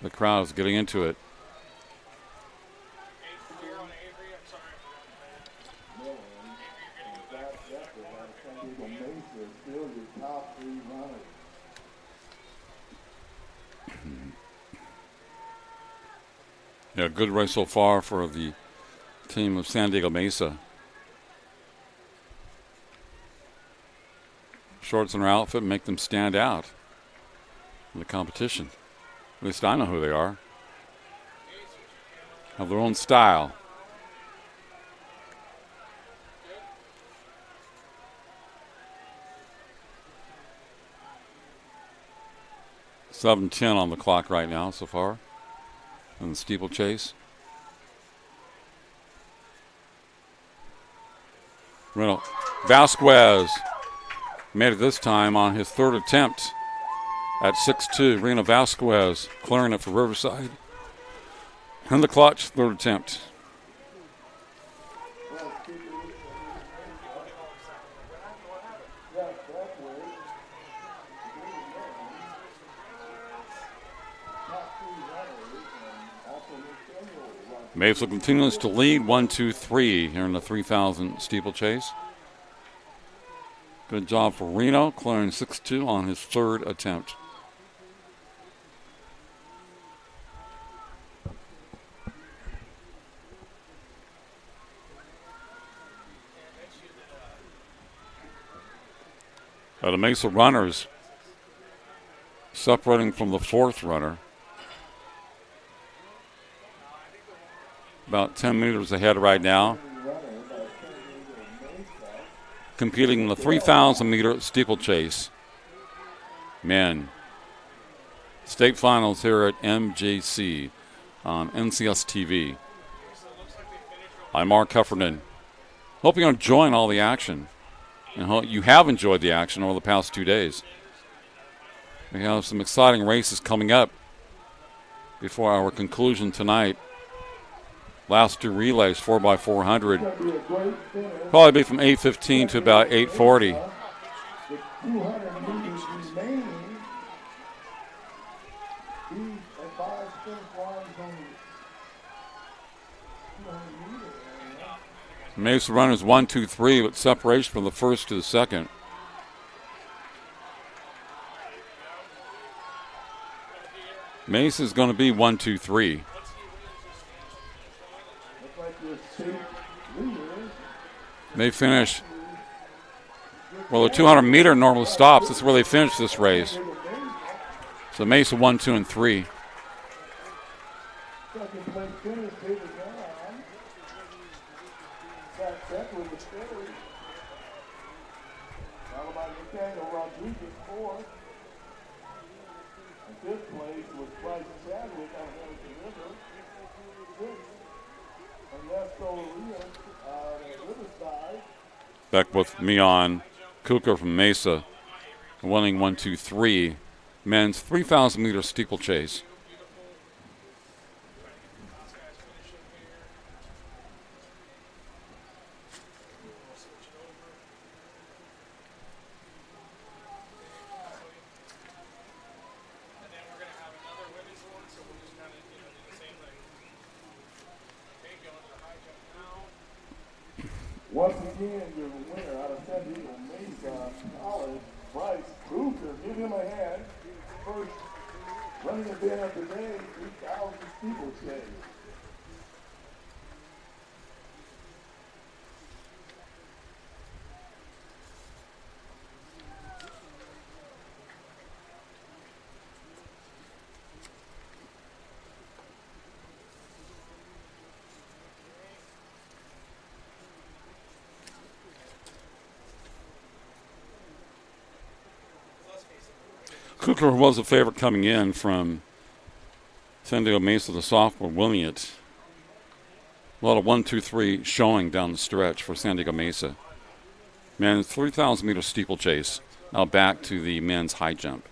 A: The crowd is getting into it. Yeah, good race so far for the team of San Diego Mesa. Shorts in their outfit make them stand out in the competition. At least I know who they are. Have their own style. $7:10 on the clock right now so far in the steeplechase. Reno Vasquez made it this time on his 3rd attempt at 6'2". Reno Vasquez clearing it for Riverside. In the clutch, 3rd attempt. Mesa continues to lead 1, 2, 3 here in the 3,000 steeplechase. Good job for Reno, clearing 6'2" on his 3rd attempt. The Mesa runners separating from the 4th runner. About 10 meters ahead right now. Competing in the 3,000 meter steeplechase. Men. State finals here at MJC on NCS TV. I'm Mark Heffernan. Hope you're enjoying all the action. And hope you have enjoyed the action over the past 2 days. We have some exciting races coming up before our conclusion tonight. Last two relays, 4x400. Probably be from 8:15 to about 8:40.
C: With 200 meters remaining, be advised finish lines on the 200 meter area.
A: Mesa runners 1, 2, 3 with separation from the first to the second. Mesa's going to be 1, 2, 3.
C: Looks like your state leader.
A: They finish. Well, the 200 meter normally stops. That's where they finish this race. So Mesa 1, 2, and 3.
C: Second place finish, David Brown. Zach Beck with the third. Followed by Ricardo Rodriguez, fourth. And fifth place was Bryce Chadwick on Henderson River. Sixth, Ernesto Rios at Riverside.
A: Back with Mion Kuka from Mesa, winning 1, 2, 3. Men's 3,000 meter steeplechase.
C: Once again, your winner out of San Diego Mesa College, Bryce Kruger. Give him a hand. First running event of the day, 3,000 steeplechase.
A: Kukler was a favorite coming in from San Diego Mesa, the sophomore, winning it. A lot of 1, 2, 3 showing down the stretch for San Diego Mesa. Men's 3,000 meter steeplechase. Now back to the men's high jump.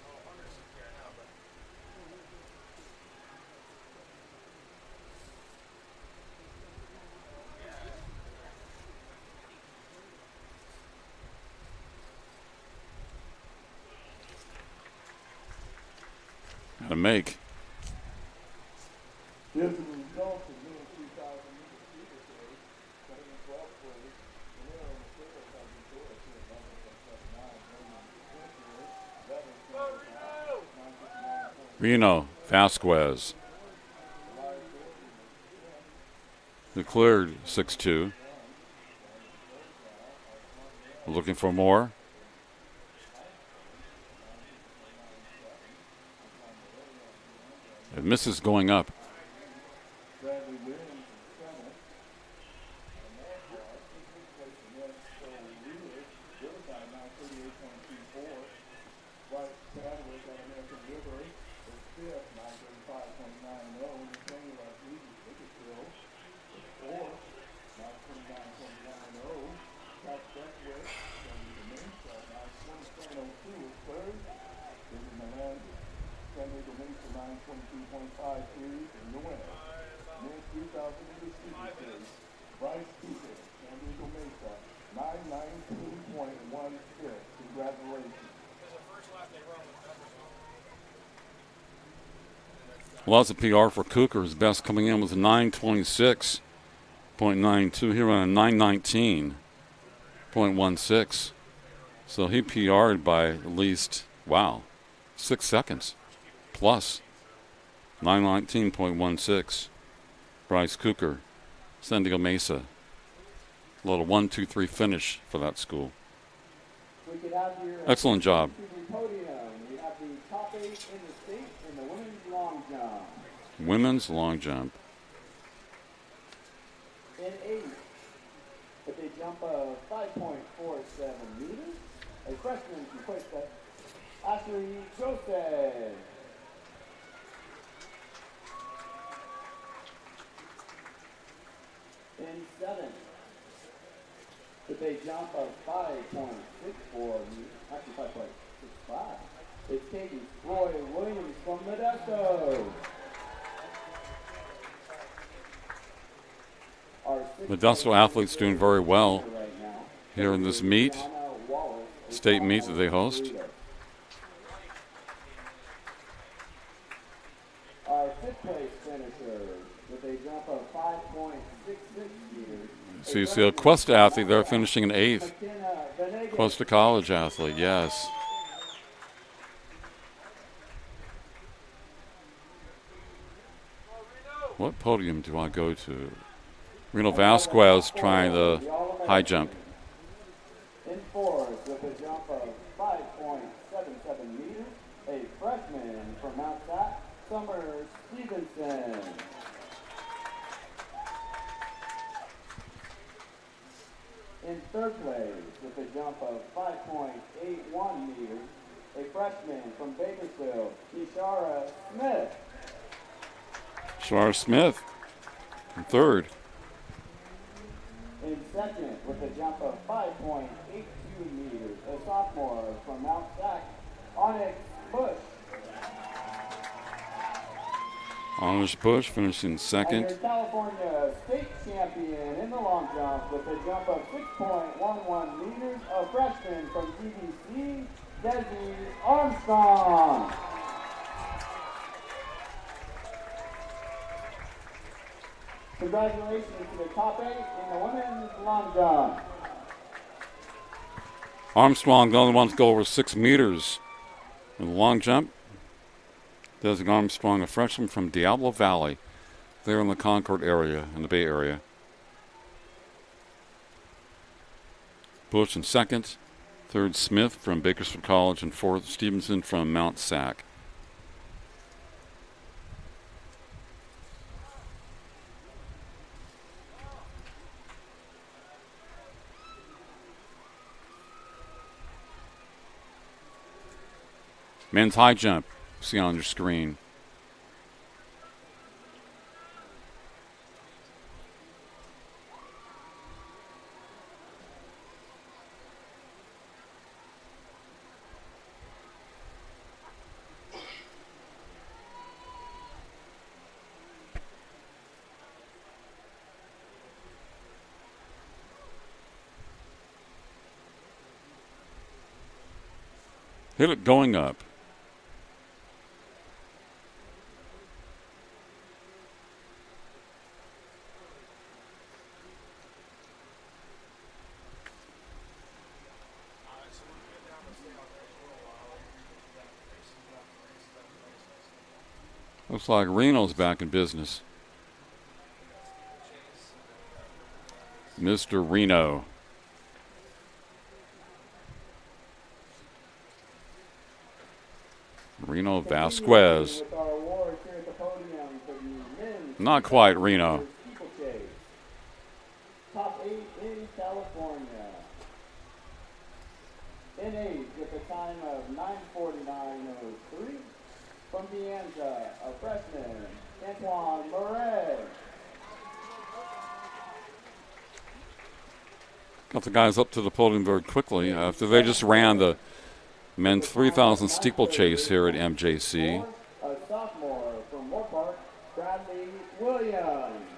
A: To make.
C: Here's the results of men's 3,000 meter steeplechase. Starting in 12th place, Sonora Location has been good to 11.9.
A: Reno Vasquez declared 6-2. Looking for more. It misses going up.
C: Bradley Williams in seventh. Riverside now 38.24. Bryce Chadwick on American River is fifth, 935.90. Nathaniel Rodriguez, Bakersfield is fourth, 929.90. Pat Beckwith from the Mesa, 927.02 is third. David Milan, San Diego Mesa, 922.53 in the winner. Men's 3,000 meter steeplechase, Bryce Cooper, San Diego Mesa, 919.16. Congratulations.
A: Lots of PR for Cooker. His best coming in was a 926.92. He ran a 919.16. So he PR'd by at least, 6 seconds plus. 919.16. Bryce Cooker, San Diego Mesa. A little 1, 2, 3 finish for that school.
F: We could have your
A: Excellent job.
F: podium. We have the top 8 in the state in the women's long jump.
A: Women's long jump.
F: In 8, if they jump a 5.47 meters, a freshman from Cuesta, Ashley Joseph. In 7, if they jump a 5.64 meters, actually 5.65, It's Katie Roy Williams from Modesto.
A: Modesto athletes doing very well here in this meet, state meet that they host.
F: Our fifth place finisher with a jump of 5.66 meters.
A: So you see a Cuesta athlete there finishing in 8th. Cuesta College athlete, yes. What podium do I go to? Reno Vasquez trying the high jump.
F: In fourth with a jump of 5.77 meters, a freshman from Mount Sac, Summer Stevenson. In third place with a jump of 5.81 meters, a freshman from Bakersfield, Ishara Smith.
A: Shar Smith in third.
F: In second with a jump of 5.82 meters, a sophomore from Mount Sac, Onyx Bush.
A: Onyx Bush finishing second.
F: And your California state champion in the long jump with a jump of 6.11 meters, a freshman from GBC, Desi Armstrong. Congratulations to the top 8 in the women's long jump.
A: Armstrong, the only one to go over 6 meters in the long jump. Desi Armstrong, a freshman from Diablo Valley, there in the Concord area, in the Bay Area. Bush in second. Third, Smith from Bakersfield College. And fourth, Stevenson from Mount Sac. Men's high jump, see on your screen. Hit it going up. Looks like Reno's back in business. Mr. Reno. Reno Vasquez. Not quite Reno.
F: Top 8 in California. In age with a time of 9:49.03. From Deanza, a freshman, Antoine Murray.
A: Got the guys up to the podium very quickly after they just ran the men's 3,000 steeplechase here at MJC.
F: A sophomore from Moorpark, Bradley Williams.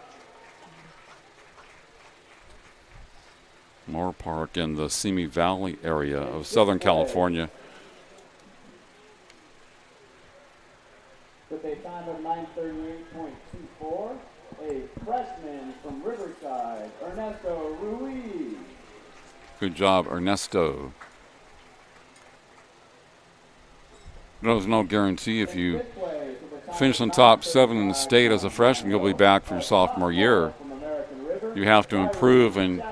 A: Moorpark in the Simi Valley area of Southern California.
F: With a time of 9:38.24, a freshman from Riverside, Ernesto Ruiz.
A: Good job, Ernesto. There's no guarantee if you finish in top 7 in the state as a freshman, you'll be back for your sophomore year. You have to improve and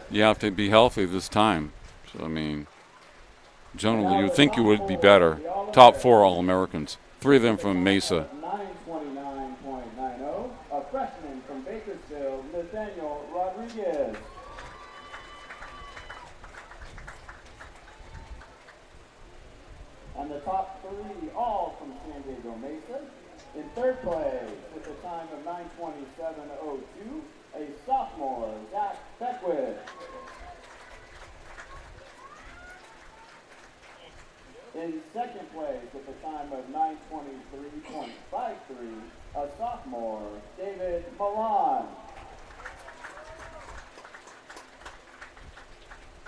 A: you have to be healthy this time. So, I mean, generally you would think you would be better. Top 4 All-Americans. 3 of them from Mesa.
F: 9:29.90, a freshman from Bakersfield, Nathaniel Rodriguez. And the top 3 all from San Diego Mesa. In third place with a time of 9:27.02, a sophomore, Zach Beckwith. In second place at the time of 9:23.53, a sophomore, David Milan.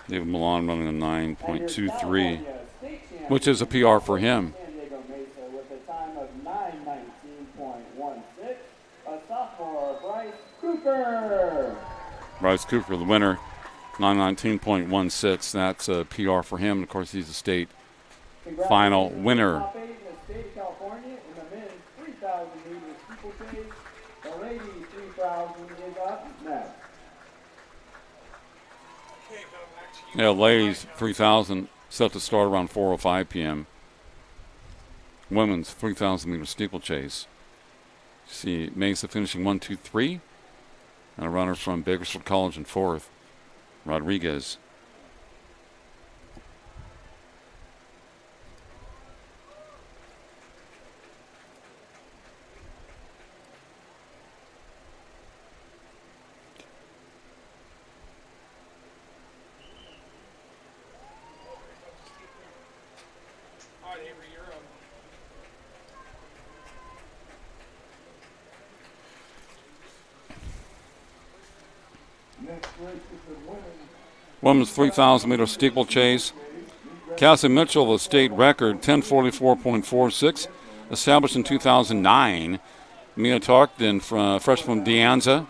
A: David Milan running a
F: And your
A: 9.23,
F: California State champion,
A: which is a PR for him.
F: San Diego Mesa with a time of 9:19.16, a sophomore, Bryce Cooper.
A: Bryce Cooper, the winner, 919.16. That's a PR for him. Of course, he's the state final winner.
F: Top 8 in the state of California in the men's 3,000 meter steeplechase. The ladies 3,000 is up next.
A: Yeah, ladies 3,000 set to start around 4:05 p.m. Women's 3,000 meter steeplechase. See Mesa finishing 1, 2, 3, and a runner from Bakersfield College in fourth, Rodriguez.
C: Next race is the women's
A: Women's 3,000 meter steeplechase. Cassie Mitchell, the state record, 10:44.46, established in 2009. Mia Tarkton, freshman from De Anza.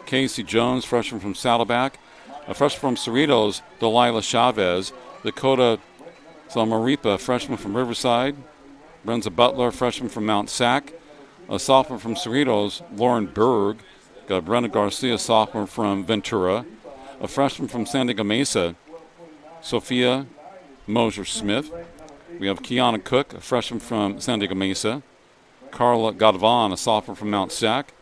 A: Casey Jones, freshman from Saddleback. A freshman from Cerritos, Delilah Chavez. Dakota Zamaripa, freshman from Riverside. Brenza Butler, freshman from Mount Sac. A sophomore from Cerritos, Lauren Berg. Got Brenda Garcia, sophomore from Ventura. A freshman from San Diego Mesa, Sophia Mosier-Smith. We have Kiana Cook, a freshman from San Diego Mesa. Carla Gadvan, a sophomore from Mount Sac.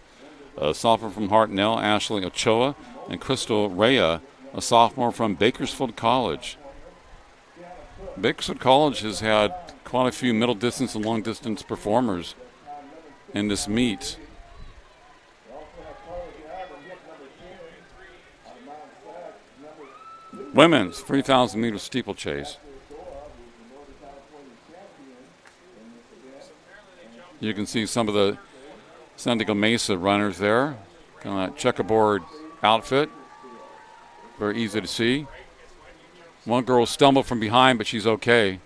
A: A sophomore from Hartnell, Ashley Ochoa. And Crystal Rea, a sophomore from Bakersfield College. Bakersfield College has had quite a few middle distance and long distance performers in this meet. Women's 3,000 meter steeplechase. You can see some of the San Diego Mesa runners there. Kind of that checkerboard outfit. Very easy to see. One girl stumbled from behind, but she's okay.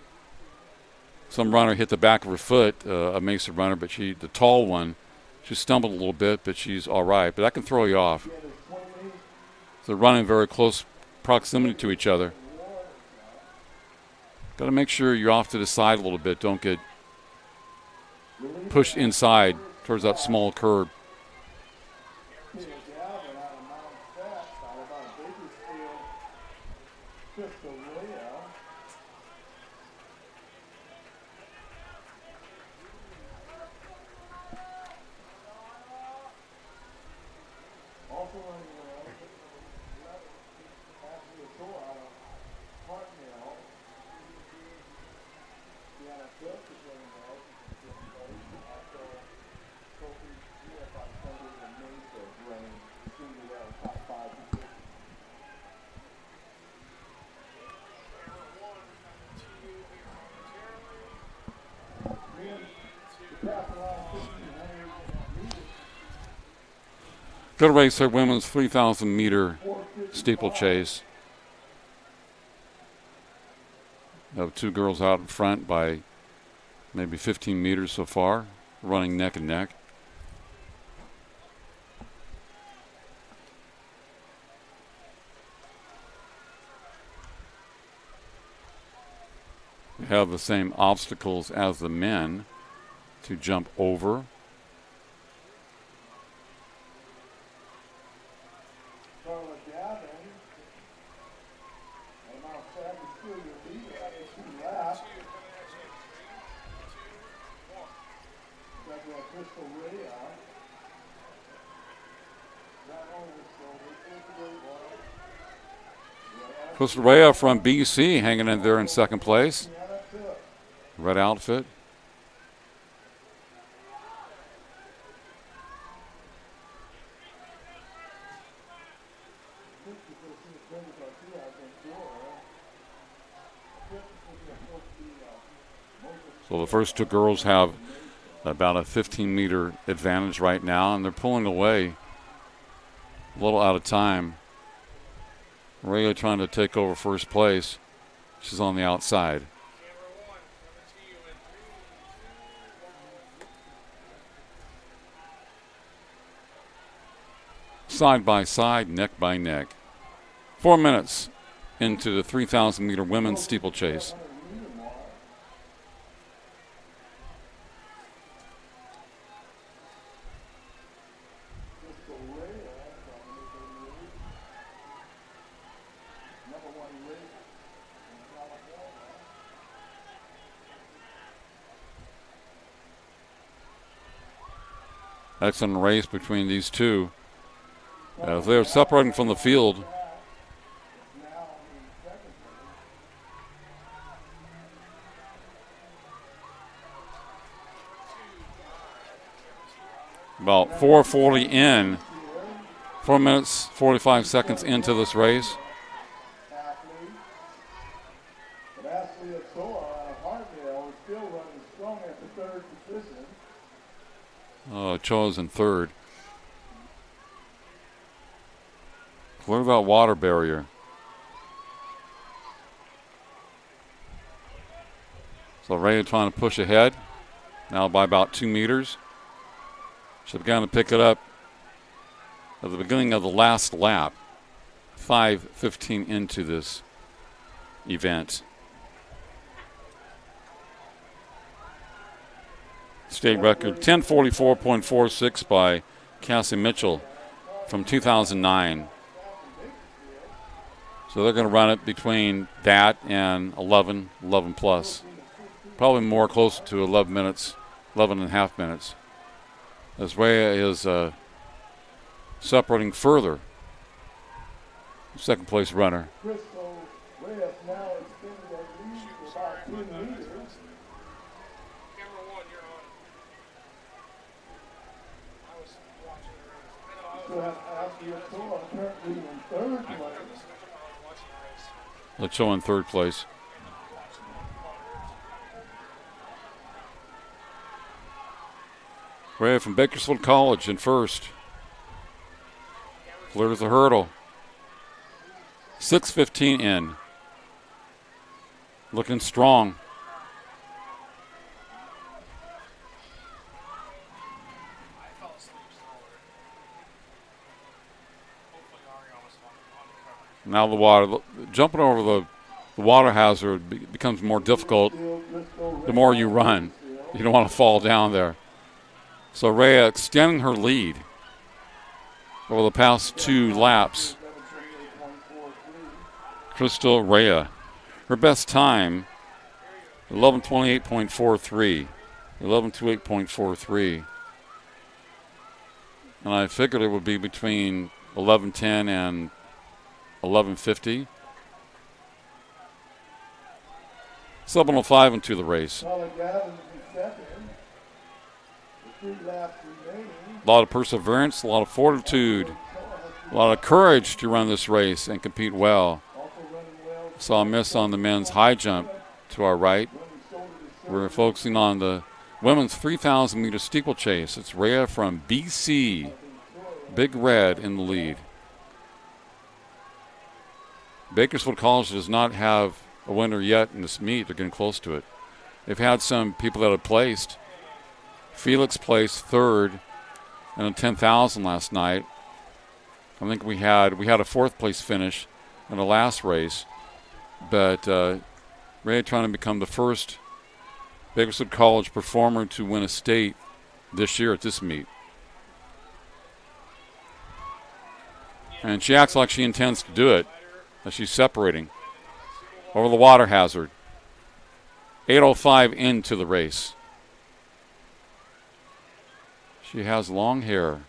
A: Some runner hit the back of her foot, a Mesa runner, but the tall one, she stumbled a little bit, but she's all right. But that can throw you off. So running very close proximity to each other. Got to make sure you're off to the side a little bit. Don't get pushed inside towards that small curb. Good race there, women's 3,000 meter steeplechase. Have two girls out in front by maybe 15 meters so far, running neck and neck. We have the same obstacles as the men to jump over. Crystal Rea from BC hanging in there in second place. Red outfit. So the first two girls have about a 15-meter advantage right now, and they're pulling away a little out of time. Rhea trying to take over first place. She's on the outside. Side by side, neck by neck. 4 minutes into the 3,000-meter women's steeplechase. Excellent race between these two. As they're separating from the field. About 4:40 in, 4 minutes, 45 seconds into this race. Cho's in third. What about water barrier? So Ray trying to push ahead, now by about 2 meters. She began to pick it up at the beginning of the last lap, 5:15 into this event. State record 10:44.46 by Cassie Mitchell from 2009. So they're going to run it between that and 11 plus. Probably more closer to 11 minutes, 11 and a half minutes. As Rhea is separating further. Second place runner. Let's show in third place. Ray from Bakersfield College in first. Clears the hurdle. 6:15 in. Looking strong. Now the water, jumping over the water hazard becomes more difficult the more you run. You don't want to fall down there. So Rhea extending her lead over the past 2 laps. Crystal Rhea, her best time, 11:28.43, 11:28.43. And I figured it would be between 11:10 and 11:50. 7:05 into the race. A lot of perseverance, a lot of fortitude, a lot of courage to run this race and compete well. Saw a miss on the men's high jump to our right. We're focusing on the women's 3,000-meter steeplechase. It's Rhea from BC, Big Red in the lead. Bakersfield College does not have a winner yet in this meet. They're getting close to it. They've had some people that have placed. Felix placed third in a 10,000 last night. I think we had a fourth place finish in the last race, but Ray trying to become the first Bakersfield College performer to win a state this year at this meet. And she acts like she intends to do it as she's separating over the water hazard. 8:05 into the race. She has long hair.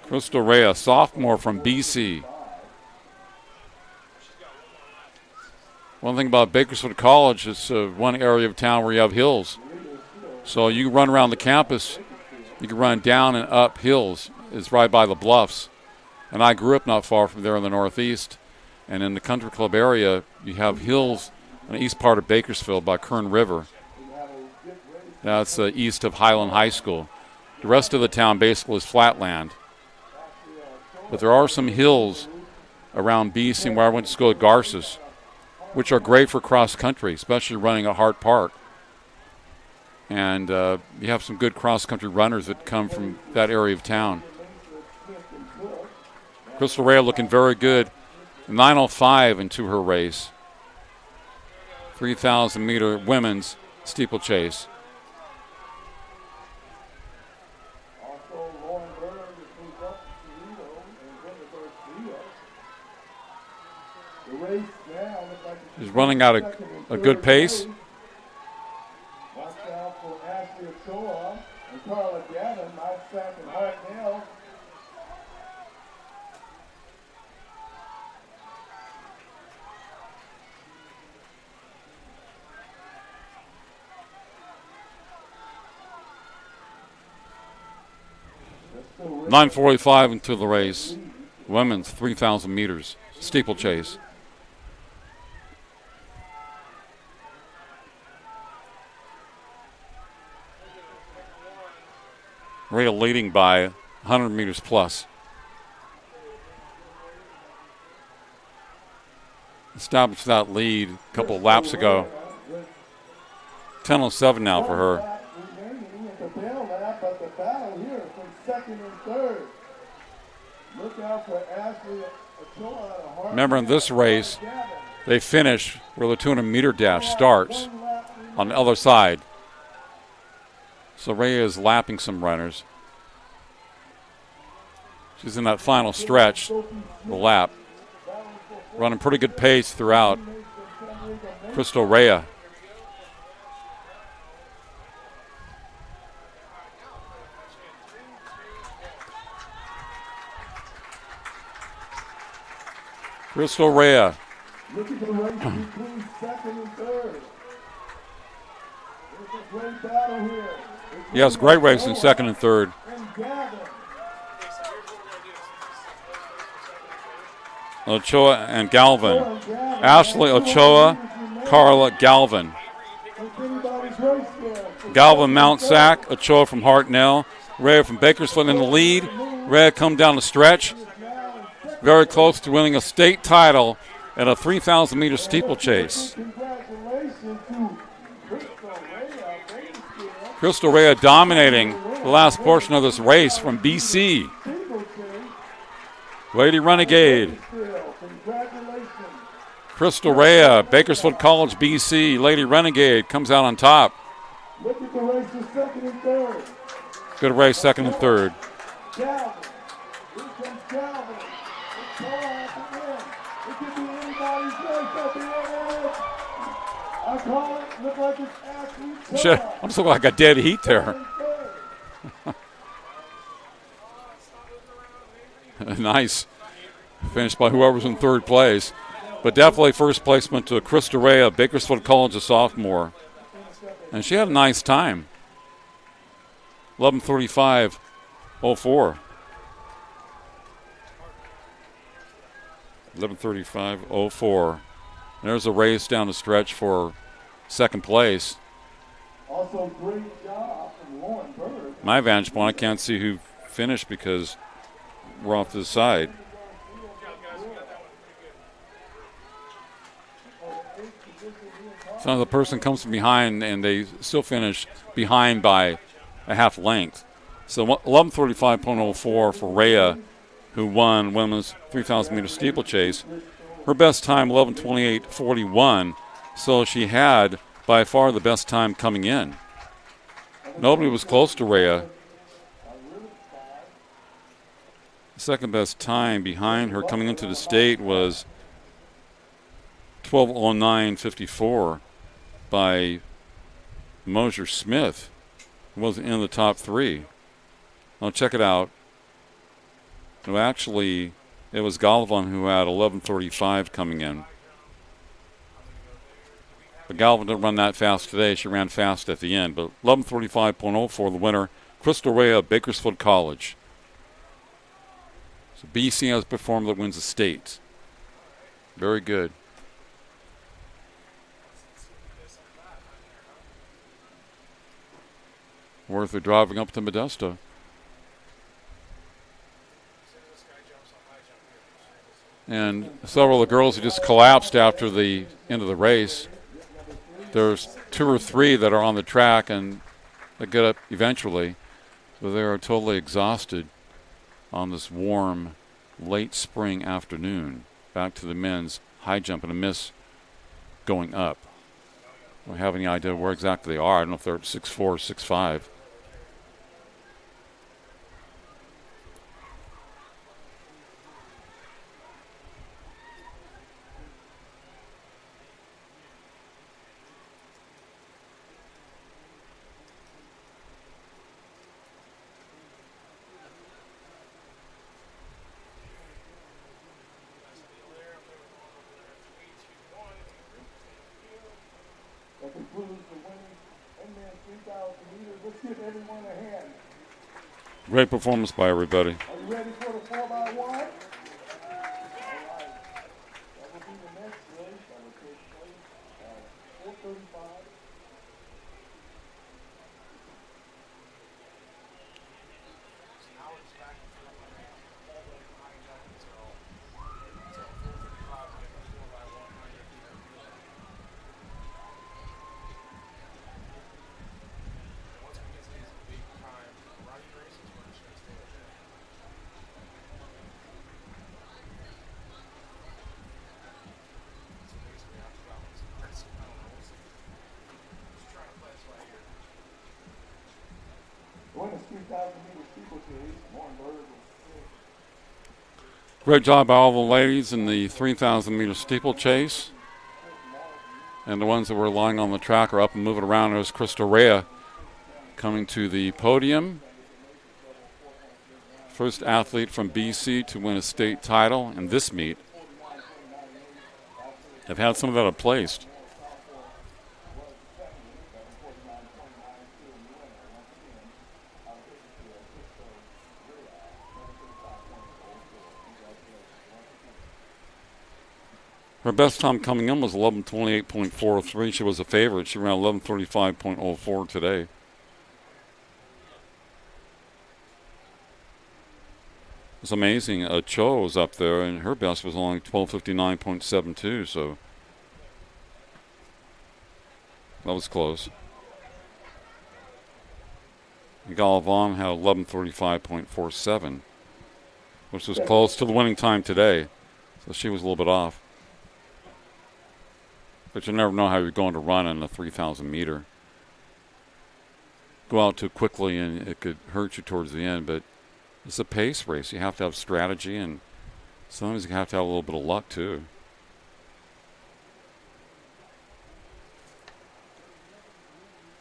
A: Crystal Rhea, sophomore from BC. One thing about Bakersfield College is one area of town where you have hills. So you run around the campus, you can run down and up hills. It's right by the bluffs. And I grew up not far from there in the Northeast. And in the country club area, you have hills in the east part of Bakersfield by Kern River. That's east of Highland High School. The rest of the town basically is flatland. But there are some hills around BC and where I went to school at Garces, which are great for cross country, especially running at Hart Park. And you have some good cross country runners that come from that area of town. Crystal Rea looking very good. 9:05 into her race. 3,000 meter women's steeplechase. She's running at a good pace.
C: Watch out for Ashley Ochoa and Carla Gavin, nice back and hard nail.
A: .945 into the race. Women's 3,000 meters steeplechase. Rea leading by 100 meters plus. Established that lead a couple of laps ago. 10:07 now for her. Remember, in this race, they finish where the 200-meter dash starts on the other side. So Rea is lapping some runners. She's in that final stretch, the lap. Running pretty good pace throughout. Crystal Rea. Crystal Rea.
C: Look at the race between second and third. It's a great battle here.
A: Yes, great race in second and third. Ochoa and Galvin. Ashley Ochoa, Carla Galvin. Galvin Mount Sac, Ochoa from Hartnell, Rea from Bakersfield in the lead. Rea come down the stretch. Very close to winning a state title at a 3,000-meter steeplechase. Crystal Rea dominating the last portion of this race from BC. Lady Renegade. Crystal Rea, Bakersfield College, BC. Lady Renegade comes out on top. Good race, second and third. Shit, I'm so like a dead heat there. Nice finish by whoever's in third place. But definitely first placement to Crystal Rea, Bakersfield College, a sophomore. And she had a nice time. 11:35.04. 11:35.04. There's a race down the stretch for second place.
C: Also, great job from Lauren Bird.
A: My vantage point, I can't see who finished because we're off to the side. So the person comes from behind and they still finish behind by a half length. So 11:35.04 for Rea, who won women's 3,000-meter steeplechase. Her best time, 11:28.41. So she had by far the best time coming in. Nobody was close to Rea. The second best time behind her coming into the state was 12:09.54 by Mosier Smith, who wasn't in the top three. Now check it out. No, actually, it was Galvin who had 11:35 coming in. But Galvin didn't run that fast today. She ran fast at the end. But 11:35.04, the winner, Crystal Rea, Bakersfield College. So BC has performed that wins the state. Very good. worth of driving up to Modesto. And several of the girls who just collapsed after the end of the race. There's 2 or 3 that are on the track and they get up eventually, but they are totally exhausted on this warm, late spring afternoon. Back to the men's high jump and a miss going up. I don't have any idea where exactly they are. I don't know if they're at 6'4", 6'5".
C: That concludes the winning Unmanned 3,000 meters. Let's give everyone a hand.
A: Great performance by everybody.
C: Are you ready for the 4x1? All right. That will be the next race. That will take place at 4:35. Women's 3,000 meter steeplechase, Mornberg was
A: Great job by all the ladies in the 3,000 meter steeplechase. And the ones that were lying on the track are up and moving around. There's Krista Rea coming to the podium. First athlete from BC to win a state title in this meet. I've had some that have placed. Her best time coming in was 11:28.43. She was a favorite. She ran 11:35.04 today. It's amazing. Cho was up there, and her best was only 12:59.72, so that was close. Galvan had 11:35.47, which was close to the winning time today, so she was a little bit off. But you never know how you're going to run in a 3,000 meter. Go out too quickly and it could hurt you towards the end, but it's a pace race. You have to have strategy, and sometimes you have to have a little bit of luck too.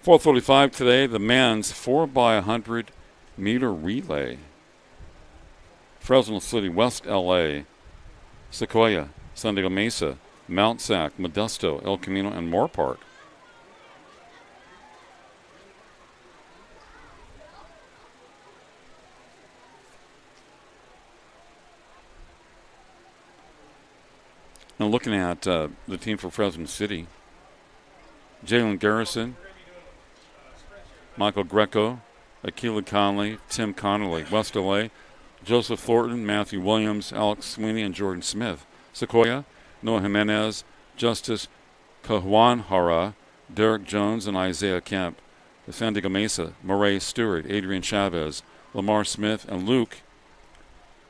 A: .435 today, the men's 4x100 meter relay. Fresno City, West LA, Sequoia, San Diego Mesa, Mount Sac, Modesto, El Camino, and Moore Park. Now looking at the team for Fresno City, Jalen Garrison, Michael Greco, Akila Conley, Tim Connolly. West LA, Joseph Thornton, Matthew Williams, Alex Sweeney, and Jordan Smith. Sequoia, Noah Jimenez, Justice Kahuanhara, Derek Jones, and Isaiah Kemp. The San Diego Mesa, Murray Stewart, Adrian Chavez, Lamar Smith, and Luke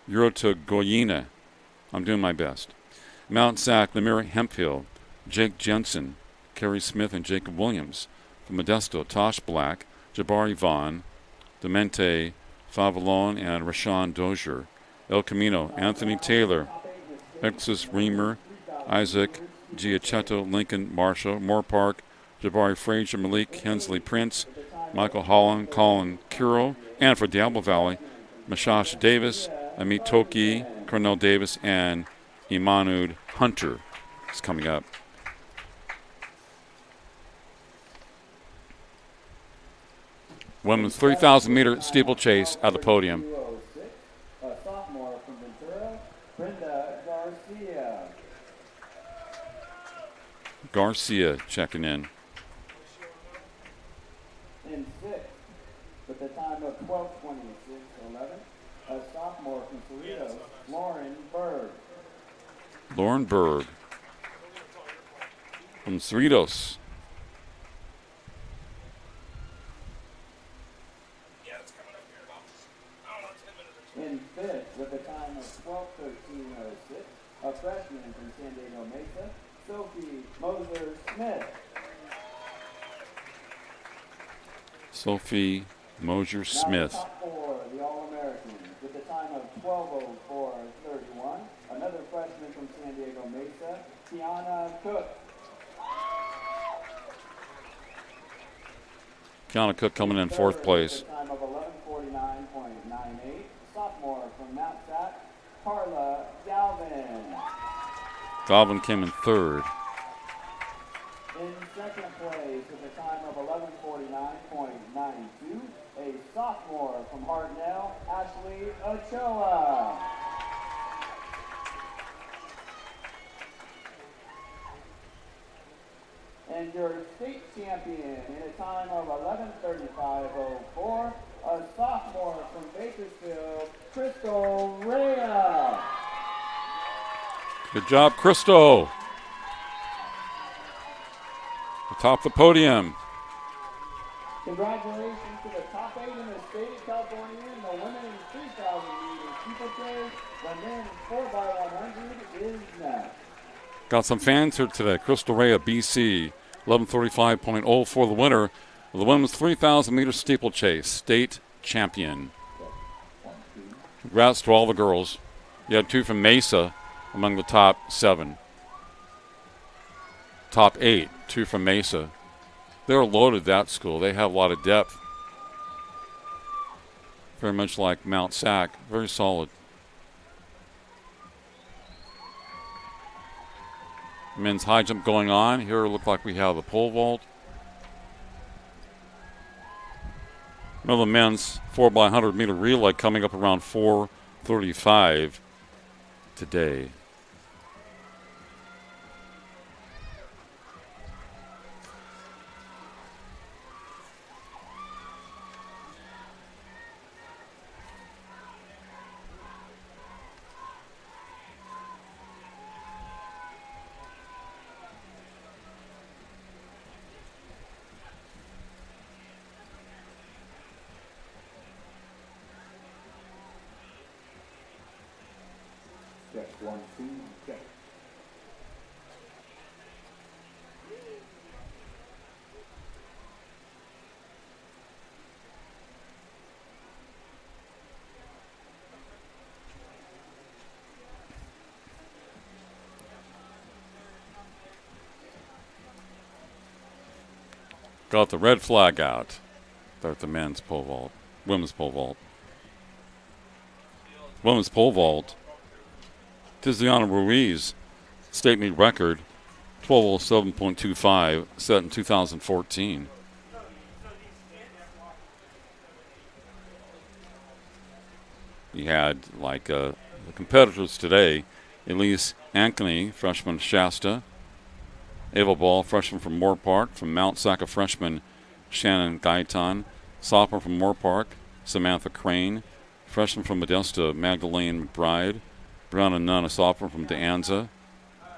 A: Urota. I'm doing my best. Mount Sac, Lemire Hemphill, Jake Jensen, Kerry Smith, and Jacob Williams. From Modesto, Tosh Black, Jabari Vaughn, Demente Favalon, and Rashawn Dozier. El Camino, Anthony Taylor, Exus Reamer, Isaac Giacchetto, Lincoln Marshall. Moore Park, Jabari Frazier, Malik Hensley Prince, Michael Holland, Colin Kuro, and for Diablo Valley, Mashash Davis, Amit Toki, Cornell Davis, and Imanud Hunter is coming up. Women's 3,000 meter steeplechase at the podium.
F: A sophomore from Ventura, Brenda Garcia.
A: Garcia checking in.
F: In sixth, with a time of 12:26.11. A sophomore from Cerritos, Lauren Berg.
A: Lauren Berg from Cerritos.
F: In fifth, with a time of 12:13.06, a freshman from San Diego Mesa, Sophie Moser-Smith.
A: Sophie Mosier-Smith.
F: Now top four, the All-Americans, with a time of 12:04.31, another freshman from San Diego Mesa, Tiana Cook.
A: Kiana Cook coming in fourth place.
F: With a time of 11:49.98, sophomore from Mount Sac, Carla Galvin.
A: Galvin came in third.
F: In second place with a time of 11:49.92, a sophomore from Hartnell, Ashley Ochoa. And your state champion in a time of 11:35.04, a sophomore from Bakersfield, Crystal Rhea.
A: Good job, Cristo. Atop the podium.
F: Congratulations to the top 8 in the state of California in the women's 3,000 meter steeplechase. The men's 4x100 is next.
A: Got some fans here today. Crystal Ray of BC, 11:35.0 for the winner of the women's 3,000 meter steeplechase, state champion. Congrats to all the girls. You had 2 from Mesa among the top 7. Top 8, 2 from Mesa. They're loaded, that school. They have a lot of depth. Very much like Mount Sac. Very solid. Men's high jump going on. Here it look like we have the pole vault. Another men's 4x100 meter relay coming up around 4:35 today.
C: Check 1, 2, check.
A: Got the red flag out there at the men's pole vault, women's pole vault. Women's pole vault. Tiziana Ruiz, state meet record, 12:07.25, set in 2014. You had the competitors today, Elise Ankeny, freshman Shasta, Ava Ball, freshman from Moore Park, from Mount Sac, a freshman Shannon Gaitan, sophomore from Moore Park, Samantha Crane, freshman from Modesto, Magdalene McBride, Brianna Nunn, a sophomore from De Anza,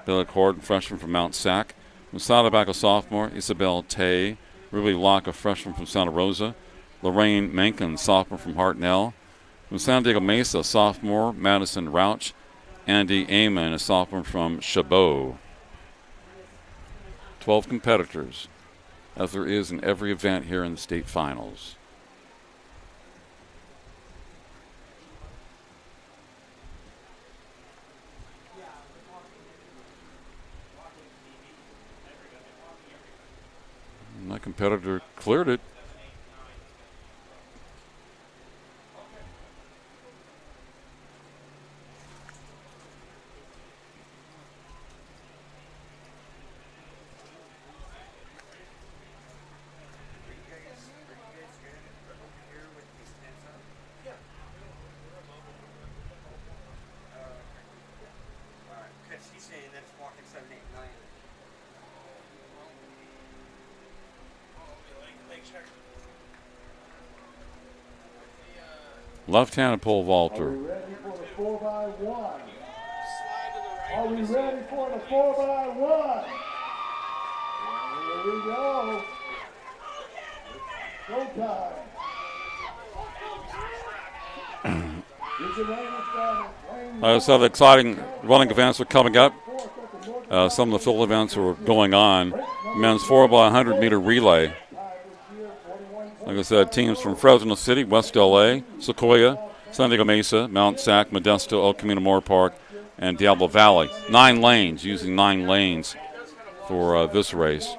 A: Billy Corden, freshman from Mount Sac, from Saddleback, a sophomore, Isabel Tay, Ruby Locke, a freshman from Santa Rosa, Lorraine Menken, sophomore from Hartnell, from San Diego Mesa, a sophomore, Madison Rauch, Andy Amon, a sophomore from Chabot. 12 competitors, as there is in every event here in the state finals. My competitor cleared it.
G: He's saying that it's walking 7, 8, 9.
E: Leg check.
A: Left-handed pole
C: Are
A: vaulter.
C: we ready for the 4x1? Are we ready for the 4x1? Here we go. Showtime.
A: Some exciting running events are coming up. Some of the field events are going on. Men's 4x100-meter relay. Like I said, teams from Fresno City, West LA, Sequoia, San Diego Mesa, Mount Sac, Modesto, El Camino Moore Park, and Diablo Valley. 9 lanes, using 9 lanes for this race.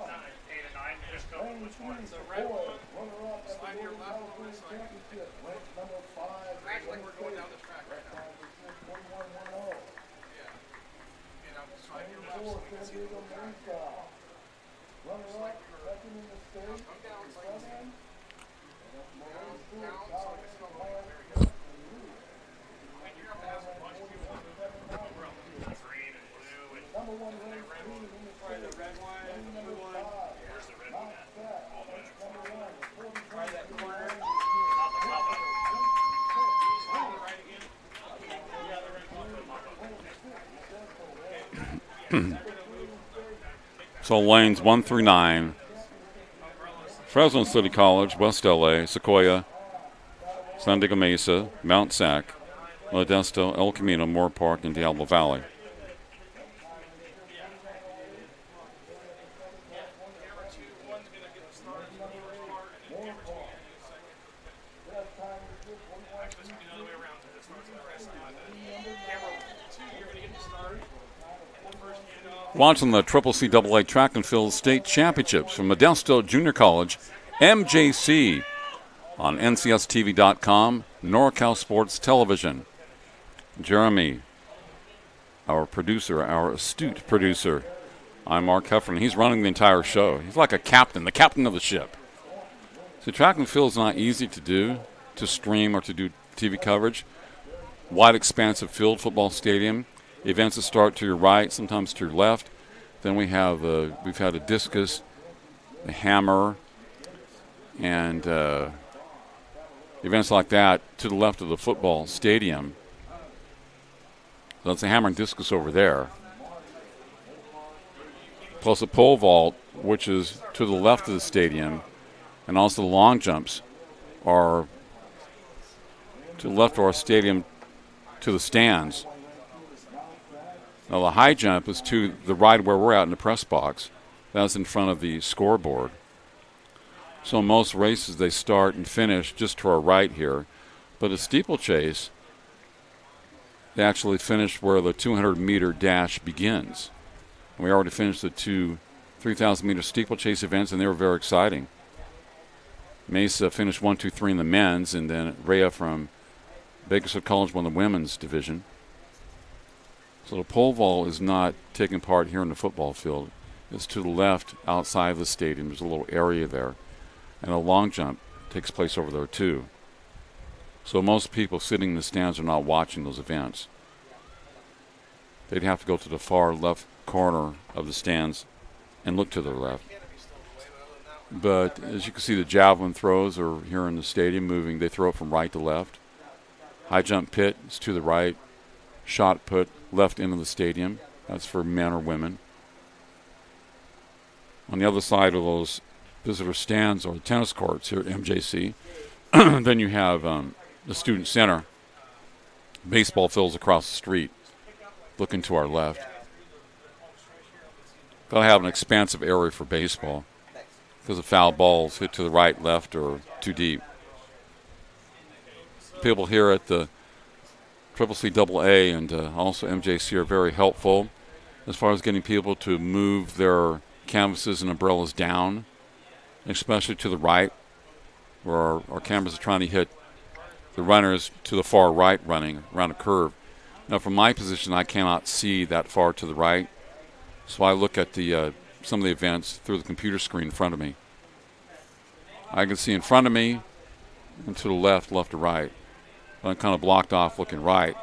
A: So lanes 1 through 9. Fresno City College, West LA, Sequoia, San Diego Mesa, Mount Sac, Modesto, El Camino, Moore Park, and Diablo Valley. Watching the CCCAA Track and Field State Championships from Modesto Junior College, MJC, on NCSTV.com, NorCal Sports Television. Jeremy, our producer, our astute producer. I'm Mark Heffernan. He's running the entire show. He's like a captain, the captain of the ship. So track and field is not easy to do, to stream or to do TV coverage. Wide, expansive field, football stadium. Events that start to your right, sometimes to your left. Then we've had a discus, a hammer, and events like that to the left of the football stadium. So that's a hammer and discus over there. Plus a pole vault, which is to the left of the stadium, and also the long jumps are to the left of our stadium to the stands. Now, the high jump is to the right where we're at in the press box. That's in front of the scoreboard. So most races, they start and finish just to our right here. But a steeplechase, they actually finish where the 200-meter dash begins. And we already finished the 2 3,000-meter steeplechase events, and they were very exciting. Mesa finished 1, 2, 3 in the men's, and then Rhea from Bakersfield College won the women's division. So the pole vault is not taking part here in the football field. It's to the left outside of the stadium. There's a little area there. And a long jump takes place over there too. So most people sitting in the stands are not watching those events. They'd have to go to the far left corner of the stands and look to their left. But as you can see, the javelin throws are here in the stadium moving. They throw it from right to left. High jump pit is to the right. Shot put left into the stadium. That's for men or women. On the other side of those visitor stands are the tennis courts here at MJC. Then you have the student center. Baseball fields across the street. Looking to our left. They'll have an expansive area for baseball because the foul balls hit to the right, left, or too deep. People here at the CCCAA and also MJC are very helpful as far as getting people to move their canvases and umbrellas down, especially to the right, where our cameras are trying to hit the runners to the far right running around a curve. Now, from my position, I cannot see that far to the right, so I look at the some of the events through the computer screen in front of me. I can see in front of me and to the left to right. I'm kind of blocked off looking right.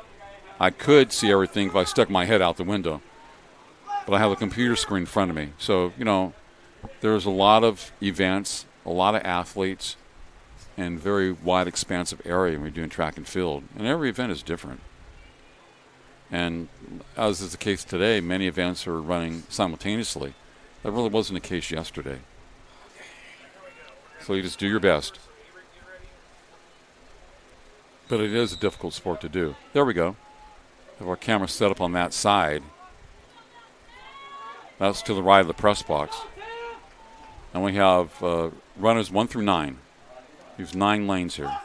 A: I could see everything if I stuck my head out the window, but I have a computer screen in front of me. So, there's a lot of events, a lot of athletes, and very wide, expansive area when you're doing track and field. And every event is different. And as is the case today, many events are running simultaneously. That really wasn't the case yesterday. So you just do your best. But it is a difficult sport to do. There we go. Have our camera set up on that side. That's to the right of the press box. And we have runners 1 through 9. There's 9 lanes here.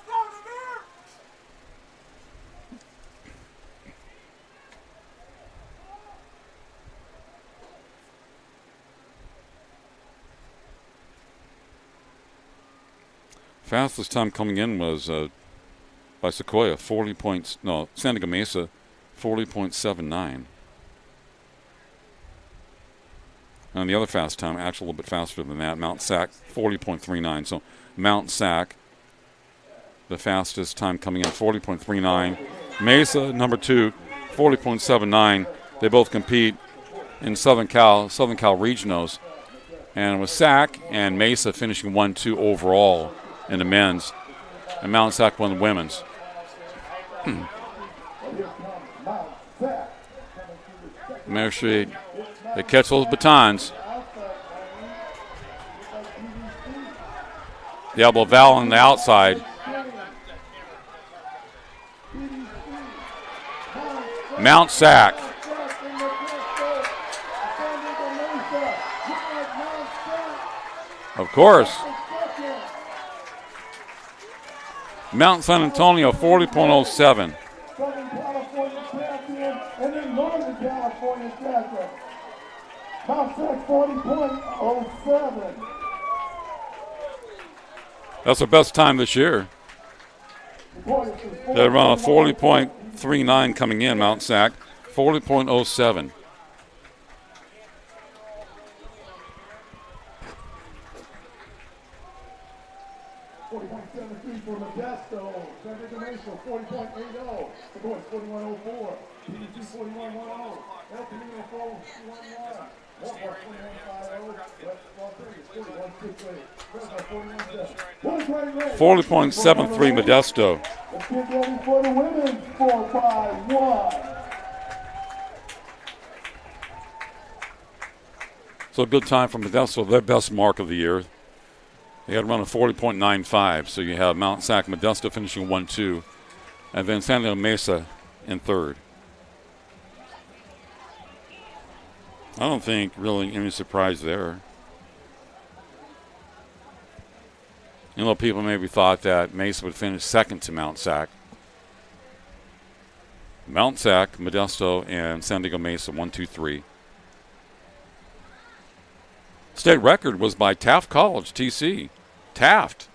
A: Fastest time coming in was by Sequoia, San Diego Mesa, 40.79. And the other fast time, actually a little bit faster than that, Mount Sac, 40.39. So Mount Sac, the fastest time coming in, 40.39. Mesa, number 2, 40.79. They both compete in Southern Cal Regionals. And with Sac and Mesa finishing 1-2 overall in the men's, and Mount Sac won the women's. Mare Street, they catch those batons. Diablo Val on the outside. Mount Sac. Of course. Mount San Antonio, 40.07.
C: Southern California champion, and then Northern California champion. Mount Sac 40.07.
A: That's the best time this year. They run a 40.39 coming in, Mount Sac, 40.07.
C: For Modesto, San Diego Mesa, 40.80. The boys, 41.04. PDG, 41.10. El Camino, 41.11. Walmart, 41.50.
A: 40.73 Modesto.
C: Let's get ready for the women's 4x1.
A: So a good time for Modesto, their best mark of the year. They had run a 40.95, so you have Mount Sac, Modesto finishing 1-2, and then San Diego Mesa in third. I don't think really any surprise there. You know, people maybe thought that Mesa would finish second to Mount Sac. Mount Sac, Modesto, and San Diego Mesa, 1, 2, 3. State record was by Taft College, TC. Taft.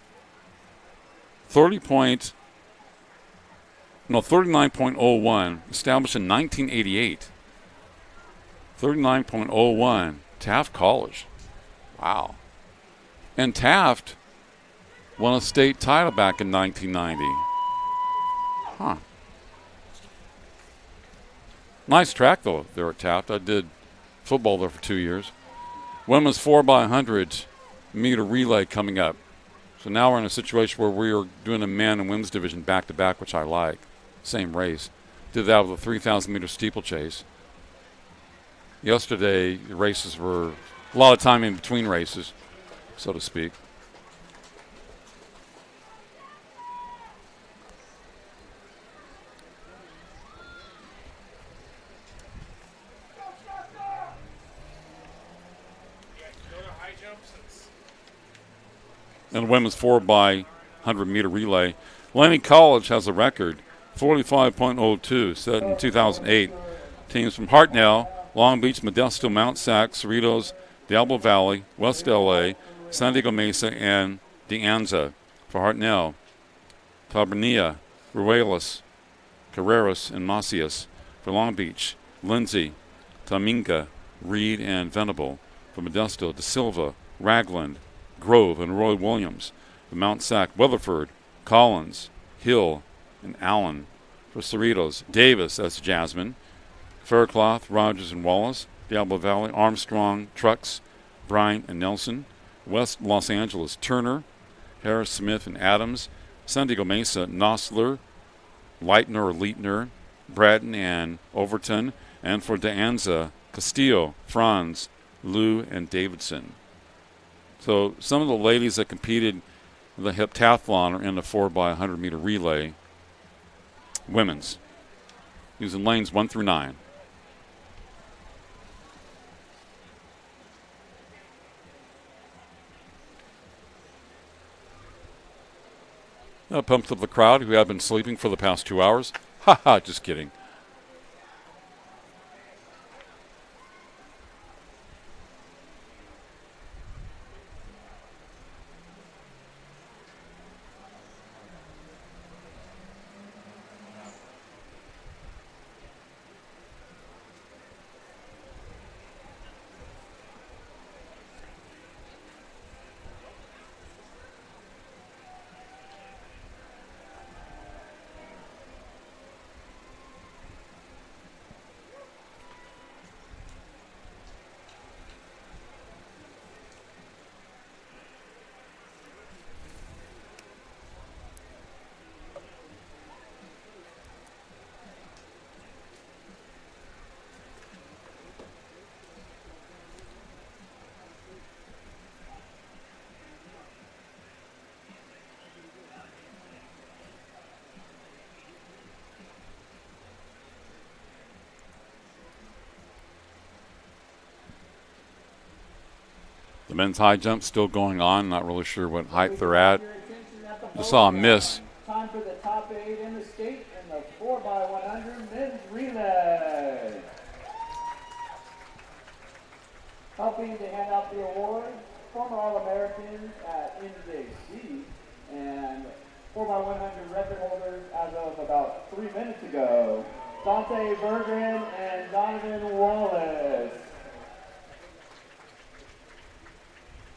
A: 39.01, established in 1988. 39.01, Taft College. Wow. And Taft won a state title back in 1990. Huh. Nice track, though, there at Taft. I did football there for 2 years. Women's 4x100 meter relay coming up. So now we're in a situation where we are doing a men and women's division back-to-back, which I like. Same race. Did that with a 3,000 meter steeplechase. Yesterday, the races were a lot of time in between races, so to speak. And the women's 4x100 meter relay. Laney College has a record, 45.02, set in 2008. Teams from Hartnell, Long Beach, Modesto, Mount Sac, Cerritos, Diablo Valley, West LA, San Diego Mesa, and De Anza. For Hartnell, Tabernia, Ruelas, Carreras, and Macias. For Long Beach, Lindsay, Taminga, Reed, and Venable. For Modesto, De Silva, Ragland, Grove, and Roy Williams. For Mount Sac, Weatherford, Collins, Hill, and Allen. For Cerritos, Davis, that's Jasmine, Faircloth, Rogers, and Wallace. Diablo Valley, Armstrong, Trucks, Bryant, and Nelson. West Los Angeles, Turner, Harris, Smith, and Adams. San Diego Mesa, Nosler, Leitner or Leitner, Bratton, and Overton. And for De Anza, Castillo, Franz, Liu, and Davidson. So some of the ladies that competed in the Heptathlon are in the 4x100 meter relay. Women's. Using lanes 1 through 9. Pumped up the crowd who have been sleeping for the past 2 hours. Ha ha, just kidding. The men's high jump still going on. Not really sure what height they're at. Just saw a miss.
F: Time for the top 8 in the state in the 4x100 men's relay. Helping to hand out the awards, former All-Americans at NJC and 4x100 record holders as of about 3 minutes ago, Dante Berggren and Donovan Wallace.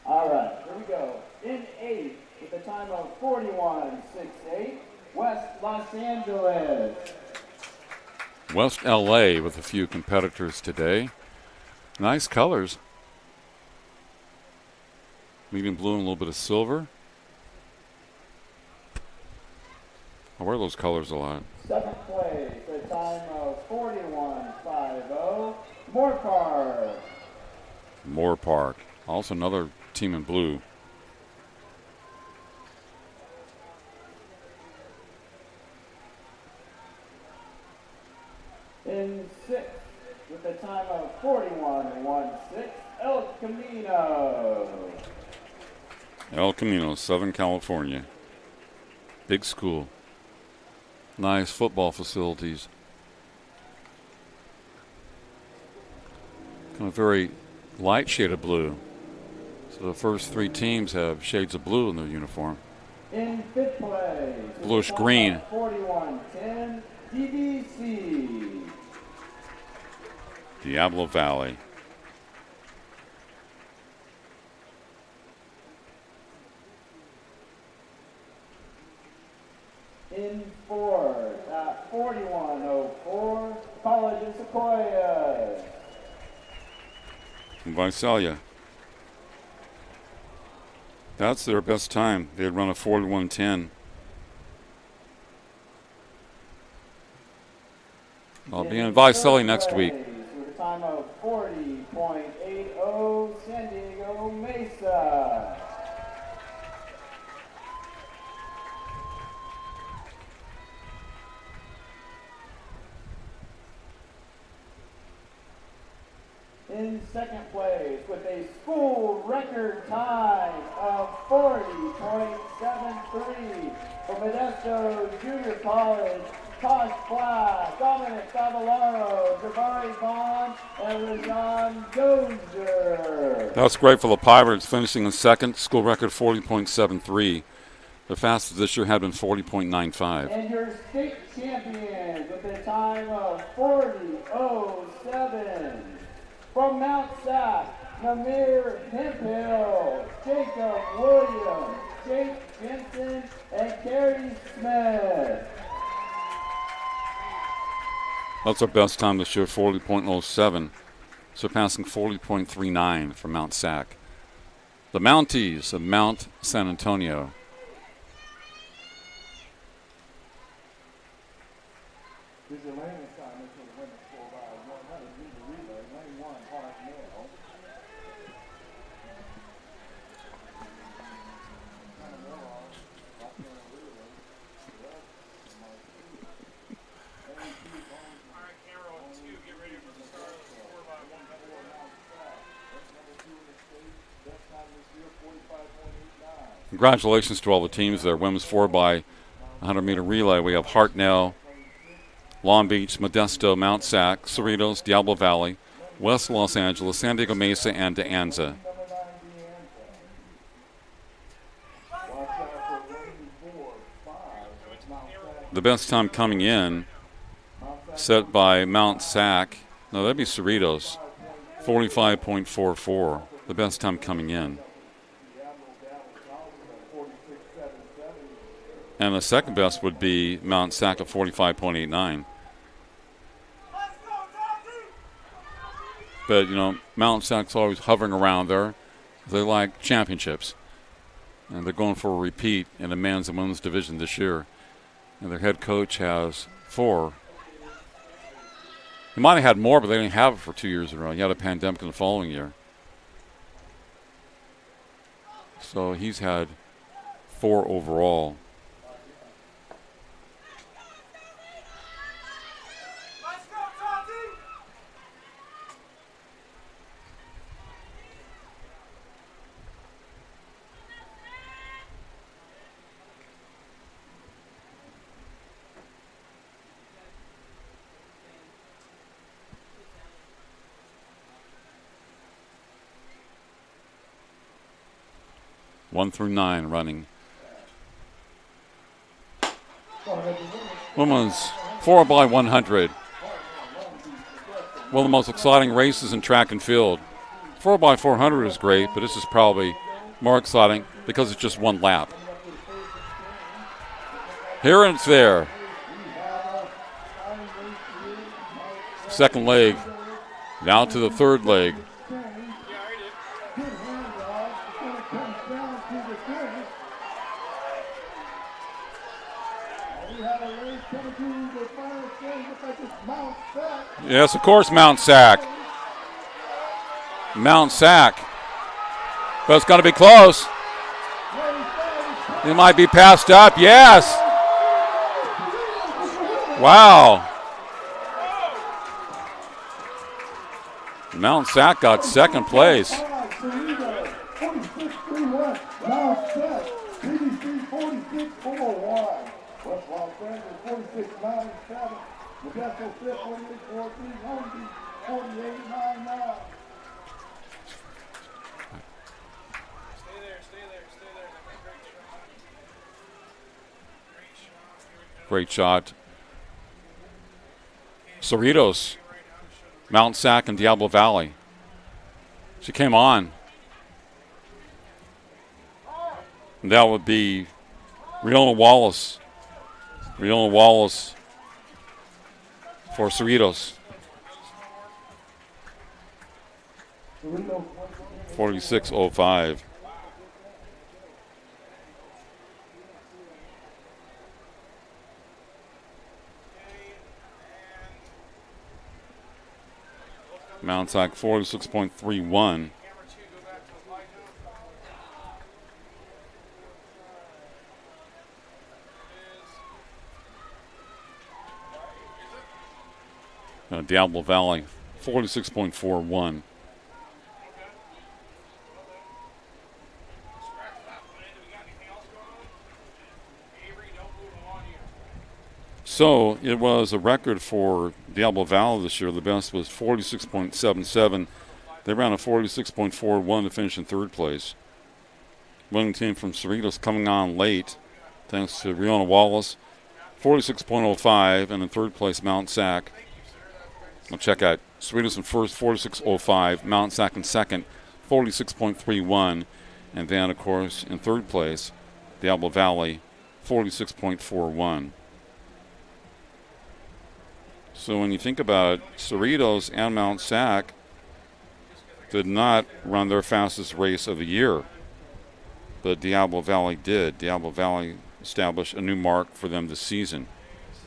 F: All right, here we go. In 8th, with a time of 41.68, West Los Angeles.
A: West LA with a few competitors today. Nice colors. Medium blue and a little bit of silver. I wear those colors a lot.
F: 7th place, a time of 41.50, Moore
A: Moore Park. Also another team in blue.
F: In 6th, with a time of 41.16, El Camino.
A: El Camino, Southern California. Big school. Nice football facilities. Kind of very light shade of blue. So the first 3 teams have shades of blue in their uniform.
F: In 5th place,
A: Bluish green.
F: 41.10, DBC.
A: Diablo Valley.
F: In 4th, at 41.04, College of Sequoia.
A: From Visalia. That's their best time. They had run a 41.10. I'll be in Visalia next week.
F: With a time of 40.80, San Diego Mesa. In 2nd place with a school record time of 40.73 from Modesto Junior College, Tosh Black, Dominic Cavallaro, Jabari Vaughn, and Rajan Dozier.
A: That's great for the Pirates, finishing in 2nd, school record 40.73. The fastest this year had been 40.95.
F: And your state champion with a time of 40.07. From Mount Sac, Namir Hemphill, Jacob Williams, Jake Jensen, and Kerry Smith.
A: That's our best time this year, 40.07, surpassing 40.39 for Mount Sac. The Mounties of Mount San Antonio,
C: is your lane assignment for the women's 4x100 meter relay. Lane 1, Hart Nail.
B: All right, camera on 2. Get ready for the start of the 4x100.
A: Congratulations to all the teams there. Women's 4x100 meter relay. We have Hartnell, Long Beach, Modesto, Mount Sac, Cerritos, Diablo Valley, West Los Angeles, San Diego Mesa, and De Anza. The best time coming in, set by Mount Sac. No, that'd be Cerritos, 45.44. The best time coming in. And the second best would be Mount Sac at 45.89. But, you know, Mount Sac's always hovering around there. They like championships. And they're going for a repeat in the men's and women's division this year. And their head coach has 4. He might have had more, but they didn't have it for 2 years in a row. He had a pandemic in the following year. So he's had 4 overall. One through 9 running. Women's 4x100. One of the most exciting races in track and field. 4x400 is great, but this is probably more exciting because it's just one lap. Here and it's there. Second leg. Now to the third leg. Yes, of course, Mount Sac. Mount Sac. But it's going to be close. It might be passed up. Yes. Wow. Mount Sac got second place. Great shot. Cerritos, Mount Sac, and Diablo Valley. She came on. And that would be Riona Wallace. Riona Wallace for Cerritos. 46.05. Mount Sac 46.31. Diablo Valley 46.41. So it was a record for Diablo Valley this year. The best was 46.77. They ran a 46.41 to finish in third place. Winning team from Cerritos coming on late, thanks to Riona Wallace, 46.05, and in third place Mount Sac. We'll check out Cerritos in first, 46.05, Mount Sac in second, 46.31, and then, of course, in third place, Diablo Valley, 46.41. So when you think about it, Cerritos and Mount Sac did not run their fastest race of the year, but Diablo Valley did. Diablo Valley established a new mark for them this season.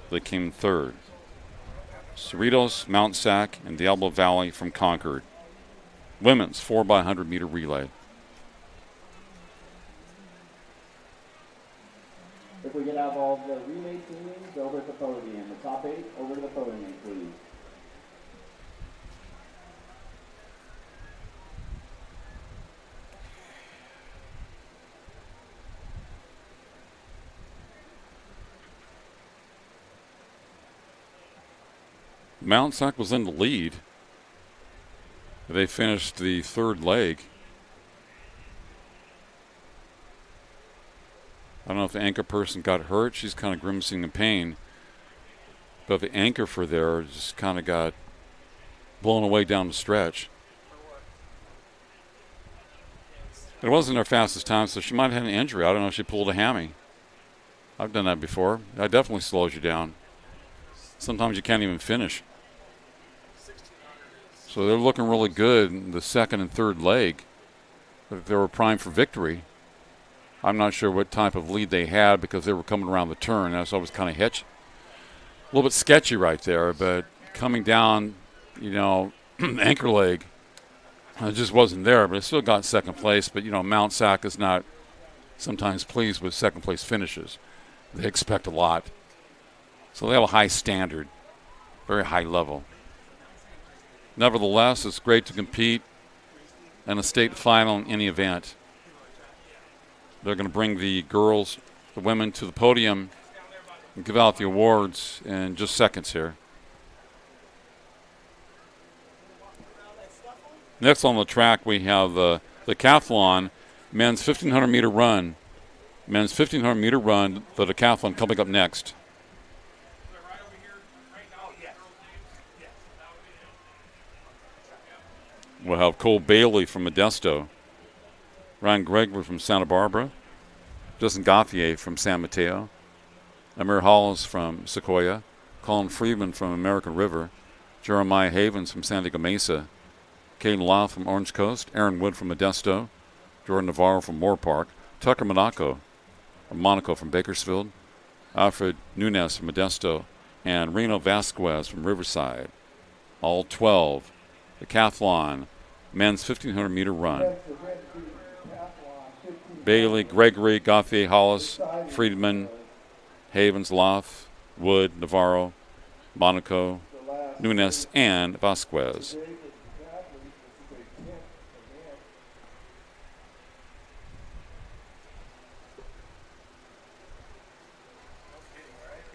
A: They came third. Cerritos, Mount Sac, and Diablo Valley from Concord. Women's 4x100 meter relay.
F: If we could have all the relay teams over at the podium, the top 8 over to the podium, please.
A: Mount Sac was in the lead. They finished the third leg. I don't know if the anchor person got hurt. She's kind of grimacing in pain. But the anchor for there just kind of got blown away down the stretch. It wasn't her fastest time, so she might have had an injury. I don't know if she pulled a hammy. I've done that before. That definitely slows you down. Sometimes you can't even finish. So they're looking really good in the second and third leg. But they were primed for victory. I'm not sure what type of lead they had because they were coming around the turn. That's always kind of hitch. A little bit sketchy right there, but coming down, anchor leg, it just wasn't there. But it still got second place. But, Mount Sac is not sometimes pleased with second place finishes. They expect a lot. So they have a high standard, very high level. Nevertheless, it's great to compete in a state final in any event. They're going to bring the women to the podium and give out the awards in just seconds here. Next on the track, we have the Decathlon men's 1,500 meter run. Men's 1,500 meter run, the Decathlon coming up next. We'll have Cole Bailey from Modesto, Ryan Gregory from Santa Barbara, Justin Gauthier from San Mateo, Amir Hollis from Sequoia, Colin Friedman from American River, Jeremiah Havens from San Diego Mesa, Caden Law from Orange Coast, Aaron Wood from Modesto, Jordan Navarro from Moore Park, Tucker Monaco from Bakersfield, Alfred Nunez from Modesto, and Reno Vasquez from Riverside. All 12. Decathlon men's 1,500 meter run. Bailey, Gregory, Gauthier, Hollis, Friedman, Havens, Loth, Wood, Navarro, Monaco, Nunez, and Vasquez.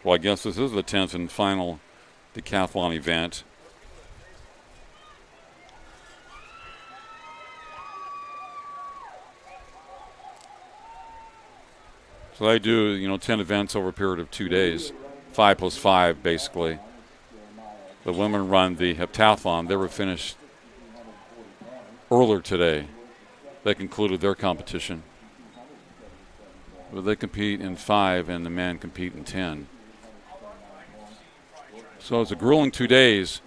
A: Well, I guess this is the 10th and final decathlon event. So they do, 10 events over a period of 2 days, 5 plus 5, basically. The women run the Heptathlon. They were finished earlier today. They concluded their competition. But they compete in 5, and the men compete in 10. So it's a grueling 2 days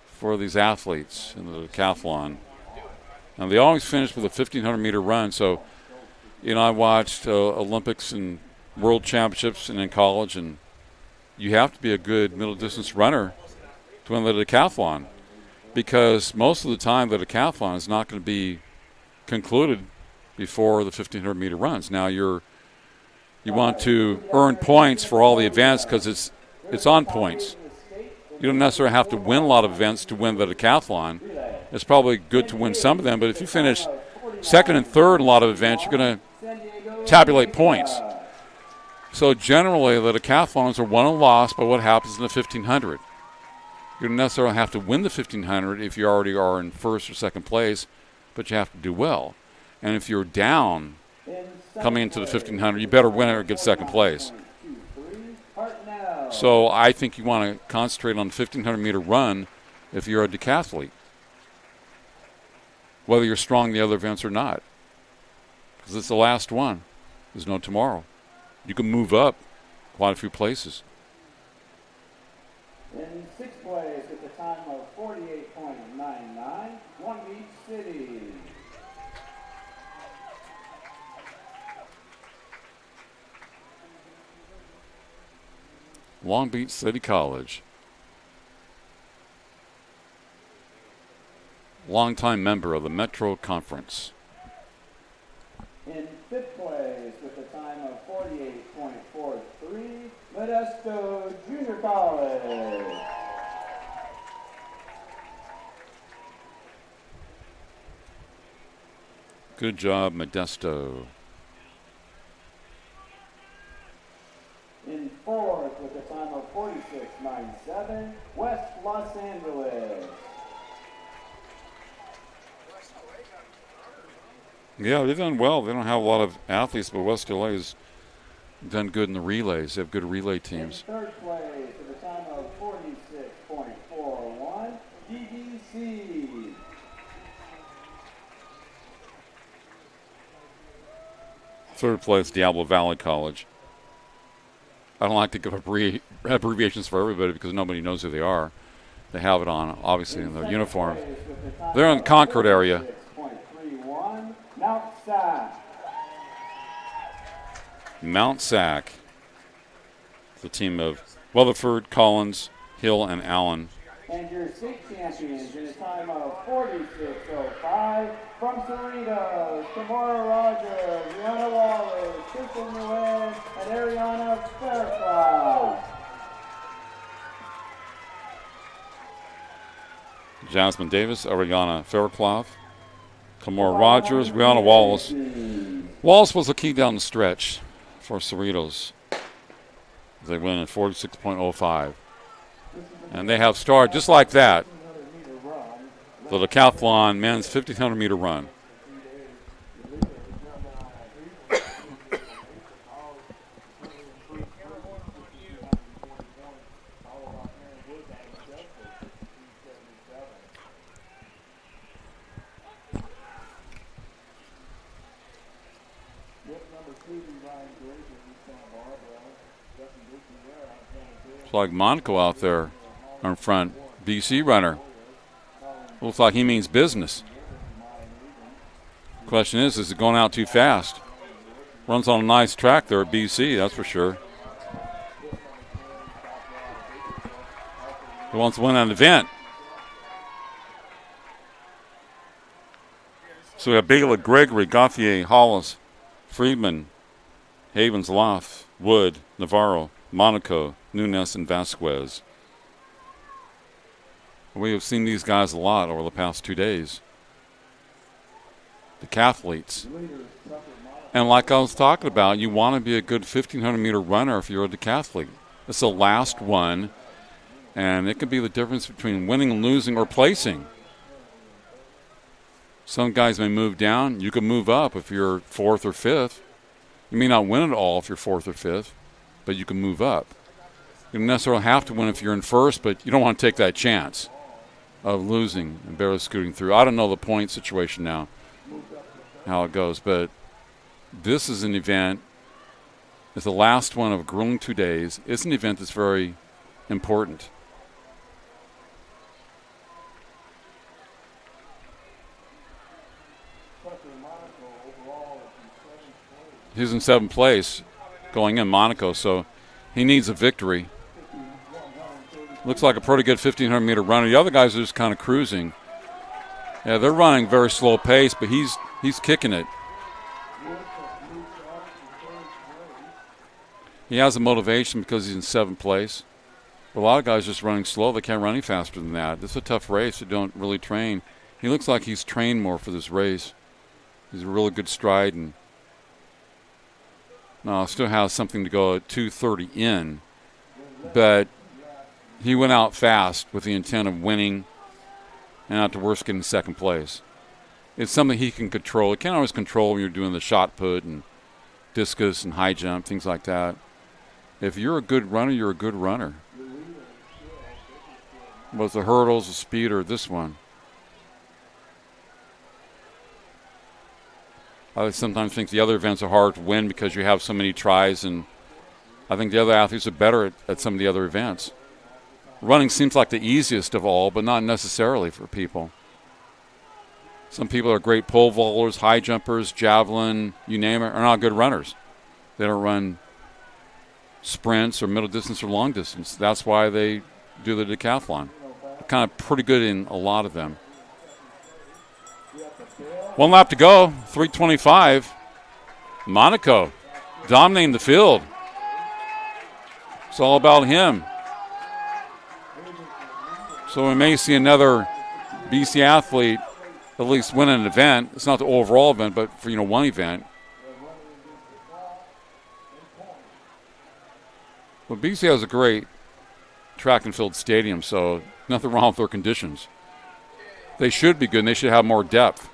A: for these athletes in the decathlon. And they always finish with a 1,500 meter run, so I watched Olympics and World Championships and in college, and you have to be a good middle distance runner to win the decathlon, because most of the time the decathlon is not going to be concluded before the 1,500 meter runs. Now you want to earn points for all the events because it's on points. You don't necessarily have to win a lot of events to win the decathlon. It's probably good to win some of them, but if you finish second and third in a lot of events, you're going to tabulate points. So generally, the decathlons are won and lost by what happens in the 1,500. You don't necessarily have to win the 1,500 if you already are in first or second place, but you have to do well. And if you're down coming into the 1,500, you better win it or get second place. So I think you want to concentrate on the 1,500 meter run if you're a decathlete, whether you're strong in the other events or not, because it's the last one. There's no tomorrow. You can move up quite a few places.
F: In sixth place at the time of 48.99, Long Beach City.
A: Long Beach City College. longtime member of the Metro Conference.
F: In fifth place with a time of 48.43, Modesto Junior College.
A: Good job, Modesto.
F: In fourth with a time of 46.97, West Los Angeles.
A: Yeah, they've done well. They don't have a lot of athletes, but West LA has done good in the relays. They have good relay teams.
F: In third place with a time of 46.41, DDC.
A: Third place, Diablo Valley College. I don't like to give abbreviations for everybody because nobody knows who they are. They have it on, obviously, in their uniforms. They're in the Concord area.
F: 6.31, Mount Sac.
A: Mount Sac. The team of Weatherford, Collins, Hill, and Allen.
F: And your state champions in a time of 46.05 from Cerritos, Tamora Rogers, Rihanna Wallace, Crystal Nguyen, and Ariana Fairclough.
A: Jasmine Davis, Ariana Fairclough, Tamora Rogers, Rihanna Wallace. Wallace was the key down the stretch for Cerritos. They win at 46.05. And they have started just like that, the Decathlon men's 1,500-meter run. It's like Monaco out there in front, BC runner. Looks like he means business. Question is it going out too fast? Runs on a nice track there at BC, that's for sure. He wants to win an event. So we have Bela, Gregory, Gauthier, Hollis, Friedman, Havens, Loft, Wood, Navarro, Monaco, Nunes, and Vasquez. We have seen these guys a lot over the past 2 days. Decathletes. And like I was talking about, you want to be a good 1,500-meter runner if you're a decathlete. It's the last one, and it could be the difference between winning and losing or placing. Some guys may move down. You can move up if you're fourth or fifth. You may not win it all if you're fourth or fifth, but you can move up. You don't necessarily have to win if you're in first, but you don't want to take that chance of losing and barely scooting through. I don't know the point situation now, how it goes, but this is an event. It's the last one of grueling 2 days. It's an event that's very important. He's in seventh place going in Monaco, so he needs a victory. Looks like a pretty good 1,500-meter runner. The other guys are just kind of cruising. Yeah, they're running very slow pace, but he's kicking it. He has a motivation because he's in seventh place. But a lot of guys just running slow. They can't run any faster than that. This is a tough race. They don't really train. He looks like he's trained more for this race. He's a really good stride and still has something to go at 2:30 in. But he went out fast with the intent of winning and at the worst getting second place. It's something he can control. He can't always control when you're doing the shot put and discus and high jump, things like that. If you're a good runner, you're a good runner. Was the hurdles, the speed, or this one? I sometimes think the other events are hard to win because you have so many tries, and I think the other athletes are better at some of the other events. Running seems like the easiest of all, but not necessarily for people. Some people are great pole vaulters, high jumpers, javelin, you name it, are not good runners. They don't run sprints or middle distance or long distance. That's why they do the decathlon. They're kind of pretty good in a lot of them. 1 lap to go, 3:25. Monaco dominating the field. It's all about him. So we may see another BC athlete at least win an event. It's not the overall event, but for one event. Well, BC has a great track and field stadium, so nothing wrong with their conditions. They should be good, and they should have more depth.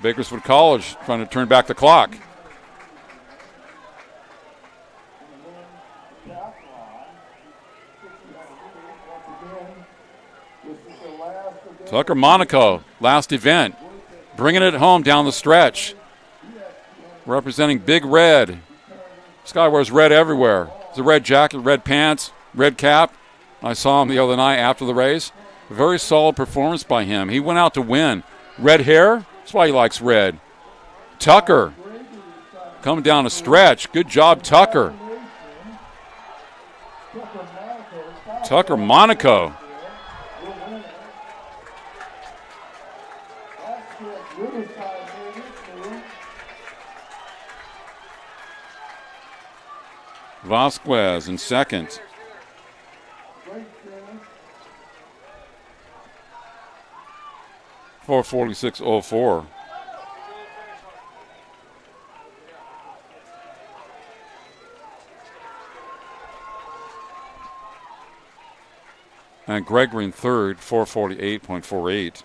A: Bakersfield College trying to turn back the clock. Tucker Monaco, last event, bringing it home down the stretch. Representing Big Red. This guy wears red everywhere. It's a red jacket, red pants, red cap. I saw him the other night after the race. A very solid performance by him. He went out to win. Red hair, that's why he likes red. Tucker, coming down a stretch. Good job, Tucker. Tucker Monaco. Vasquez in second. .446.04. And Gregory in third, 448.48.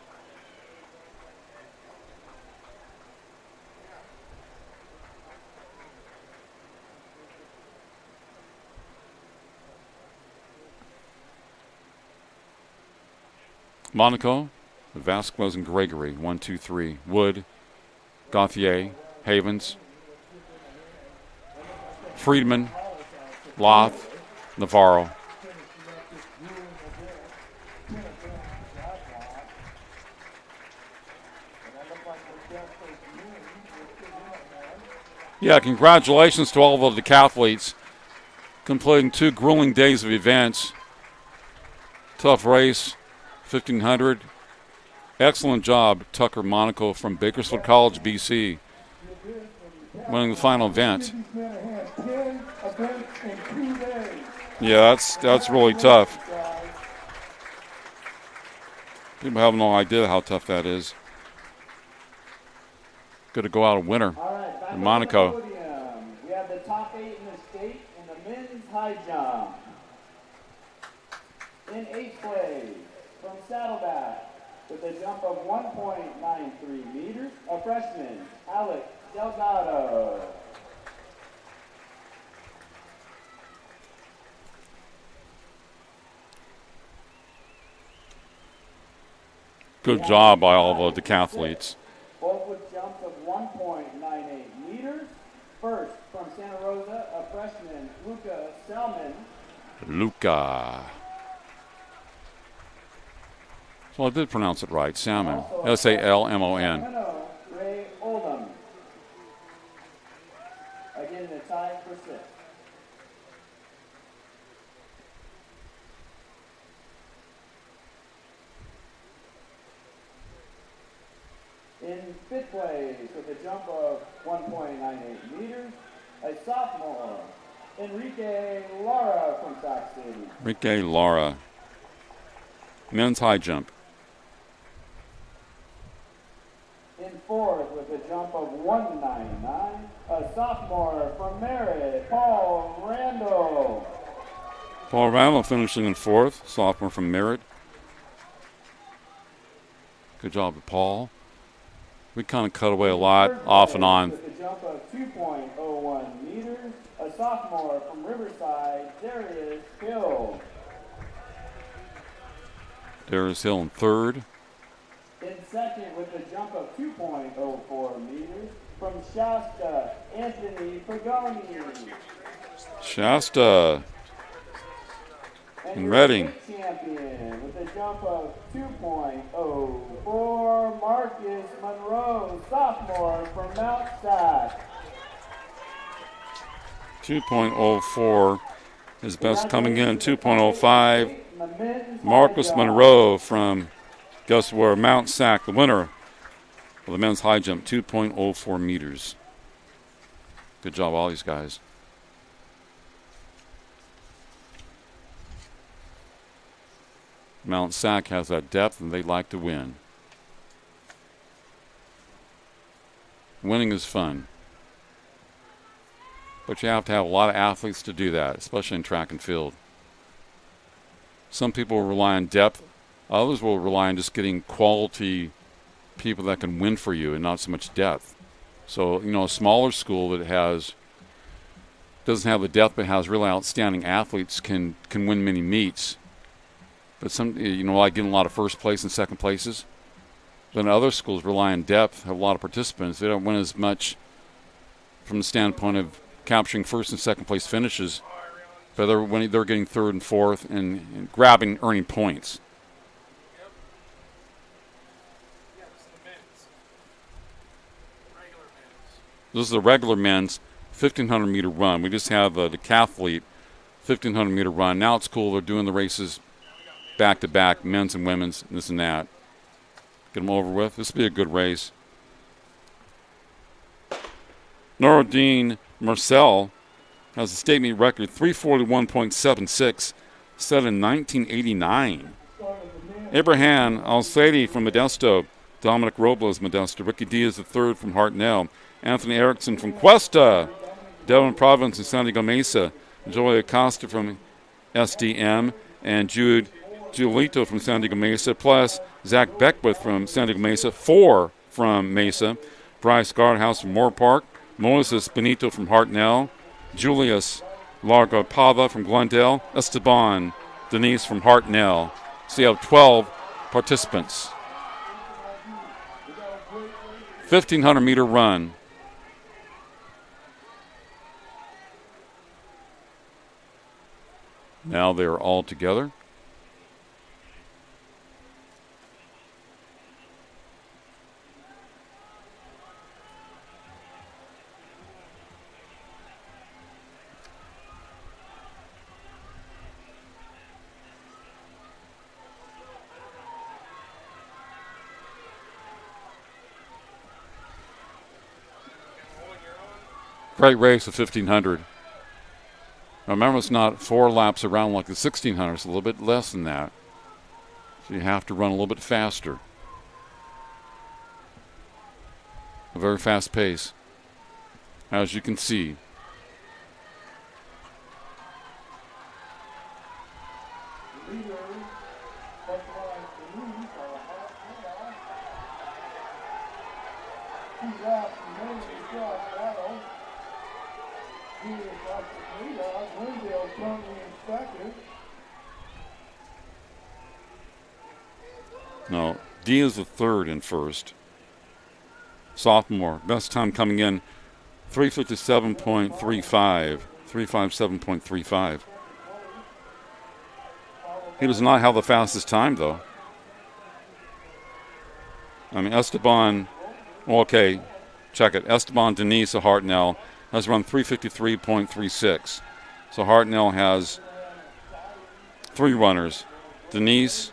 A: Monaco, Vasquez and Gregory, 1, 2, 3. Wood, Gauthier, Havens, Friedman, Loth, Navarro. Yeah, congratulations to all of the decathletes completing 2 grueling days of events. Tough race. 1,500. Excellent job, Tucker Monaco from Bakersfield College, BC, winning the final event. Yeah, that's really tough. People have no idea how tough that is. Good to go out a winner in Monaco.
F: We have the top 8 in the state in the men's high jump. In 8th place, from Saddleback, with a jump of 1.93 meters, a freshman, Alex Delgado.
A: Good job by all of the decathletes.
F: Both with jumps of 1.98 meters. First, from Santa Rosa, a freshman, Luca Selman.
A: Luca. So I did pronounce it right. Salmon. S-A-L-M-O-N.
F: Ray Oldham. Again, the tie for 6th. In 5th place, with a jump of 1.98 meters, a sophomore, Enrique Lara from Sac City.
A: Enrique Lara. Men's high jump.
F: In 4th, with a jump of 199, a sophomore from Merritt, Paul Randall.
A: Paul Randall finishing in 4th, sophomore from Merritt. Good job of Paul. We kind of cut away a lot off and on.
F: With a jump of 2.01 meters, a sophomore from Riverside, Darius Hill.
A: Darius Hill in 3rd.
F: In 2nd, with a jump of 2.04 meters, from Shasta, Anthony Pagoni.
A: Shasta in Reading.
F: Champion with a jump of 2.04, Marcus Monroe, sophomore from Mount Sac.
A: 2.04. His best coming in 2.05. Marcus Monroe from Guess where Mount Sac, the winner of the men's high jump, 2.04 meters. Good job, all these guys. Mount Sac has that depth, and they like to win. Winning is fun. But you have to have a lot of athletes to do that, especially in track and field. Some people will rely on depth. Others will rely on just getting quality people that can win for you and not so much depth. So, a smaller school that doesn't have the depth but has really outstanding athletes can win many meets. But some, like getting a lot of first place and second places. Then other schools rely on depth, have a lot of participants. They don't win as much from the standpoint of capturing first and second place finishes, but they're getting third and fourth and earning points. This is the regular men's 1,500 meter run. We just have the decathlete 1,500 meter run. Now it's cool. They're doing the races back to back, men's and women's, and this and that. Get them over with. This will be a good race. Noureddin Marcel has a state meet record 341.76, set in 1989. Abraham Al-Saidi from Modesto, Dominic Robles, Modesto, Ricky Diaz III from Hartnell, Anthony Erickson from Cuesta, Devon Province and San Diego Mesa, Joey Acosta from SDM, and Jude Giolito from San Diego Mesa, plus Zach Beckwith from San Diego Mesa, 4 from Mesa, Bryce Guardhouse from Moore Park, Moses Benito from Hartnell, Julius Largo Pava from Glendale, Esteban Denise from Hartnell. So you have 12 participants. 1,500 meter run. Now they're all together. Great race of 1,500. Remember, it's not 4 laps around like the 1,600. It's a little bit less than that. So you have to run a little bit faster. A very fast pace, as you can see. No, D is the third in first. Sophomore, best time coming in, 357.35, 357.35. He does not have the fastest time, though. I mean, Esteban, okay, check it. Esteban Denise of Hartnell has run 353.36. So Hartnell has 3 runners, Denise,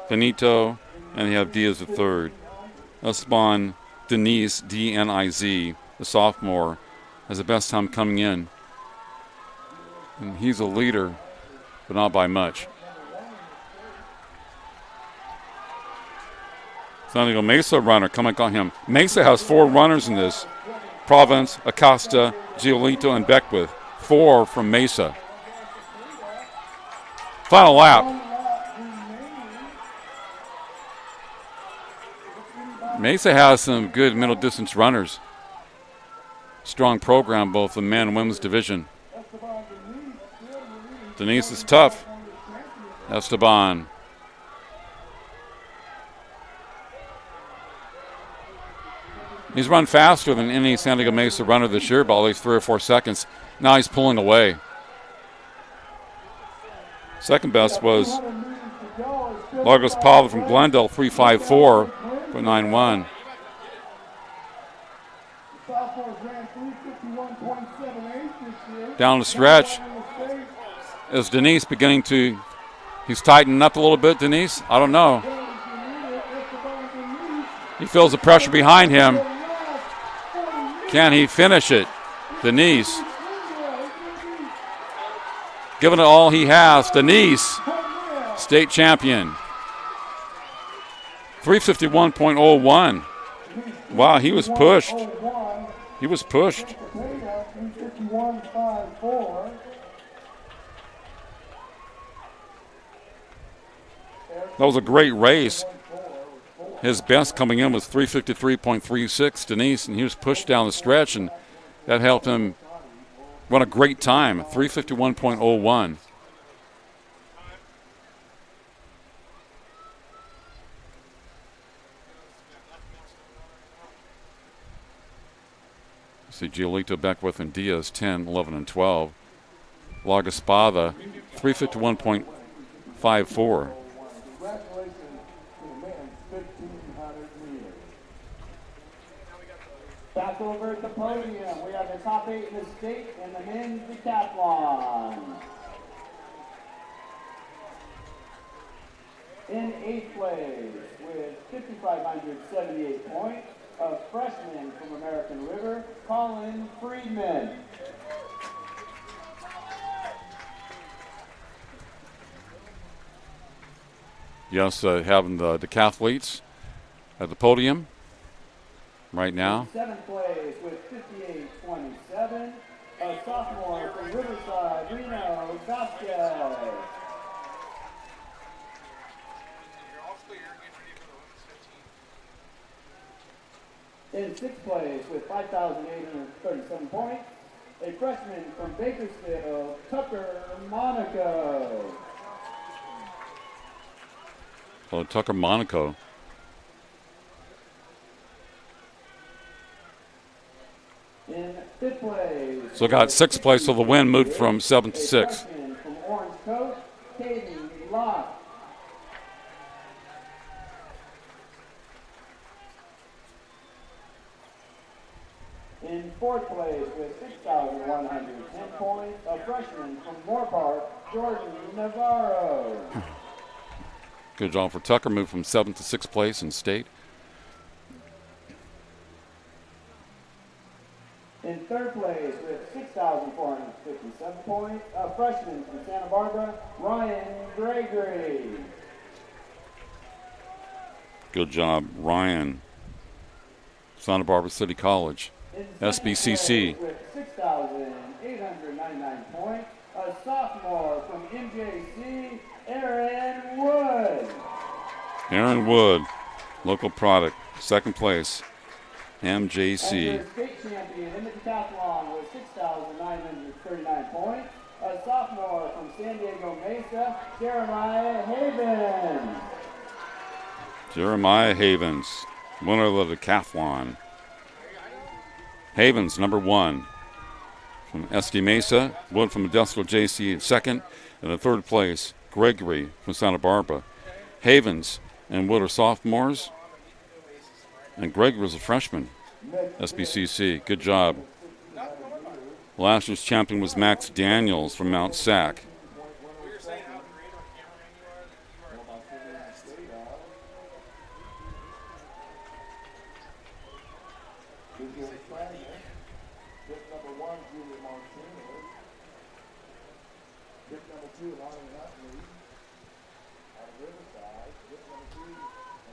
A: Benito, and you have Diaz the third. Esteban Denise, D-N-I-Z, the sophomore, has the best time coming in. And he's a leader, but not by much. San Diego Mesa runner, come and call him. Mesa has 4 runners in this. Province, Acosta, Giolito, and Beckwith. 4 from Mesa. Final lap. Mesa has some good middle distance runners. Strong program, both the men and women's division. Denise is tough. Esteban. He's run faster than any San Diego Mesa runner this year by at least 3 or 4 seconds. Now he's pulling away. Second best was Largos Pava from Glendale, 354.91. Down the stretch is Denise beginning to, he's tightened up a little bit, Denise? I don't know. He feels the pressure behind him. Can he finish it? Denise. Giving it all he has. Denise, state champion. 351.01. Wow, he was pushed. He was pushed. That was a great race. His best coming in was 353.36, Denise, and he was pushed down the stretch, and that helped him run a great time, 351.01. See Giolito, Beckwith, and Diaz 10, 11, and 12. La Espada 351.54.
F: Back over at the podium, we have the top 8 in the state in the men's decathlon. In 8th place with 5,578 points, a freshman from American River, Colin Friedman.
A: Yes, having the decathletes at the podium right now.
F: In 7th place with 58.27, a sophomore from Riverside, Reno, Vasquez. In 6th place with 5,837 points, a freshman from Bakersfield, Tucker Monaco.
A: Oh, Tucker Monaco.
F: In 5th place.
A: So got 6th place, so the win moved from 7th to 6th.
F: From Orange Coast, Caden Locke. In 4th place with 6,110 points, a freshman from Moorpark, Jordan Navarro.
A: Good job for Tucker, moved from 7th to 6th place in state.
F: In 3rd place with 6,457 points, a freshman from Santa Barbara, Ryan Gregory.
A: Good job, Ryan. Santa Barbara City College, SBCC.
F: With 6,899 points, a sophomore from MJC, Aaron Wood.
A: Aaron Wood, local product, 2nd place, MJC.
F: And state champion in the decathlon with 6,939 points, a sophomore from San Diego Mesa, Jeremiah Havens.
A: Jeremiah Havens, winner of the decathlon. Havens, number 1 from SD Mesa. Wood from Modesto JC in 2nd. And in 3rd place, Gregory from Santa Barbara. Havens and Wood are sophomores. And Gregory was a freshman. SBCC, good job. Last year's champion was Max Daniels from Mount Sac.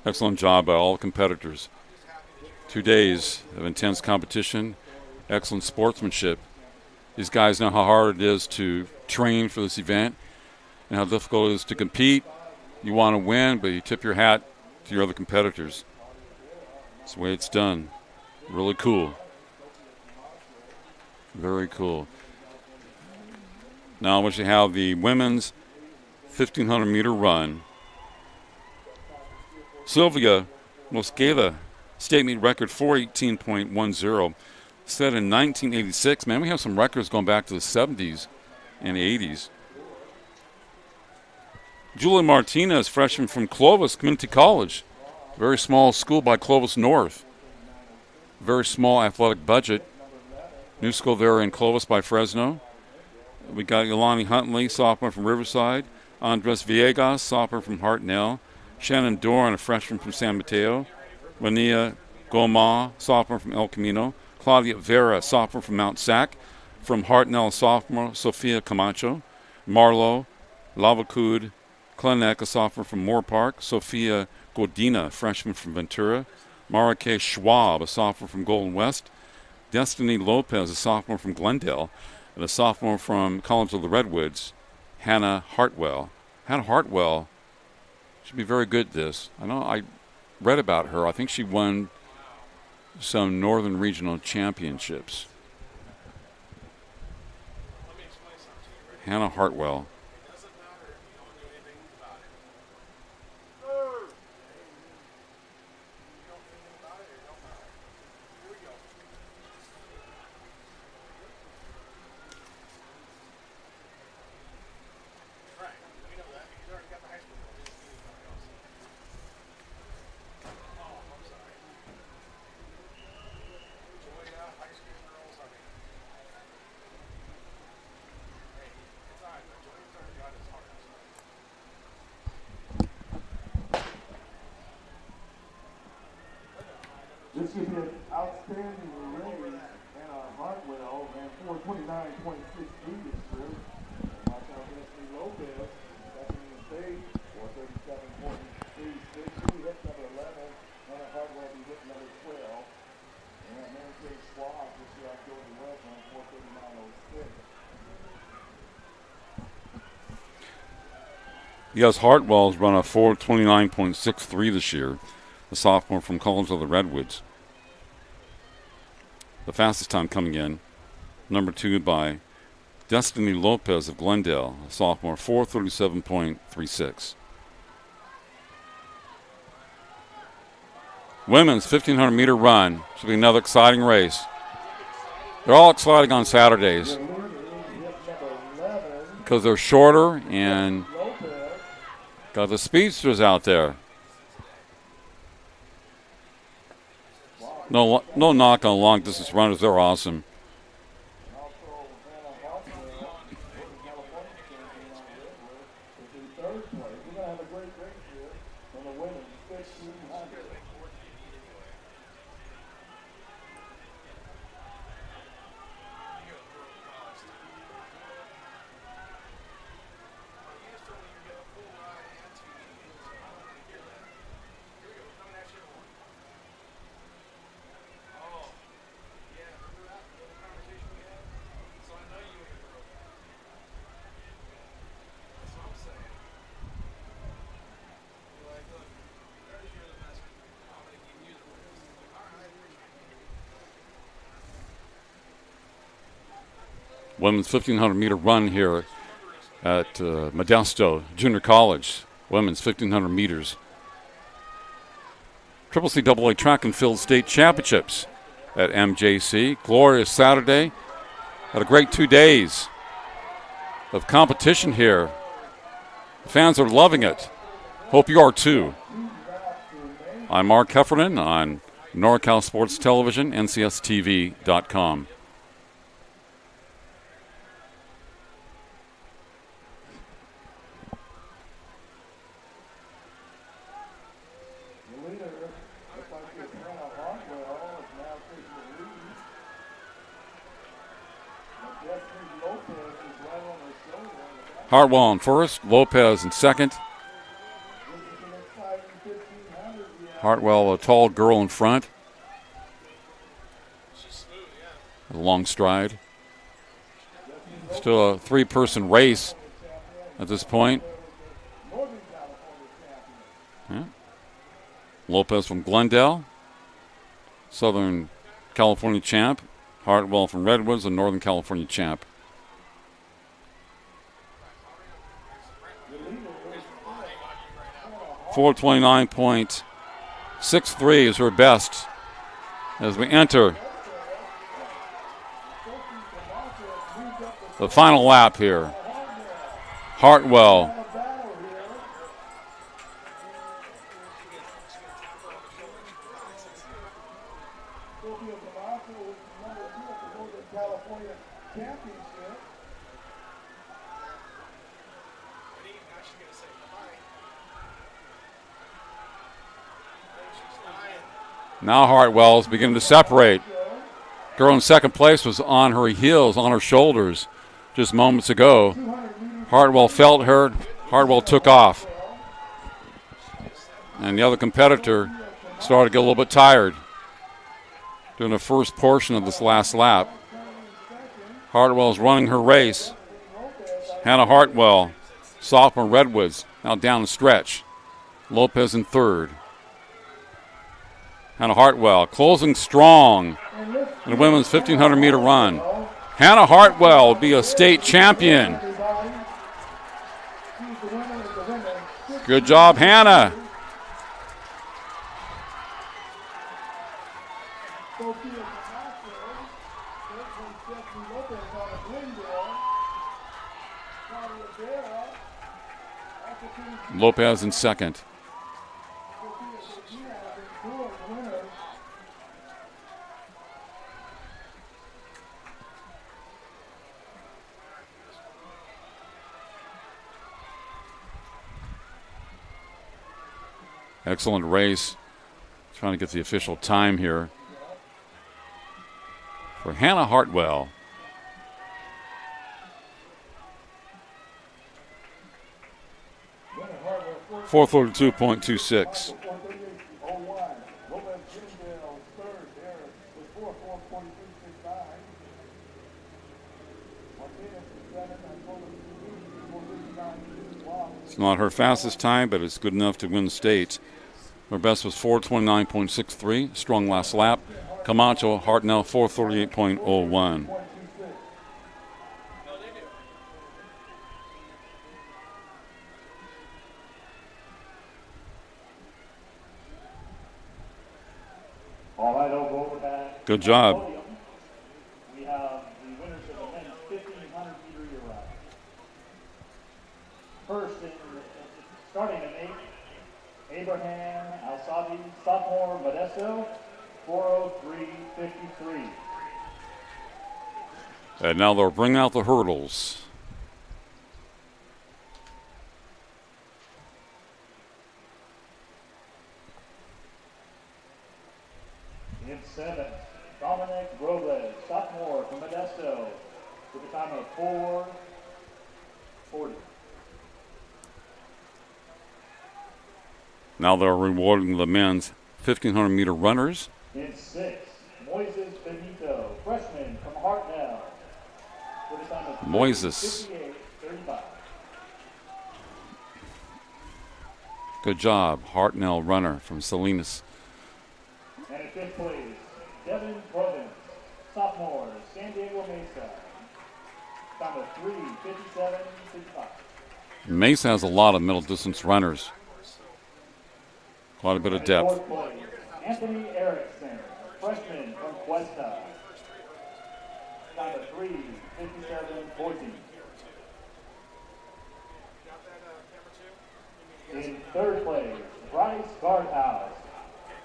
A: Excellent job by all competitors. 2 days of intense competition, excellent sportsmanship. These guys know how hard it is to train for this event and how difficult it is to compete. You want to win, but you tip your hat to your other competitors. That's the way it's done. Really cool. Very cool. Now I want you to have the women's 1,500 meter run. Sylvia Mosqueda, state meet record 4:18.10, set in 1986. Man, we have some records going back to the 70s and 80s. Julie Martinez, freshman from Clovis Community College. Very small school by Clovis North. Very small athletic budget. New school there in Clovis by Fresno. We got Ilani Huntley, sophomore from Riverside. Andres Villegas, sophomore from Hartnell. Shannon Doran, a freshman from San Mateo. Linnea Goma, sophomore from El Camino. Claudia Vera, sophomore from Mount Sac. From Hartnell, sophomore, Sofia Camacho. Marlo Lavacud Klenek, a sophomore from Moore Park. Sophia Godina, freshman from Ventura. Mara K. Schwab, a sophomore from Golden West. Destiny Lopez, a sophomore from Glendale. And a sophomore from College of the Redwoods, Hannah Hartwell. Hannah Hartwell should be very good at this. I know I read about her. I think she won some Northern Regional Championships. Hannah Hartwell.
C: This should be an outstanding race, and Hartwell ran 4:29.63 this year. Watch out, Destiny Lopez, second in the state, 4:37.36. She hit number 11. Hannah Hartwell be hit number 12. And Mary Kay Schwab this year out Jordan West on 4:39.06.
A: Yes, Hartwell's run a 4:29.63 this year. The sophomore from College of the Redwoods. The fastest time coming in, number 2 by Destiny Lopez of Glendale, a sophomore, 4:37.36. Women's 1,500 meter run should be another exciting race. They're all exciting on Saturdays because they're shorter and got the speedsters out there. No knock on long distance runners. They're awesome. Women's 1,500 meter run here at Modesto Junior College. Women's 1,500 meters. CCCAA Track and Field State Championships at MJC. Glorious Saturday. Had a great 2 days of competition here. The fans are loving it. Hope you are too. I'm Mark Heffernan on NorCal Sports Television, NCSTV.com. Hartwell in first, Lopez in second. Hartwell, a tall girl in front. A long stride. Still a 3-person race at this point. Yeah. Lopez from Glendale, Southern California champ. Hartwell from Redwoods, a Northern California champ. 4:29.63 is her best as we enter the final lap here. Hartwell Now Hartwell's beginning to separate. Girl in second place was on her heels, on her shoulders, just moments ago. Hartwell felt her. Hartwell took off. And the other competitor started to get a little bit tired during the first portion of this last lap. Hartwell's running her race. Hannah Hartwell, sophomore Redwoods, now down the stretch. Lopez in third. Hannah Hartwell closing strong in the women's 1,500-meter run. Hannah Hartwell will be a state champion. Good job, Hannah. Lopez in second. Excellent race. Trying to get the official time here for Hannah Hartwell. .432.26. It's not her fastest time, but it's good enough to win state. Her best was 4:29.63, strong last lap. Camacho Hartnell 4:38.01.
F: All right, over that.
A: Good job.
F: We have the winners of the men's 1,500-meter year-round. First, starting at 8, Abraham Al-Sabi, sophomore, Modesto, 4:03.53.
A: And now they'll bring out the hurdles.
F: In 7th, Dominic Robles, sophomore from Modesto, with a time of 4:40.
A: Now they're rewarding the men's 1,500-meter runners.
F: In 6th, Moises Benito, freshman from Hartnell, with a time of
A: Moises.
F: 58:35.
A: Good job, Hartnell runner from Salinas.
F: And in 5th place, Devin Provence, sophomore, San Diego Mesa, time of 3:57.65.
A: Mesa has a lot of middle distance runners. Quite a bit of depth.
F: 4th place, Anthony Erickson, freshman from Cuesta, time of 3:57.14. In 3rd place, Bryce Gardhouse,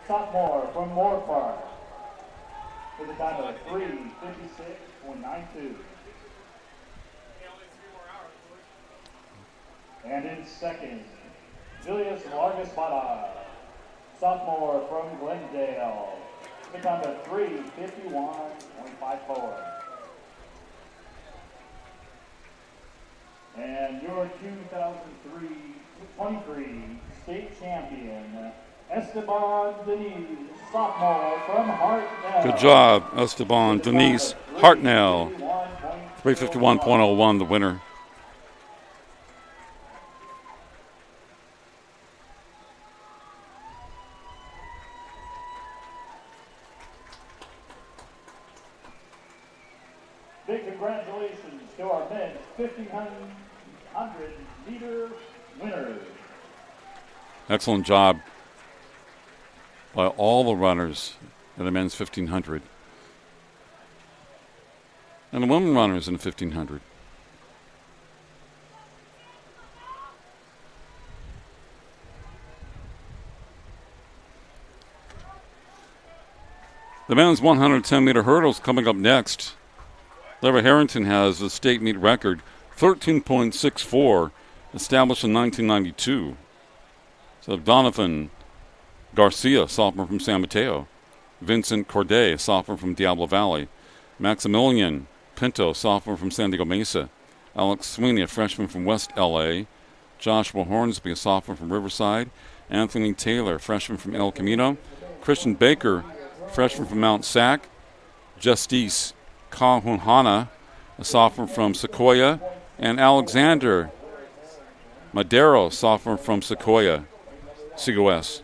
F: sophomore from Moore Park, with a time of 3:56.92. And in 2nd, Julius Vargas Mata, sophomore from Glendale, with a time of 3:51.54. And your 2023 state champion, Esteban Denise, sophomore from Hartnell.
A: Good job, Esteban Denise Hartnell. 3:51.01, the winner.
F: Big congratulations to our men's 1,500-meter winners.
A: Excellent job by all the runners in the men's 1,500. And the women runners in the 1,500. The men's 110-meter hurdles coming up next. Larry Harrington has a state meet record, 13.64, established in 1992. So Donovan Garcia, sophomore from San Mateo, Vincent Corday, sophomore from Diablo Valley. Maximilian Pinto, sophomore from San Diego Mesa. Alex Sweeney, a freshman from West LA. Joshua Hornsby, a sophomore from Riverside. Anthony Taylor, freshman from El Camino. Christian Baker, freshman from Mount Sac. Justice Kahunhana, a sophomore from Sequoia. And Alexander Madero, sophomore from Sequoia, COS.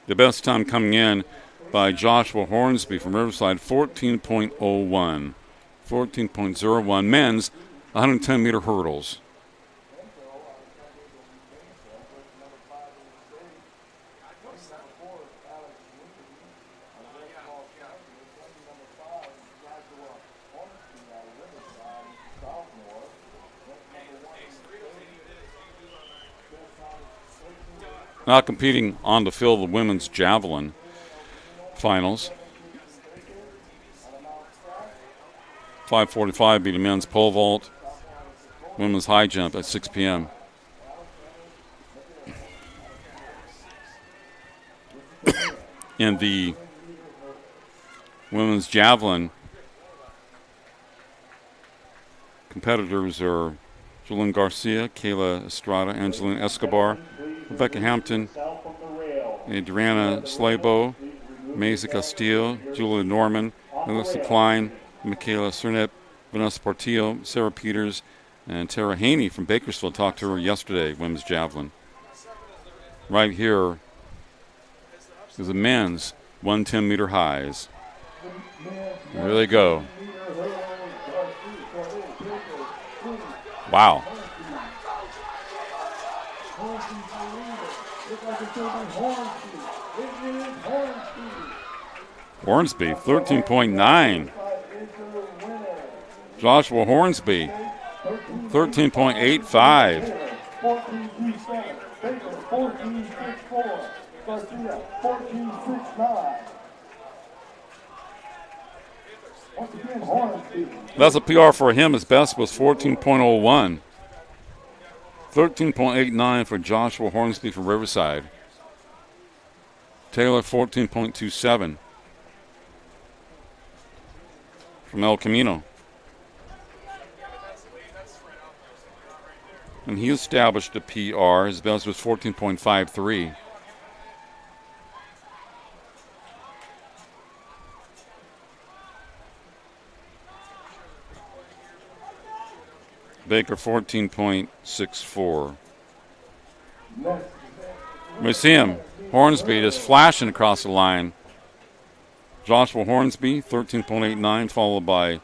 A: The best time coming in by Joshua Hornsby from Riverside, 14.01. 14.01. Men's 110-meter hurdles. Now competing on the field, the women's javelin finals. 5:45 be the men's pole vault. Women's high jump at 6 p.m. In the women's javelin, competitors are Julian Garcia, Kayla Estrada, Angelina Escobar, Rebecca Hampton, Adriana Slabo, Maisie Castillo, Julia Norman, Melissa Klein, Michaela Cernip, Vanessa Portillo, Sarah Peters, and Tara Haney from Bakersfield. Talked to her yesterday, women's javelin. Right here is the men's 110-meter highs. There they go. Wow. Hornsby, 13.9. Joshua Hornsby, 13.85. That's a PR for him. His best was 14.01. 13.89 for Joshua Hornsby from Riverside. Taylor, 14.27 from El Camino. And he established a PR. His best was 14.53. Baker, 14.64. We see him. Hornsby just flashing across the line. Joshua Hornsby, 13.89, followed by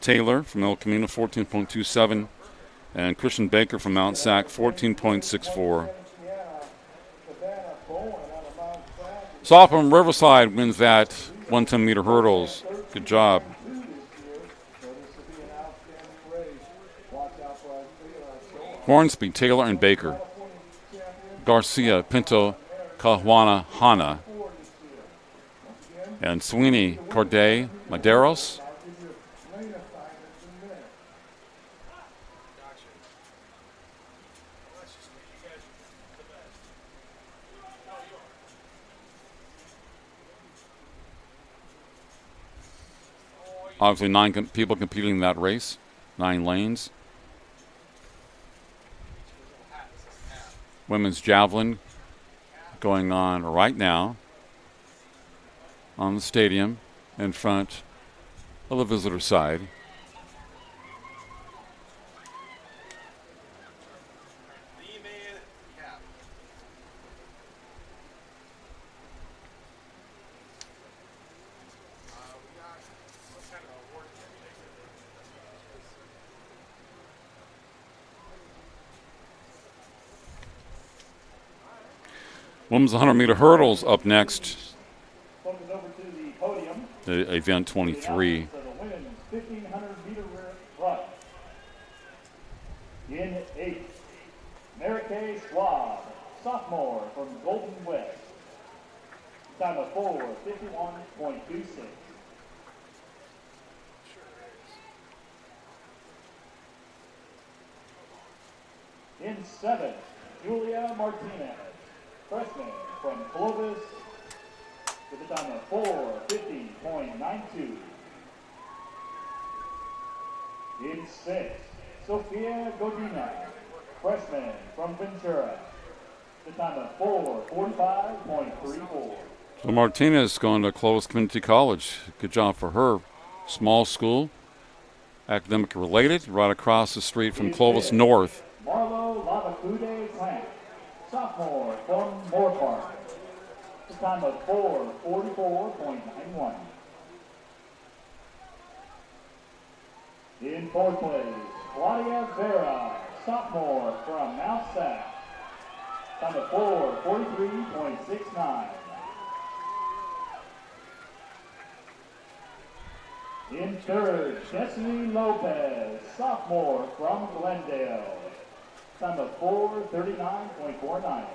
A: Taylor from El Camino, 14.27, and Christian Baker from Mount Sac, 14.64. Sophomore from Riverside wins that 110-meter hurdles. Good job. Hornsby, Taylor, and Baker. Garcia, Pinto, Cajuana, Hana. And Sweeney, Corday, Maderos. Obviously 9 people competing in that race, 9 lanes. Women's javelin going on right now on the stadium in front of the visitor side. Women's 100-meter hurdles up next. The event 23.
F: In 8th, Marike Schwab, sophomore from Golden West. Time of 4:51.26. In 7th, Julia Martinez, freshman from Clovis, with a time of 4:50.92. In sixth, Sophia Godina, freshman from Ventura, with a time of 4:45.34.
A: So Martinez going to Clovis Community College. Good job for her. Small school, academic related, right across the street from Clovis North.
F: Marlo Lavacude Clamp, sophomore from Moore Park, with a time of 4:44.91. In fourth place, Claudia Vera, sophomore from Mount Sac, time of 4:43.69. In third, Destiny Lopez, sophomore from Glendale, time of 4:39.49.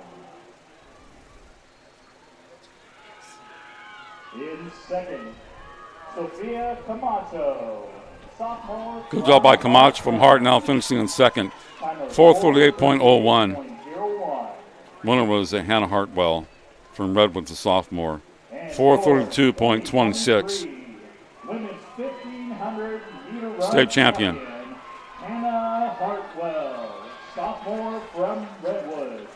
F: In second, Sophia Camacho, sophomore.
A: Good job by Camacho from Hartnell, finishing in second. 4:38.01. Winner was Hannah Hartwell from Redwood, the sophomore. 4:32.26.
F: Women's 1500 meter
A: State champion.
F: Hannah Hartwell, sophomore from Redwood,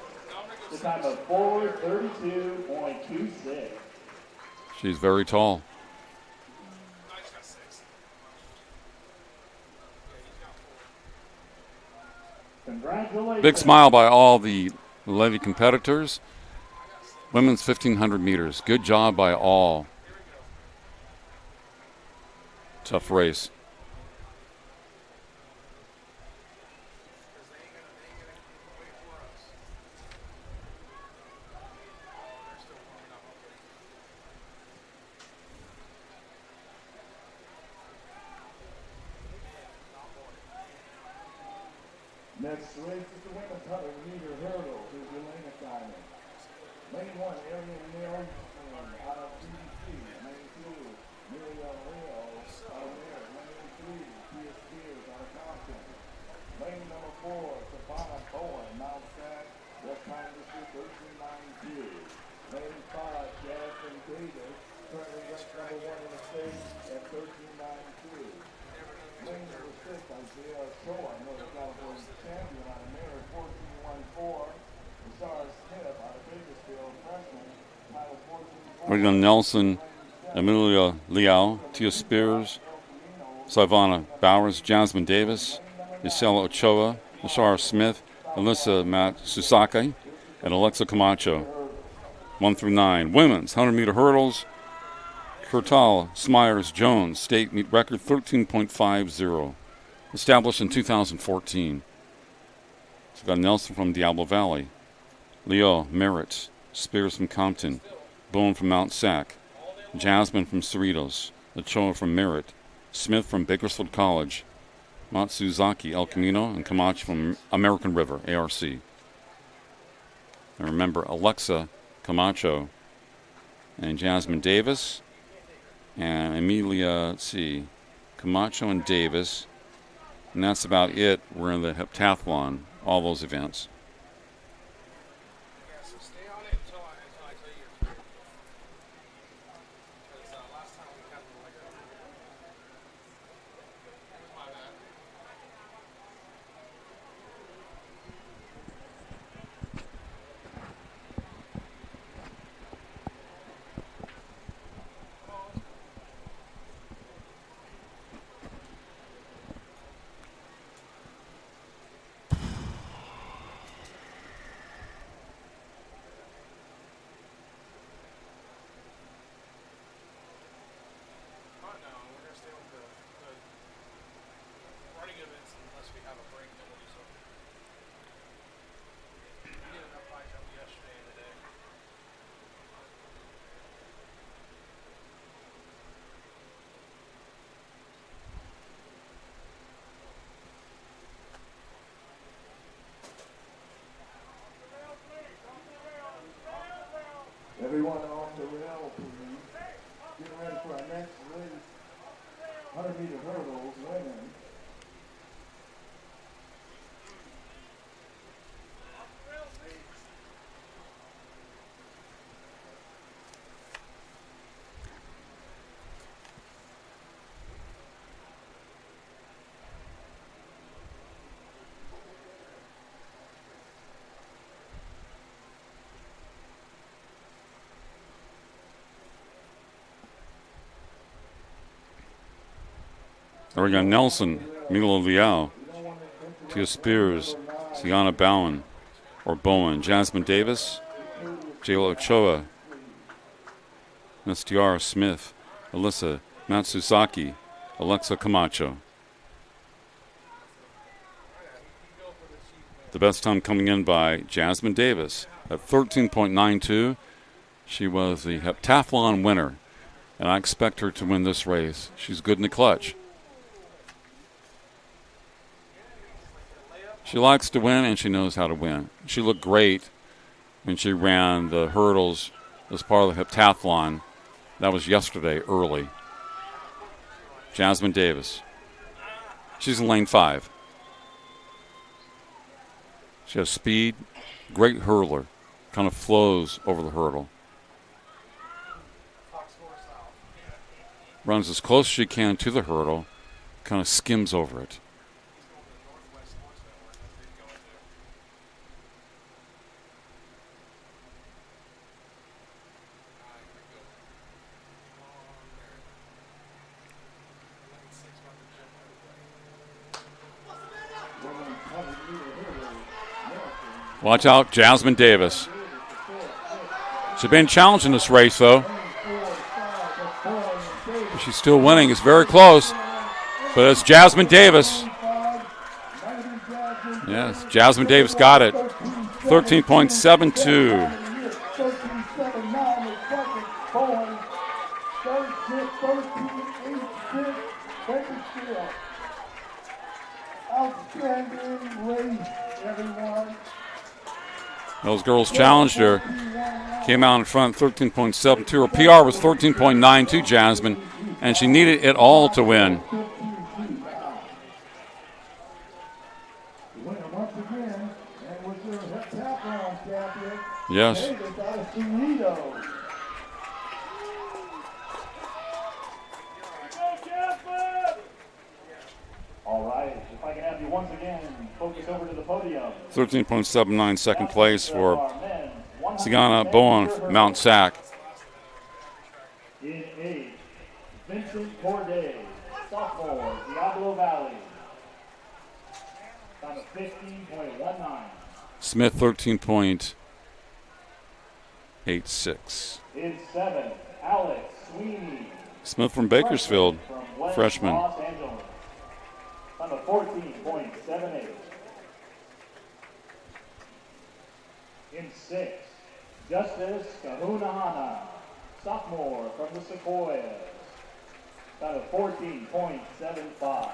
F: the time of 4:32.26.
A: She's very tall.
F: Congratulations.
A: Big smile by all the Levy competitors. Women's 1,500 meters. Good job by all. Tough race.
C: Next race is the women's 100-meter hurdle. Here's your lane assignment. Lane 1, Arian Mill out of CCC. Lane 2, Miriam Leo out of Merritt. Lane 3, Tia Spears out of Compton. Lane number 4, Savannah Bowen, Mount Sac. Their time this year 13:92. Lane 5, Jasmine Davis, currently ranked number 1 in the state at 13:92. Lane number 6, Isaiah Ochoa, Northern California champion out of Merritt, 14:14. Rashard Smith out of Bakersfield, freshman, title 14:4.
A: Regan Nelson, Amelia Liao, Tia Spears, Savannah Bowers, Jasmine Davis, Isela Ochoa, Rashard Smith, Alyssa Matsusake, and Alexa Camacho. 1 through 9. Women's 100-meter hurdles. Kurtal Smyers Jones, state meet record 13.50. Established in 2014. So we've got Nelson from Diablo Valley, Leo Merritt, Spears from Compton, Boone from Mount Sac, Jasmine from Cerritos, Ochoa from Merritt, Smith from Bakersfield College, Matsuzaki El Camino, and Camacho from American River, ARC. And remember, Alexa Camacho and Jasmine Davis and Amelia, let's see, Camacho and Davis. And that's about it. We're in the Heptathlon, all those events.
B: Yeah, so stay on it until I tell you you're through. Because last time we had like a... My bad.
C: Everyone off the rail, please. Getting ready for our next race. 100-meter hurdles, women.
A: There we go. Nelson, Milo Liao, Tia Spears, Sienna Bowen, Jasmine Davis, Jayla Ochoa, Nestiara Smith, Alyssa Matsusaki, Alexa Camacho. The best time coming in by Jasmine Davis at 13.92. She was the heptathlon winner, and I expect her to win this race. She's good in the clutch. She likes to win, and she knows how to win. She looked great when she ran the hurdles as part of the heptathlon. That was yesterday early. Jasmine Davis. She's in lane 5. She has speed, great hurdler, kind of flows over the hurdle. Runs as close as she can to the hurdle, kind of skims over it. Watch out, Jasmine Davis. She's been challenged in this race, though. She's still winning. It's very close. But it's Jasmine Davis. Yes, Jasmine Davis got it. 13.72.
C: Outstanding race, everyone.
A: Those girls challenged her. Came out in front, 13.72. Her PR was 13.92, Jasmine, and she needed it all to win. Yes.
F: All right, if I can have you once again focus over to the podium.
A: 13.79 second place for Sienna Bowen from Mount Sac.
F: In 8, Vincent Corday, sophomore, Diablo Valley. Time of 15.19.
A: Smith 13.86.
F: In 7, Alex Sweeney.
A: Smith from Bakersfield,
F: From West
A: freshman.
F: Los Angeles. Time of 14.78. In 6, Justice Kahunahana, sophomore from the Sequoias. Time of 14.75.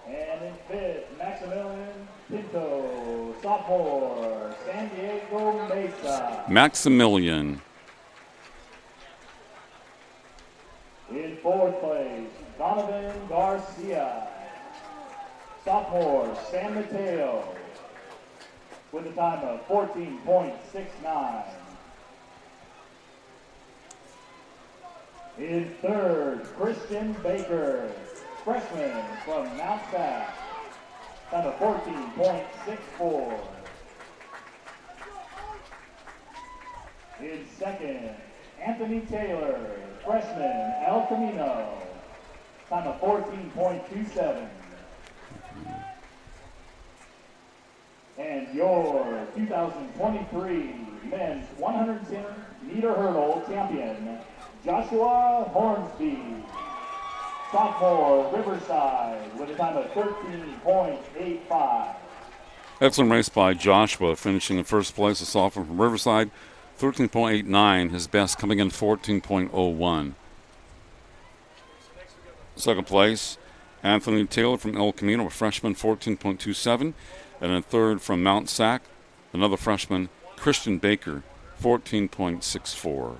F: And in 5th, Maximilian Pinto, sophomore, San Diego Mesa.
A: Maximilian.
F: In 4th place, Donovan Garcia, sophomore, San Mateo, with a time of 14.69. In 3rd, Christian Baker, freshman from Mount Sac, time of 14.64. In 2nd, Anthony Taylor, freshman, El Camino, time of 14.27. And your 2023 men's 110-meter hurdle champion, Joshua Hornsby, sophomore, Riverside, with a time of 13.85.
A: Excellent race by Joshua, finishing in first place, a sophomore from Riverside, 13.89. His best coming in 14.01. Second place, Anthony Taylor from El Camino, a freshman, 14.27. And in third from Mount Sac, another freshman, Christian Baker, 14.64.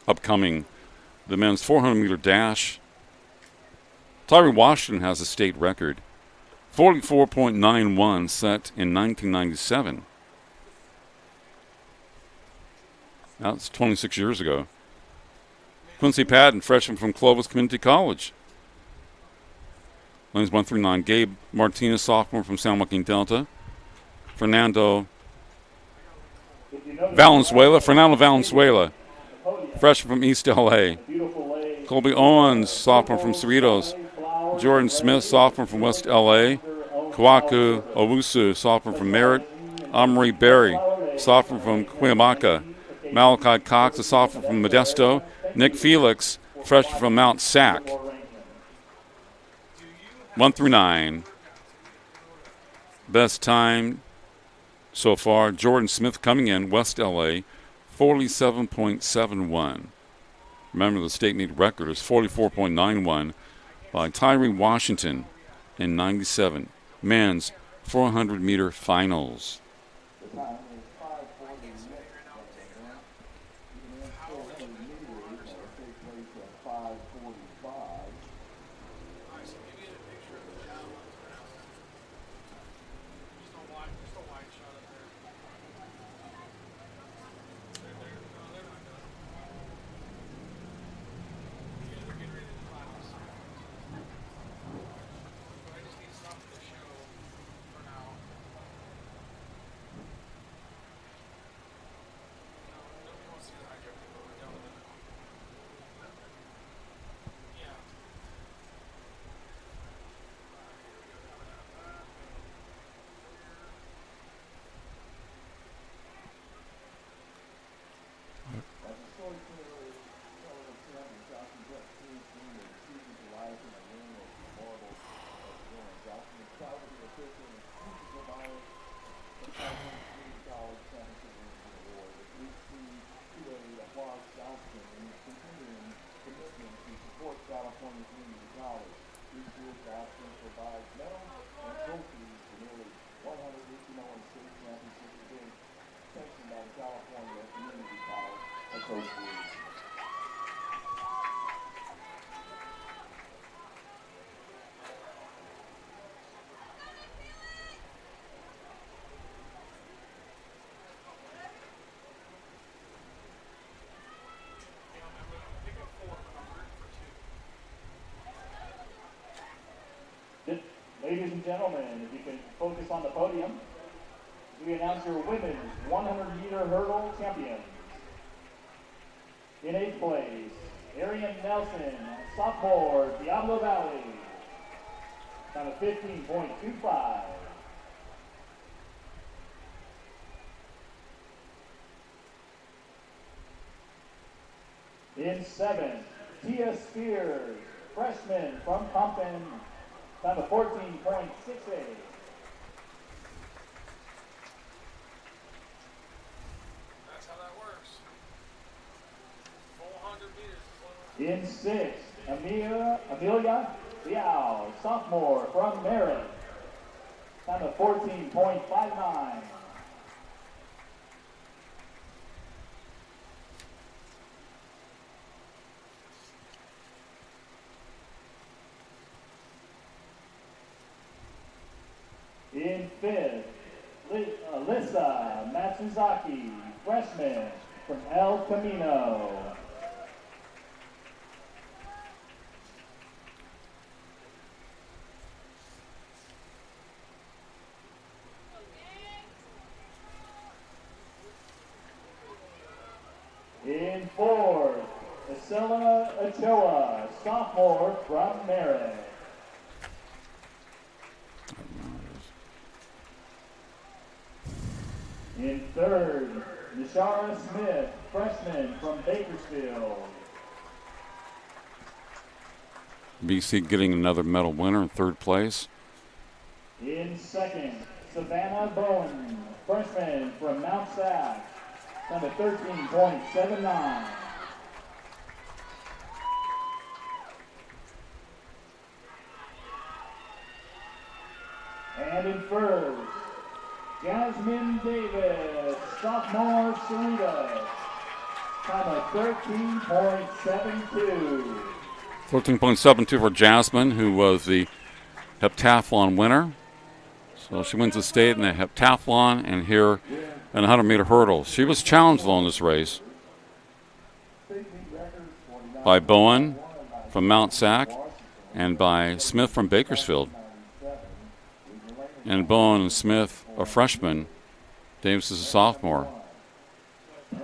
A: Upcoming, the men's 400-meter dash. Tyree Washington has a state record, 44.91, set in 1997. That's 26 years ago. Quincy Patton, freshman from Clovis Community College. lanes 1 through 9. Gabe Martinez, sophomore from San Joaquin Delta. Fernando Valenzuela, freshman from East LA. Colby Owens, sophomore from Cerritos. Jordan Smith, sophomore from West LA. Kwaku Owusu, sophomore from Merritt. Omri Berry, sophomore from Cuyamaca. Malachi Cox, a sophomore from Modesto. Nick Felix, freshman from Mount Sac. 1 through 9. Best time so far, Jordan Smith coming in, West LA, 47.71. Remember, the state meet record is 44.91 by Tyree Washington in 97. Men's 400-meter finals.
C: The time is 5:40. Take place at 5:45.
B: Just a wide shot up there. They're not done. Yeah, they're getting ready to finals. But I just need to stop the show for now. Nobody wants to see the high jump. We're done with it. Yeah.
C: As a storyteller, Sullivan Sam and Johnson Brett Cruz Jr. seasons alive in a ring of marbles of ruin. Johnson is proud to be official in exclusive honor of California Community College Championship Award. The 3C2A applauds Johnson in his continuing commitment to support California Community College. These schools Johnson provides medals and trophies to nearly 181 state championship events sanctioned by the California Community College Association. Ladies and gentlemen, if you can focus on the podium, we announce your women's 100-meter hurdle champions. In 8th place, Arian Nelson, sophomore, Diablo Valley, time of 15.25. In 7th, Tia Spears, freshman from Compton, time of 14.68.
B: That's how that works. 400 meters.
C: In 6th, Amelia Liao, sophomore from Merritt, time of 14.59. In 5th, Alyssa Matsuzaki, freshman from El Camino. In 4th, Isela Ochoa, sophomore from Merritt. In 3rd, Nishara Smith, freshman from Bakersfield.
A: BC getting another medal winner in 3rd place.
C: In 2nd, Savannah Bowen, freshman from Mount Sac, time of 13.79. And in 1st, Jasmine Davis, sophomore, Cerritos, time of 13.72.
A: 13.72 for Jasmine, who was the heptathlon winner. So she wins the state in the heptathlon and here in 100-meter hurdles. She was challenged on this race by Bowen from Mount Sac and by Smith from Bakersfield. And Bowen and Smith are freshmen. Davis is a sophomore.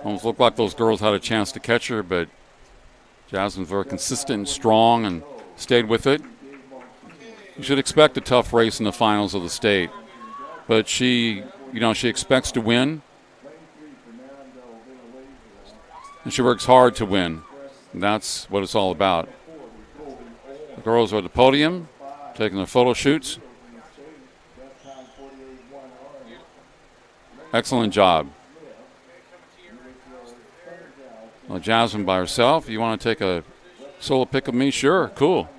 A: Almost looked like those girls had a chance to catch her, but Jasmine's very consistent and strong and stayed with it. You should expect a tough race in the finals of the state. But she expects to win. And she works hard to win. And that's what it's all about. The girls are at the podium, taking their photo shoots. Excellent job. Well, Jasmine by herself. You want to take a solo pic of me? Sure, cool.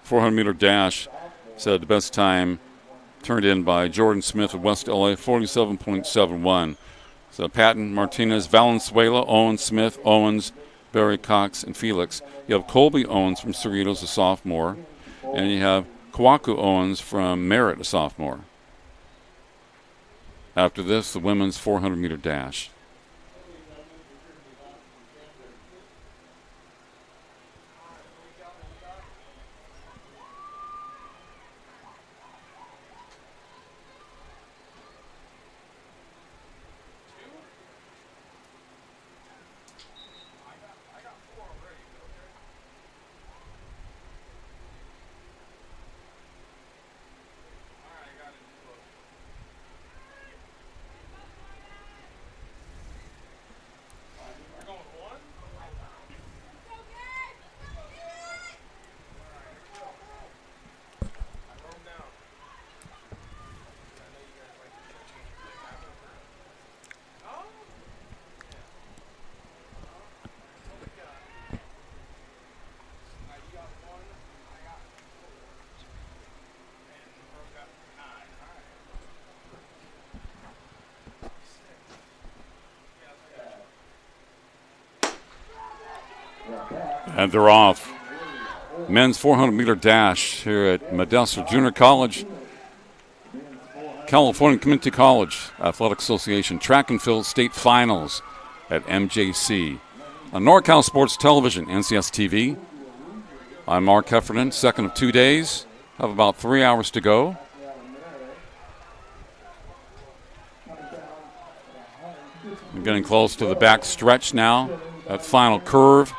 A: 400-meter dash said the best time turned in by Jordan Smith of West LA, 47.71. So Patton, Martinez, Valenzuela, Owens, Smith, Owens, Barry, Cox, and Felix. You have Colby Owens from Cerritos, a sophomore, and you have Kawaku Owens from Merritt, a sophomore. After this, the women's 400-meter dash. And they're off. Men's 400-meter dash here at Modesto Junior College, California Community College Athletic Association Track and Field State Finals at MJC. On NorCal Sports Television, NCS TV. I'm Mark Heffernan, second of 2 days. Have about 3 hours to go. I'm getting close to the back stretch now, that final curve.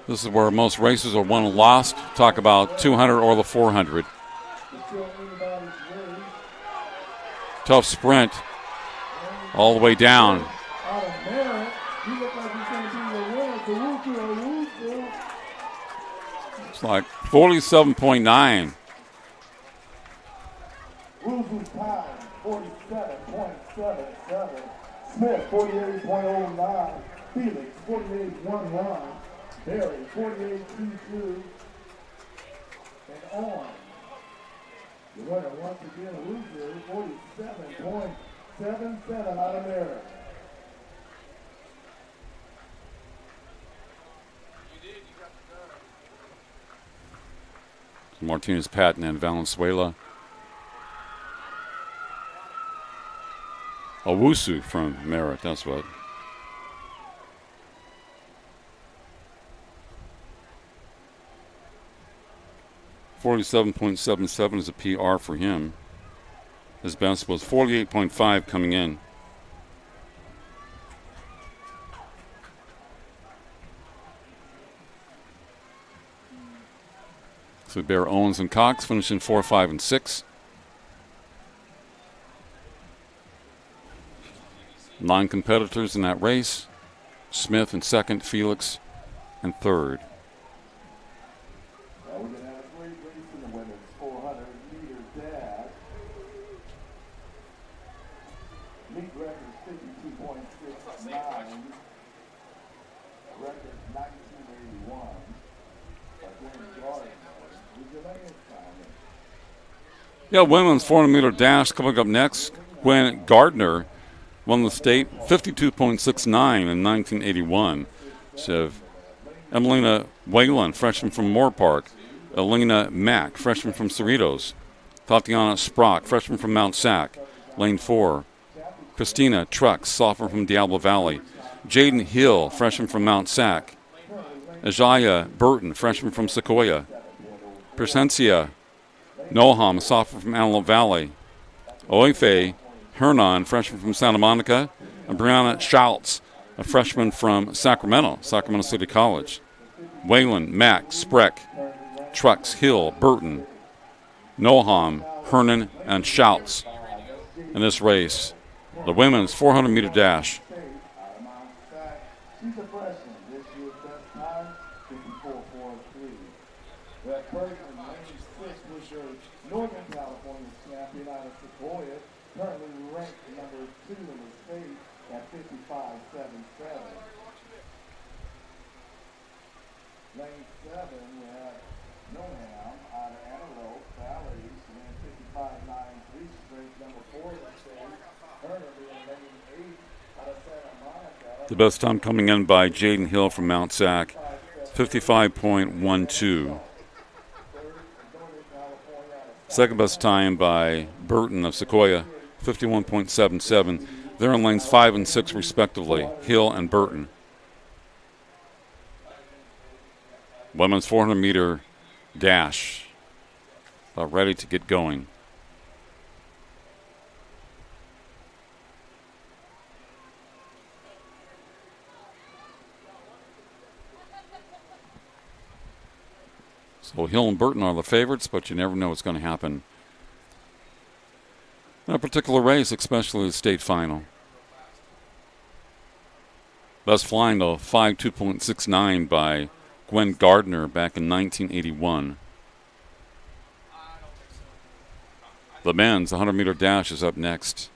A: This is where most races are won and lost. Talk about 200 or the 400. Tough sprint all the way down. It's like 47.9.
C: Wuzu's time, 47.77. Smith, 48.09. Felix, 48.11. Barry, 48.22. And on. The winner once again, Wuzu, 47.77 out of Merritt.
A: Martinez, Patton, and Valenzuela. Owusu from Merritt, that's what. .77 is a PR for him. His best was 48.5 coming in. So Bear, Owens, and Cox finishing 4, 5, and 6. 9 competitors in that race. Smith in second, Felix in third.
C: We're going to have a great race in the women's 400-meter dash. Meet record 52.69. Record 1981.
A: Yeah, women's 400-meter dash coming up next. Gwen Gardner won the state 52.69 in 1981. So Emelina Whalen, freshman from Moore Park. Elena Mack, freshman from Cerritos. Tatiana Sprock, freshman from Mount Sac. Lane 4. Christina Trucks, sophomore from Diablo Valley. Jaden Hill, freshman from Mount Sac. Ajaya Burton, freshman from Sequoia. Presencia Noham, sophomore from Antelope Valley. Oife Hernan, freshman from Santa Monica. And Brianna Schultz, a freshman from Sacramento City College. Waylon, Mack, Spreck, Trucks, Hill, Burton, Noham, Hernan, and Schultz in this race. The women's 400-meter dash.
C: She's a freshman. This year's best time, 54.43. That person, lane 6, was your Northern California champion out of Sequoia, currently ranked number 2 in the state at 55.77. Lane 7, we have Noham out of Antelope Valley. She ran 55.93. She's ranked number 4 in the state. Herner being lane 8 out of Santa Monica.
A: The best time coming in by Jaden Hill from Mount Sac, 55.12. Second best time by Burton of Sequoia, 51.77. They're in lanes 5 and 6 respectively, Hill and Burton. Women's 400-meter dash, ready to get going. So Hill and Burton are the favorites, but you never know what's going to happen in a particular race, especially the state final. Best flying, though, 5.2.69 by Gwen Gardner back in 1981. The men's 100-meter dash is up next.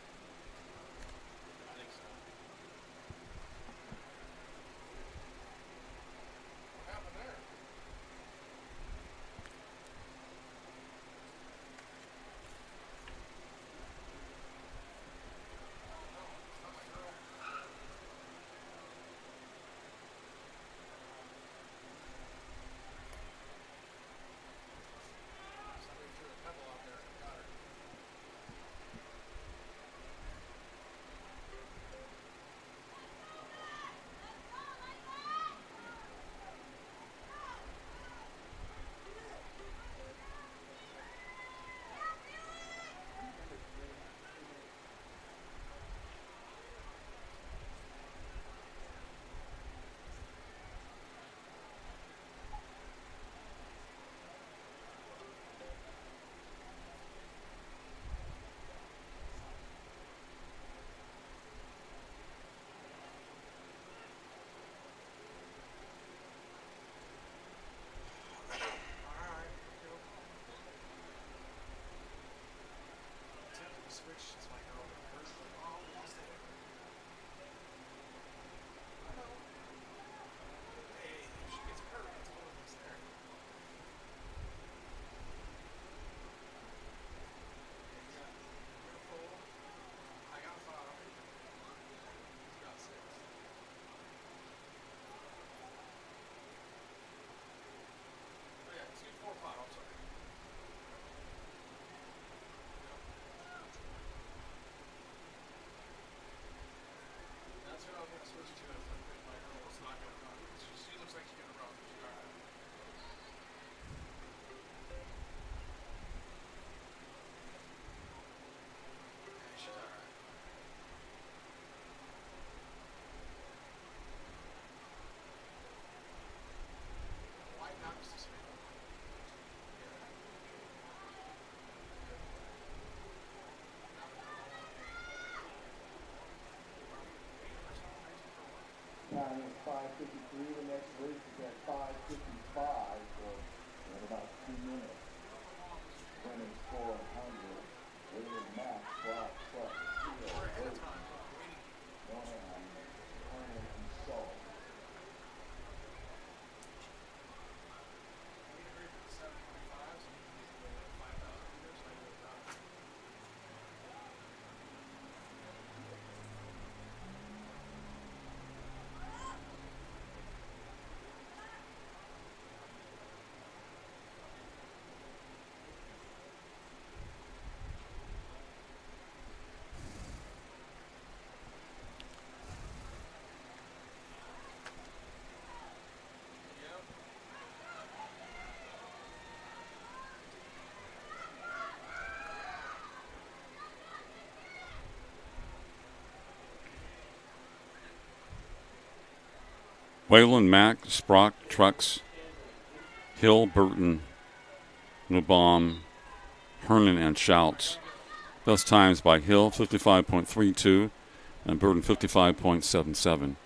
A: Whalen, Mack, Sprock, Trucks, Hill, Burton, Nubaum, Hernan, and Schouts. Best times by Hill, 55.32, and Burton, 55.77.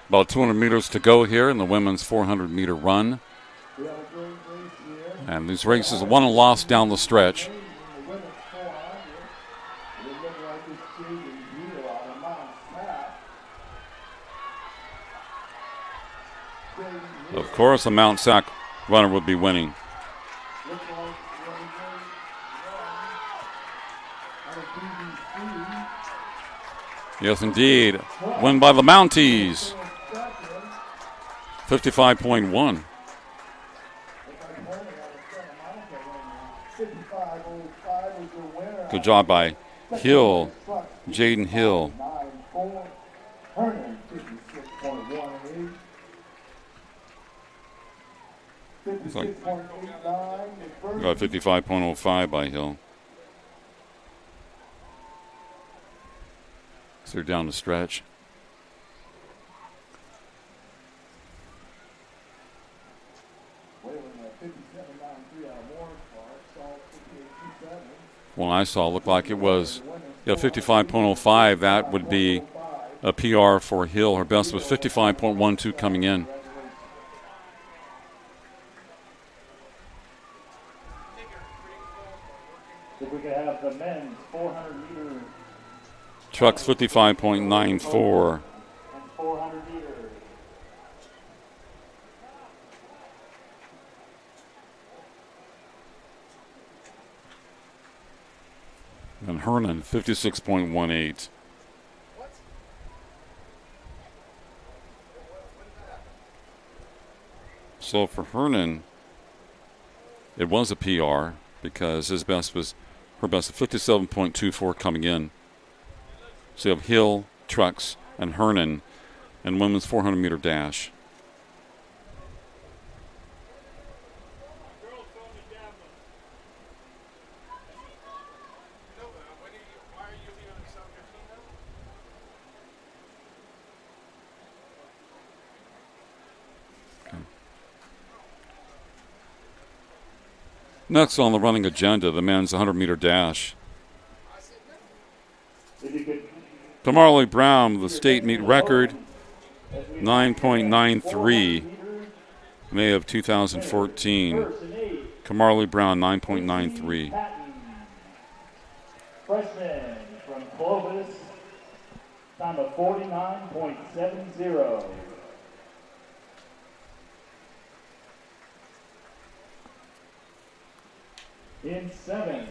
A: About 200 meters to go here in the women's 400-meter run. And these races are won and lost down the stretch. Of course, a Mount Sac runner would be winning. Yes, indeed. Win by the Mounties. 55.1. Good job by Hill, Jaden Hill. Got 55.05 by Hill. So they're down the stretch. One I saw looked like it was 55.05. That would be a PR for Hill. Her best was 55.12 coming in.
F: If we could have the men's 400-meter.
A: Trucks 55.94.
F: And 400 meters.
A: And Hernan 56.18. So for Hernan, it was a PR because her best was 57.24 coming in. So you have Hill, Trucks, and Hernan in women's 400-meter dash. Next on the running agenda, the men's 100-meter dash. Tamarley Brown, the state meet record, 9.93, May of 2014. Tamarley Brown, 9.93.
F: Freshman from Clovis, time of 49.70. In seventh,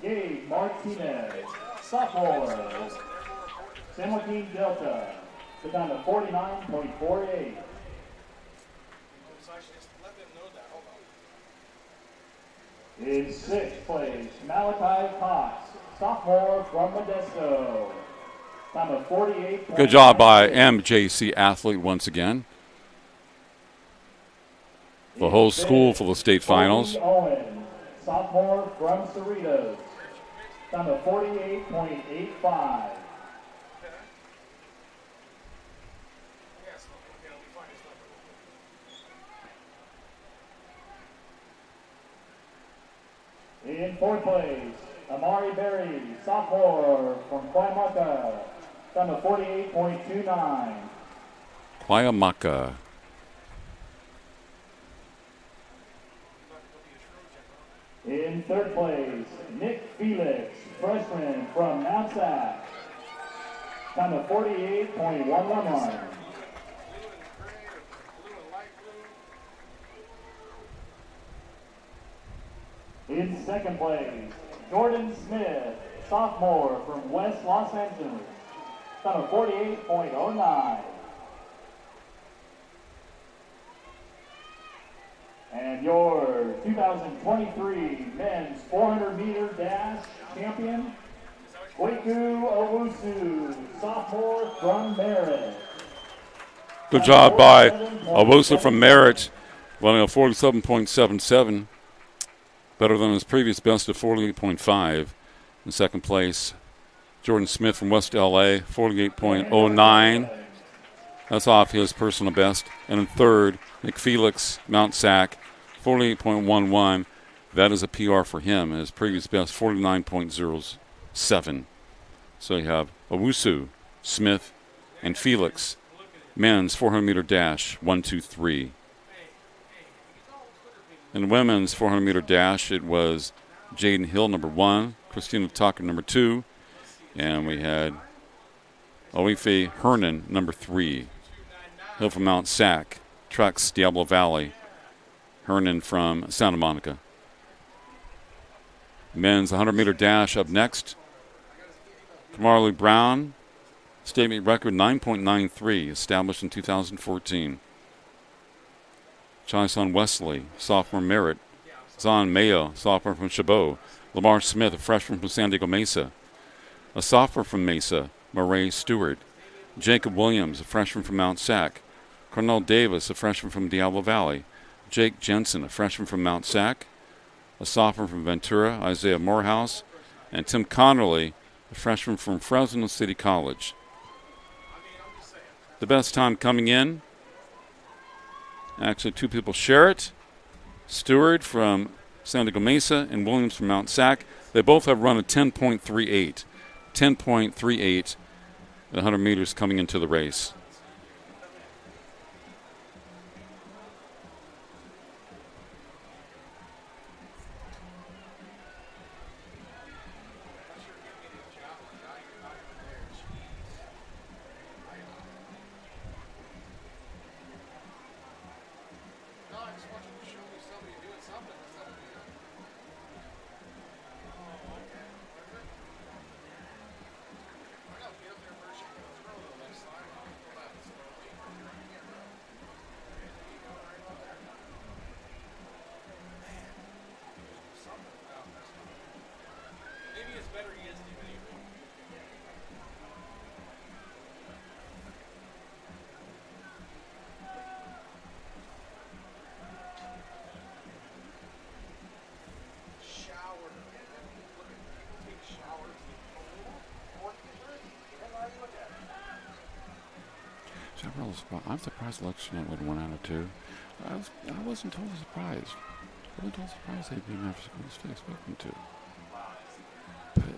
F: Gabe Martinez, sophomore, San Joaquin Delta, the time of 49.48. In sixth place, Malachi Cox, sophomore from Modesto, time of 48.
A: Good job by MJC athlete once again. The whole school for the state finals.
F: Owen, sophomore from Cerritos, time of 48.85. In fourth place, Amari Berry, sophomore from Cuyahoga, time of 48.29. In third place, Nick Felix, freshman from Mount Sac. Time of 48.111.
B: Blue and gray or blue and light blue.
F: In second place, Jordan Smith, sophomore from West Los Angeles. Time of 48.09. And your 2023 men's 400-meter dash champion, Kwaku Owusu, sophomore from Merritt.
A: Good job by Owusu from Merritt, running a 47.77, better than his previous best of 48.5. In second place, Jordan Smith from West LA, 48.09. That's off his personal best. And in third, Nick Felix, Mount Sac, 48.11. That is a PR for him. His previous best, 49.07. So you have Owusu, Smith, and Felix. Men's 400-meter dash, 1, 2, 3. In women's 400-meter dash, it was Jaden Hill, number 1, Christina Tucker, number 2, and we had Oife Hernan, number 3. Hill from Mount Sac, Trucks, Diablo Valley, Hernan from Santa Monica. Men's 100-meter dash up next. Kamarley Brown, state meet record 9.93, established in 2014. Chison Wesley, sophomore Merritt. Zon Mayo, sophomore from Chabot. Lamar Smith, a freshman from San Diego Mesa. A sophomore from Mesa, Murray Stewart. Jacob Williams, a freshman from Mount Sac. Cornell Davis, a freshman from Diablo Valley. Jake Jensen, a freshman from Mount Sac. A sophomore from Ventura, Isaiah Morehouse. And Tim Connerly, a freshman from Fresno City College. The best time coming in, actually two people share it. Stewart from San Diego Mesa and Williams from Mount Sac. They both have run a 10.38. 10.38, the 100 meters coming into the race. I'm surprised Lexington would have won out of 2. I wasn't totally surprised. I wasn't totally surprised they didn't have to expect them to. But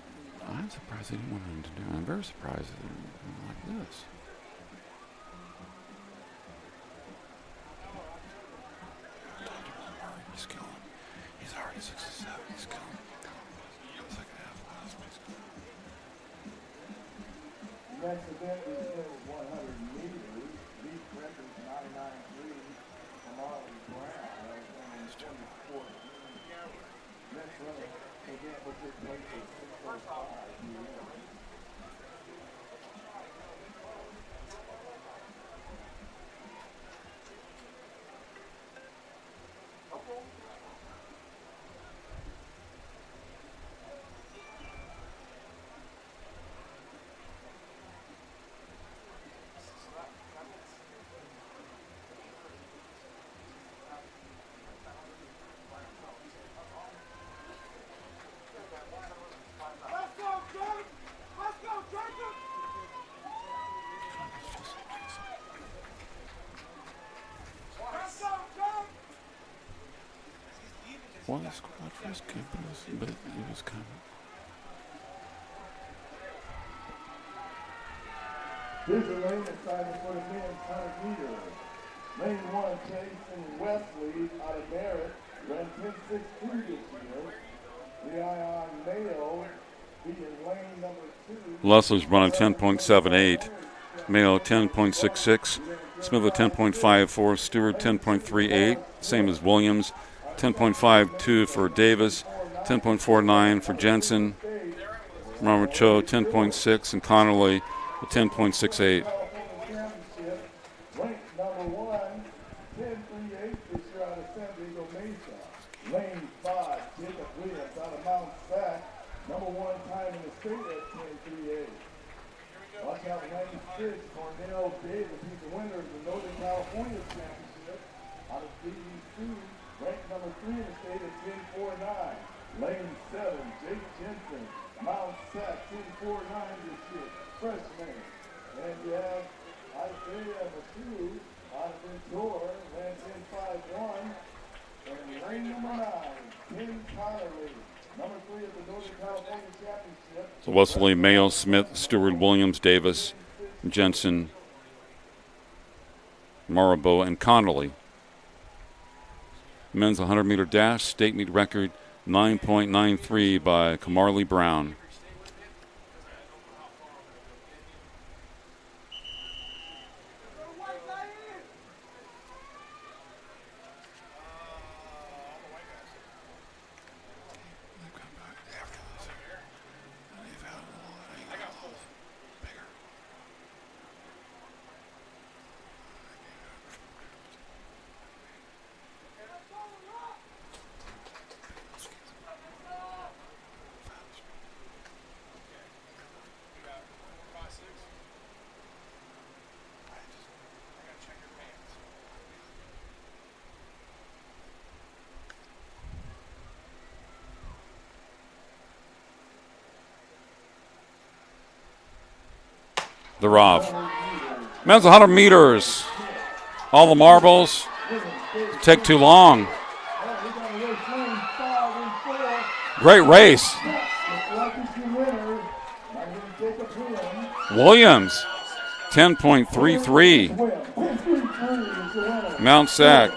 A: I'm surprised they didn't want them to do it. I'm very surprised they didn't like this. He's killing. He's already 67. He's killing. It's like a half class, but he's killing.
C: Next event is still 100 meters. Lead record 99.3 from Marley Brown. That was running 24. Next runner again will take place at 6:05 p.m.
A: Won the squad first game, but it was kind of.
C: Here's the lane assignment for the men's 100 meters. Lane 1, Jason Wesley out of Merritt. ran 10.62 this year. Leon Mayo beating lane number 2.
A: Leslie's running 10.78. Mayo 10.66. Smith at 10.54. Stewart 10.38. Same as Williams. 10.52 for Davis. 10.49 for Jensen. Robert Cho 10.6 and Connerly at 10.68.
C: Ranked number 1, 10.38 this year out of San Diego Mesa. Lane 5, Jacob Williams out of Mount Sac. Number 1 time in the state at 10.38. Watch out, lane 6, Cornell Davis. He's the winner of the Northern California Championship out of DD2. Ranked number 3 in the state at 10.49. Lane 7, Jake Jensen. Mount Sac, 10.49 this year. Freshman. And you have Isaiah Masu out of Ventura, ran 10.51. And lane number 9, Ken Connerly, number 3 at the Northern California Championship.
A: So Wesley, Mayo, Smith, Stewart, Williams, Davis, Jensen, Marabo, and Connolly. Men's 100-meter dash, state meet record 9.93 by Kamarley Brown. They're off. Men's 100 meters. All the marbles take too long. Great race. Williams, 10.33. Mount Sac.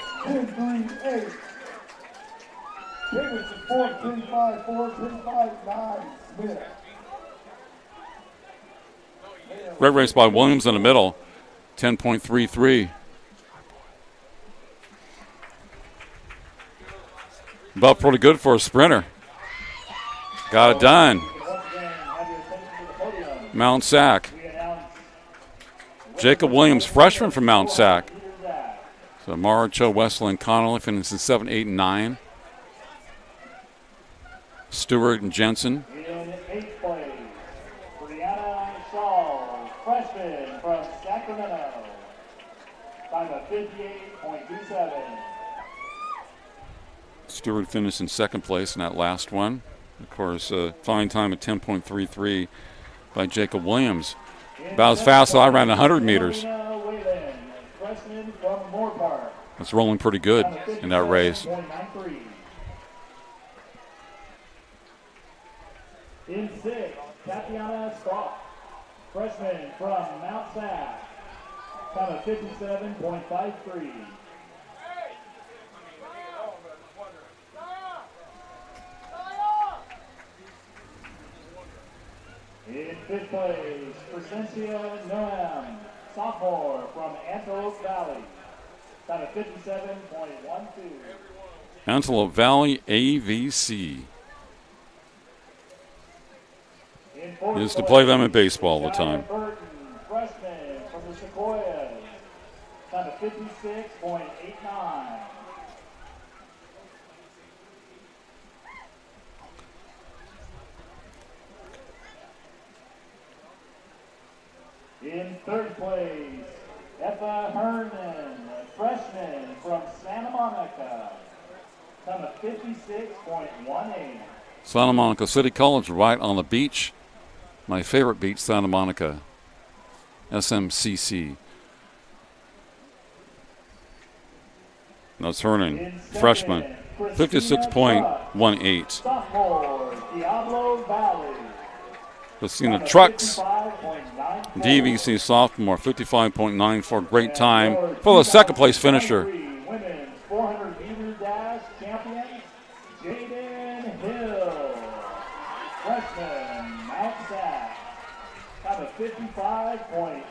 A: Great race by Williams in the middle, 10.33. About pretty good for a sprinter. Got it done. Mount Sac. Jacob Williams, freshman from Mount Sac. So Mara, Cho, Wesley, and Connolly finished in 7, 8, and 9. Stewart and Jensen.
F: In 8th place, Brianna Shaw, freshman from Sacramento. Time of 58.27.
A: Stewart finished in 2nd place in that last one. Of course, fine time at 10.33 by Jacob Williams. About as fast as I ran 100 meters. That's rolling pretty good in that race.
F: In 6th, Tatiana Scott, freshman from Mount Sac. Time of 57.53. In 5th place, Presencia Noam, sophomore from Antelope Valley. Time of 57.12.
A: Antelope Valley AVC. Used to play them in baseball all the time.
F: Burton, freshman from the Sequoias. Time of 56.89. In 3rd place, Effa Herman, freshman from Santa Monica. Time of 56.18.
A: Santa Monica City College right on the beach. My favorite beach, Santa Monica. SMCC. Now turning. Freshman. 56.18.
F: Sophomore, Diablo Valley.
A: Christina Trucks. DVC sophomore, 55.94. Great time for the 2nd place finisher.
F: Women's 400 meter dash champion, 55.05.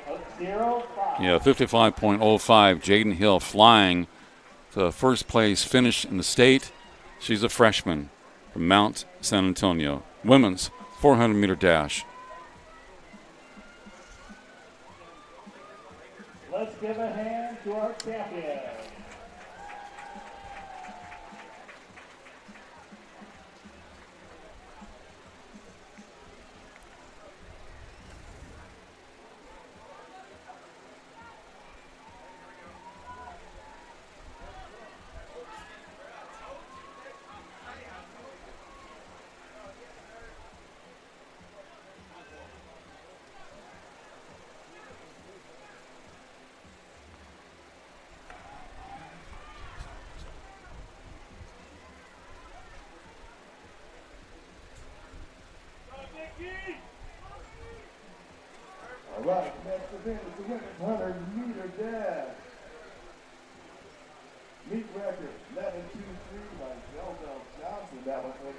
A: Yeah, 55.05. Jaden Hill flying to first place finish in the state. She's a freshman from Mount San Antonio. Women's 400-meter dash.
F: Let's give a hand to our champion.
C: All right, next event is the women's 100-meter dash. Meet record 11.23 by Zelda Johnson. That was in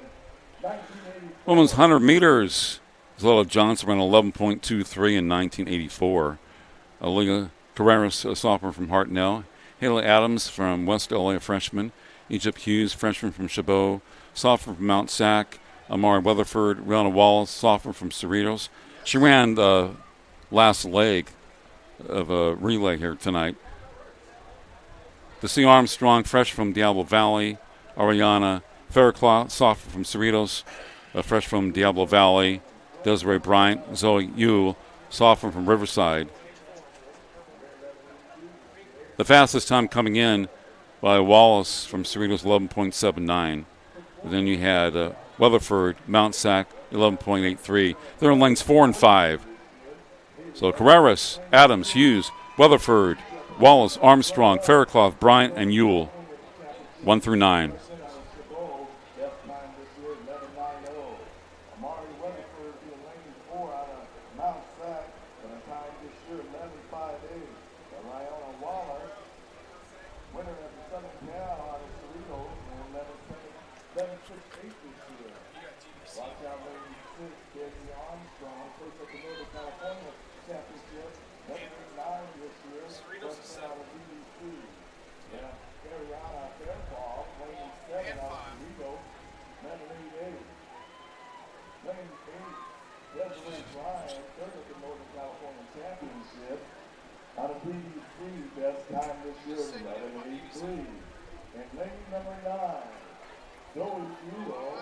C: 1984.
A: Women's 100 meters. Zella Johnson ran 11.23 in 1984. Aaliyah Carreras, a sophomore from Hartnell. Haley Adams from West LA, a freshman. Egypt Hughes, freshman from Chabot. Sophomore from Mount Sac. Amari Weatherford. Rihanna Wallace, sophomore from Cerritos. She ran the last leg of a relay here tonight. DeCee Armstrong, fresh from Diablo Valley. Ariana Fairclough, sophomore from Cerritos, fresh from Diablo Valley. Desiree Bryant, Zoe Yule, sophomore from Riverside. The fastest time coming in by Wallace from Cerritos, 11.79. Then you had Weatherford, Mount Sac, 11.83. They're in lanes 4 and 5. So Carreras, Adams, Hughes, Weatherford, Wallace, Armstrong, Fairclough, Bryant, and Yule, 1 through 9.
C: Amari Weatherford in lane 4 out of Mount Sac, and a time this year 11.58. Rihanna Wallace, winner at the Southern Cal out of Cerritos, and 11.68 this year. Watch out, lane 6, Katie Armstrong, first at the Northern California Championship, 11.9 this year, first out of BBC. Yeah, Ariana Fairclough, lane 7 out of Cerritos, 11.88. Lane 8, Desiree Bryant, third at the Northern California Championship. Out of BBC, best time this year, 11.83. And lane number 9, Zoe Yule,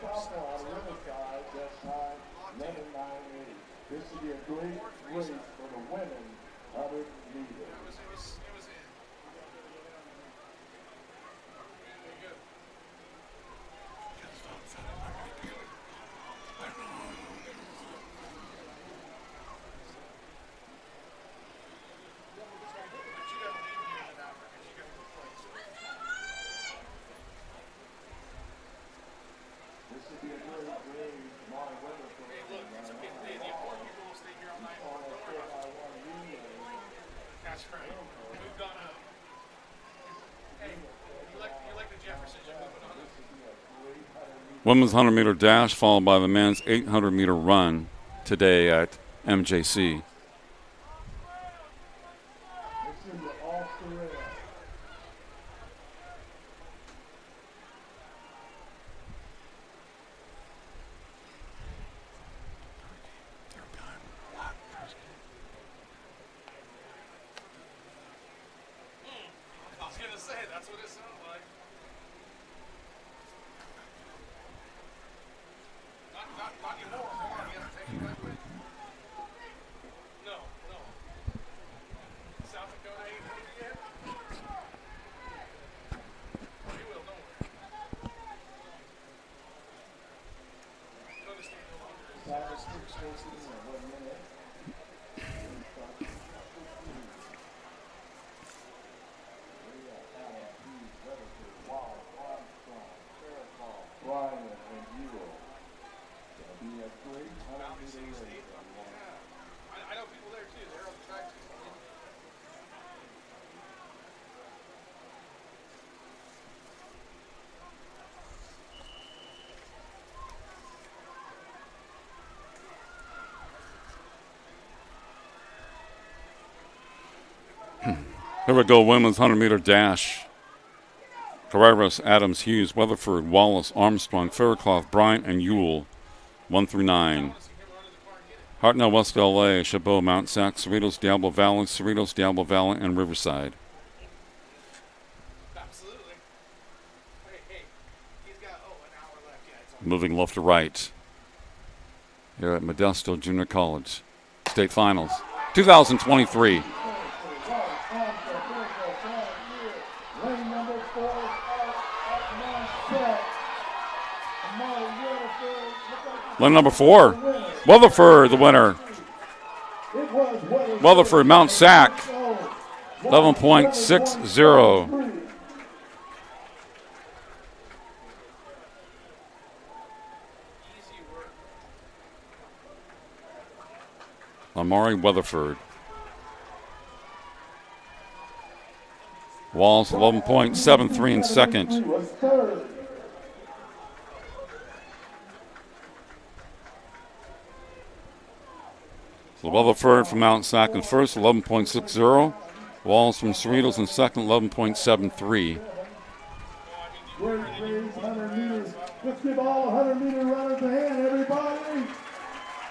C: sophomore out of Riverside, best time, 11.98. This should be a great race for the women 100 meters.
A: Women's 100-meter dash followed by the men's 800-meter run today at MJC. Here we go, women's 100-meter dash. Carreras, Adams, Hughes, Weatherford, Wallace, Armstrong, Faircloth, Bryant, and Ewell, 1 through 9. Hartnell, West LA, Chabot, Mount Sac, Cerritos, Diablo Valley, Cerritos, Diablo Valley, and Riverside.
B: Absolutely. Hey, he's got, an hour left. Yeah, it's on.
A: Moving left to right. Here at Modesto Junior College. State Finals, 2023.
C: Lane number 4 at
A: Lane number 4, Weatherford, the winner. Weatherford, Mount Sac, 11.60. Amari Weatherford. Walls 11.73 in second. So Weatherford from Mount Sac in first, 11.60. Walls from Cerritos in second, 11.73.
C: Let's give all 100-meter runners a hand, everybody.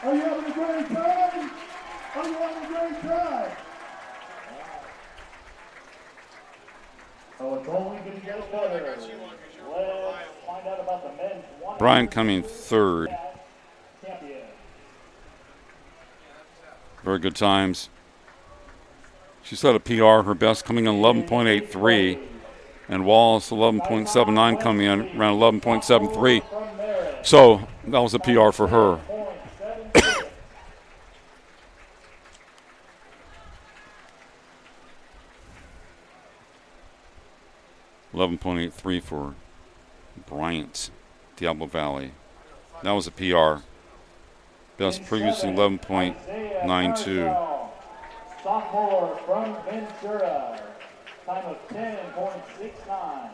C: Are you having a great time? Are you having a great time?
F: So it's only going to get better. Let's find out about the men's 100
A: Brian coming third.
F: champion.
A: Very good times. She set a PR, her best coming in 11.83. And Wallace 11.79 coming in around 11.73. So that was a PR for her. 11.83 for Bryant, Diablo Valley. That was a PR. Best previously 11.92.
F: Sophomore from Ventura. Time of 10.69.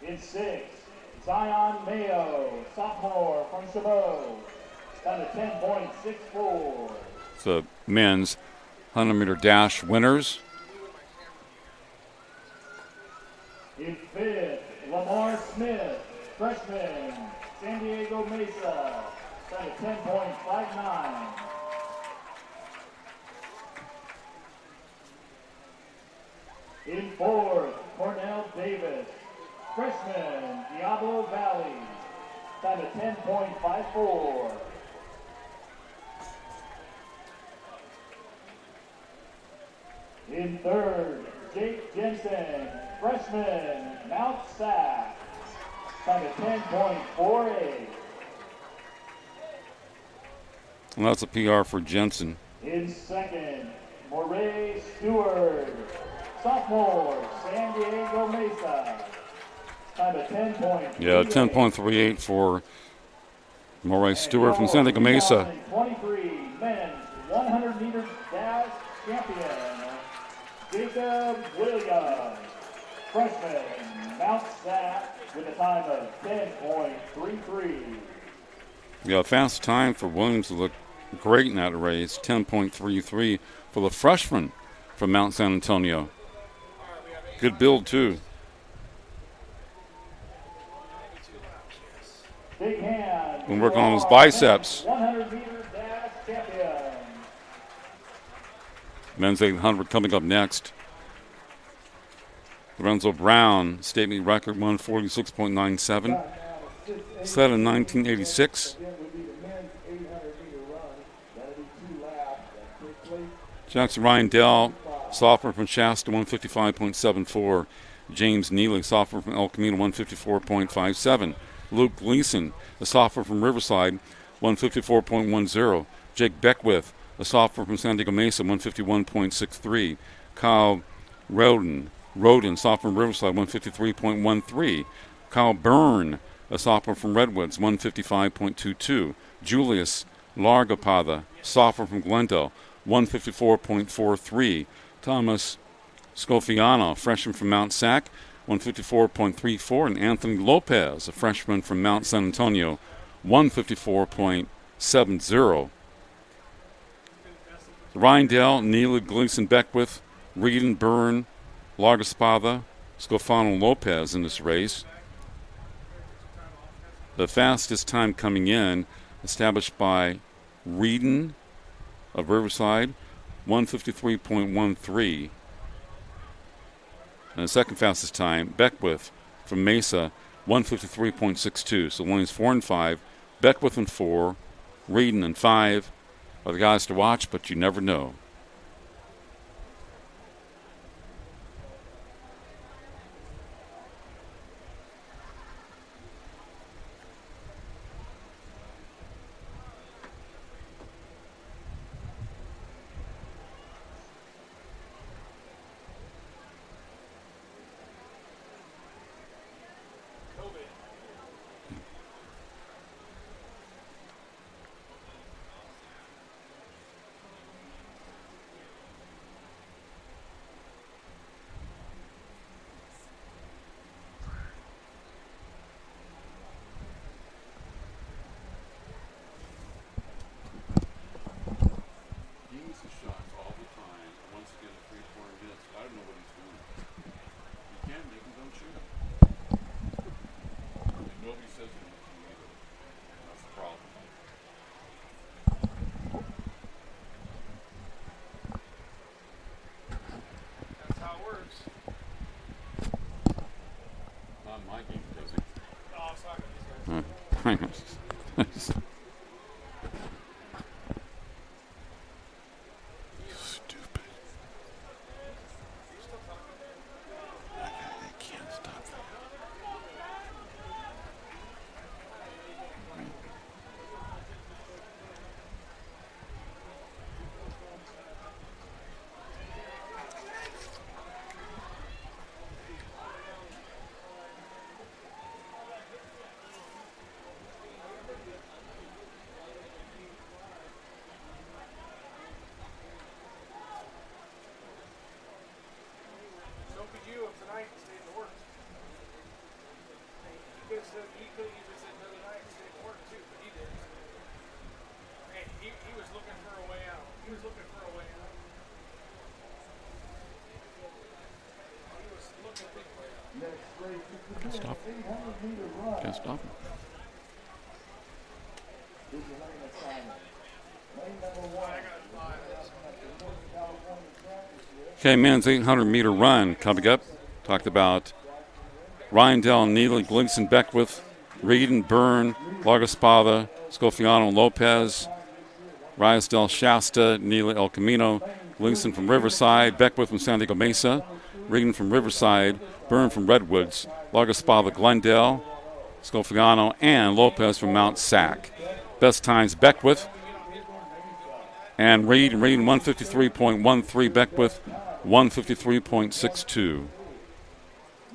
F: In sixth, Zion Mayo, sophomore from Chabot. Time of 10.64.
A: The men's 100-meter dash winners.
F: In fifth, Lamar Smith, freshman, San Diego Mesa. Time of 10.59. In fourth, Cornell Davis, freshman, Diablo Valley. Time of 10.54. In third, Jake Jensen, freshman, Mount Sac. Time of 10.48.
A: And that's a PR for Jensen.
F: In second, Moray Stewart, sophomore, San Diego Mesa. Time of 10.38.
A: Yeah, 10.38 for Moray Stewart from San Diego Mesa.
F: 2023 men's 100-meter dash champion, Jacob Williams, freshman, Mount Sac, with a time of 10.33.
A: Yeah, fast time for Williams to look great in that race, 10.33 for the freshman from Mount San Antonio. Good build, too.
F: Big hand.
A: Been working on his biceps.
F: 100-meter dash champion.
A: Men's 800 coming up next. Lorenzo Brown, state meet record 146.97. Set in 1986. Jackson Ryan Dell, sophomore from Shasta, 155.74. James Neely, sophomore from El Camino, 154.57. Luke Gleason, a sophomore from Riverside, 154.10. Jake Beckwith, a sophomore from San Diego Mesa, 151.63. Kyle Roden, sophomore from Riverside, 153.13. Kyle Byrne, a sophomore from Redwoods, 155.22. Julius Largapada, sophomore from Glendale, 154.43. Thomas Scofiano, freshman from Mount Sac, 154.34. And Anthony Lopez, a freshman from Mount San Antonio, 154.70. Rindell, Neely, Gleason, Beckwith, Reedon, Byrne, Largaspada, Scofano, Lopez in this race. The fastest time coming in, established by Reedon of Riverside, 1:53.13. And the second fastest time, Beckwith from Mesa, 1:53.62. So Williams 4 and 5, Beckwith and 4, Reedon and 5 are the guys to watch, but you never know.
C: Stop.
A: Can't stop him. Okay, men's 800-meter run coming up. Talked about Rindell, Neely, Gleason, Beckwith, Reedon, Byrne, Largaspada, Scofiano, Lopez, Ryesdell, Shasta, Neely, El Camino, Gleason from Riverside, Beckwith from San Diego Mesa, Reedon from Riverside, Byrne from Redwoods, Largaspada, Glendale, Scofiano, and Lopez from Mount Sac. Best times Beckwith and Reedon 153.13, Beckwith 153.62.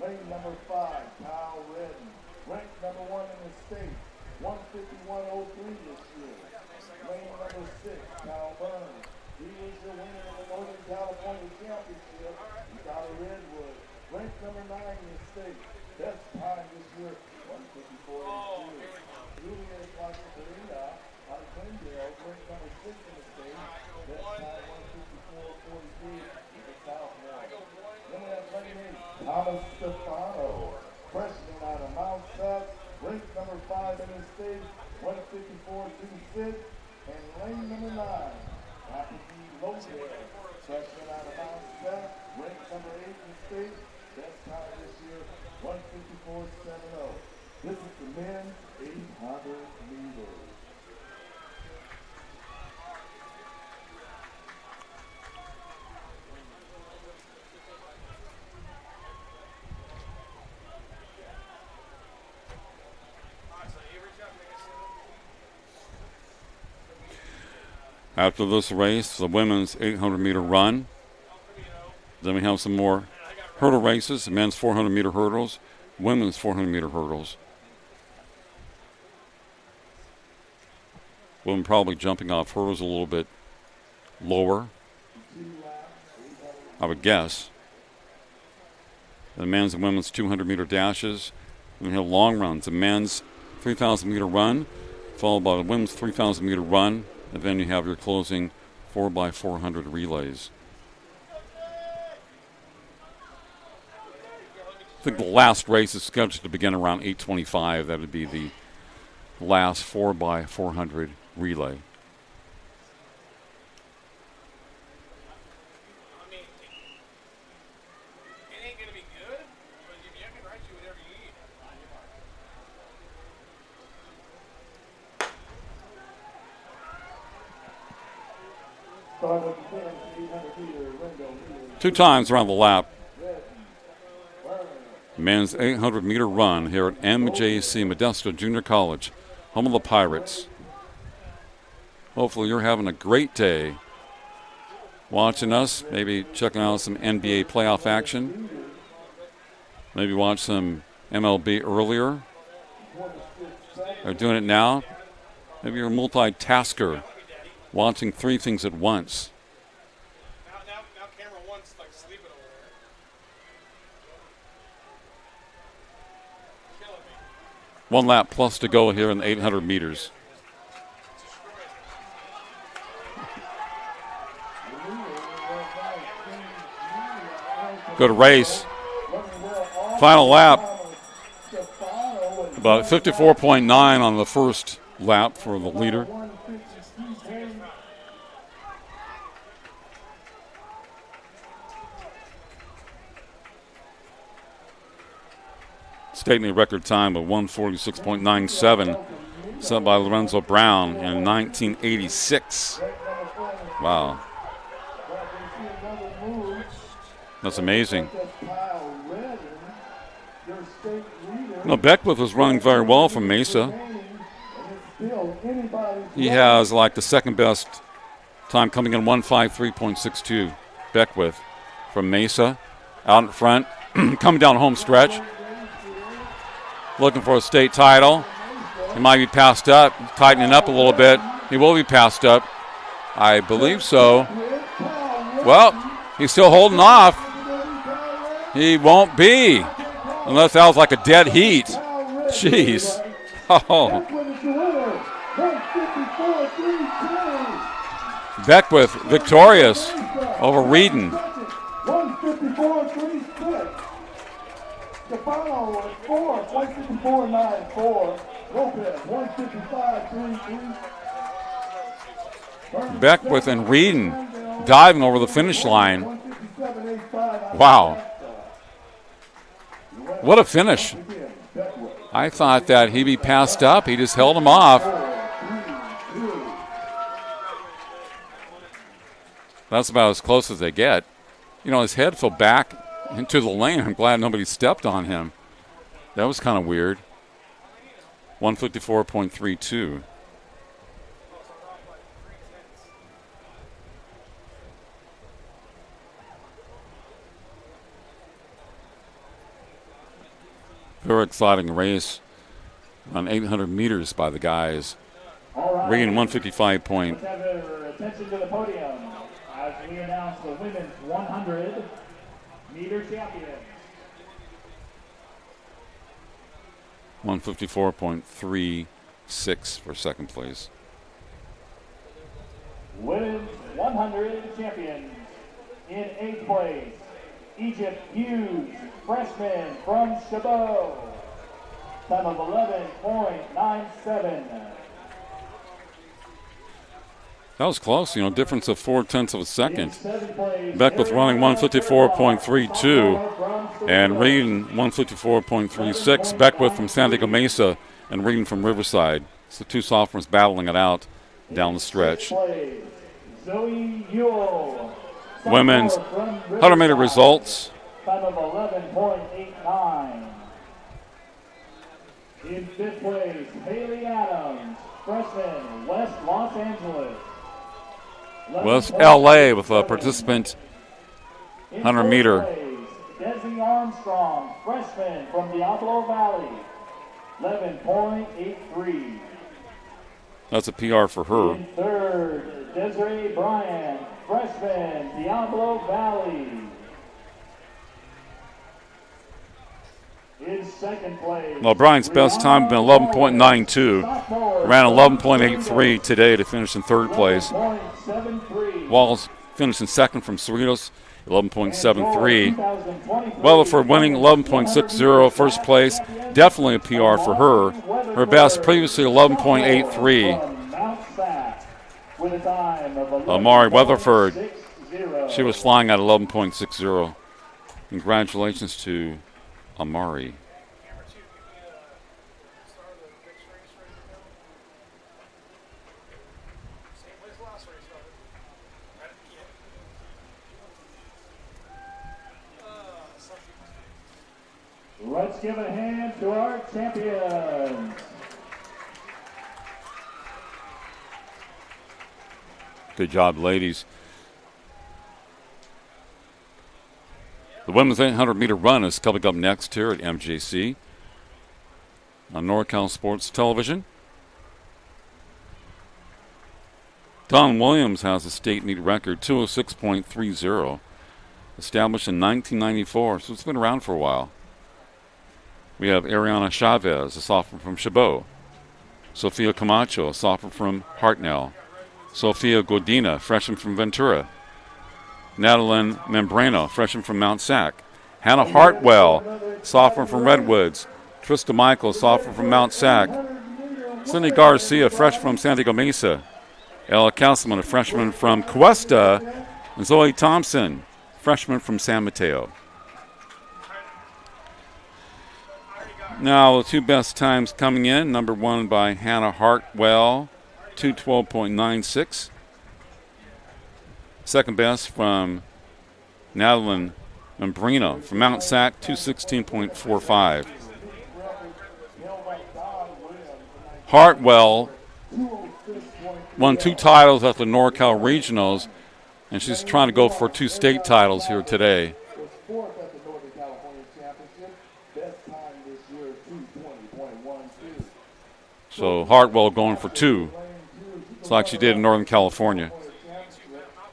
C: Lane number 5, Kyle Redden, ranked number 1 in the state, 151.03 this year. Lane number 6, Kyle Burns, he was the winner of the Northern California Championship. He got a Redwood, ranked number 9 in the state. Best time this year, 154.02. Julius Washington out of Glendale, ranked number 6 in the state. Best time 154.43. He's a sophomore. Then we have lane 8, Thomas Stefano, freshman out of Mount Sac, ranked number 5 in the state, 154.26. And lane number 9, Happy Lopez, freshman out of Mount Sac, ranked number 8 in the state, best time this year, 154.70. This is the men's 800 meters.
A: After this race, the women's 800-meter run. Then we have some more hurdle races, men's 400-meter hurdles, women's 400-meter hurdles. Women probably jumping off hurdles a little bit lower, I would guess. The men's and women's 200-meter dashes. And we have long runs. The men's 3,000-meter run, followed by the women's 3,000-meter run. And then you have your closing 4x400 relays. I think the last race is scheduled to begin around 8:25. That would be the last 4x400 relay.
E: I mean, it ain't gonna be good, but if you can write you whatever you need.
C: Start with the 800-meter window.
A: 2 times around the lap. Men's 800-meter run here at MJC Modesto Junior College, home of the Pirates. Hopefully you're having a great day watching us, maybe checking out some NBA playoff action, maybe watch some MLB earlier. They're doing it now. Maybe you're a multitasker, watching 3 things at once.
E: Now camera one's like sleeping over there. Killing me.
A: 1 lap plus to go here in the 800 meters. Good race. Final lap. About 54.9 on the first lap for the leader. State new record time of 146.97, set by Lorenzo Brown in 1986. Wow. That's amazing. No, Beckwith was running very well from Mesa. He has like the second best time, coming in 153.62. Beckwith from Mesa, out in front, coming down home stretch, looking for a state title. He might be passed up, tightening up a little bit. He will be passed up, I believe so. Well, he's still holding off. He won't be, unless that was like a dead heat. Jeez. Oh. Beckwith victorious over Reedon.
C: 154.36. Stefano was 4th, 154.94. Lopez, 155.33.
A: Beckwith and Reedon diving over the finish line. Wow. What a finish. I thought that he'd be passed up. He just held him off. That's about as close as they get. You know, his head fell back into the lane. I'm glad nobody stepped on him. That was kind of weird. 154.32. Very exciting race on 800 meters by the guys. Reading 155 point.
F: Let's have your attention to the podium as we announce the women's 100-meter champions.
A: 154.36 for second place.
F: Women's 100 champions. In 8th place, Egypt Hughes, freshman from Chabot. Time of 11.97.
A: That was close, you know, difference of 0.4 of a second. Beckwith running 154.32 and Reedon 154.36. Beckwith from San Diego Mesa and Reedon from Riverside. It's the 2 sophomores battling it out down the stretch.
F: Zoe Ewell,
A: Women's 100-meter results.
F: Time of 11.89. In 5th place, Haley Adams, freshman, West Los Angeles.
A: West LA with a participant 100-meter.
F: Desi Armstrong, freshman from Diablo Valley, 11.83.
A: That's a PR for her.
F: In 3rd, Desiree Bryan, freshman, Diablo Valley. In 2nd place.
A: Well, Bryan's best time has been 11.92. Ran 11.83 today to finish in 3rd place. Walls finishing second from Cerritos, 11.73. Weatherford winning 11.60, first place. Definitely a PR for her. Her best previously 11.83. Amari Weatherford, she was flying at 11.60. Congratulations to Amari.
F: Let's give a hand to our champions.
A: Good job, ladies. The women's 800-meter run is coming up next here at MJC on NorCal Sports Television. Don Williams has a state meet record, 206.30, established in 1994, so it's been around for a while. We have Ariana Chavez, a sophomore from Chabot. Sofia Camacho, a sophomore from Hartnell. Sofia Godina, freshman from Ventura. Natalie Membrano, freshman from Mount Sac. Hannah Hartwell, sophomore from Redwoods. Trista Michael, sophomore from Mount Sac. Cindy Garcia, freshman from San Diego Mesa. Ella Castleman, a freshman from Cuesta. And Zoe Thompson, freshman from San Mateo. Now, the two best times coming in. Number one by Hannah Hartwell, 2:12.96. Second best from Natalie Membrino from Mount Sac, 2:16.45. Hartwell won 2 titles at the NorCal Regionals, and she's trying to go for 2 state titles here today. So Hartwell going for 2. It's like she did in Northern California.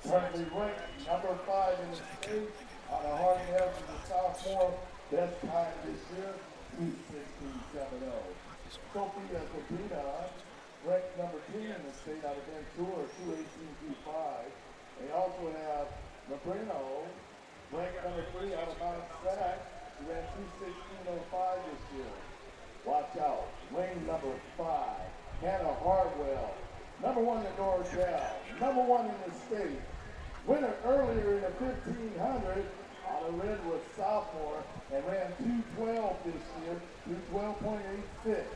C: Currently ranked number 5 in the state on a hard head from the sophomore. Best time this year, 2:16.70. Sophia Copina, ranked number 2 in the state out of Ventura, 2:18.25. They also have Membrino, ranked number 3 out of Mount Sac. She ran 2:16.05 this year. Watch out. Lane number 5, Hannah Hartwell. Number 1 in NorCal. Number 1 in the state. Winner earlier in the 1500 out of Redwood sophomore and ran 2:12 this year, 2:12.86.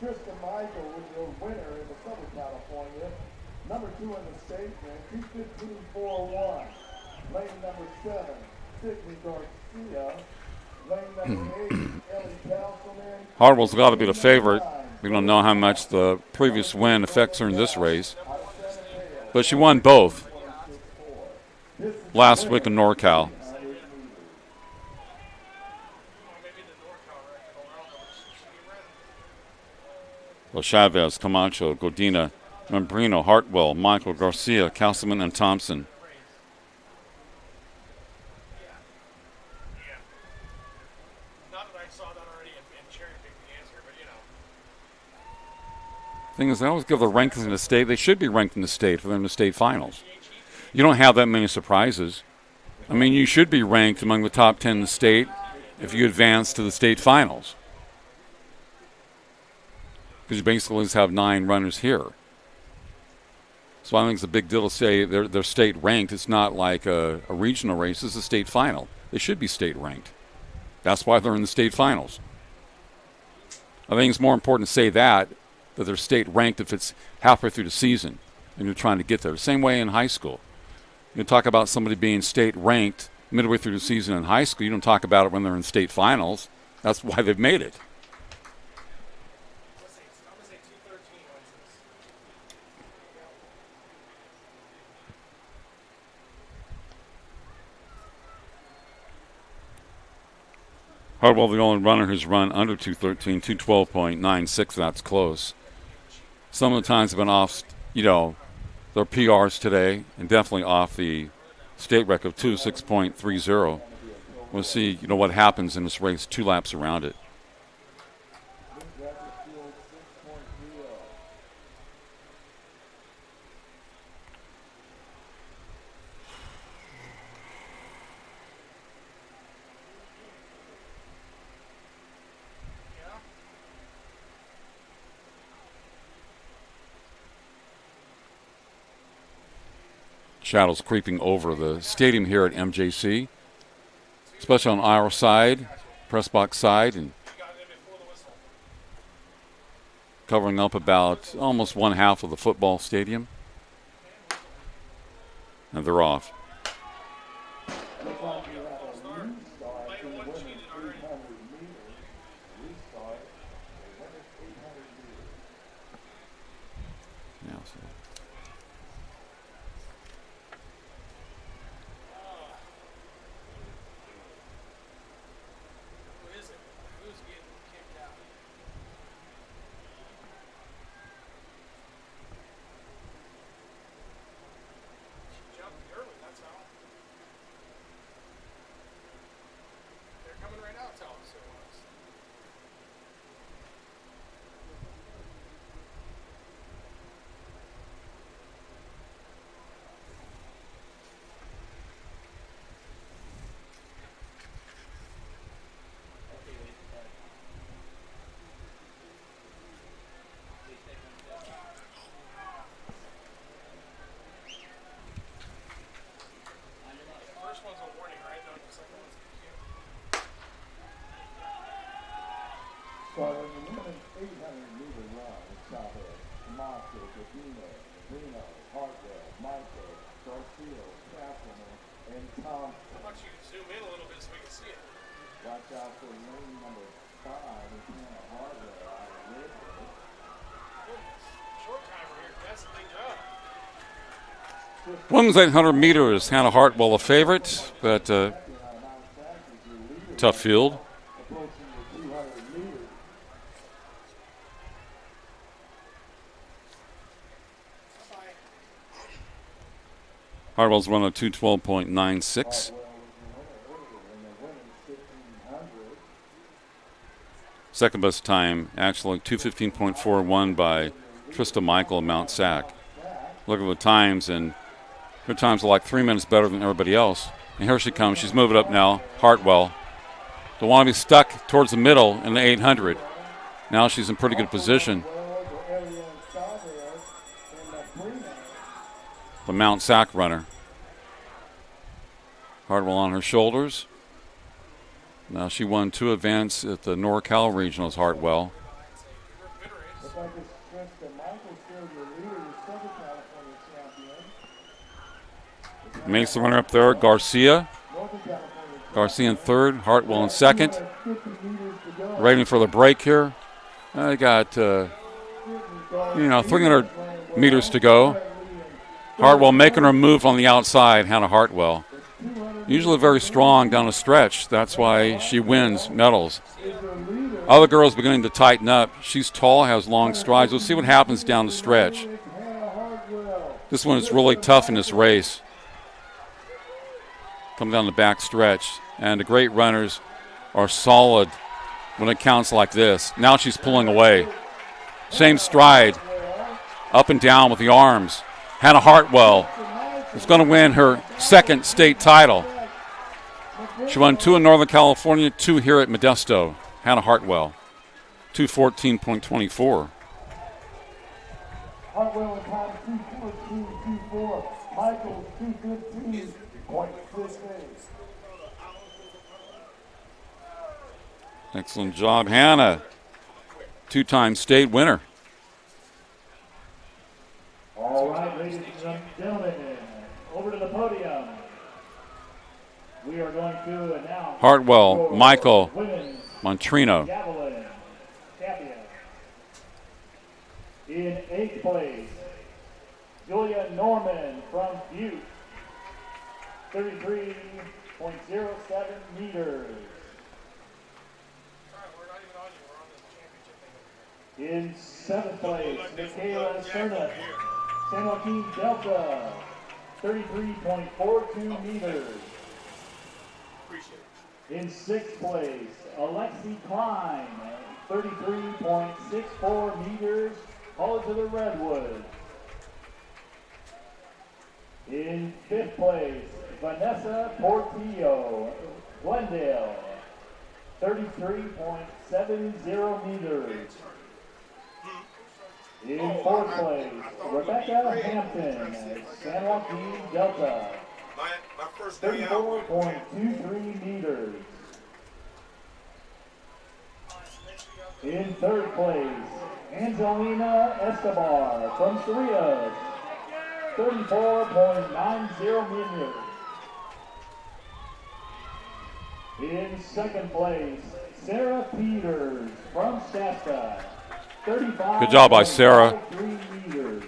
C: Trista Michael was your winner in the Southern California. Number 2 in the state ran 2:15.41. Lane number 7, Sydney Garcia. Lane number 8, Ellie Castleman.
A: Hartwell's got to be the favorite. We don't know how much the previous win affects her in this race. But she won both last week in NorCal. Well, Chavez, Camacho, Godina, Membrino, Hartwell, Michael, Garcia, Castleman, and Thompson. Thing is, they always give the rankings in the state. They should be ranked in the state for them in the state finals. You don't have that many surprises. I mean, you should be ranked among the top 10 in the state if you advance to the state finals. Because you basically just have 9 runners here. So I think it's a big deal to say they're state ranked. It's not like a regional race. It's a state final. They should be state ranked. That's why they're in the state finals. I think it's more important to say that they're state ranked if it's halfway through the season and you're trying to get there. Same way in high school. You talk about somebody being state ranked midway through the season in high school. You don't talk about it when they're in state finals. That's why they've made it. Hartwell, the only runner who's run under 2:13, 2:12.96. That's close. Some of the times have been off, their PRs today, and definitely off the state record of 2:06.30. We'll see, what happens in this race, 2 laps around it. shadows creeping over the stadium here at MJC, especially on our side, press box side, and covering up about almost one half of the football stadium. And they're off.
C: Looks like you have a restart in the women's 300 meters. Restart, the women's 800 meters.
A: Yeah, so
E: Who is it? Who's getting kicked out? She jumped early, that's all. They're coming right out, tell us who it was. The first one's a warning, right? No, the second one's a cue.
C: Starting the women's 800 meter run at Chavez, Tomaso, Gabino, Reno, Hartwell, Michael, Garcia, Kaplan, and Thompson.
E: Why don't you zoom in a little bit so we can see it?
C: Watch out for lane number 5, Hannah Hartwell out of Redwood.
E: Goodness. Short timer here. That's a big job.
A: women's 800 meters, Hannah Hartwell a favorite, but tough field.
C: Approaching the 200 meters.
A: Hartwell's running a 2:12.96.
C: Hartwell was the winner earlier in the women's 1500.
A: Second best time, actually 2:15.41 by Trista Michael of Mount Sac. Look at the times, and her times are like 3 minutes better than everybody else. And here she comes. She's moving up now. Hartwell. Don't want to be stuck towards the middle in the 800. Now she's in pretty good position. The Mount Sac runner. Hartwell on her shoulders. Now she won 2 events at the NorCal Regionals, Hartwell.
C: Looks like it's Trista Michael still the leader, the Southern California champion.
A: Makes the runner up there, Garcia.
C: Northern California
A: Garcia in third, Hartwell in second.
C: 50 meters to go.
A: Waiting for the break here. I got, 300 meters to go. Hartwell making her move on the outside, Hannah Hartwell. Usually very strong down the stretch. That's why she wins medals. Other girls beginning to tighten up. She's tall, has long strides. We'll see what happens down the stretch. This one is really tough in this race. Coming down the back stretch. And the great runners are solid when it counts like this. Now she's pulling away. Same stride. Up and down with the arms. Hannah Hartwell is going to win her second state title. She won 2 in Northern California, 2 here at Modesto. Hannah Hartwell, 2:14.24.
C: Hartwell in time 2:14.24. Michael 2:15.68.
A: Excellent job, Hannah. 2-time state winner.
F: All right, ladies and gentlemen, over to the podium. We are going to announce
A: Hartwell, Michael,
F: women's
A: Montrino.
F: javelin champion. In 8th place, Julia Norman from Butte, 33.07 meters.
E: We're not even on you. We're on the championship thing.
F: In 7th place, Michaela Cerna, San Joaquin Delta, 33.42 meters. In 6th place, Alexi Klein, 33.64 meters, College of the Redwood. In 5th place, Vanessa Portillo, Glendale, 33.70 meters. In fourth place, Rebecca Hampton, San Joaquin Delta,
B: My first day out.
F: 34.23 meters. In third place, Angelina Escobar from Cerritos, 34.90 meters. In second place, Sarah Peters from Shasta, 35.
A: Good job by Sarah.
F: Meters.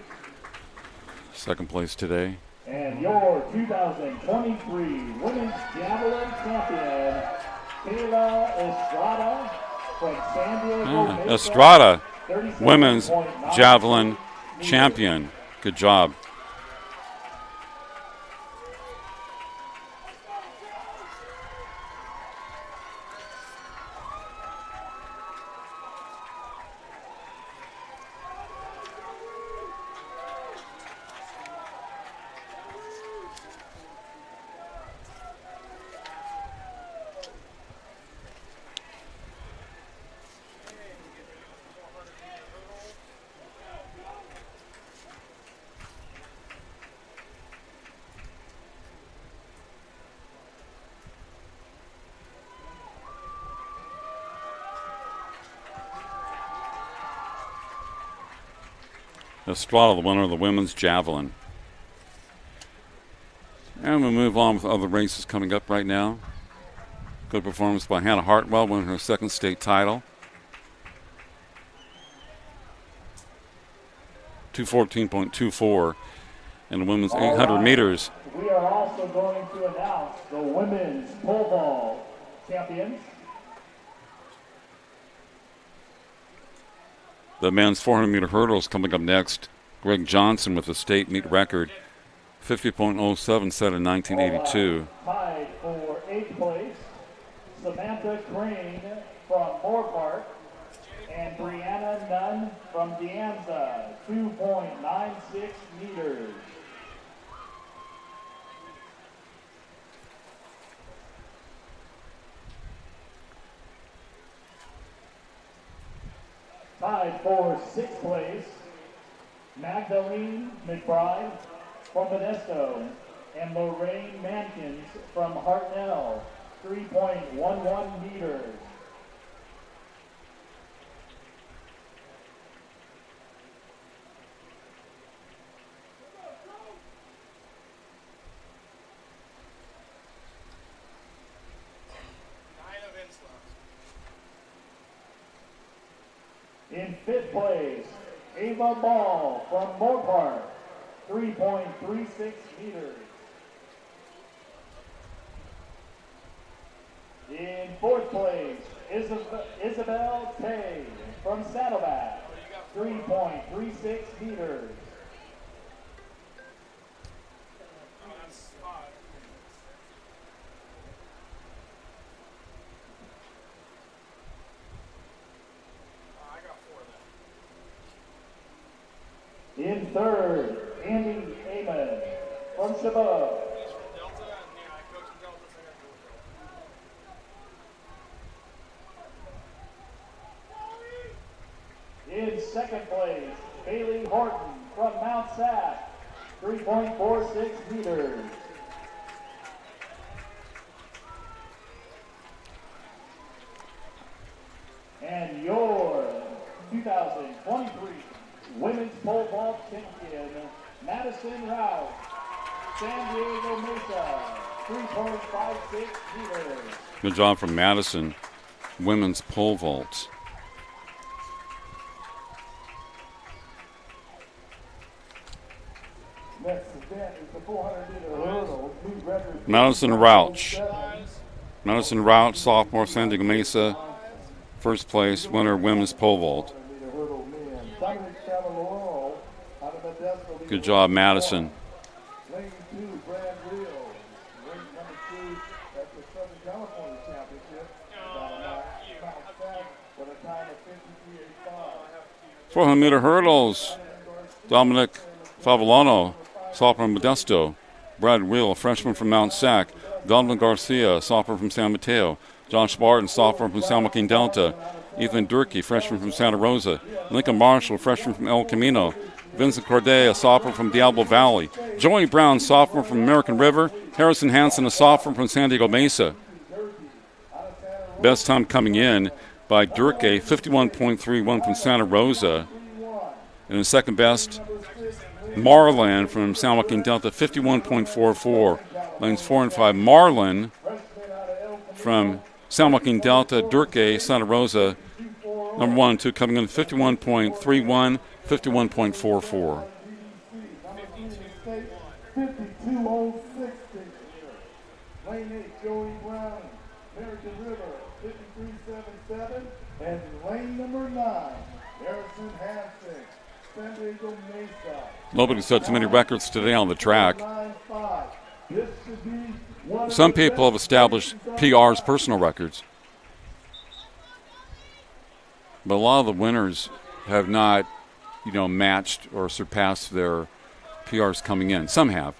A: Second place today.
F: And your 2023 Women's Javelin Champion, Kayla Estrada from San Diego. Mesa,
A: Estrada,
F: 37.9.
A: Women's Javelin Champion. Good job. Estrada, the winner of the women's javelin. And we'll move on with other races coming up right now. Good performance by Hannah Hartwell, winning her second state title. 2:14.24 in the women's 800 meters.
F: We are also going to announce the women's pole vault champions.
A: The men's 400-meter hurdles coming up next. Greg Johnson with a state meet record, 50.07 set in 1982.
F: Tied for 8th place, Samantha Crane from Moore Park and Brianna Nunn from De Anza, 2.96 meters. Tied for 6th place, Magdalene McBride from Modesto and Lorraine Mankins from Hartnell, 3.11 meters. In 5th place, Ava Ball from Moore Park, 3.36 meters. In 4th place, Isabel Tay from Saddleback, 3.36 meters. In 3rd, Andy Amon from Chabot. In 2nd place, Bailey Horton from Mount Sac, 3.46 meters. And your 2023 Women's Pole Vault Champion, Madison Rouse, San Diego Mesa, 3.56 meters.
A: Good job from Madison, women's pole vault.
C: Next event is the 400-meter hurdle. New record.
A: Madison Rouch. Madison Rouch, sophomore, San Diego Mesa, first place, winner, women's pole vault.
C: 400-meter hurdle men. Dominic Cavallaro out of Modesto.
A: Good job, Madison.
C: Lane 2, Brad Real. Ranked number 2 at the Southern California Championship. Mount Sac with a time of 53.85.
A: 400-meter hurdles. Dominic Favellano, sophomore, Modesto. Brad Wheel, freshman from Mount Sac. Donovan Garcia, sophomore from San Mateo. Josh Martin, sophomore from San Joaquin Delta. Ethan Durkee, freshman from Santa Rosa. Lincoln Marshall, freshman from El Camino. Vincent Corday, a sophomore from Diablo Valley. Joey Brown, sophomore from American River. Harrison Hansen, a sophomore from San Diego Mesa. Best time coming in by Durkee, 51.31 from Santa Rosa. And the second best, Marlin from San Joaquin Delta, 51.44. Lanes 4 and 5. Marlin from San Joaquin Delta, Durkee, Santa Rosa, number 1 and 2, coming in 51.31, 51.44.
C: 52.060. Lane 8, Joey Brown, American River, 53.77. And lane number 9, Harrison Hansen, San Diego Mesa.
A: Nobody set too many records today on the track.
C: 9.5. This should be one of
A: Some
C: the
A: people have
C: best
A: established PRs, personal records. But a lot of the winners have not, matched or surpassed their PRs coming in. Some have.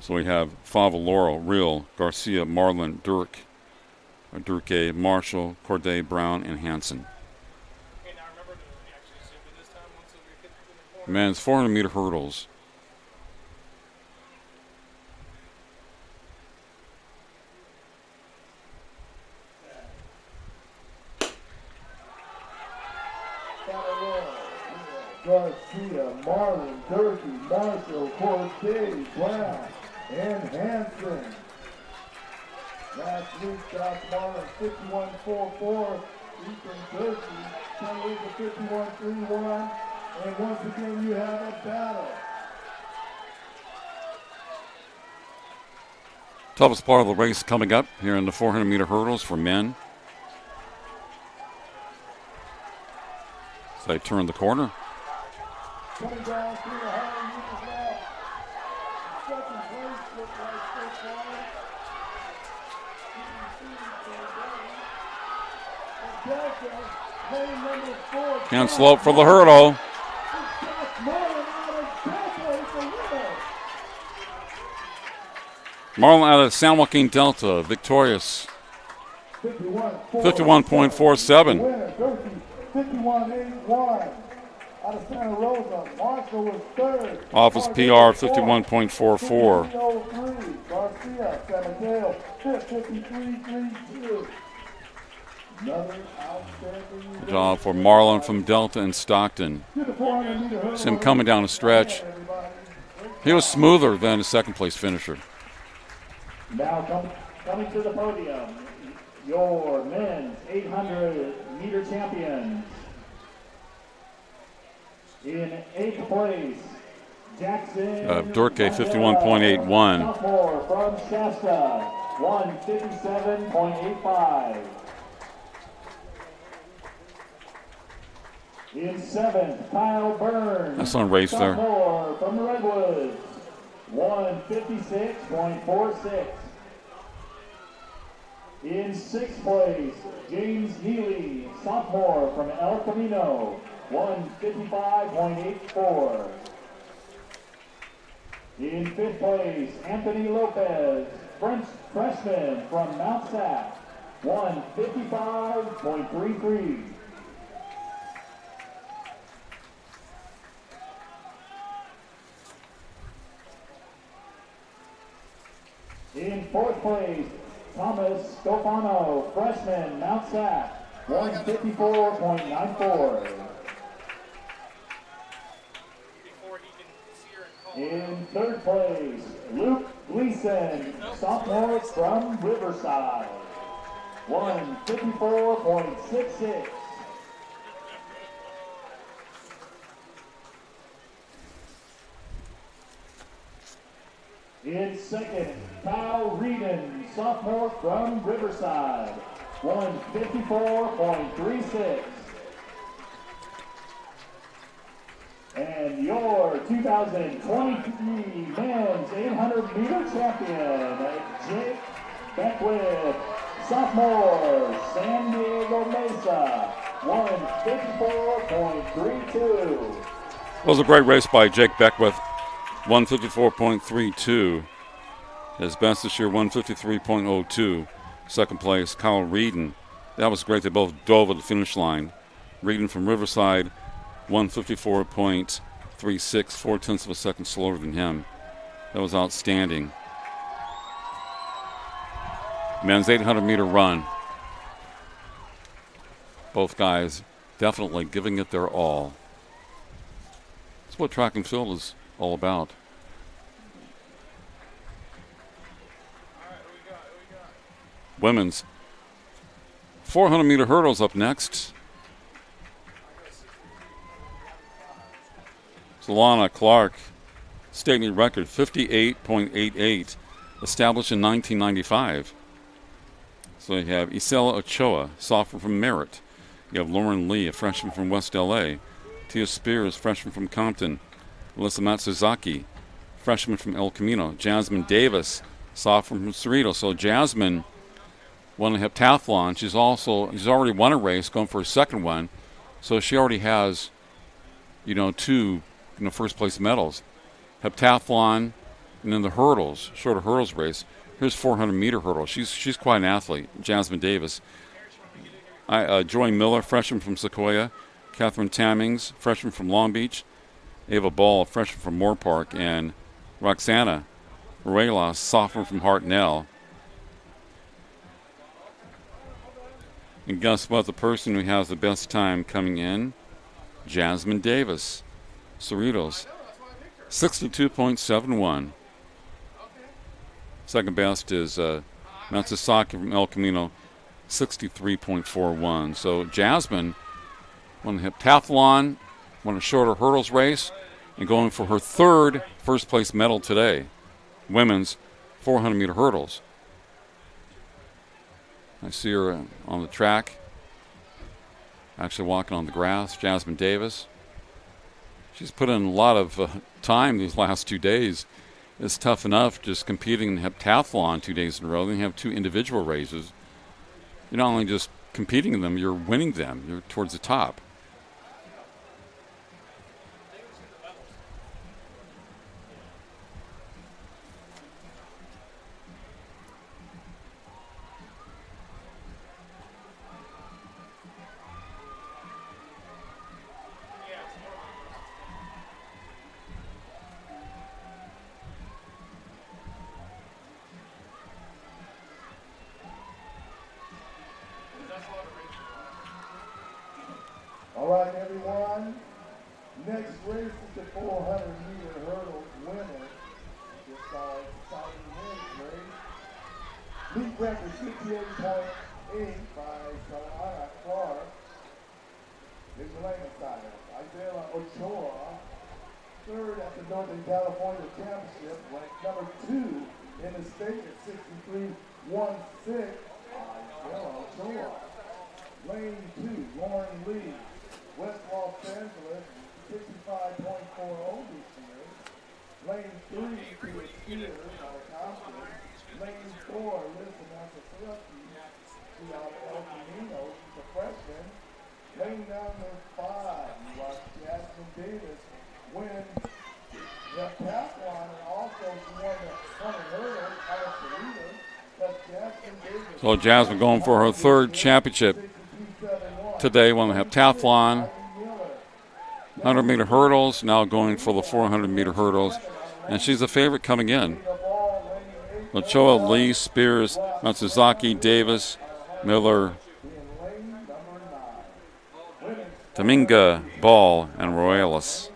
A: So we have Fava Laurel, Real, Garcia, Marlin, Durkee, Marshall, Corday, Brown, and Hansen.
E: Okay, now remember to actually zoom in this time once we get to the corner.
A: Men's 400-meter hurdles.
C: Garcia, Marlin, Durkee, Marshall, Corday, Brown, and Hansen. Last week, Josh Marlin, 51.44. Ethan Durkee, San Diego, 51.31. And once again, you have a battle.
A: Toughest part of the race coming up here in the 400-meter hurdles for men. So they turn the corner.
C: Coming down through the 100 meters now. Second place looks like so far. Delta, lane number 4.
A: Can't slope for the hurdle. Marlin out of San Joaquin Delta, victorious. 51.47.
C: Winner, Durkee, 51.81. Out of Santa Rosa, Marshall was third.
A: Office PR 51.44.
C: 53.03. Garcia, San Mateo, 53.32. Another outstanding
A: Good job for Marlin from Delta and Stockton.
C: to the 400-meter hurdle.
A: See him coming down the stretch. He was smoother than a second-place finisher.
F: Now coming to the podium, your men's 800-meter champions. In 8th place, Jackson
A: Durkee, 51.81.
F: sophomore from Shasta, 157.85. In 7th, Kyle Burns.
A: That's on race there.
F: Sophomore from the Redwoods, 156.46. In 6th place, James Neely, sophomore from El Camino, 155.84. In 5th place, Anthony Lopez, freshman from Mount Sac, 155.33. In 4th place, Thomas Stofano, freshman, Mount Sac, 154.94. In 3rd place, Luke Gleason, sophomore from Riverside, 154.66. In 2nd, Kyle Reedon, sophomore from Riverside, 154.36. And your 2023 men's 800-meter champion, Jake Beckwith, sophomore, San Diego Mesa, 154.32.
A: It was a great race by Jake Beckwith, 154.32. His best this year, 153.02. Second place, Kyle Reedon. That was great. They both dove at the finish line. Reedon from Riverside, 154.36, 0.4 of a second slower than him. That was outstanding. Men's 800-meter run. Both guys definitely giving it their all. That's what track and field is all about. Women's 400-meter hurdles up next. Solana Clark, state meet record 58.88, established in 1995. So you have Isela Ochoa, sophomore from Merritt. You have Lauren Lee, a freshman from West LA. Tia Spears, freshman from Compton. Alyssa Matsuzaki, freshman from El Camino. Jasmine Davis, sophomore from Cerritos. So Jasmine won a heptathlon. She's already won a race, going for a second one. So she already has, two, first place medals. Heptathlon, and then the hurdles, shorter hurdles race. Here's 400-meter hurdle. She's quite an athlete, Jasmine Davis. Joy Miller, freshman from Sequoia. Catherine Tammings, freshman from Long Beach. Ava Ball, freshman from Moore Park. And Roxana Morelos, sophomore from Hartnell. And guess what? The person who has the best time coming in, Jasmine Davis, Cerritos, 62.71. Second best is Matsusaki from El Camino, 63.41. So Jasmine won the heptathlon, won a shorter hurdles race, and going for her third first-place medal today, women's 400-meter hurdles. I see her on the track, actually walking on the grass, Jasmine Davis. She's put in a lot of time these last 2 days. It's tough enough just competing in heptathlon 2 days in a row. Then you have two individual races. You're not only just competing in them, you're winning them. You're towards the top.
C: All right, everyone. Next race is the 400-meter hurdles winner. Just our exciting men's race. Meet record 58.8 by Solana Clark. His lane side, Isela Ochoa. Third at the Northern California Championship, ranked number 2 in the state at 63.16. Isela Ochoa. Lane 2, Lauren Lee. West Los Angeles, 65.40 this year. Lane 3, Tia Spears, out of Compton. Lane 4, Alyssa Matsuzaki, she's out of El Camino, she's a freshman. Lane number 5, you watch Jasmine Davis win the heptathlon, and also she won the 100 hurdles out of Cerritos. That's Jasmine Davis.
A: So Jasmine going for her third championship today, won the heptathlon, 100-meter hurdles, now going for the 400-meter hurdles. And she's a favorite coming in. Ochoa, Lee, Spears, Matsuzaki, Davis, Miller, Dominga, Ball, and Royales.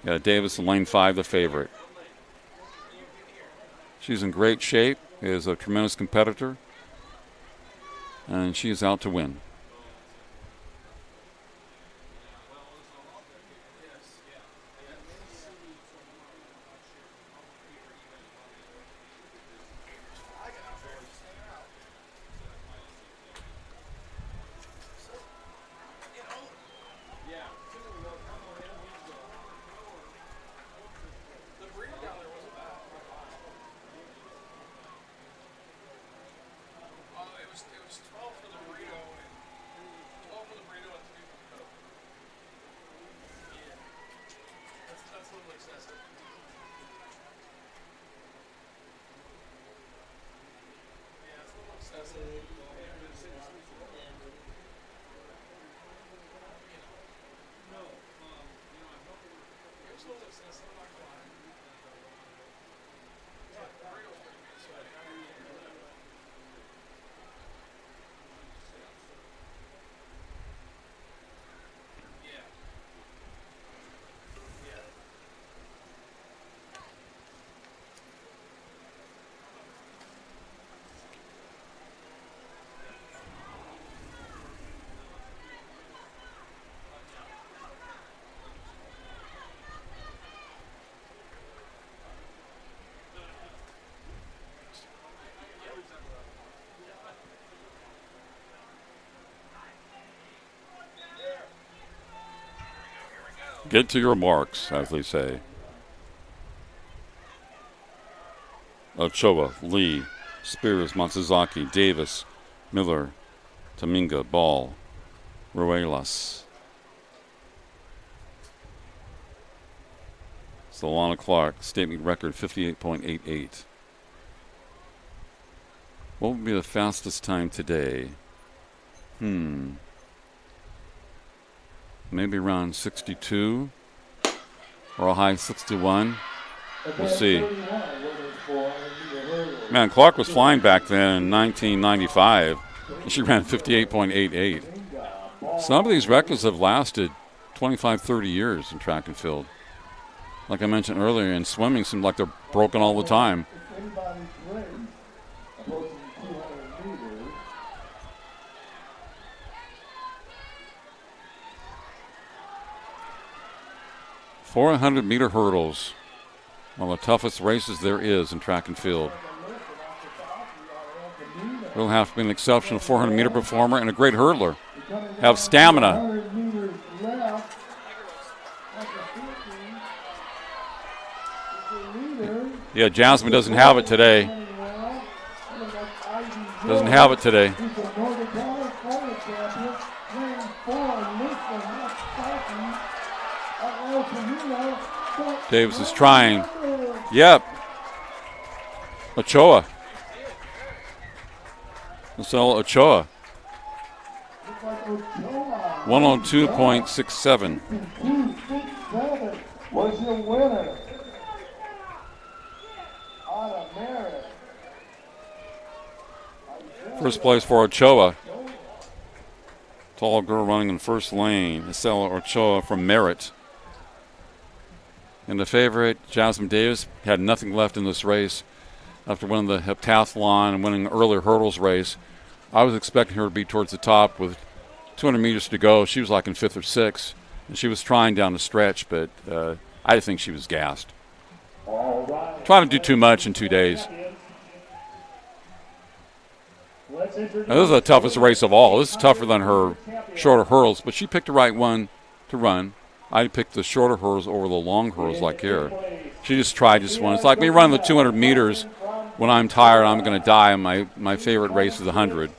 A: Yeah, Davis in lane 5, the favorite. She's in great shape, is a tremendous competitor, and she is out to win.
B: It was 12 for the burrito and 3 for the Coke.
A: Get to your marks, as they say. Ochoa, Lee, Spears, Matsuzaki, Davis, Miller, Taminga, Ball, Ruelas. Solana Clark, state meet record 58.88. What would be the fastest time today? Maybe around 62 or a high 61. We'll see. Man, Clark was flying back then in 1995. She ran 58.88. Some of these records have lasted 25, 30 years in track and field. Like I mentioned earlier, in swimming, seems like they're broken all the time. 400-meter hurdles, one of the toughest races there is in track and field. Will have to be an exceptional 400-meter performer and a great hurdler. Have stamina. Yeah, Jasmine doesn't have it today. Doesn't have it today. Davis is trying. Yep. Ochoa. Marcelo Ochoa. 102.67.
C: Was your winner. On a merit.
A: First place for Ochoa. Tall girl running in first lane. Marcelo Ochoa from Merritt. And the favorite, Jasmine Davis, had nothing left in this race after winning the Heptathlon and winning the earlier hurdles race. I was expecting her to be towards the top with 200 meters to go. She was like in fifth or sixth, and she was trying down the stretch, but I think she was gassed. Trying to do too much in 2 days. Now, this is the toughest race of all. This is tougher than her shorter hurdles, but she picked the right one to run. I picked the shorter hurdles over the long hurdles like here. She just tried this one. It's like me running the 200 meters. When I'm tired, I'm going to die. My favorite race is 100.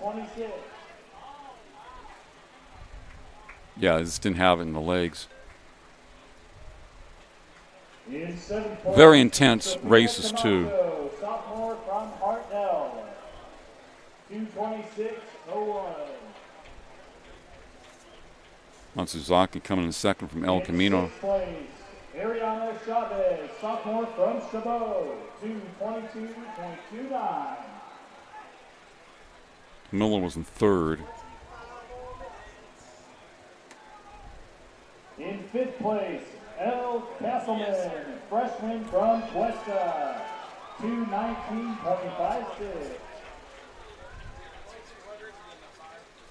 A: Yeah, I just didn't have it in the legs. Very intense races, too.
F: Sophomore from Hartnell, 2:26.01.
A: Matsuzaki coming in second from El Camino.
F: Ariana Chavez, sophomore from Chabot, 2:22.29.
A: Miller was in third.
F: In fifth place, El Castleman, freshman from Cuesta, 2:19.56.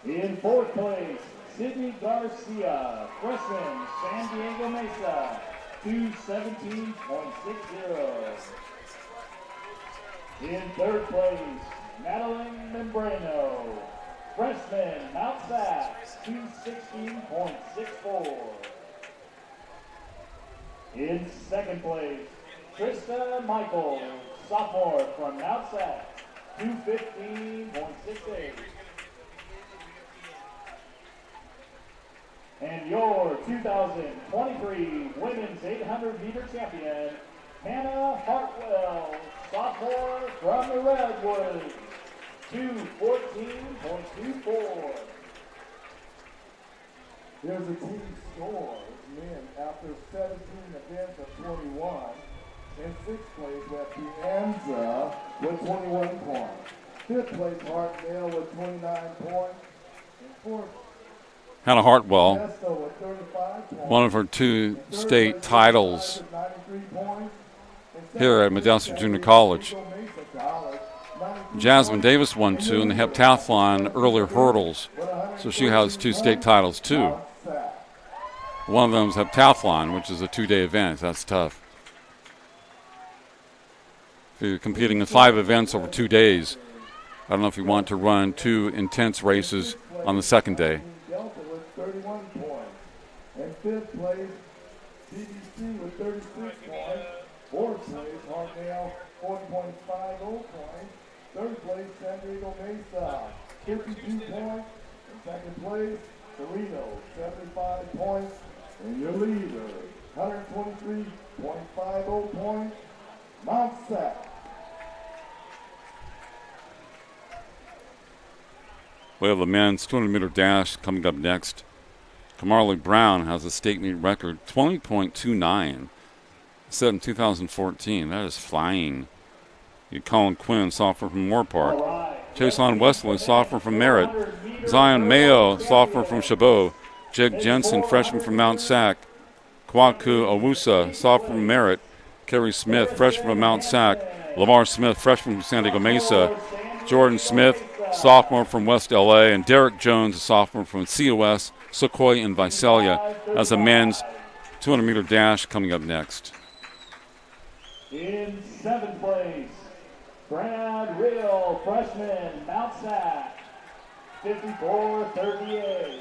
F: In fourth place, Sydney Garcia, freshman, San Diego Mesa, 2:17.60. In third place, Madeline Membrano, freshman, Mount Sac, 2:16.64. In second place, Trista Michael, sophomore from Mount Sac, 2:15.68. And your 2023 Women's 800-meter champion, Hannah Hartwell, sophomore from the Redwoods, 2:14.24.
C: Here's the team scores. Men after 17 events of 21. In sixth place, we have Pianza with 21 points. Fifth place, Hartnell with 29 points. And fourth,
A: Hannah Hartwell,
C: Modesto with 35 points.
A: one of her 2 state titles
C: with 93 points. And
A: here at Modesto Junior College.
C: Eagle Mesa College, 93
A: Jasmine
C: points.
A: Davis won 2 in the Heptathlon earlier hurdles, so she has 2 state titles too. One of them is Heptathlon, which is a 2-day event. That's tough. If you're competing in 5 events over 2 days, I don't know if you want to run 2 intense races on the second day.
C: Delta with 31 points. And fifth place, BBC with 36 points. Fourth place, Hartnell, 40.50 points. Third place, San Diego Mesa, 52 points. And second place, Torino, 75 points. And your leader, 123.50 points, Mount Sac.
A: We have the men's 200-meter dash coming up next. Kamarley Brown has a state meet record, 20.29, set in 2014. That is flying. You Colin Quinn, sophomore from Moore Park. Chason Wesley, sophomore from Merritt. Zion Mayo, sophomore from Chabot. Jake Jensen, freshman from Mount Sac. Kwaku Owusa, sophomore from Merritt. Kerry Smith, freshman from Mount Sac. Lamar Smith, freshman from San Diego Mesa. Jordan Smith, sophomore from West LA. And Derek Jones, a sophomore from COS, Sequoia, and Visalia, as a men's 200-meter dash coming up next.
F: In seventh place, Brad Real, freshman, Mount Sac, 54.38.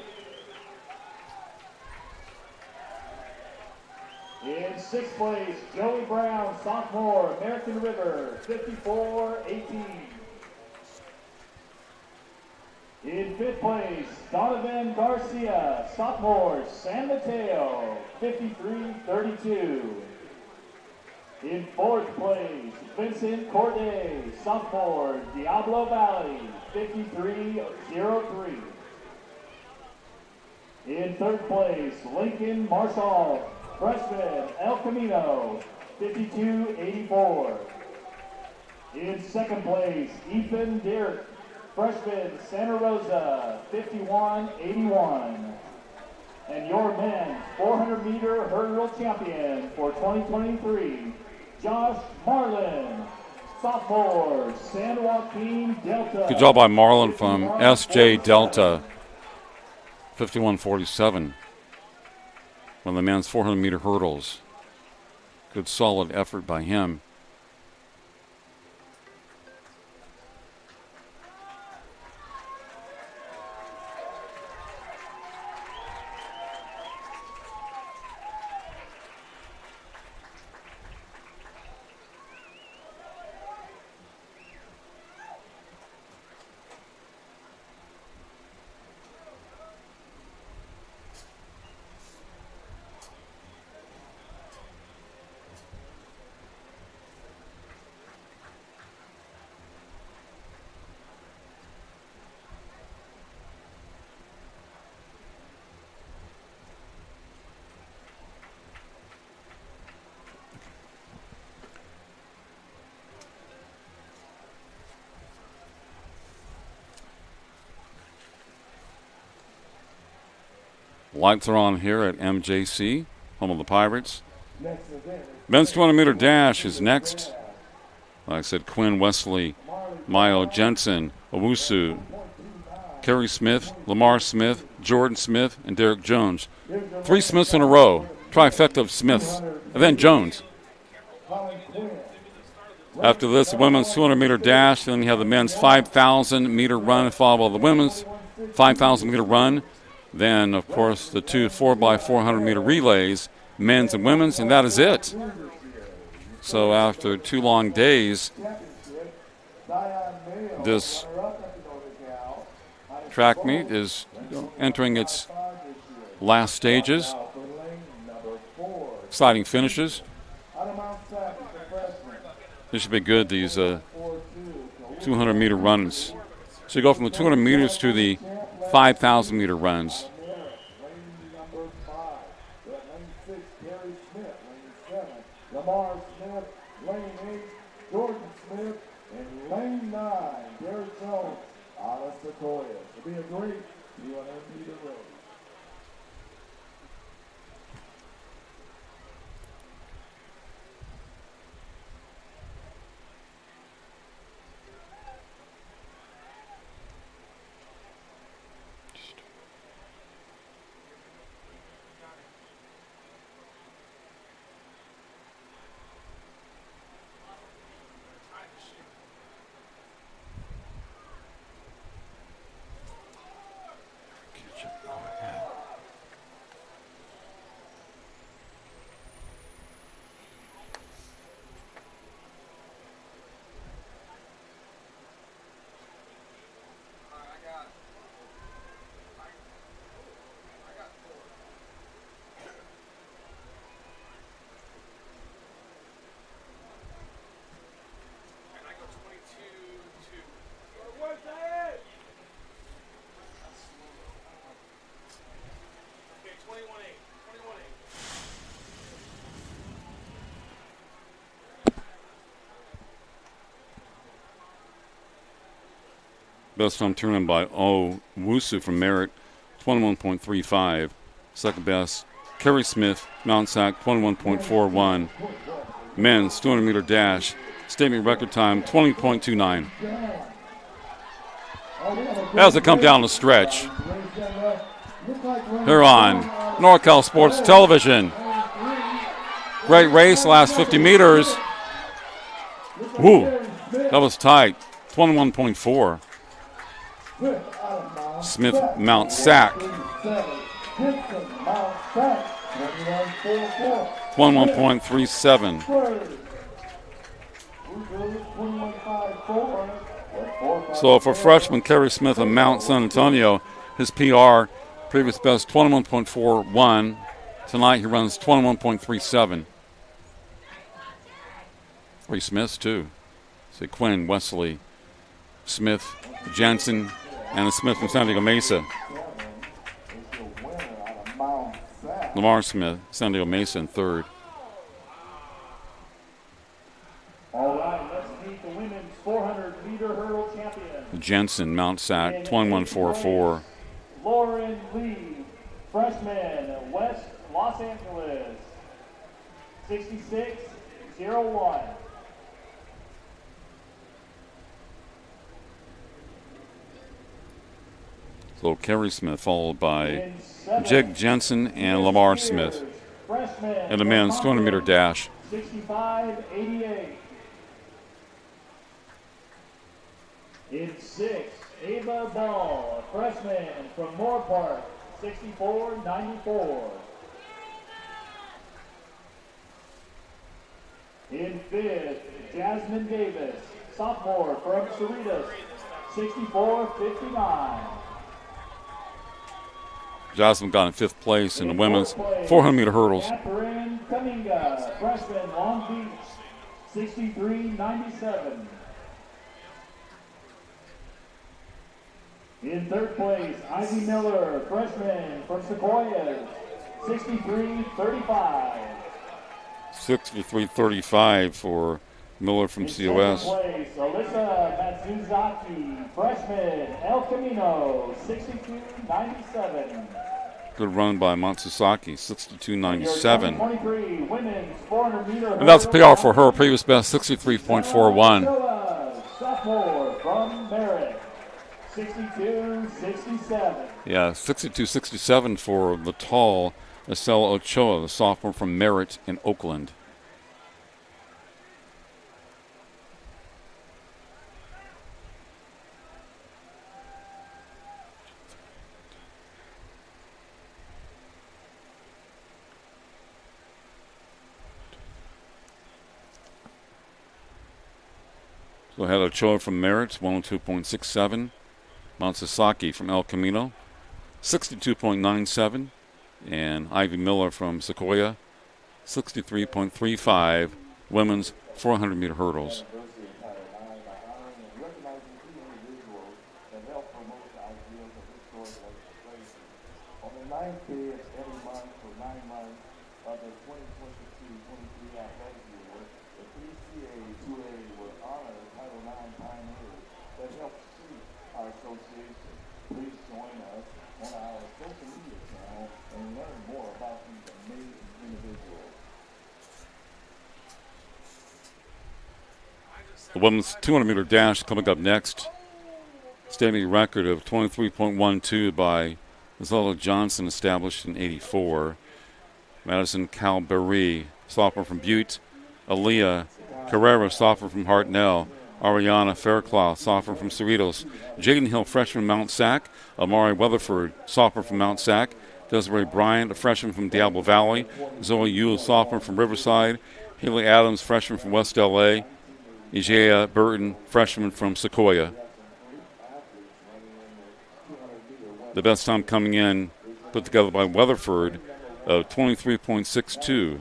F: In sixth place, Joey Brown, sophomore, American River, 54.18. In fifth place, Donovan Garcia, sophomore, San Mateo, 53.32. In fourth place, Vincent Corday, sophomore, Diablo Valley, 53.03. In third place, Lincoln Marshall, freshman, El Camino, 52.84. In second place, Ethan Dirk, freshman, Santa Rosa, 51.81. And your men's 400-meter hurdle champion for 2023, Josh Marlin, sophomore, San Joaquin Delta.
A: Good job by Marlin from SJ Delta, 51.47. One of the men's 400-meter hurdles. Good solid effort by him. Lights are on here at MJC, home of the Pirates. Men's 200-meter dash is next. Like I said, Quinn Wesley, Mayo Jensen, Owusu, Kerry Smith, Lamar Smith, Jordan Smith, and Derek Jones. 3 Smiths in a row, trifecta of Smiths, and then Jones. After this, the women's 200-meter dash, then you have the men's 5,000-meter run, followed by the women's 5,000-meter run. Then, of course, the 2 4x400-meter relays, men's and women's, and that is it. So after 2 long days, this track meet is entering its last stages.
C: Now for lane number 4.
A: Exciting finishes.
C: Out of Mount Sac is the freshman.
A: This should be good, these
C: 4-2.
A: 200-meter runs. So you go from the 200 meters to the 5,000-meter runs.
C: Lane number 5. Lane 6, Gary Smith. Lane 7, Lamar Smith. Lane 8, Jordan Smith. And lane 9, Derek Jones out of Sequoia. It'll be a great 200-meter race.
A: Best time turning by Wusu from Merritt, 21.35. Second best, Kerry Smith, Mount Sac, 21.41. Men's 200-meter dash, statement record time, 20.29. As they come down the stretch, here on NorCal Sports Television. Great race, last 50 meters. Woo, that was tight, 21.4. Smith, Mount Sac, 21.37. So for freshman Kerry Smith of Mount San Antonio, his PR, previous best 21.41. Tonight he runs 21.37. 3 Smiths too. See Quinn, Wesley, Smith, Jensen, and a Smith from San Diego Mesa. Lamar Smith, San Diego Mesa in third.
F: All right, let's meet the women's 400-meter hurdle champion.
A: Jensen, Mount Sac, 21.44.
F: Lauren Lee, freshman, West Los Angeles, 66.01.
A: So Kerry Smith followed by Jig Jensen and Lamar Smith. And the men's 200-meter dash.
F: 65.88. In 6, Ava Ball, a freshman from Moore Park, 64.94. In 5th, Jasmine Davis, sophomore from Cerritos, 64.59.
A: Jasmine got in 5th place in the women's 400-meter hurdles.
F: Catherine Kaminga, freshman, Long Beach, 63.97. In 3rd place, Ivy Miller, freshman from Sequoia, 63.35.
A: 63.35 for Miller from COS.
F: In 2nd place, Alyssa Matsuzaki, freshman, El Camino, 62.97.
A: Good run by Matsusaki, 62.97.
F: 23 women's 400-meter.
A: And that's PR for her, previous best 63.41.
F: Sophomore from Merritt, 62.67.
A: Yeah, 62.67 for the tall Estella Ochoa, the sophomore from Merritt in Oakland. So had Ochoa from Merritt, 102.67. Mount Sasaki from El Camino, 62.97. And Ivy Miller from Sequoia, 63.35, women's 400-meter hurdles.
C: On the ninth day of every month for 9 months of the 2022-23 athletic year, the CCCAA will honor Title IX pioneers that helped shape our association. Please join us on our social media channel and learn more about these amazing individuals.
A: The women's 200-meter dash coming up next. Standing record of 23.12 by Zella Johnson, established in '84. Madison Calberry, sophomore from Butte. Aaliyah Carrera, sophomore from Hartnell. Ariana Fairclough, sophomore from Cerritos. Jaden Hill, freshman from Mount Sac. Amari Weatherford, sophomore from Mount Sac. Desiree Bryant, a freshman from Diablo Valley. Zoe Yu, sophomore from Riverside. Haley Adams, freshman from West LA. Ijaya Burton, freshman from Sequoia. The best time coming in, put together by Weatherford, of 23.62.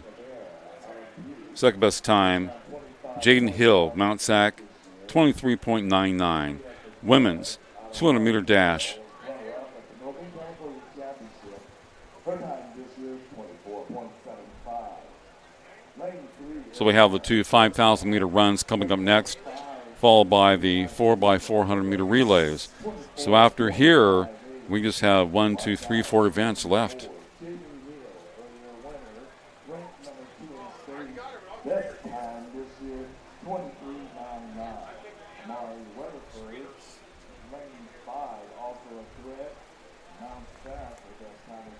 A: Second best time, Jaden Hill, Mount Sac, 23.99. Women's 200-meter dash. So we have the two 5,000-meter runs coming up next, followed by the 4x400-meter relays. So after here, we just have 1, 2, 3, 4 events left.
C: Best time this year, 23.99. Amari Weatherford, lane 5, also a threat. Mount Sac, the best time is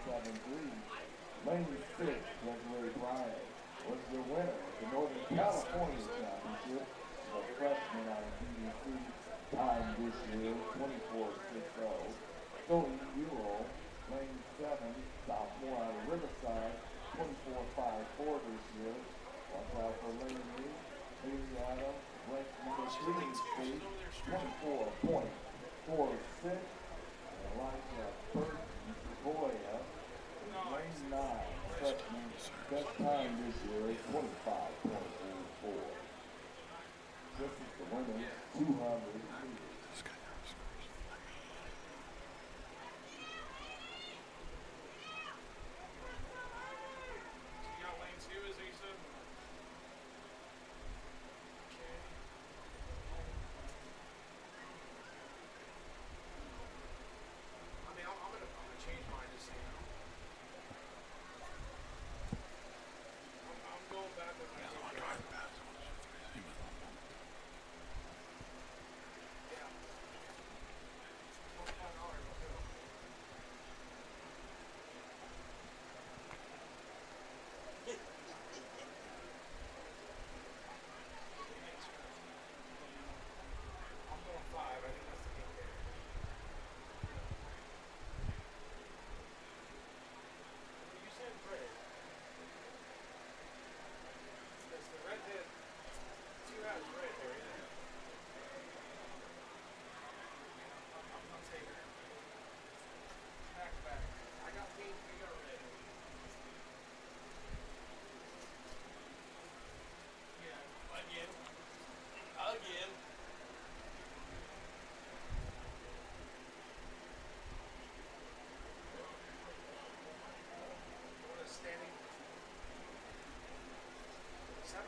C: 23.73. Lane 6, Desiree Bryant, was the winner of the Northern California Championship. The freshman out of DDC, time this year, 24.60. Zoe Buell, lane 7, sophomore out of Riverside, 24.54 this year. Watch out for lane 8. Haley Adams, ranked number 3 in state, 24.46. And Elijah Burke from Sequoia, lane 9, freshman. Best time this year is 25.84. This is the women's 200 meters.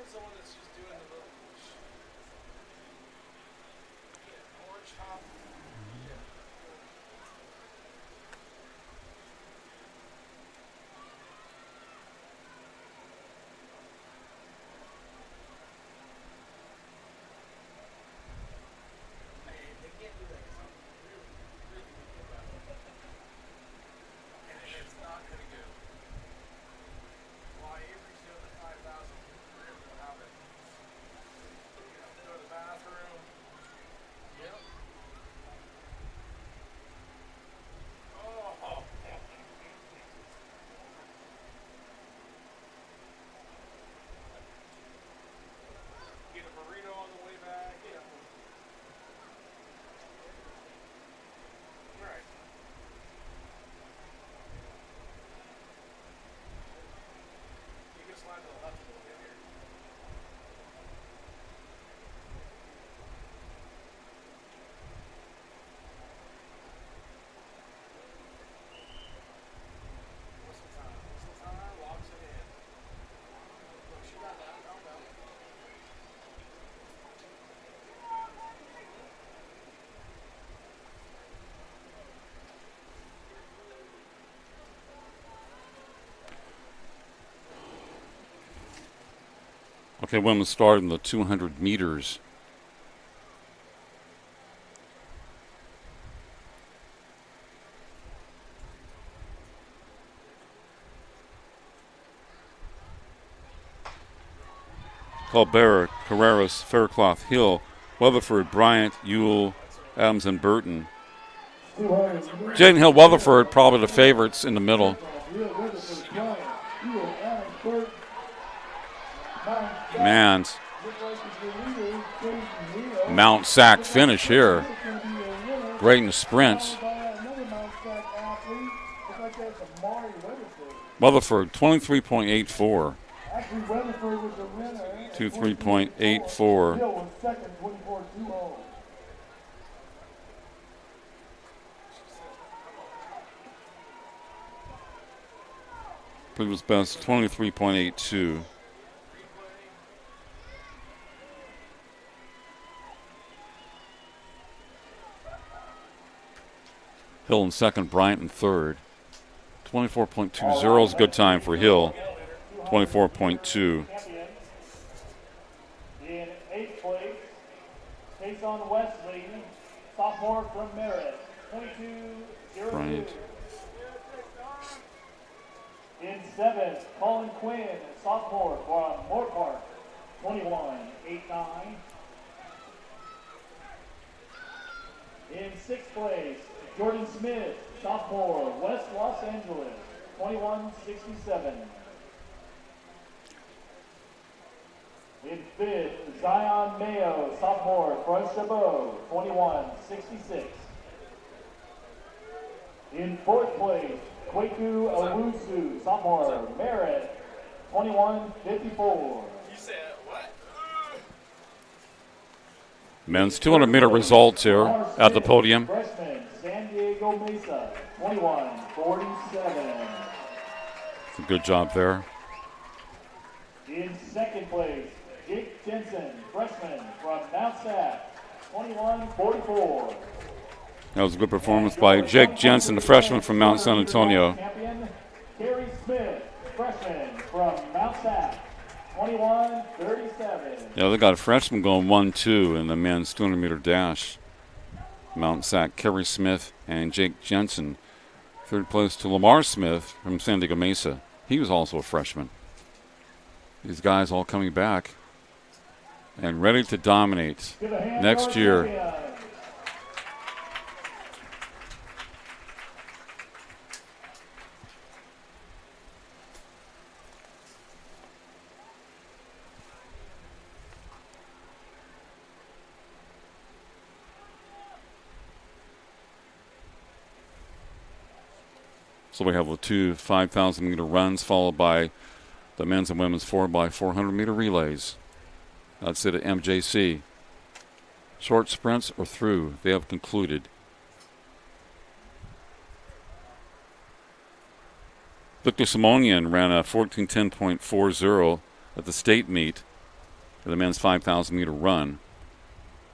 B: Someone that's just doing the little orange top.
A: Okay, women start in the 200 meters. Colbert, Carreras, Faircloth, Hill, Weatherford, Bryant, Ewell, Adams, and Burton. Jaden Hill, Weatherford, probably the favorites in the middle. Man, Mount Sac finish here. Great in the sprints. Weatherford, 23.84. 23.84. Previous best, 23.82. Hill in second, Bryant in third. 24.20 is a good time for Hill. 24.2.
F: In eighth place, Jason Wesley, sophomore from Merritt, 22.02.
A: Bryant.
F: In seventh, Colin Quinn, sophomore from Moore Park, 21.89. In sixth place, Jordan Smith, sophomore, West Los Angeles, 21.67. In fifth, Zion Mayo, sophomore, from Chabot, 21.66. In fourth place, Kwaku Owusu, sophomore, Merritt, 21.54.
D: You said what?
A: Men's 200-meter results here at the podium.
F: Freshman, San Diego Mesa, 21.47.
A: It's a good job there.
F: In second place, Jake Jensen, freshman from Mount Sac, 21.44.
A: That was a good performance by Jake Jensen, the freshman from Mount San Antonio.
F: Champion, Kerry Smith, freshman from Mount Sac, 21.37.
A: Yeah, they got a freshman going 1-2 in the men's 200-meter dash. Mount Sac, Kerry Smith and Jake Jensen. Third place to Lamar Smith from San Diego Mesa. He was also a freshman. These guys all coming back and ready to dominate next year. So we have the two 5,000-meter runs followed by the men's and women's 4x400-meter relays. That's it at MJC. Short sprints are through. They have concluded. Victor Simonian ran a 14:10.40 at the state meet for the men's 5,000-meter run.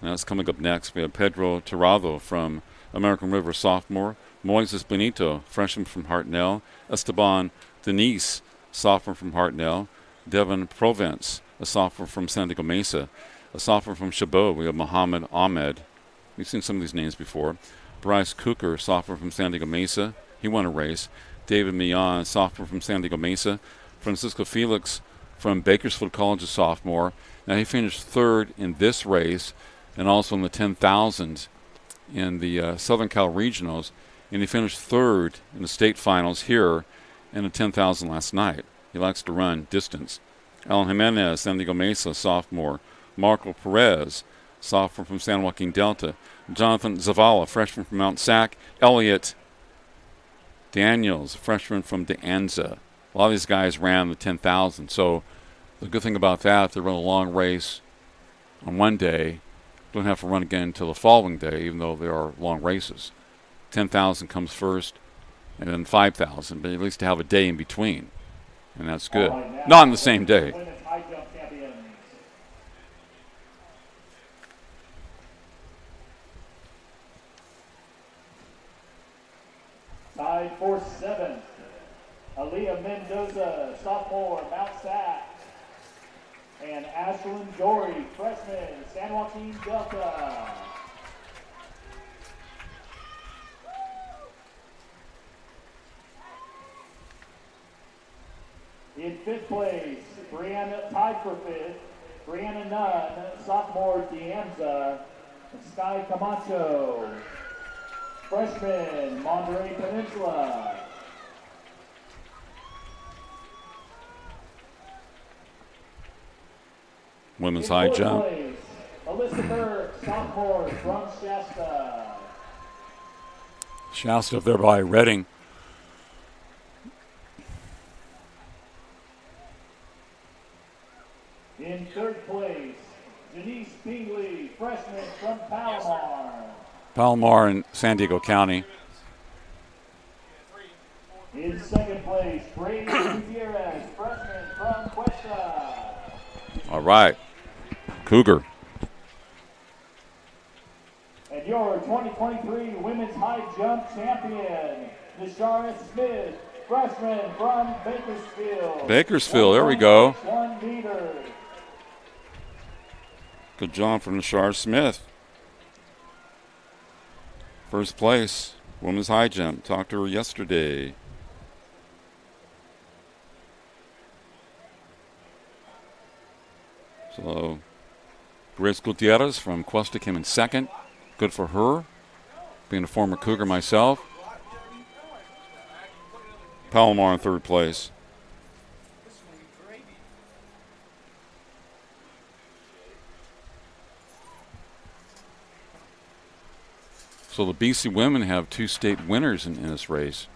A: And that's coming up next. We have Pedro Tirado from American River, sophomore. Moises Benito, freshman from Hartnell. Esteban Denise, sophomore from Hartnell. Devin Provence, a sophomore from San Diego Mesa. A sophomore from Chabot, we have Muhammad Ahmed. We've seen some of these names before. Bryce Cooker, sophomore from San Diego Mesa. He won a race. David Millan, sophomore from San Diego Mesa. Francisco Felix from Bakersfield College, a sophomore. Now he finished third in this race and also in the 10,000 in the Southern Cal Regionals. And he finished third in the state finals here in the 10,000 last night. He likes to run distance. Alan Jimenez, San Diego Mesa, sophomore. Marco Perez, sophomore from San Joaquin Delta. Jonathan Zavala, freshman from Mount Sac. Elliot Daniels, freshman from De Anza. A lot of these guys ran the 10,000. So the good thing about that, they run a long race on one day. Don't have to run again until the following day, even though they are long races. 10,000 comes first, and then 5,000, but at least to have a day in between, and that's good. Not on the same day.
F: Tied for seventh, Aaliyah Mendoza, sophomore, Mount Sac, and Ashlyn Dory, freshman, San Joaquin Delta. In fifth place, Brianna, tied for fifth, Brianna Nunn, sophomore, Deanza, and Sky Camacho, freshman, Monterey Peninsula.
A: Women's
F: In
A: high
F: fourth
A: jump.
F: place, Alyssa Burke, sophomore, from Shasta.
A: Shasta up there by Reading.
F: In third place, Denise Pingley, freshman from Palomar.
A: Palomar in San Diego County.
F: In second place, Brady Gutierrez, freshman from Cuesta.
A: All right. Cougar.
F: And your 2023 Women's High Jump Champion, Nishara Smith, freshman from Bakersfield.
A: Bakersfield, there we go.
F: 1 meter.
A: Good job for Nishar Smith. First place, women's high jump. Talked to her yesterday. So, Grace Gutierrez from Cuesta came in second. Good for her, being a former Cougar myself. Palomar in third place. So the BC women have 2 state winners in this race.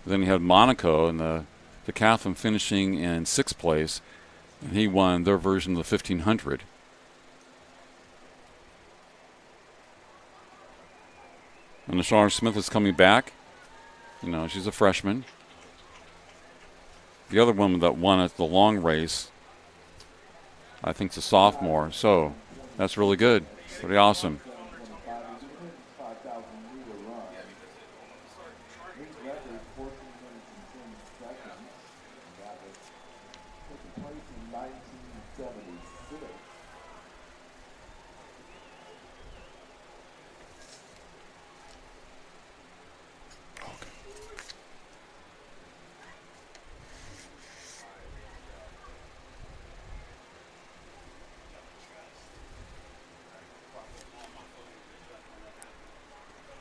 A: Then you had Monaco and the Decathlon finishing in 6th place, and he won their version of the 1500. And Nishara Smith is coming back. You know, she's a freshman. The other woman that won at the long race, I think, is a sophomore. So that's really good. Pretty awesome.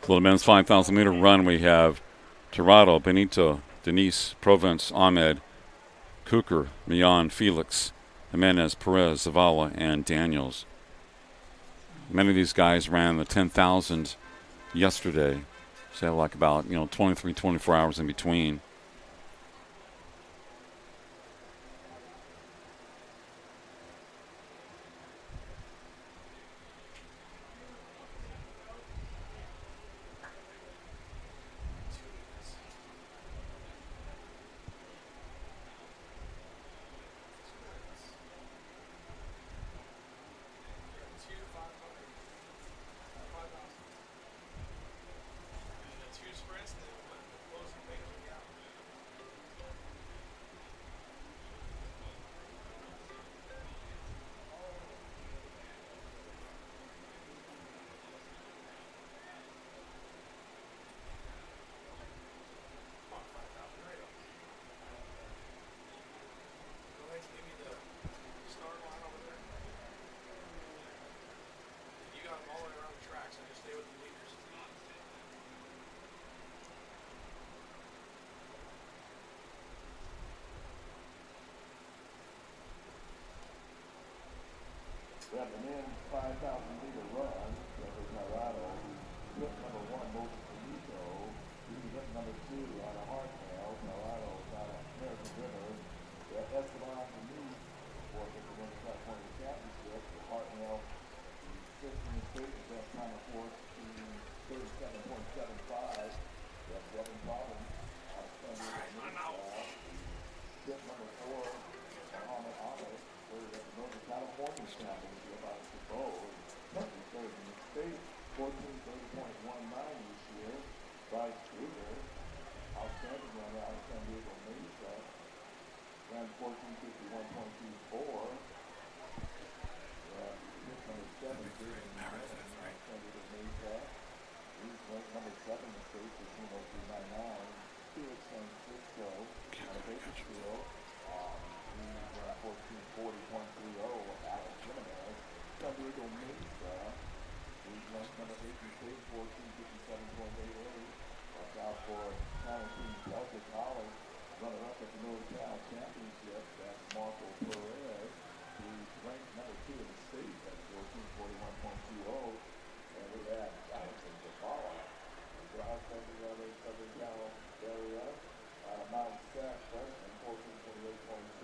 A: For the men's 5,000 meter run, we have Tirado, Benito, Denise, Provence, Ahmed, Kuker, Millan, Felix, Jimenez, Perez, Zavala, and Daniels. Many of these guys ran the 10,000 yesterday, so like about 23, 24 hours in between.
C: We have the men's 5,000 meter run. Record Colorado. Hit number 1, Moses Benito. He hit number 2 on a Hartnell. Colorado got a American River. We have Esteban Denise for the women's top 20 championship. The Hartnell, the 6th in the state, the best time of 37.75. We have Devin Collins on a Sunday. Hit number 4, Muhammad Ahmed. Third at the Northern California Championship out of the bowl. Currently third in the state, 14:30.19 this year. Bryce Kruger, outstanding runner out of San Diego Mesa, ran 14:51.24. Number 18 State 1457.88. Watch out for Delta College. Runner-up at the NorCal Championship. That's Marco Perez, who's ranked number 2 in the state at 1441.20. And we have Jonathan Zavala. Drive from the other Southern Cal area. Mount Sac freshman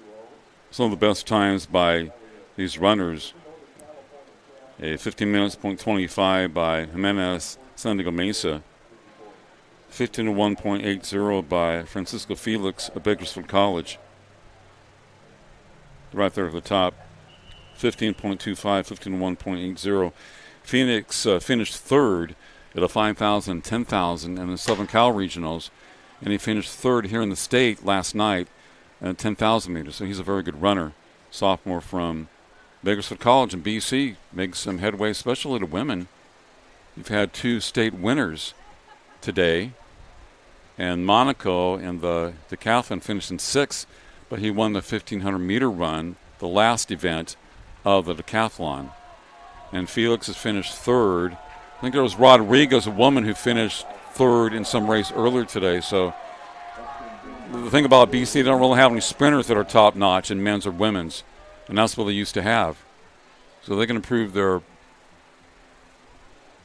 C: 1428.20.
A: Some of the best times by these runners. A 15 minutes, .25 by Jimenez, San Diego Mesa. 15:01.80 by Francisco Felix at Bakersfield College. Right there at the top. 15.25, 15:01.80. Phoenix finished third at a 5,000, 10,000 in the Southern Cal Regionals. And he finished third here in the state last night at 10,000 meters. So he's a very good runner. Sophomore from Bakersfield College in BC. Makes some headway, especially to women. You've had 2 state winners today. And Monaco in the Decathlon finished in 6th, but he won the 1,500-meter run, the last event of the Decathlon. And Felix has finished third. I think there was Rodriguez, a woman who finished third in some race earlier today. So the thing about BC, they don't really have any sprinters that are top-notch in men's or women's, and that's what they used to have. So they can improve their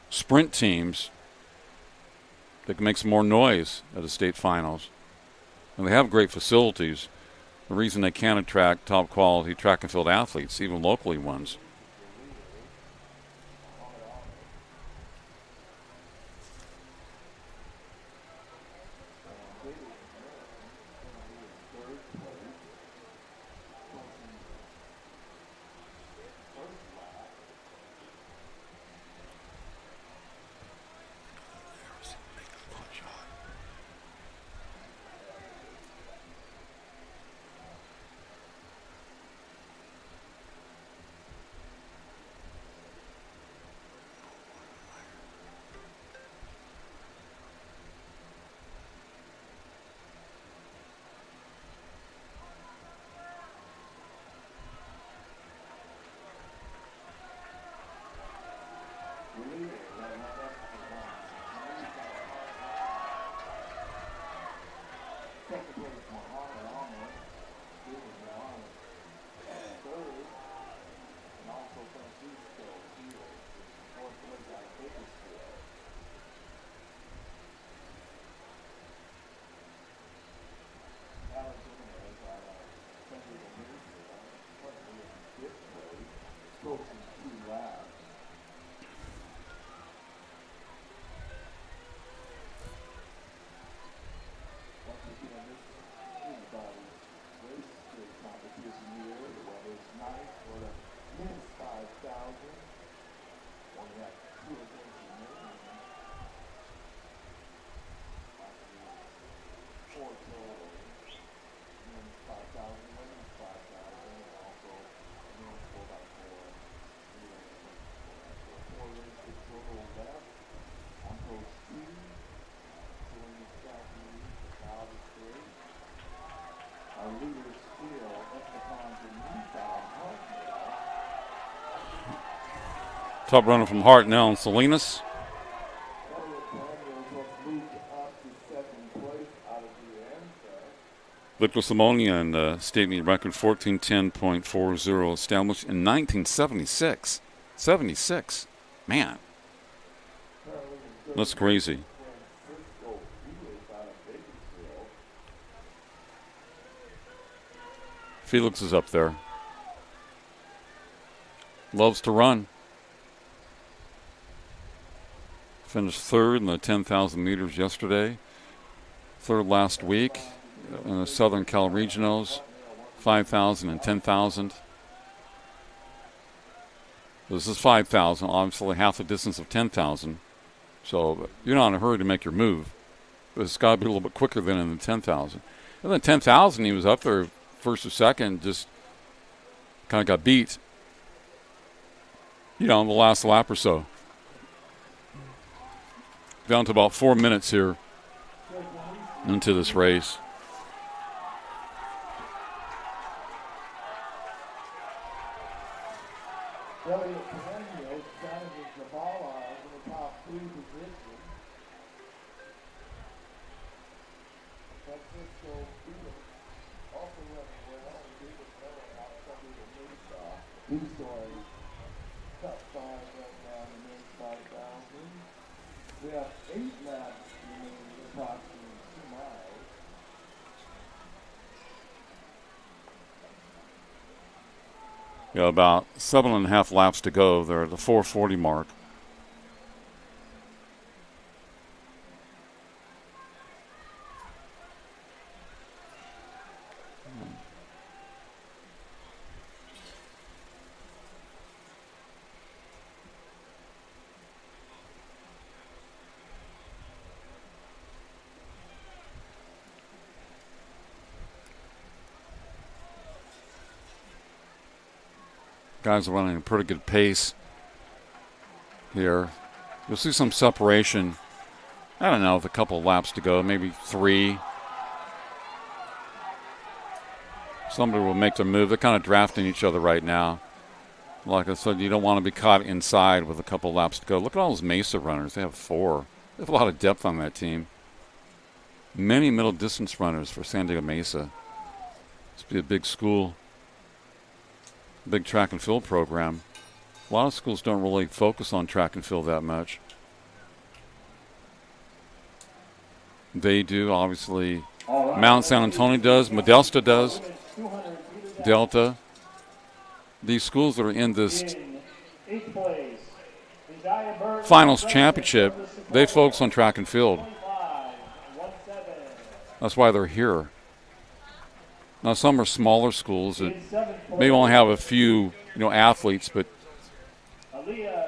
A: sprint teams. They can make some more noise at the state finals. And they have great facilities. The reason they can attract top-quality track and field athletes, even locally ones. Top runner from Hartnell and Salinas. Victor Simonia and state meet record 14:10.40 established in 1976. 76. Man. That's crazy. Felix is up there. Loves to run. Finished third in the 10,000 meters yesterday. Third last week in the Southern Cal Regionals. 5,000 and 10,000. This is 5,000, obviously half the distance of 10,000. So you're not in a hurry to make your move. But it's got to be a little bit quicker than in the 10,000. And then 10,000, he was up there first or second, just kind of got beat. You know, in the last lap or so. Down to about 4 minutes here into this race.
C: Elliot Peña, Jonathan Zavala in the top 3 position. Francisco Felix also running well. David Miller outside the Mesa. He's going top 5 right now in the men's 5,000. We have 8 laps remaining, approximately 2 miles.
A: Yeah, about 7.5 laps to go. They're at the 4:40 mark. Guys are running a pretty good pace here. You'll see some separation. I don't know, with a couple of laps to go, maybe 3. Somebody will make their move. They're kind of drafting each other right now. Like I said, you don't want to be caught inside with a couple of laps to go. Look at all those Mesa runners. They have 4. They have a lot of depth on that team. Many middle distance runners for San Diego Mesa. Must be a big school. Big track and field program. A lot of schools don't really focus on track and field that much. They do, obviously. Mount San Antonio does. Modesto does. Delta. These schools that are in this finals championship, they focus on track and field. That's why they're here. Now, some are smaller schools that may only have a few, athletes, but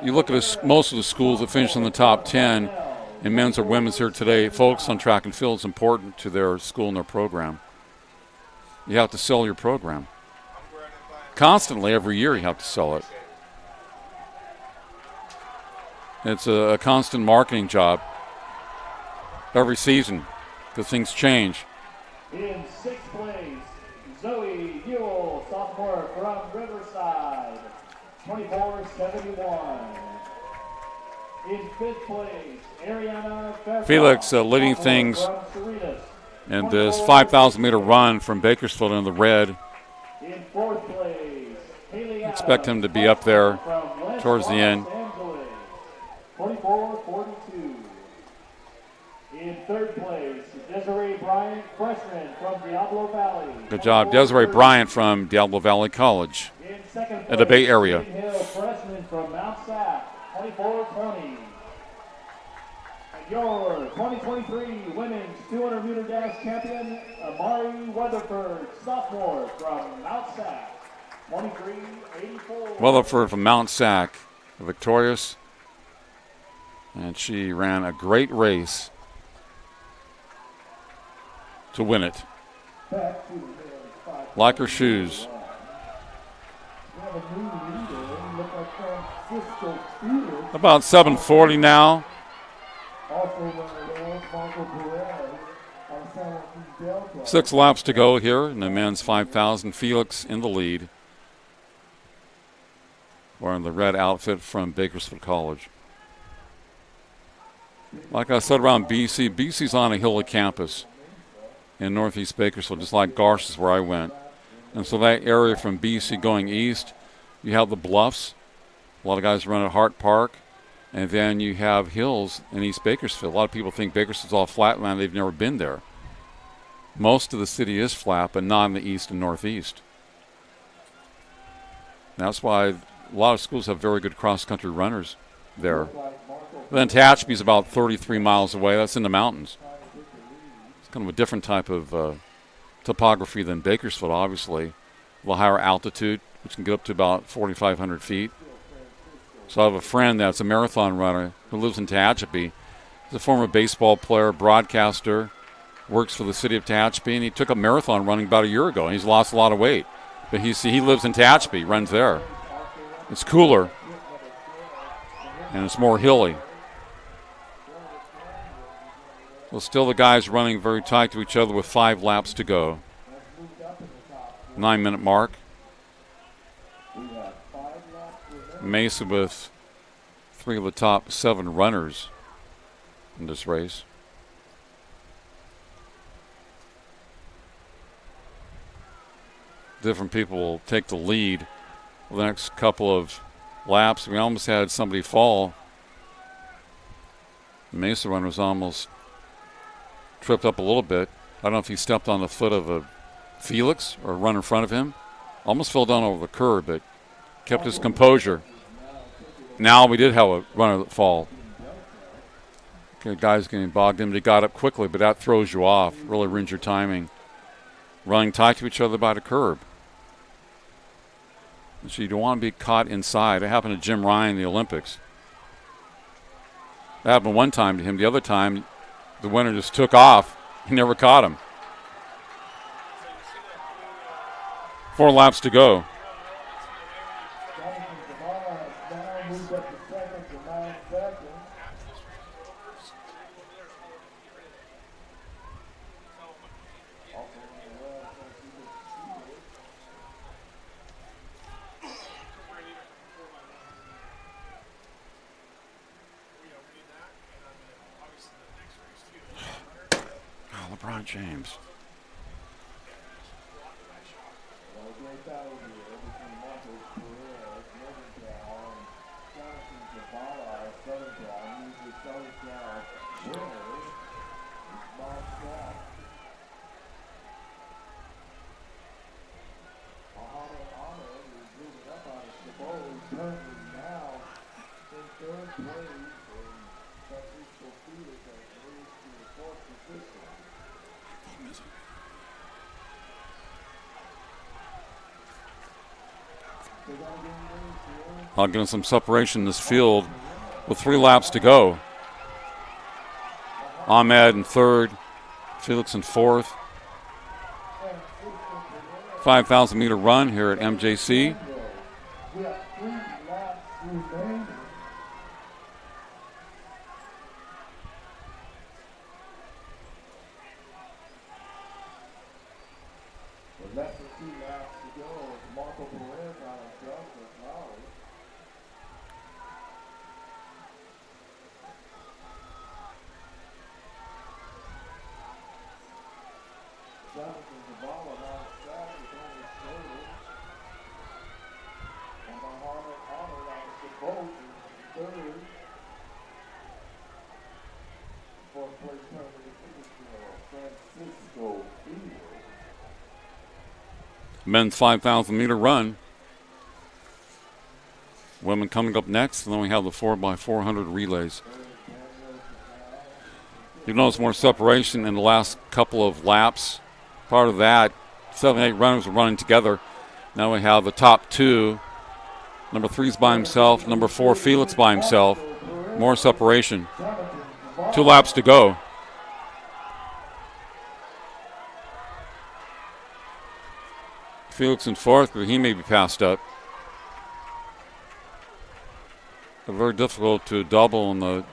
A: you look at most of the schools that finish in the top 10 in men's or women's here today, focus on track and field is important to their school and their program. You have to sell your program. Constantly, every year, you have to sell it. It's a constant marketing job every season because things change.
F: In 6th place, Zoe Ewell, sophomore from Riverside, 24.71. In 5th place, Ariana Fairfax,
A: Felix leading things in this 5,000-meter run from Bakersfield in the red.
F: In 4th place, Haley
A: Expect him to be up there towards the end.
F: 24.42. In 3rd place, Desiree Bryant, freshman from Diablo Valley.
A: Good job, Desiree Bryant from Diablo Valley College
F: In 2nd place,
A: in the Bay Area.
F: Hill, freshman from Mount Sac, 24.20. And your 2023 women's 200-meter dash champion, Amari Weatherford, sophomore from Mount Sac, 23.84.
A: Weatherford from Mount Sac, victorious. And she ran a great race to win it. Like her shoes. About 7:40 now. 6 laps to go here in the men's 5,000. Felix in the lead. Wearing the red outfit from Bakersfield College. Like I said, around BC's on a hilly campus in northeast Bakersfield, just like Garsh is where I went. And so that area from BC going east, you have the bluffs. A lot of guys run at Hart Park. And then you have hills in East Bakersfield. A lot of people think Bakersfield's all flatland. They've never been there. Most of the city is flat, but not in the east and northeast. That's why a lot of schools have very good cross-country runners there. Then Tehachapi's about 33 miles away. That's in the mountains. It's kind of a different type of topography than Bakersfield, obviously. A little higher altitude, which can get up to about 4,500 feet. So I have a friend that's a marathon runner who lives in Tehachapi. He's a former baseball player, broadcaster, works for the city of Tehachapi, and he took up marathon running about a year ago, and he's lost a lot of weight. But he lives in Tehachapi, runs there. It's cooler, and it's more hilly. So still the guys running very tight to each other with 5 laps to go. 9-minute mark. Mesa with 3 of the top 7 runners in this race. Different people will take the lead for the next couple of laps. We almost had somebody fall. The Mesa runner was almost tripped up a little bit. I don't know if he stepped on the foot of a Felix or a runner in front of him. Almost fell down over the curb, but kept his composure. Now we did have a runner that fall. Okay, guys getting bogged in, but he got up quickly, but that throws you off, really ruins your timing. Running tight to each other by the curb. So you don't want to be caught inside. It happened to Jim Ryan in the Olympics. That happened one time to him. The other time, the winner just took off. He never caught him. 4 laps to go. LeBron James. I'll give him some separation in this field with 3 laps to go. Ahmed in 3rd, Felix in 4th. 5,000-meter run here at MJC.
C: We have 3 laps remaining. With less than 2 laps to go, Marco Perez out of Justin Lowry. Jonathan Zavala on track is only third. And Muhammad Ahmed out of the boat is third. Fourth place permanent Francisco Field.
A: Men's 5,000-meter run. Women coming up next, and then we have the 4x400 relays. You've noticed more separation in the last couple of laps. Part of that, 7, 8 runners are running together. Now we have the top 2. Number 3's by himself. Number 4, Felix by himself. More separation. 2 laps to go. Felix in 4th, but he may be passed up. Very difficult to double in the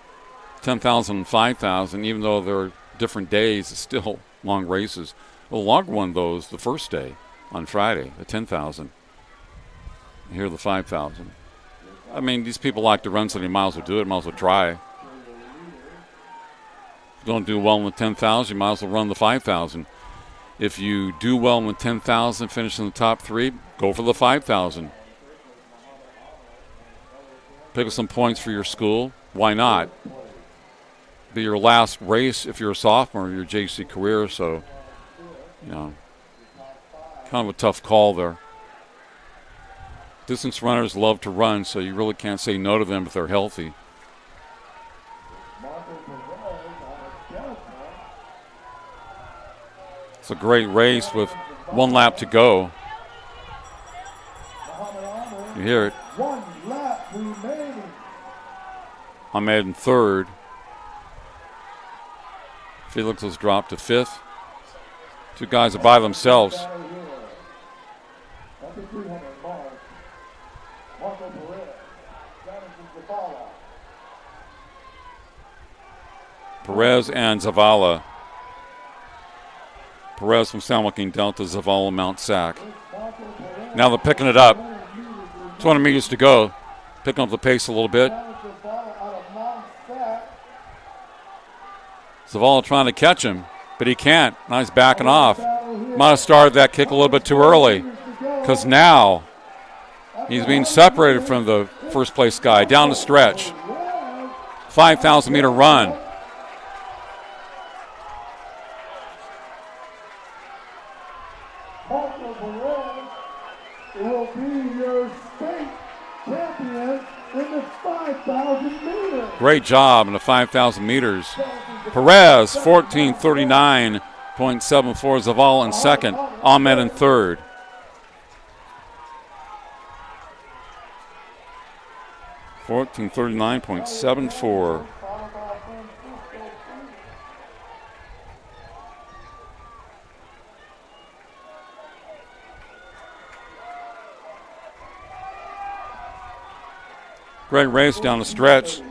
A: 10,000 and 5,000, even though they're different days. It's still long races. The longer one, though, is the first day on Friday, the 10,000. Here, the 5,000. I mean, these people like to run, so they might as well do it, might as well try. If you don't do well in the 10,000, you might as well run the 5,000. If you do well in the 10,000, finish in the top 3, go for the 5,000. Pick up some points for your school. Why not? Be your last race if you're a sophomore in your JC career, so, you know, kind of a tough call there. Distance runners love to run, so you really can't say no to them if they're healthy. It's a great race with 1 lap to go. You hear it.
C: 1 lap remaining.
A: Ahmed in 3rd. Felix has dropped to 5th. 2 guys are by themselves.
C: At the 300 mark, Marco Perez, Jonathan Zavala.
A: Perez and Zavala. Perez from San Joaquin Delta, Zavala Mount Sac. Now they're picking it up. 200 meters to go. Picking up the pace a little bit.
C: Zavala out of Mount Sac.
A: Zavala trying to catch him, but he can't. Now he's backing off. Might have started that kick a little bit too early, because now he's being separated from the first place guy down the stretch. 5,000 meter run.
C: Marco Perez will be your state champion in the 5,000 meters.
A: Great job in the 5,000 meters. Perez, 14:39.74. Zavala in second. Ahmed in third. $14:39.74. Great race down the stretch.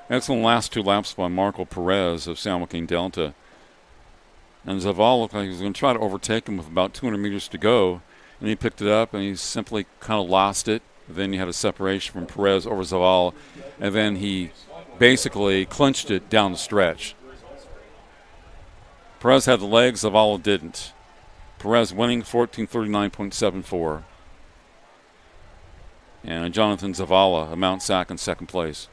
A: Excellent last two laps by Marco Perez of San Joaquin Delta. And Zavala looked like he was going to try to overtake him with about 200 meters to go. And he picked it up and he simply kind of lost it. Then you had a separation from Perez over Zavala. And then he basically clinched it down the stretch. Perez had the legs, Zavala didn't. Perez winning 14:39.74. And Jonathan Zavala of Mount Sac in second place.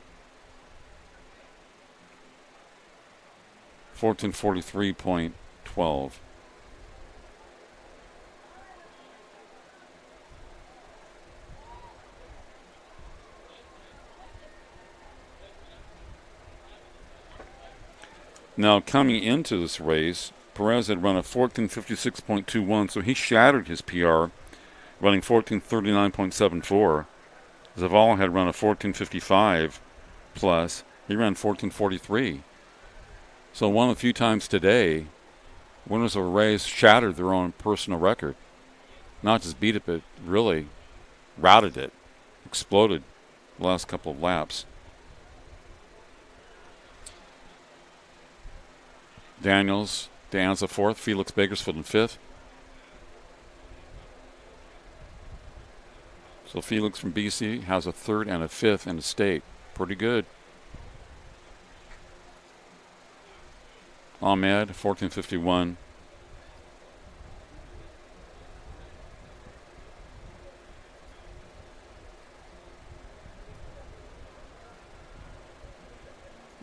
A: 14:43.12. Now, coming into this race, Perez had run a 14:56.21, so he shattered his PR, running 14:39.74. Zavala had run a 14:55 plus. He ran 14:43. So one of the few times today, winners of a race shattered their own personal record. Not just beat it, but really routed it, exploded the last couple of laps. Daniels, De Anza fourth, Felix Bakersfield in fifth. So Felix from BC has a third and a fifth in the state. Pretty good. Ahmed, 14:51.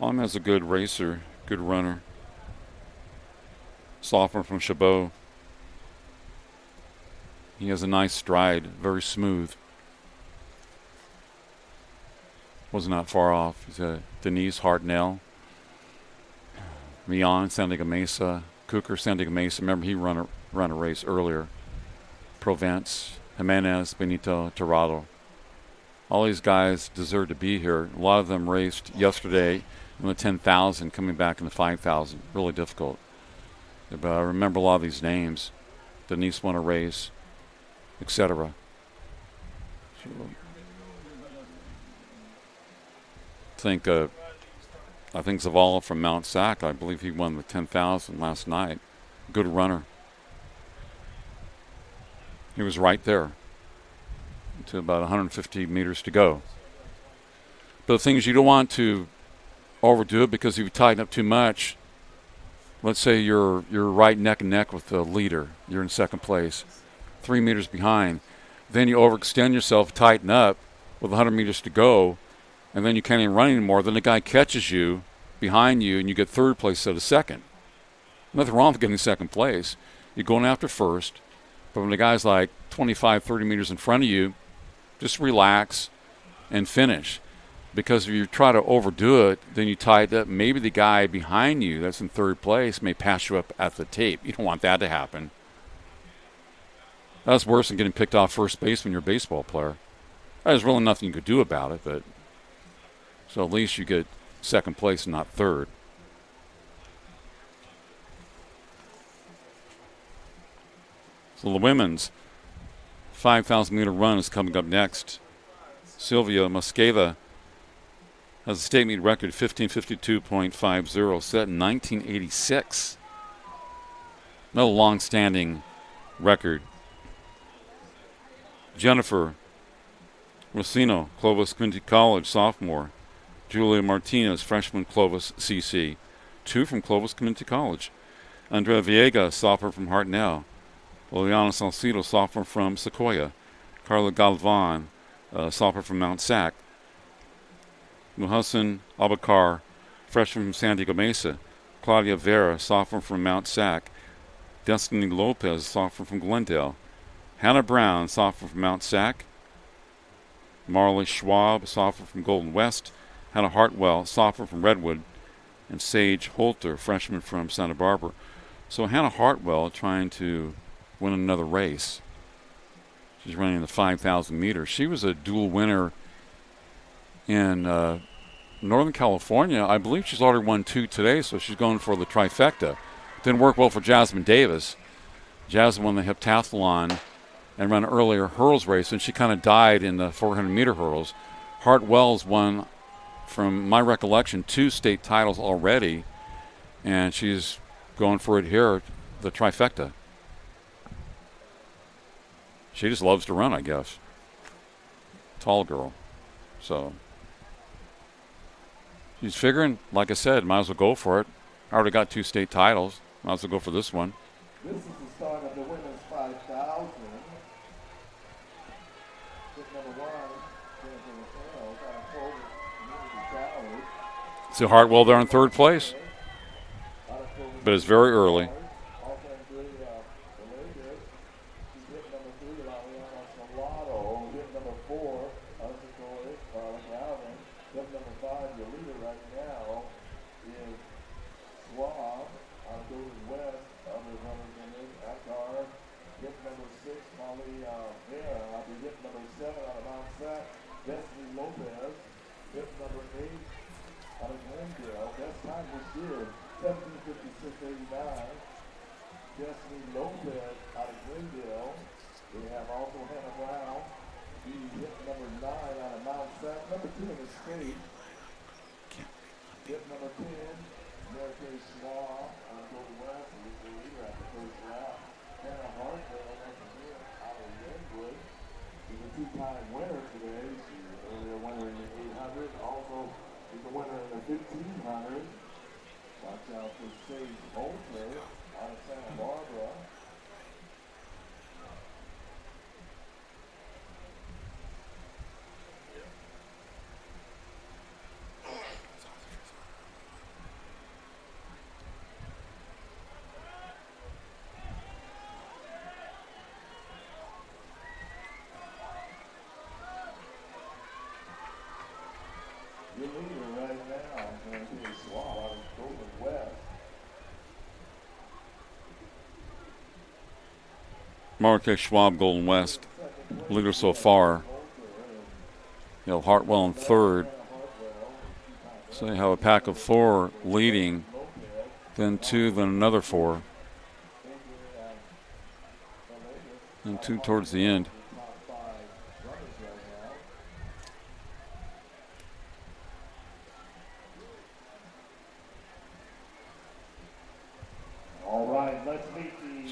A: Ahmed's a good racer, good runner. Sophomore from Chabot. He has a nice stride, very smooth. Was not far off. He's a Denise Hartnell. Mian, San Diego Mesa. Cooker, San Diego Mesa. Remember, he run a race earlier. Provence, Jimenez, Benito, Tirado. All these guys deserve to be here. A lot of them raced yesterday in the 10,000, coming back in the 5,000. Really difficult. But I remember a lot of these names. Denise won a race, etc. I think Zavala from Mount Sac, I believe he won the 10,000 last night. Good runner. He was right there to about 150 meters to go. But the thing is, you don't want to overdo it, because if you tighten up too much, let's say you're right neck and neck with the leader. You're in second place, 3 meters behind. Then you overextend yourself, tighten up with 100 meters to go, and then you can't even run anymore. Then the guy catches you behind you, and you get third place instead of second. Nothing wrong with getting second place. You're going after first. But when the guy's like 25, 30 meters in front of you, just relax and finish. Because if you try to overdo it, then you tie it up. Maybe the guy behind you that's in third place may pass you up at the tape. You don't want that to happen. That's worse than getting picked off first base when you're a baseball player. There's really nothing you could do about it, but so at least you get second place and not third. So the women's 5,000 meter run is coming up next. Sylvia Mosqueda has a state meet record 15:52.50, set in 1986. Another long-standing record. Jennifer Racino, Clovis Community College, sophomore. Julia Martinez, freshman, Clovis CC. 2 from Clovis Community College. Andrea Villegas, sophomore from Hartnell. Liliana Salcido, sophomore from Sequoia. Carla Galvan, sophomore from Mount Sac. Muhassan Abakar, freshman from San Diego Mesa. Claudia Vera, sophomore from Mount Sac. Destiny Lopez, sophomore from Glendale. Hannah Brown, sophomore from Mount Sac. Marley Schwab, sophomore from Golden West. Hannah Hartwell, sophomore from Redwood. And Sage Holter, freshman from Santa Barbara. So Hannah Hartwell trying to win another race. She's running the 5,000 meters. She was a dual winner in Northern California. I believe she's already won 2 today, so she's going for the trifecta. Didn't work well for Jasmine Davis. Jasmine won the heptathlon and ran an earlier hurdles race, and she kind of died in the 400-meter hurdles. Hartwell's won, from my recollection, 2 state titles already, and she's going for it here, the trifecta. She just loves to run, I guess. Tall girl. So she's figuring, like I said, might as well go for it. I already got 2 state titles. Might as well go for this one.
C: This is the start of the women's 5,000. Number 1,
A: See Hartwell there in 3rd place. But it's very early.
C: Destiny Lopez, hit number 8 out of Glendale. Best time this year, 17:56.89. Destiny Lopez out of Glendale. We have also Hannah Brown. She hit number 9 out of Mount Sac. Number 2 in the state. Hit number 10, Mary Kay Schwab out of Golden West. Who was the leader at the first lap. Hannah Hartwell, number 10 out of Redwood. She's a 2-time winner today. She's earlier winner in the 800. Also, she's a winner in the 1500. Watch out for Sage Holter out of Santa Barbara. Your leader right now is going to be a Schwab out of Golden West.
A: Marquez Schwab, Golden West. Leader so far. You have Hartwell in 3rd. So you have a pack of 4 leading, then 2, then another 4. And 2 towards the end.
C: All right, let's meet the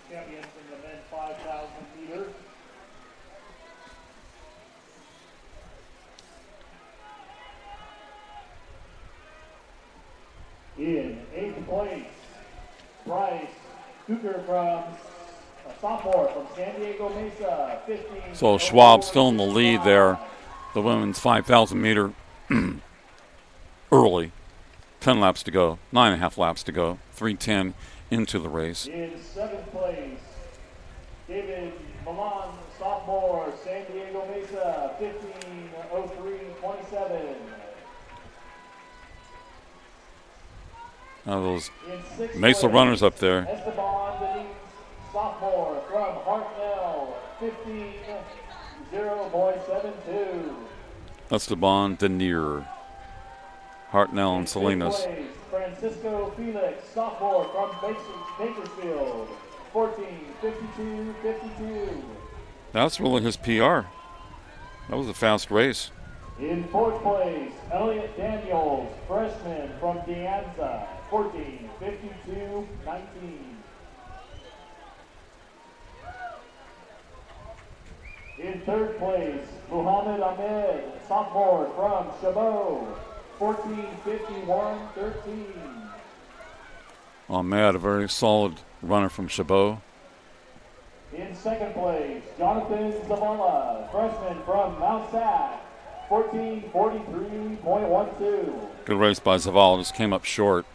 C: champions in the men's 5,000 meters. In 8th place, Bryce Duker from a sophomore from San Diego Mesa, 15.
A: So Schwab still in the lead there. The women's 5,000 meter early. 10 laps to go, 9.5 laps to go, 3:10 into the race.
C: In 7th place, David Milan, sophomore, San Diego Mesa, 15:03.27.
A: Now those Mesa runners up there.
C: Esteban Denise, sophomore from Hartnell, 15:0.72.
A: Esteban Denier, Hartnell and Salinas.
C: Francisco Felix, sophomore from Bakersfield, 14:52.52.
A: That's really his PR. That was a fast race.
C: In 4th place, Elliot Daniels, freshman from De Anza, 14:52.19.
F: third place, Muhammad Ahmed, sophomore from Chabot, 14:51.13.
A: Ahmed, a very solid runner from Chabot.
F: In second place, Jonathan Zavala, freshman from Mount Sac, 14:43.12.
A: Good race by Zavala, just came up short.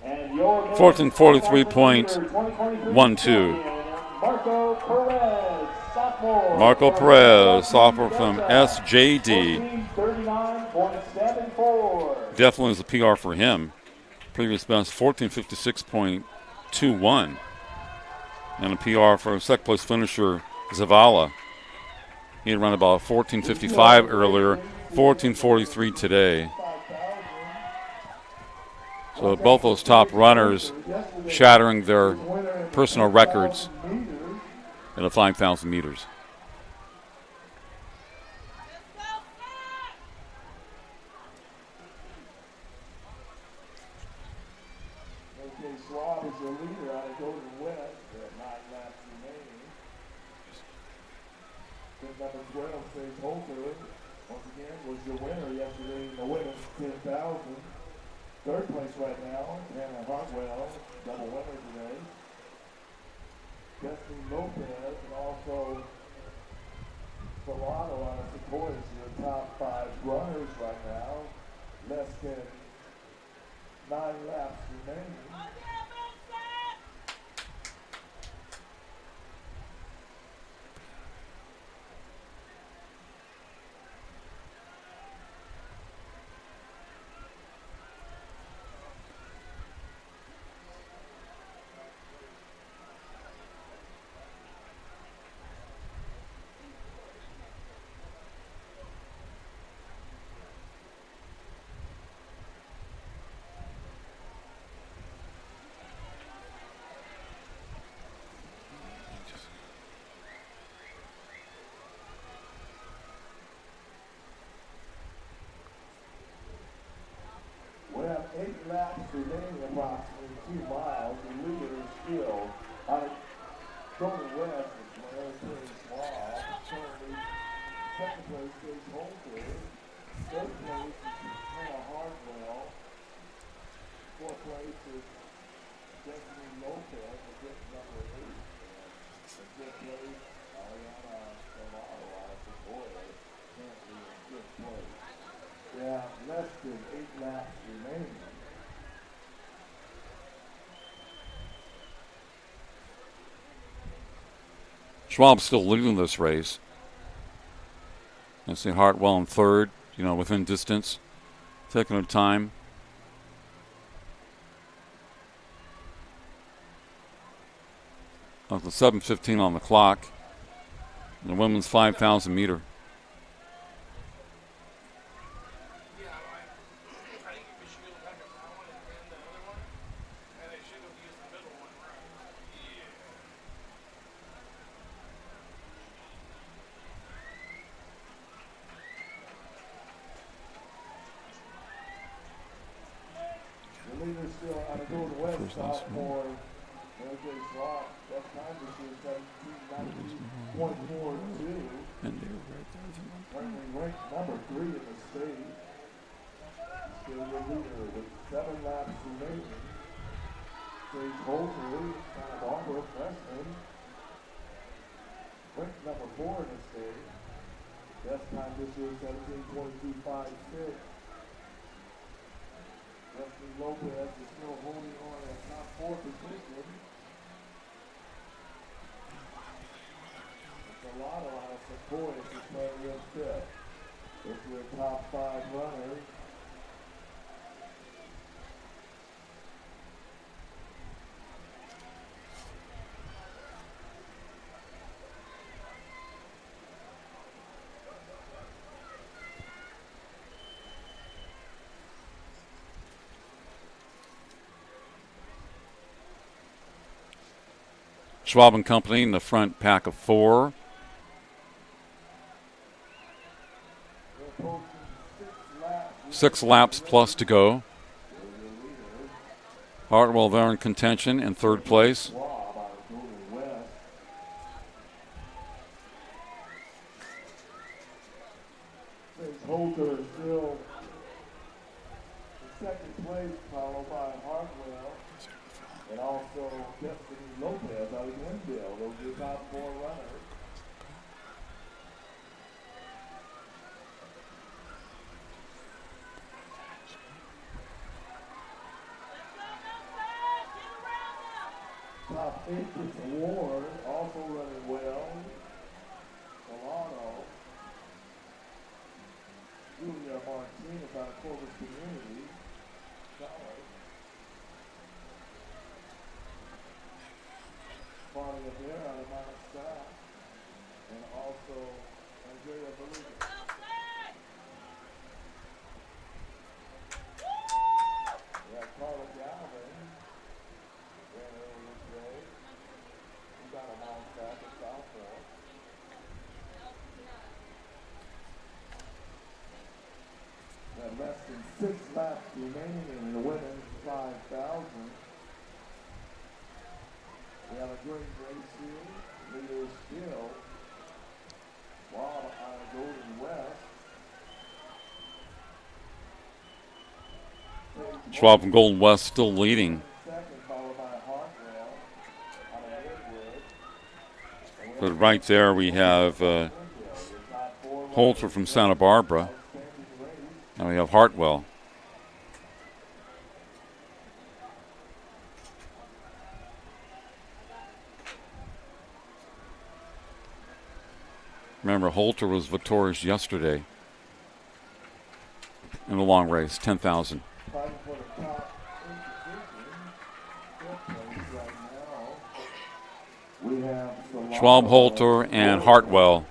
F: And your
A: 14:43.12.
F: Marco Perez, sophomore.
A: Marco Perez, sophomore from SJD.
F: 14:39.74.
A: Definitely is a PR for him. Previous best 14:56.21. And a PR for second place finisher Zavala. He had run about 14:55 earlier, 14:43 today. So both those top runners shattering their personal records in the 5,000 meters.
C: Okay, Schwab is the leader out of Golden West at 9 laps remaining. Then number 12, Faith Holter, once again, was the winner yesterday in the women's 10,000. Third place right now, Hannah Hartwell, double winner today. Destiny Lopez and also Solano on a Sequoia, the top 5 runners right now. Less than 9 laps remaining. We have 8 laps remaining, approximately 2 miles. The leader is still out of Golden West. It's Larry Schwab. Currently, second place is Holter. Third place is Hannah Hartwell. Fourth place is Destiny Lopez, with number 8. And fifth place, Ariana Solano out of Sequoia, currently in fifth place. We have less than 8 laps remaining.
A: Schwab's still leading this race. I see Hartwell in third, within distance, taking her time. Of the 7:15 on the clock. In the women's 5,000 meter.
B: Yeah, I think we should go back up that one and the other one, and they should have used the middle one, right? Yeah.
C: The leader still out of Golden West, sophomore LJ Schwab. That time this year, 17:19.42. Currently ranked number 3 in the state. Still the leader with 7 laps remaining. Sage Holter, kind of Barbara, freshman. Ranked number 4 in the state. Best time this year, 17:22.56. Destiny Lopez is still holding on at top 4 position. Solano out of Sequoia is playing real fifth. This is their top 5 runners.
A: Schwab and Company in the front pack of 4. Six laps plus to go. Hartwell there in contention in third place.
C: Holter is still in second place, followed by Hartwell. And also Destiny Lopez out of Glendale. Those are your top 4 runners. Top 8 gets award, also running well. Solano. Julia Martinez out of Corpus Community. Solid. Claudia Bear out of Mount South. And also Andrea Beluga. We have Carla Galvin. Ran earlier today. He's out of Mount South and Southmore. We have less than 6 laps remaining in the women's 5,000. We have a great race here. Leader is still Schwab out of Golden West.
A: Schwab from Golden West still leading.
C: Second, followed by Hartwell out of Redwood.
A: But right there we have Holter from Santa Barbara. Now we have Hartwell. Remember, Holter was victorious yesterday in the long race, 10,000. Schwab, Holter, and Hartwell.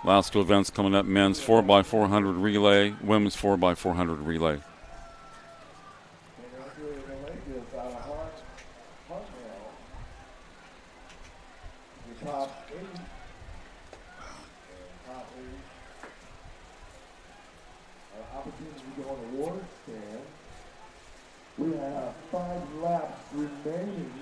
A: Last 2 events coming up: men's 4x400 relay, women's 4x400 relay.
C: Top 8. Opportunity to go on the award stand. We have 5 laps remaining.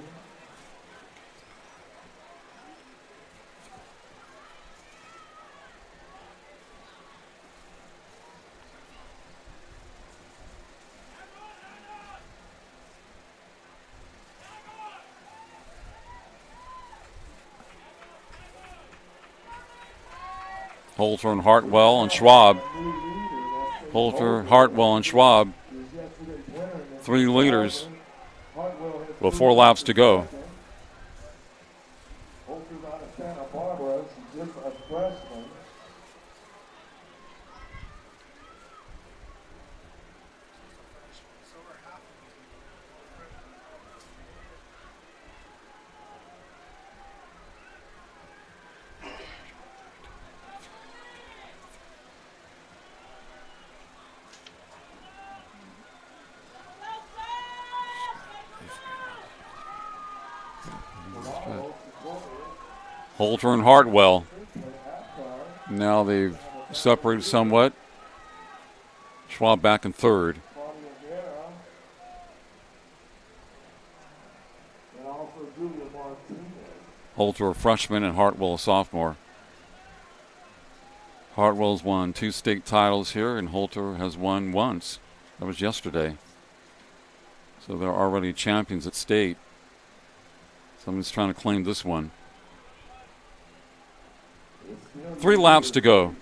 A: Holter and Hartwell and Schwab. Holter, Hartwell, and Schwab. 3 leaders with 4 laps to go.
C: Holter's out of Santa Barbara. She's just a freshman.
A: Holter and Hartwell. Now they've separated somewhat. Schwab back in 3rd. Holter a freshman and Hartwell a sophomore. Hartwell's won 2 state titles here, and Holter has won once. That was yesterday. So they're already champions at state. Someone's trying to claim this one. 3 laps to go.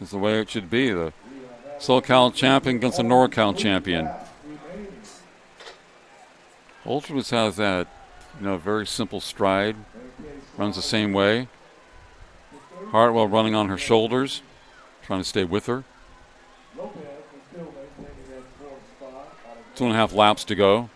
A: That's the way it should be. The SoCal champion against the NorCal champion. Holter has that, very simple stride. Runs the same way. Hartwell running on her shoulders, trying to stay with her. 2.5 laps to go.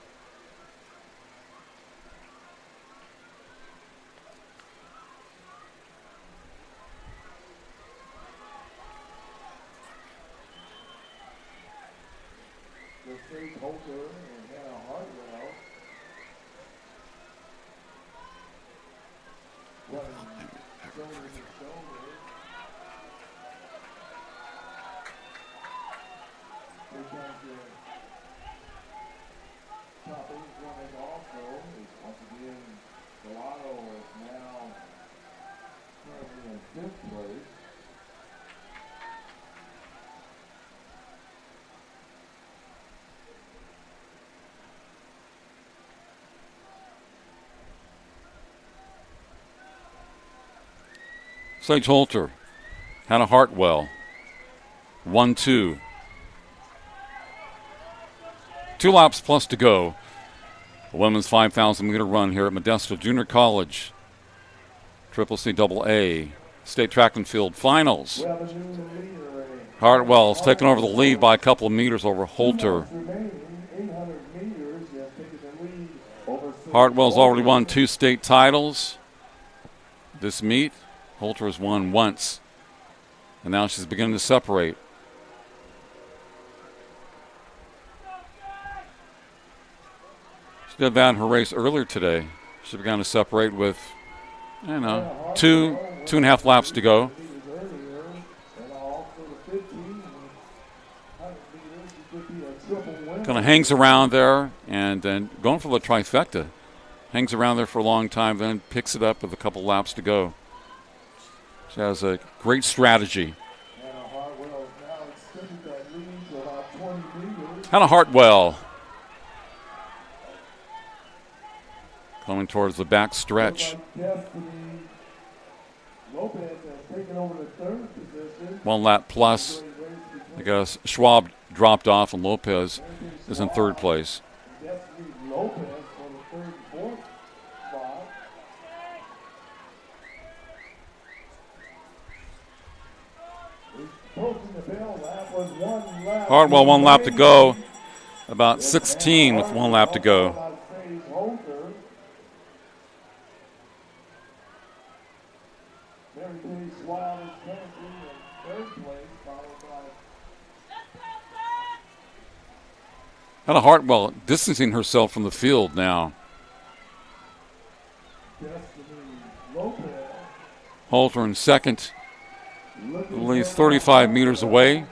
C: fifth place.
A: Sage Holter, Hannah Hartwell, 1-2. 2 laps plus to go. The women's 5,000-meter run here at Modesto Junior College. CCCAA State Track and Field Finals.
C: We have a new leader.
A: Hartwell's taken over the lead by a couple of meters over Holter.
C: Remaining 800 meters. He has taken the lead over
A: Hartwell's already won 2 state titles this meet. Holter has won once. And now she's beginning to separate. She did that in her race earlier today. She began to separate with, 2.5 laps to go. Kind of hangs around there and then going for the trifecta. Hangs around there for a long time, then picks it up with a couple laps to go. She has a great strategy. Hannah Hartwell coming towards the back stretch. 1 lap plus. I guess Schwab dropped off and Lopez is in third place. Hartwell 1 lap to go. About 16 with 1 lap to go. Hannah Hartwell distancing herself from the field now. Holter in second, at least 35 meters away.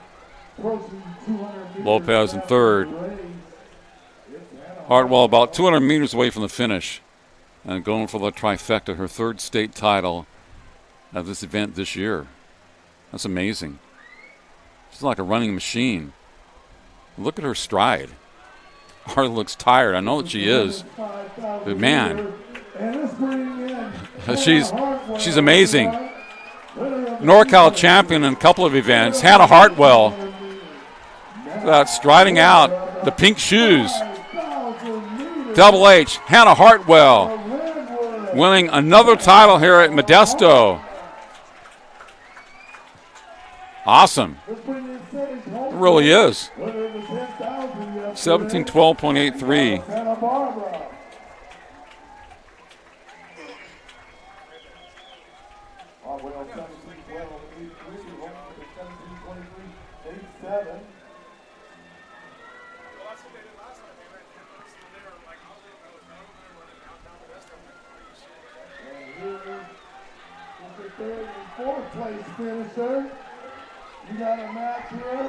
A: Lopez in third. Hartwell about 200 meters away from the finish and going for the trifecta, her third state title at this event this year. That's amazing. She's like a running machine. Look at her stride. Hardly looks tired. I know that she is. But man, she's amazing. NorCal champion in a couple of events. Hannah Hartwell striding out, the pink shoes. Double H, Hannah Hartwell winning another title here at Modesto. Awesome. It really is. 17:12.83.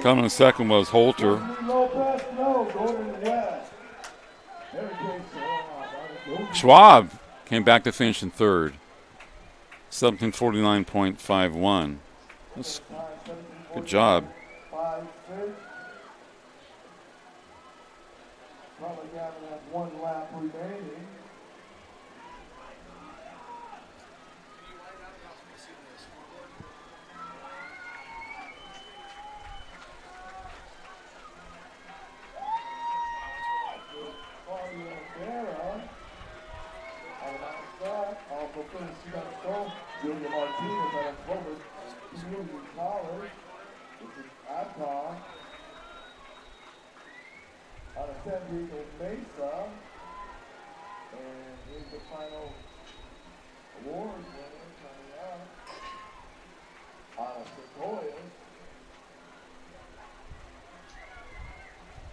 A: Coming in second was Holter. Schwab came back to finish in third. 17:49.51. That's good job.
C: Probably got that 1 lap remaining. Julia Martinez out of Clovis Community College. This is Adcon. Out of San Diego Mesa. And here's the final award winner coming out. Out of Sequoia.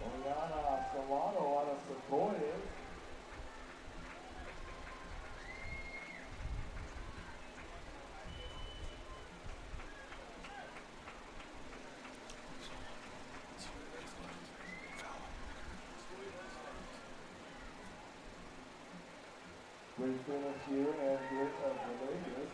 C: Oriana Solano out of Sequoia. Great finish here and great of the Vegas.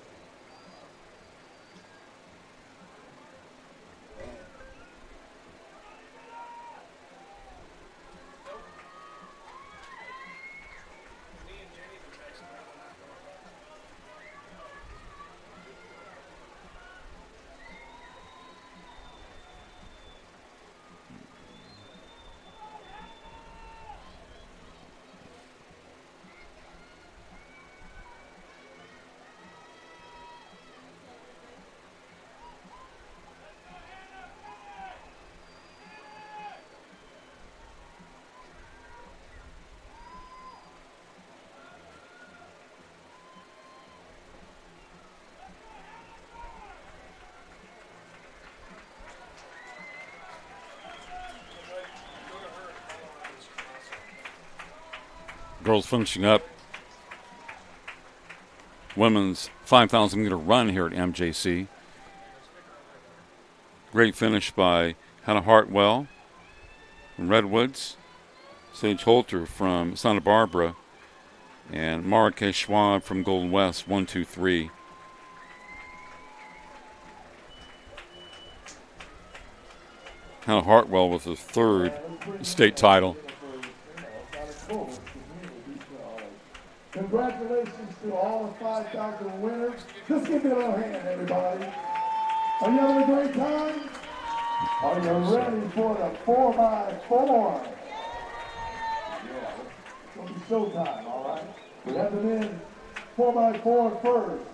A: girls finishing up women's 5,000 meter run here at MJC. Great finish by Hannah Hartwell from Redwoods, Sage Holter from Santa Barbara, and Mara K. Schwab from Golden West, 1, 2, 3. Hannah Hartwell with her third state title.
C: Congratulations to all the 5,000 winners. Just give me a little hand, everybody. Are you having a great time? Are you ready for the 4x4? Yeah, it's going to be showtime, all right? We have the men 4x4 first.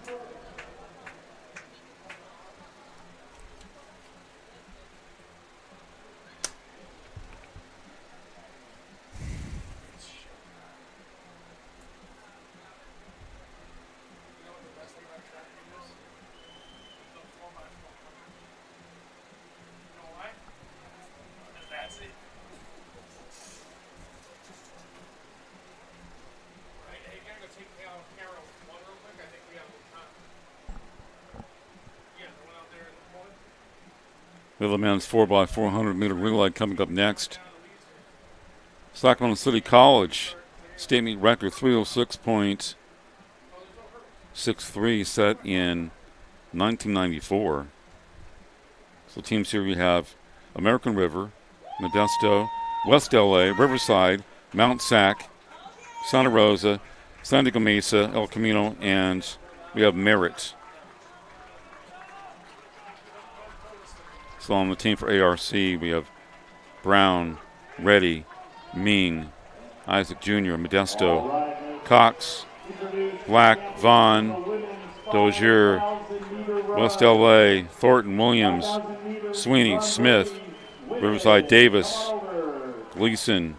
A: We have the men's 4x400 meter relay coming up next. Sacramento City College state meet record 306.63 set in 1994. So teams here we have American River, Modesto, West LA, Riverside, Mount Sac, Santa Rosa, San Diego Mesa, El Camino, and we have Merritt. So on the team for ARC, we have Brown, Reddy, Ming, Isaac Jr., Modesto, Cox, Black, Vaughn, Dozier, West LA, Thornton, Williams, Sweeney, Smith, Riverside, Davis, Gleason,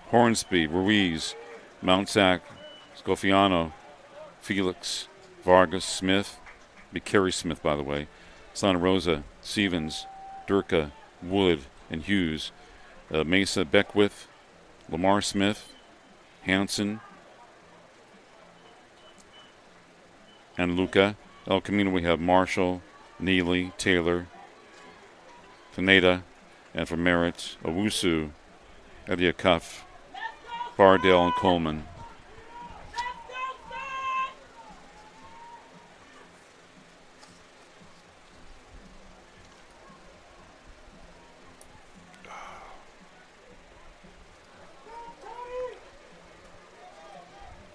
A: Hornsby, Ruiz, Mount Sac, Scofiano, Felix, Vargas, Smith, Carey Smith, by the way, Santa Rosa, Stevens, Durka, Wood, and Hughes, Mesa, Beckwith, Lamar Smith, Hanson, and Luca. El Camino, we have Marshall, Neely, Taylor, Pineda, and for Merritt, Owusu, Ediacuff, Bardell, and Coleman.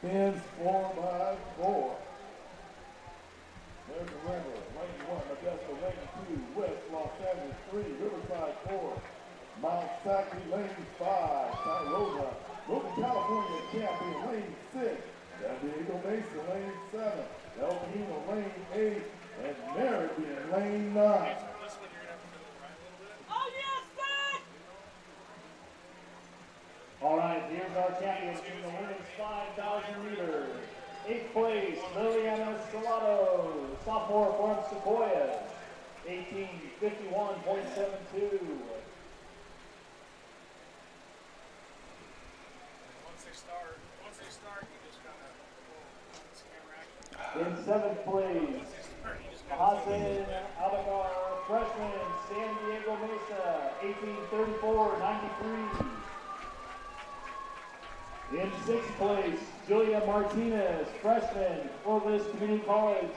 C: Men's 4x4. American River, lane 1, Modesto, lane 2, West Los Angeles 3, Riverside 4, Mount Sac, lane 5, Santa Rosa, Northern California champion, lane 6, San Diego Mesa, lane 7, El Camino, lane 8, and Merritt in lane 9.
F: All right, here's our champions in the women's 5,000 meters. 8th place, Liliana Salado, sophomore from Sequoia, 18:51.72.
B: Once they start, you just kind of
F: In 7th place, Hassan Abagar, freshman, San Diego Mesa, 18:34.93. In 6th place, Julia Martinez, freshman, Orvis Community College,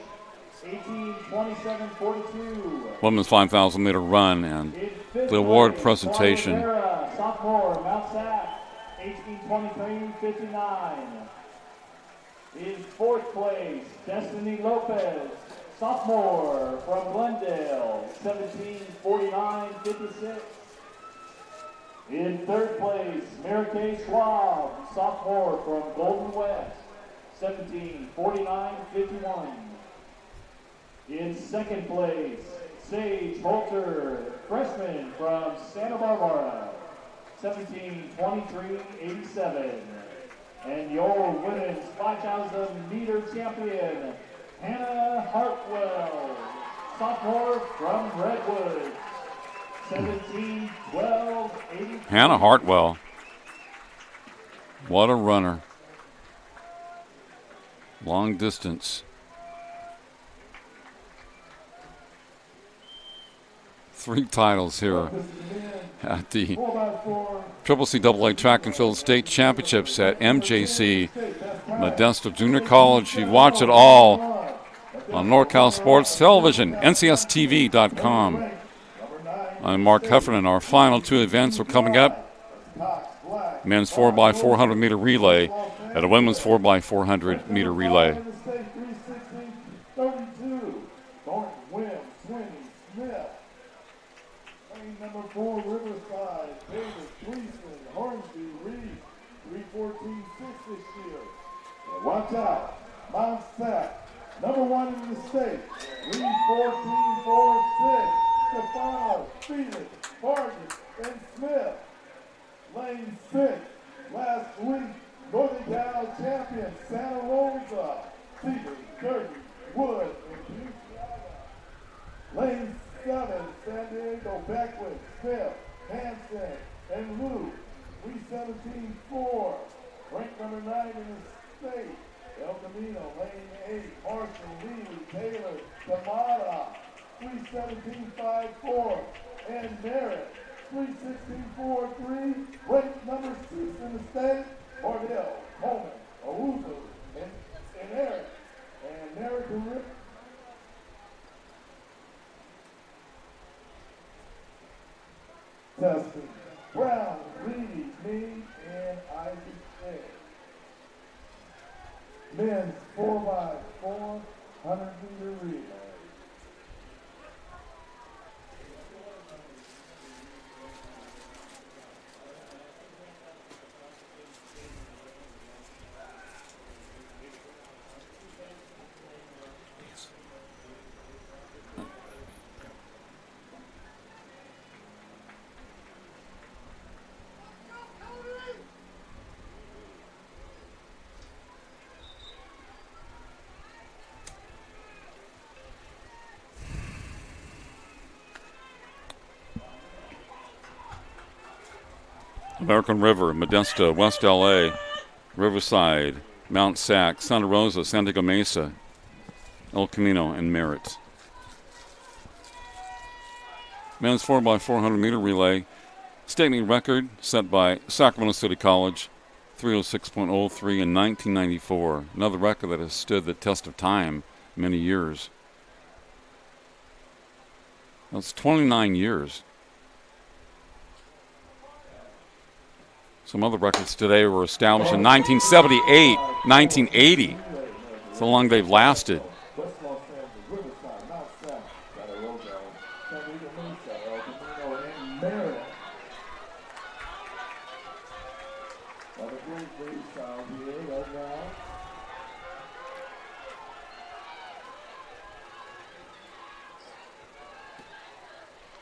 F: 18:27.42.
A: Women's 5,000 meter run and the award presentation.
F: Rivera, sophomore, Mount Sac, 18:23.59. In 4th place, Destiny Lopez, sophomore from Glendale, 17:49.56. In 3rd place, Mary Kay Schwab, sophomore from Golden West, 17:49.51. In 2nd place, Sage Holter, freshman from Santa Barbara, 17:23.87. And your women's 5,000 meter champion, Hannah Hartwell, sophomore from Redwood, 17:12.80.
A: Hannah Hartwell. What a runner. Long distance. 3 titles here at the CCCAA Track and Field State Championships at MJC Modesto Junior College. You watch it all on NorCal Sports Television, NCSTV.com. I'm Mark Heffernan. Our final 2 events are coming up. Men's 4x400 meter relay and a women's 4x400 meter relay.
C: Number 4, Riverside, Davis, Gleason, Hornsby, Reed, 3:14.6 this year. And watch out, Mount Sac, number 1 in the state, 3:14.46. Stefano, Phoenix, Vargas, and Smith. Lane 6, last week, Northern Cal champion Santa Rosa, Stevens, Derby, Wood, and Houston. Lane 7, San Diego, Beckwith, Smith, Hansen, and Lou, 3:17.4. Ranked number 9 in the state, El Camino, Lane 8, Marshall, Lee, Taylor, Tamara, 3:17.54. And Merritt, 3:16.43. Ranked number 6 in the state, Mardell, Coleman, Owuzu, and Eric. And Merritt to Rip. Testing. Brown, Reedy, me, and Isaac A. Men's 4x400 meter relay.
A: American River, Modesto, West LA, Riverside, Mount Sac, Santa Rosa, San Diego Mesa, El Camino, and Merritt. Men's 4x400 meter relay, state meet record set by Sacramento City College, 3:06.03 in 1994. Another record that has stood the test of time many years. That's 29 years. Some other records today were established in 1978, 1980. That's how long they've lasted.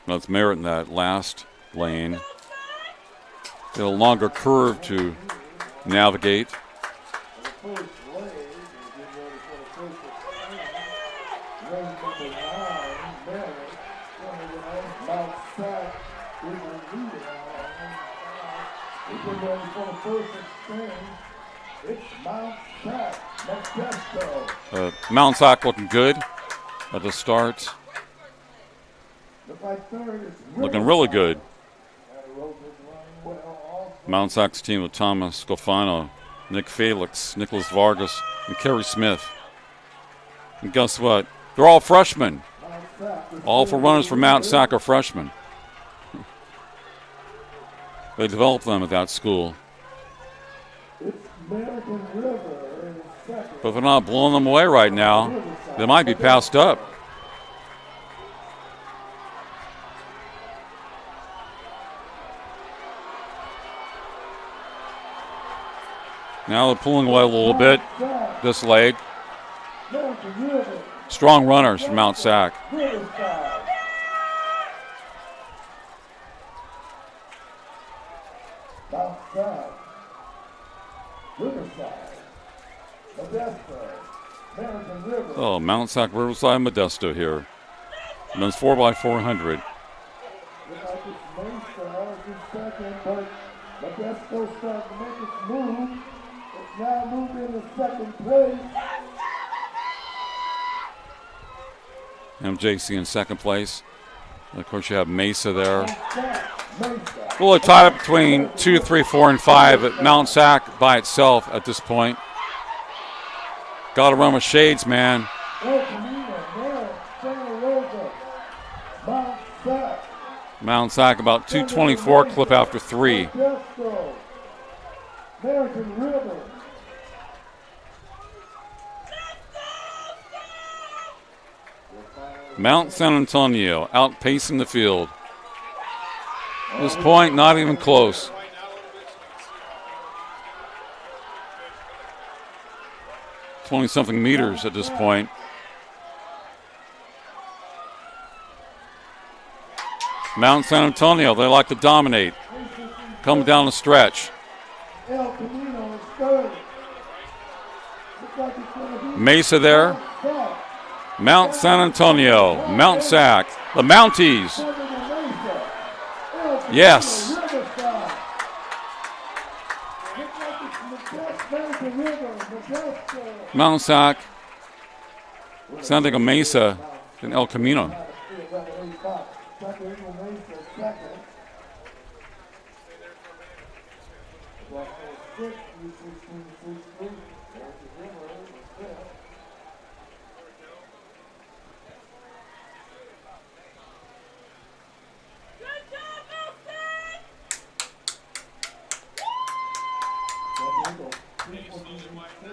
A: That's Merritt in that last lane. A longer curve to navigate. Mount Sac looking good at the start. Looking really good. Mount Sac's team with Thomas Scofano, Nick Felix, Nicholas Vargas, and Kerry Smith. And guess what? They're all freshmen. All 4 runners for Mount Sac are freshmen. They developed them at that school. But if they're not blowing them away right now, they might be passed up. Now they're pulling away a little bit this leg. Strong runners from Mount Sac. Oh, Mount Sac, Riverside, Modesto here. Men's 4x400.
C: Modesto starting to make its move. It's now moved into second place.
A: MJC in second place. And of course, you have Mesa there. Well, tied up between 2, 3, 4, and 5 at Mount Sac by itself at this point. Got to run with shades, man. Mount Sac about 224 clip after 3. Mount San Antonio outpacing the field. At this point, not even close. Something meters at this point. Mount San Antonio, they like to dominate. Come down the stretch. Mesa there. Mount San Antonio, Mount Sac, the Mounties. Yes. Mount Sac, San Diego Mesa, and El Camino.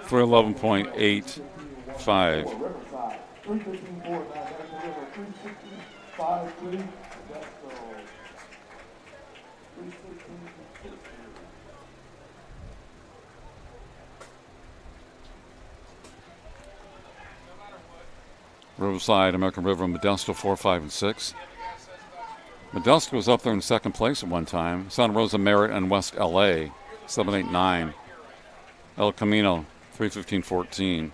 A: For 11.85. Riverside, American River, Modesto 4, 5, and 6. Modesto was up there in second place at one time. Santa Rosa, Merritt, and West LA 7, 8, 9. El Camino 3, 15, 14.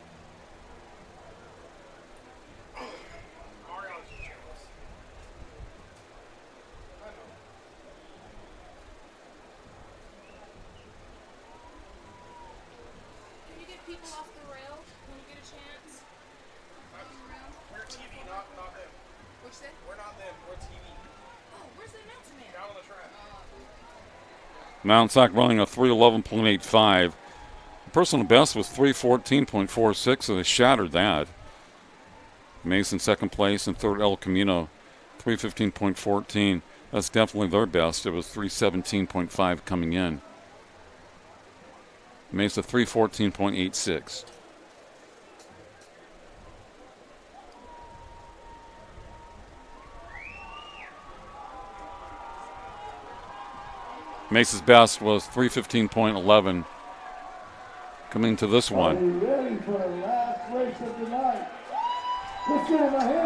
A: Mount Sac running a 3:11.85. Personal best was 3:14.46, so they shattered that. Mason second place, and third El Camino 3:15.14. That's definitely their best. It was 3:17.5 coming in. Mesa 3:14.86. Mesa's best was 3:15.11 coming to this one.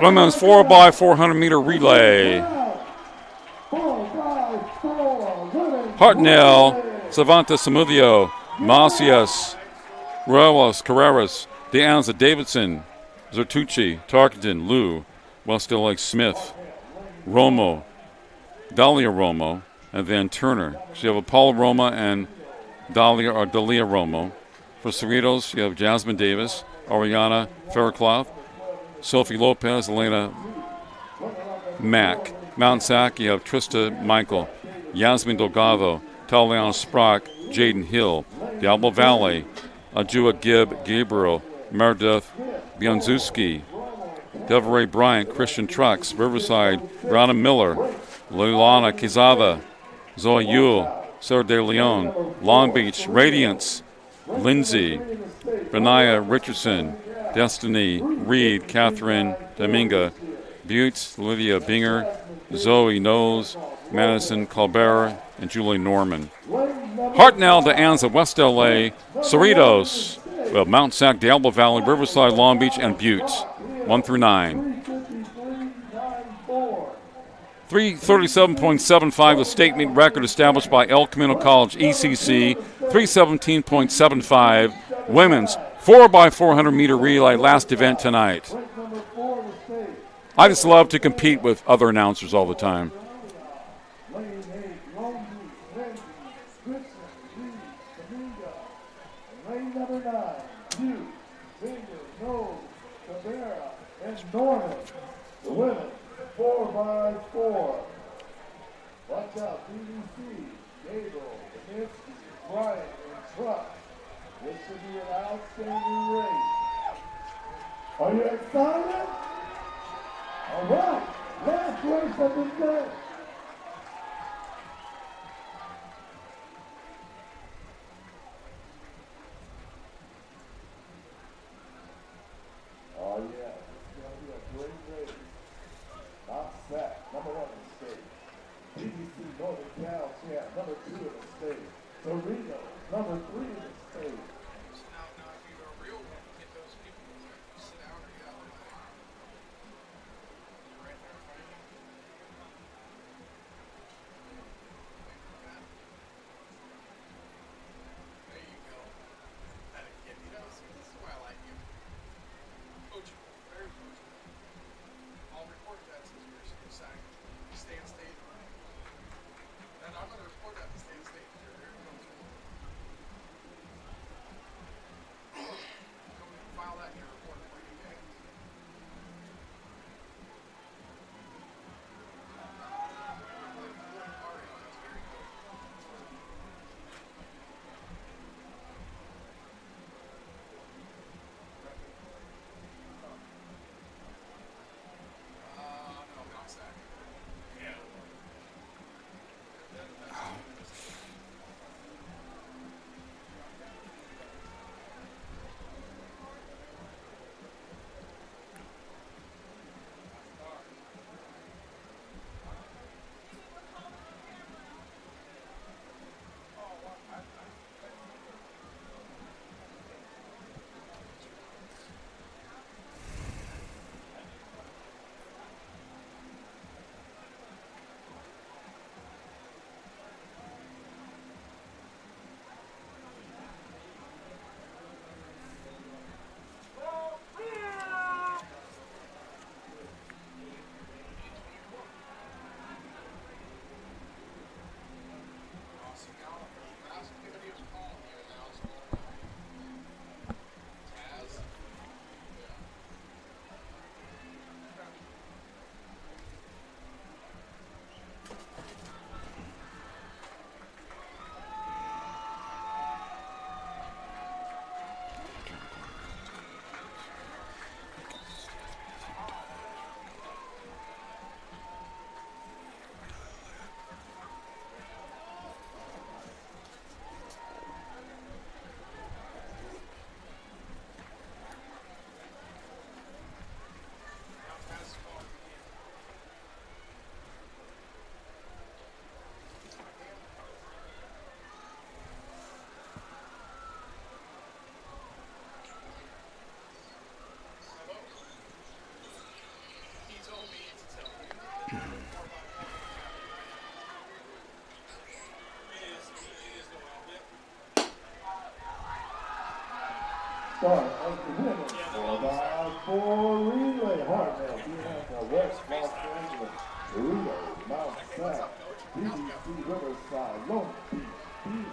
A: Women's 4x400 meter relay. Hartnell, Savanta Samudio, Macias, Ruelas, Carreras, De Anza, Davidson, Zertucci, Tarkenton, Liu, West LA, Smith, Romo, Dalia Romo, and then Turner. So you have Paula Roma and Dalia Romo. For Cerritos, you have Jasmine Davis, Ariana Faircloth, Sophie Lopez, Elena Mack. Mount Sac, you have Trista Michael, Yasmin Delgado, Taliana Sprock, Jaden Hill. Diablo Valley, Ajua Gabriel, Meredith Bianzuski, Deveray Bryant, Christian Trucks, Riverside, Brianna Miller, Leilana Quezada, Zoe Yule, Sarah De Leon, Long Beach, Radiance, Lindsay, Benaya Richardson, Destiny, Reed, Catherine Dominga, Butte, Lydia Binger, Zoe Knowles, Madison Colbert, and Julie Norman. Hartnell to Anza, West LA, Cerritos, Mount Sac, Diablo Valley, Riverside, Long Beach, and Butte, 1 through 9. 3:37.75, the state meet record established by El Camino College ECC. 3:17.75, women's 4x400 meter relay, last event tonight. I just love to compete with other announcers all the time.
C: The women, 4x4. Watch out, BBC, Gabriel, Kaminsky, Bryant, and Truck. This should be an outstanding race. Are you excited? All right, last race of the day. Oh yeah, it's going to be a great race. Not Sack, number 1 in the state. BBC Northern Cal champ, number 2 in the state. Torino, number 3 in the state.
B: So now if you're a real one, get those people to sit down or get out of the way. You're right there in front of you. There you go. That kid, you know, see, this is why I like you. Coachable, very coachable. I'll report that since you're saying stay in state. And I'm going to report that to stay in state. You're very coachable. Come and file that in your report for you guys. That's very good. No, Mount Sac. Yeah.
C: Start of the women's 4x4 relay. Hartnell, behind West Los Angeles. Dorito, Mount Sac, BBC Riverside, Long Beach, Beach.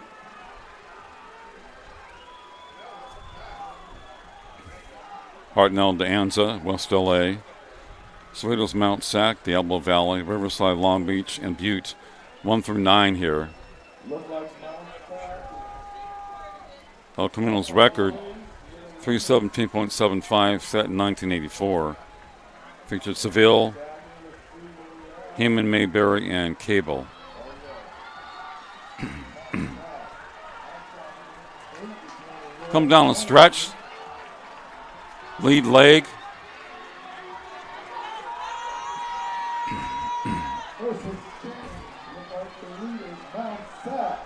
A: Hartnell, De Anza, West LA. Cerritos, Mount Sac, Diablo Valley, Riverside, Long Beach, and Butte. 1 through 9 here.
C: Look like Mount Sac.
A: El Camino's record, 317.75, set in 1984. Featured Seville, Heman, Mayberry, and Cable. Come down the stretch. Lead leg.
C: Versus look like the leaders, Mount Sac.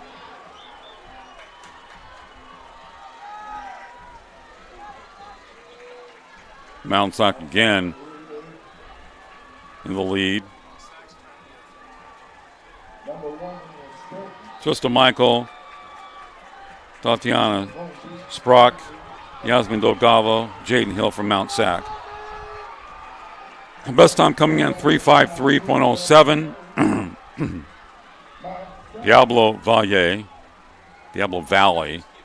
A: Mount Sac again in the lead.
C: Number 1 in the state.
A: Trista Michael, Tatiana Sprock, Yasmin Delgado, Jaden Hill from Mount Sac. Best time coming in 3:53.07. Diablo Valley,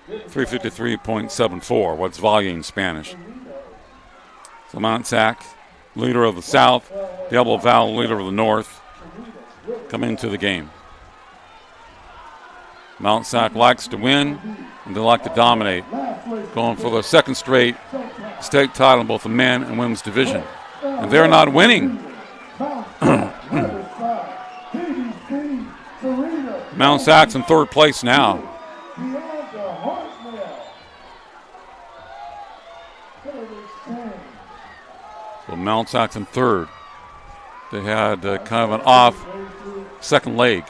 A: 3:53.74. What's Valle in Spanish? So Mount Sac leader of the South, Diablo Valley, leader of the North, coming into the game. Mount Sac likes to win, and they like to dominate, going for the second straight state title in both the men and women's division. And they're not winning. Mount Sac's in third place now. So Mount Sac's in third. They had kind of an off second leg.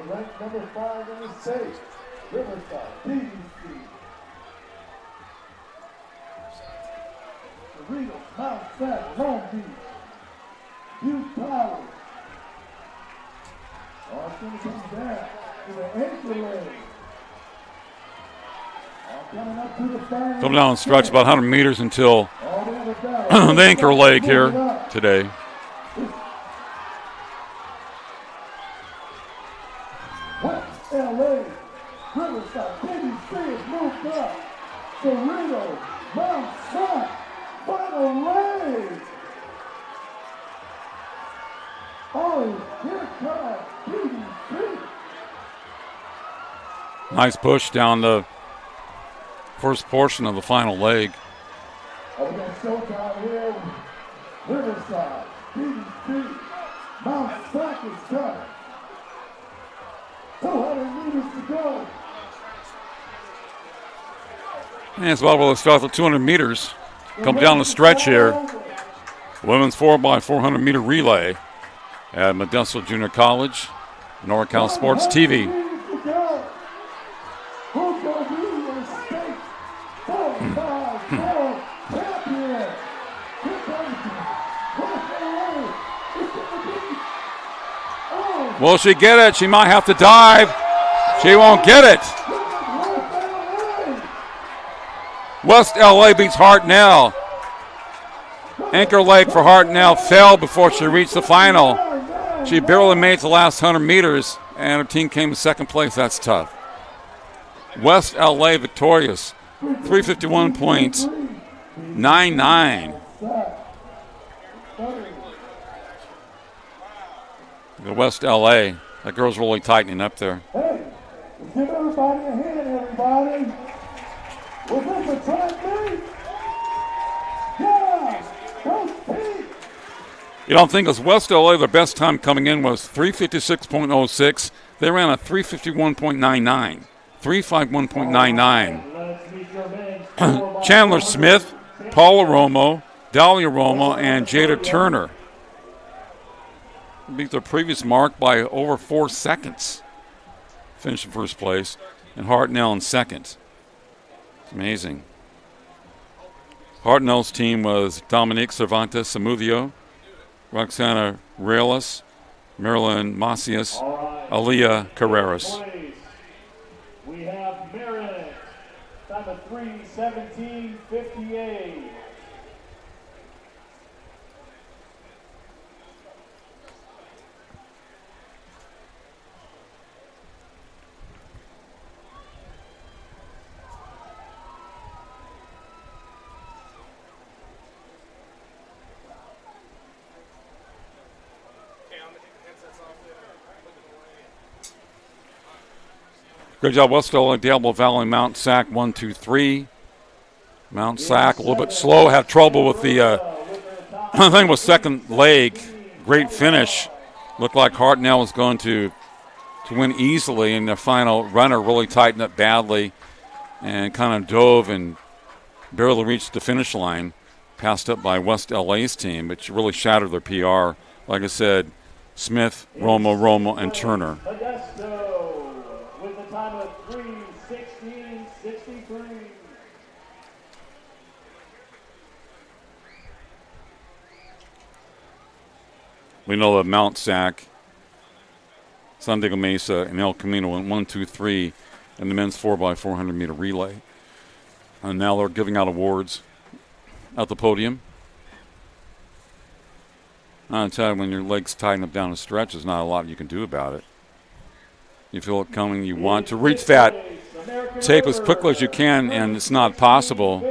C: Ranked number 5 in the state, Riverside, DDC. Cerritos, Mount Sac, Long Beach, Butte Power. Austin comes down to the anchor leg. Coming up to the final.
A: Come down and stretch about 100 meters until the anchor leg here today.
C: LA, Riverside, BBC has moved up. Cerritos, Mount Sac, final leg. Oh, here comes BBC.
A: Nice push down the first portion of the final leg.
C: Oh, we got showtime here. Riverside, BBC, Mount Sac is coming. 200 meters to go.
A: And it's about to start the 200 meters. Come down the stretch here. Women's 4x400 meter relay at Modesto Junior College, NorCal Sports TV.
C: Who's going to be your state 4x4 champion? Here comes
A: Will she get it? She might have to dive. She won't get it. West LA beats Hartnell. Anchor leg for Hartnell fell before she reached the final. She barely made it the last 100 meters, and her team came in second place. That's tough. West LA victorious, 351.99. The West LA, that girl's really tightening up there.
C: Hey, let's give everybody a hand, everybody. Was this a track meet? Yeah, Coach Pete.
A: You don't think it was West LA, their best time coming in was 356.06. They ran a 351.99. 351.99. Chandler Smith, Paula Romo, Dahlia Romo, and Jada Turner beat their previous mark by over 4 seconds. Finished in first place, and Hartnell in second. It's amazing. Hartnell's team was Dominique Cervantes Samudio, Roxana Reales, Marilyn Macias, Aaliyah Carreras.
F: We have Merritt, time of 3:17:58.
A: Good job, West LA, Diablo Valley, Mount Sac, 1, 2, 3. Mount Sac a little bit slow, had trouble with the, I think it was second leg. Great finish. Looked like Hartnell was going to win easily, and the final runner really tightened up badly and kind of dove and barely reached the finish line. Passed up by West LA's team, but really shattered their PR. Like I said, Smith, Romo, and Turner.
F: With the time of 3:16:63.
A: We know that Mount Sac, San Diego Mesa, and El Camino went 1, 2, 3 in the men's 4x400 meter relay. And now they're giving out awards at the podium. I'll tell you, when your legs tighten up down a stretch, there's not a lot you can do about it. You feel it coming. You want to reach that tape as quickly as you can, and it's not possible.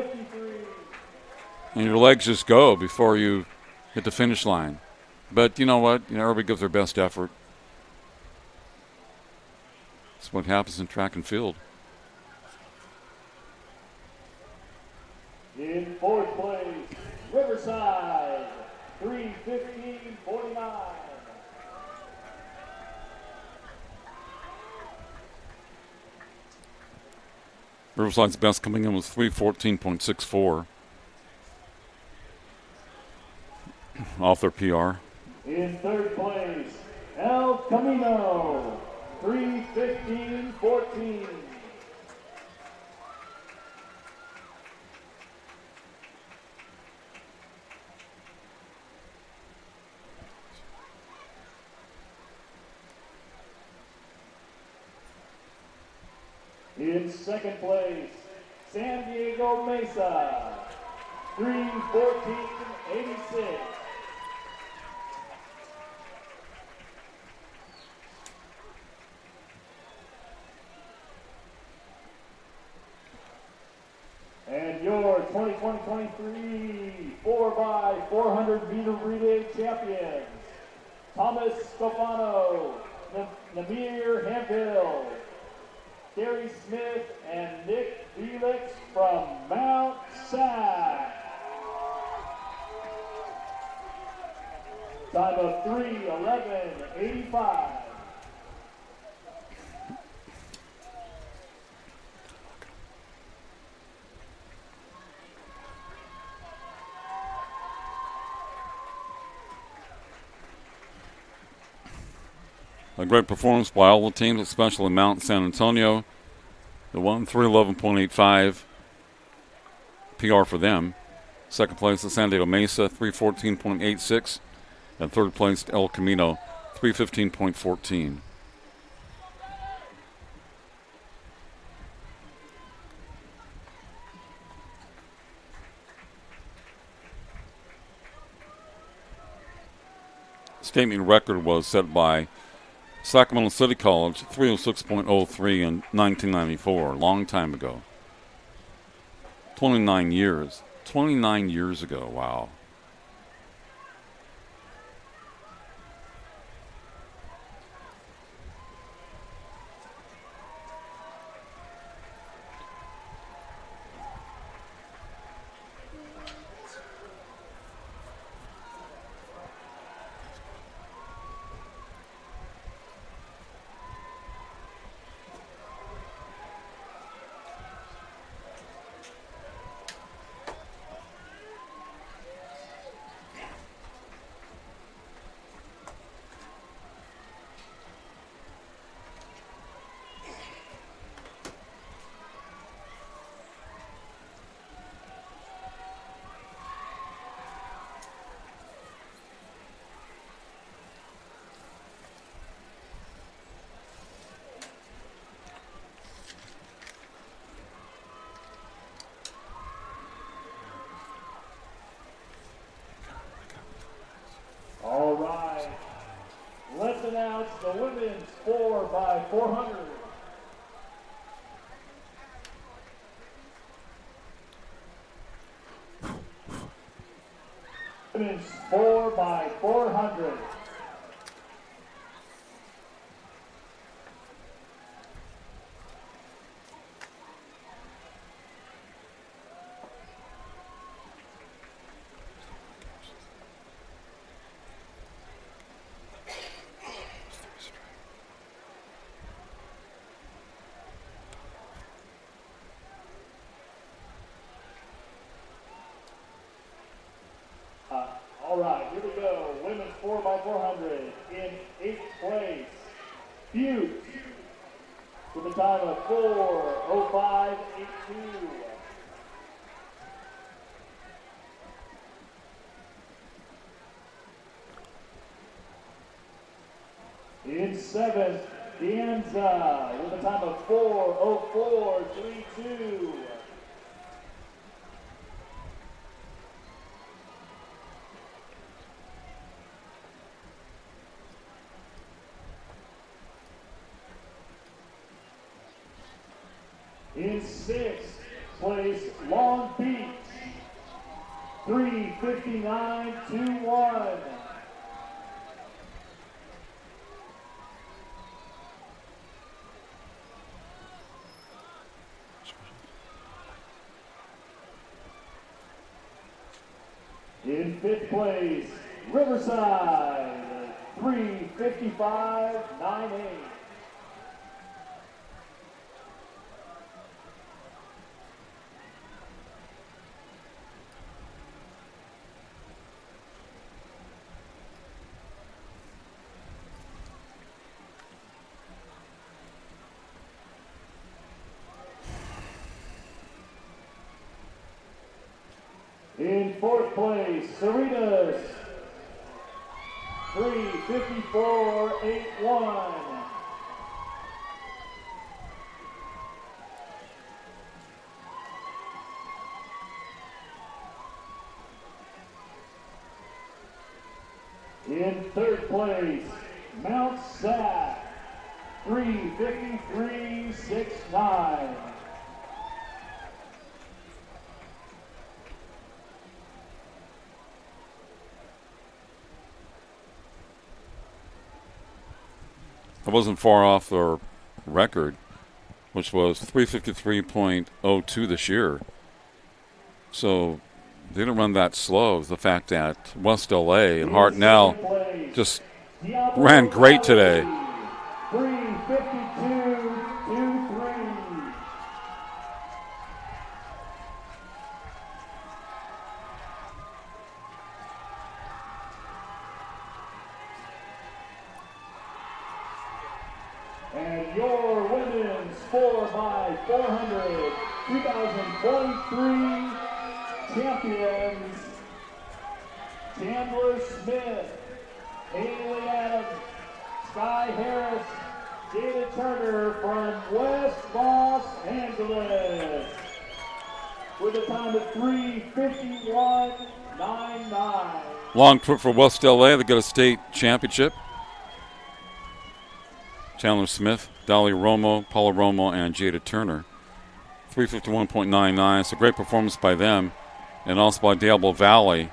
A: And your legs just go before you hit the finish line. But you know what? Everybody gives their best effort. That's what happens in track and field.
F: In fourth place, Riverside, 3:15.49.
A: Riverside's best coming in was 3:14.64 off their PR.
F: In third place, El Camino, 3:15.14. In second place, San Diego Mesa, 3:14.86. And your 2023 4x400 meter relay champions, Thomas Scofano, Namir Hemphill, Gary Smith, and Nick Felix from Mount Sac. Time of 3:11.85.
A: A great performance by all the teams, especially Mount San Antonio. The 3:11.85 PR for them. Second place is San Diego Mesa, 3:14.86. And third place, El Camino, 3:15.14. State meet record was set by Sacramento City College, 3:06.03 in 1994, a long time ago. 29 years. 29 years ago, wow.
F: All right, let's announce the women's 4x400. Women's 4x400. All right, here we go. Women's 4x400 in 8th place. Butte with a time of 4:05.82. In 7th, Dianza with a time of 4:04.32. In 6th place, Long Beach, 3:59.21. In 5th place, Riverside, 3:55.98. In 4th place, Cerritos, 3:54.81. In 3rd place, Mount Sac, 3:53.69.
A: It wasn't far off their record, which was 3:53.02 this year. So they didn't run that slow. The fact that West LA and Hartnell just ran great today.
F: 3:52.23. And your women's 4x400 2023 champions, Chandler Smith, Haley Adams, Sky Harris, Jada Turner from West Los Angeles with a time of 3:51.99.
A: Long trip for West LA. They got a state championship. Chandler Smith, Dolly Romo, Paula Romo, and Jada Turner. 3:51.99. It's a great performance by them. And also by Diablo Valley,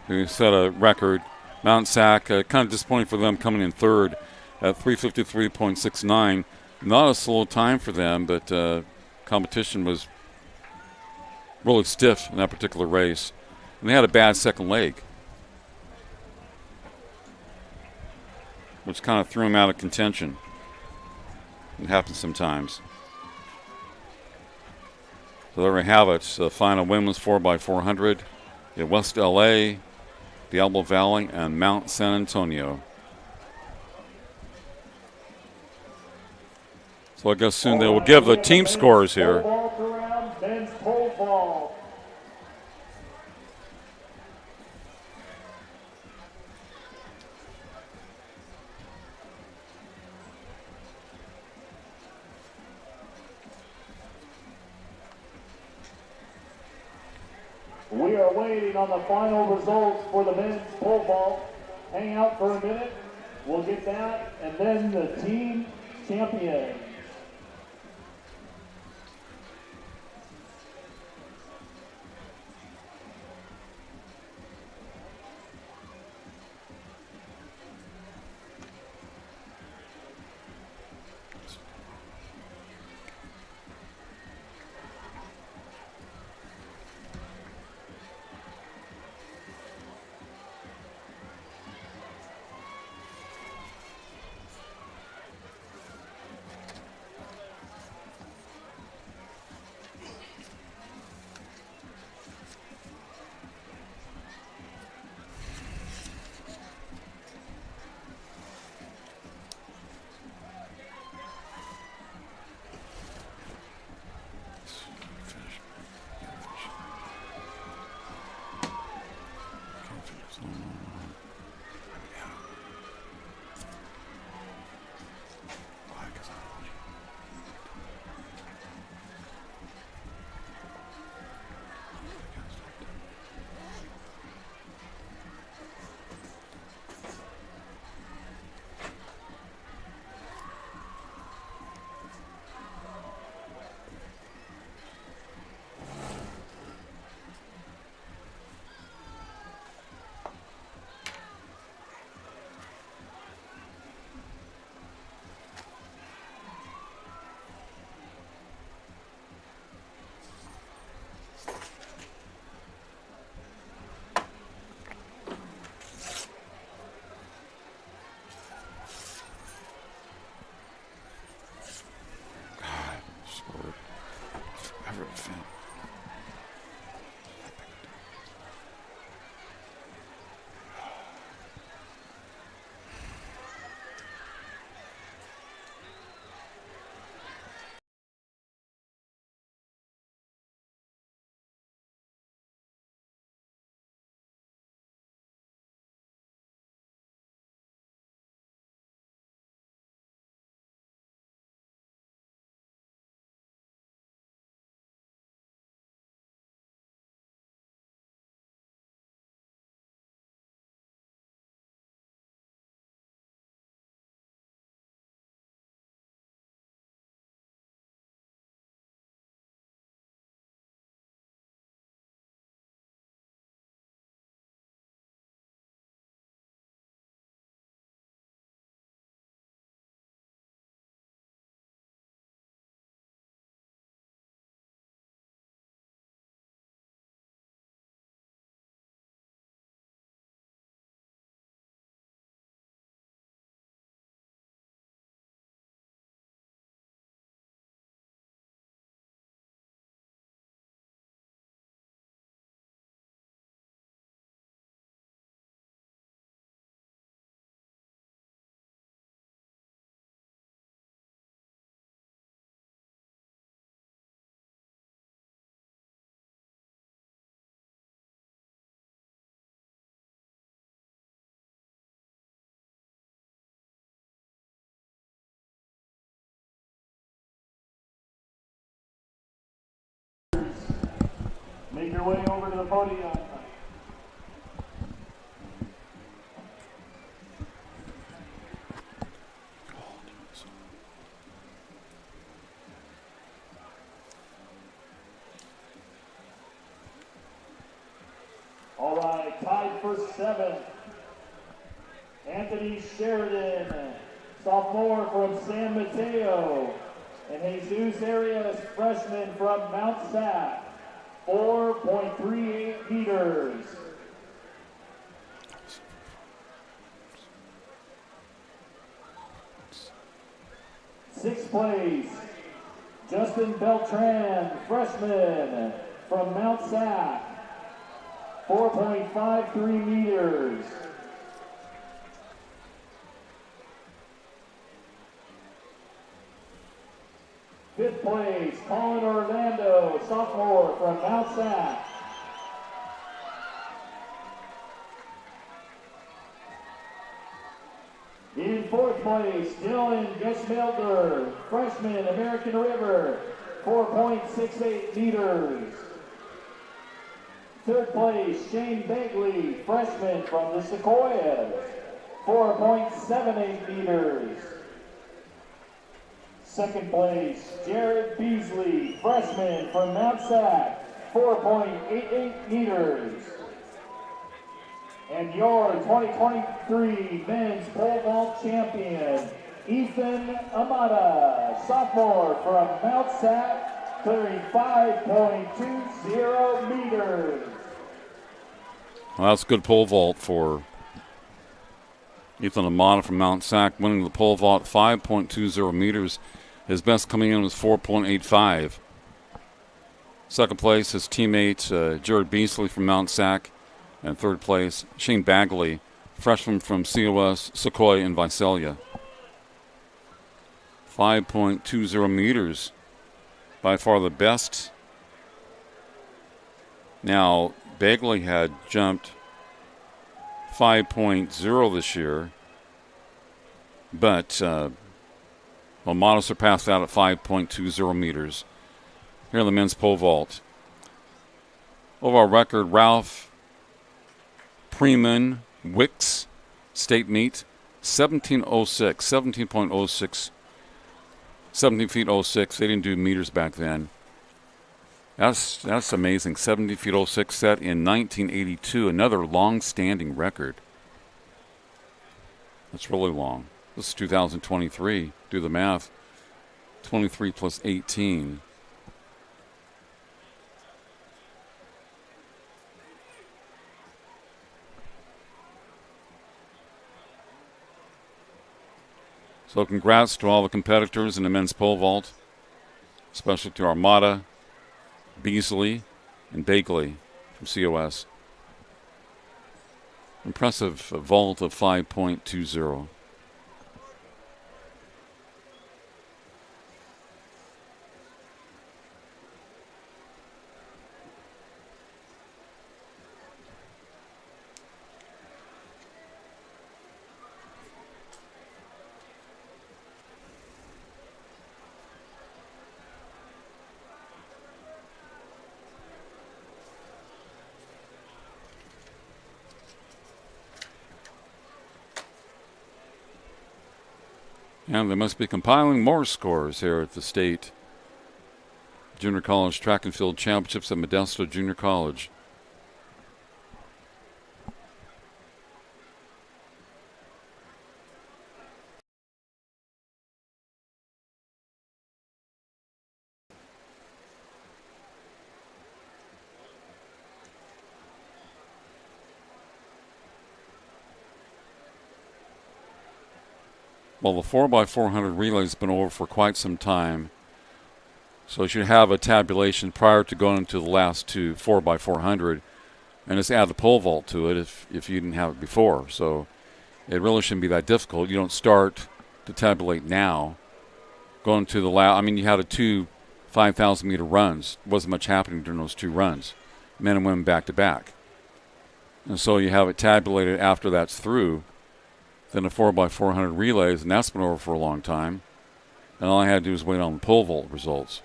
A: who set a record. Mount Sac, kind of disappointing for them coming in third at 3:53.69. Not a slow time for them, but competition was really stiff in that particular race. And they had a bad second leg, which kind of threw them out of contention. It happens sometimes. So there we have it. The final women's 4x400 in West LA, Diablo Valley, and Mount San Antonio. So I guess soon they will give the team scores here.
F: We are waiting on the final results for the men's pole vault. Hang out for a minute. We'll get that, and then the team champion. Make your way over to the podium. All right, tied for 7th. Anthony Sheridan, sophomore from San Mateo, and Jesus Arias, freshman from Mount Sac, 4.38 meters. Sixth place, Justin Beltran, freshman from Mount Sac, 4.53 meters. Fifth place, Colin Orlando, sophomore from Mount Sac. In fourth place, Dylan Geschmelder, freshman, American River, 4.68 meters. Third place, Shane Begley, freshman from the Sequoias, 4.78 meters. Second place, Jared Beasley, freshman from Mount Sac, 4.88 meters. And your 2023 men's pole vault champion, Ethan Amata, sophomore from Mount Sac, clearing 5.20 meters.
A: Well, that's a good pole vault for Ethan Amata from Mount Sac, winning the pole vault 5.20 meters. His best coming in was 4.85. Second place, his teammate Jared Beasley from Mount Sac. And third place, Shane Bagley, freshman from COS, Sequoia, and Visalia. 5.20 meters, by far the best. Now, Bagley had jumped 5.0 this year, but Amata surpassed that at 5.20 meters. Here in the men's pole vault. Overall record, Ralph Preeman Wicks, state meet, 17.06, 17 feet 06. They didn't do meters back then. That's amazing. 70 feet 06 set in 1982. Another long-standing record. That's really long. This is 2023. Do the math. 23 plus 18. So congrats to all the competitors in the men's pole vault, especially to Armada, Beasley, and Bagley from COS. Impressive vault of 5.20. And they must be compiling more scores here at the state Junior College Track and Field Championships at Modesto Junior College. Well, the 4x400 relay has been over for quite some time. So you should have a tabulation prior to going into the last two 4x400 and just add the pole vault to it if you didn't have it before. So it really shouldn't be that difficult. You don't start to tabulate now. Going to the last, I mean, you had two 5,000 meter runs. Wasn't much happening during those two runs, men and women back to back. And so you have it tabulated after that's through. Then the 4x400 relays, and that's been over for a long time. And all I had to do was wait on the pole vault results.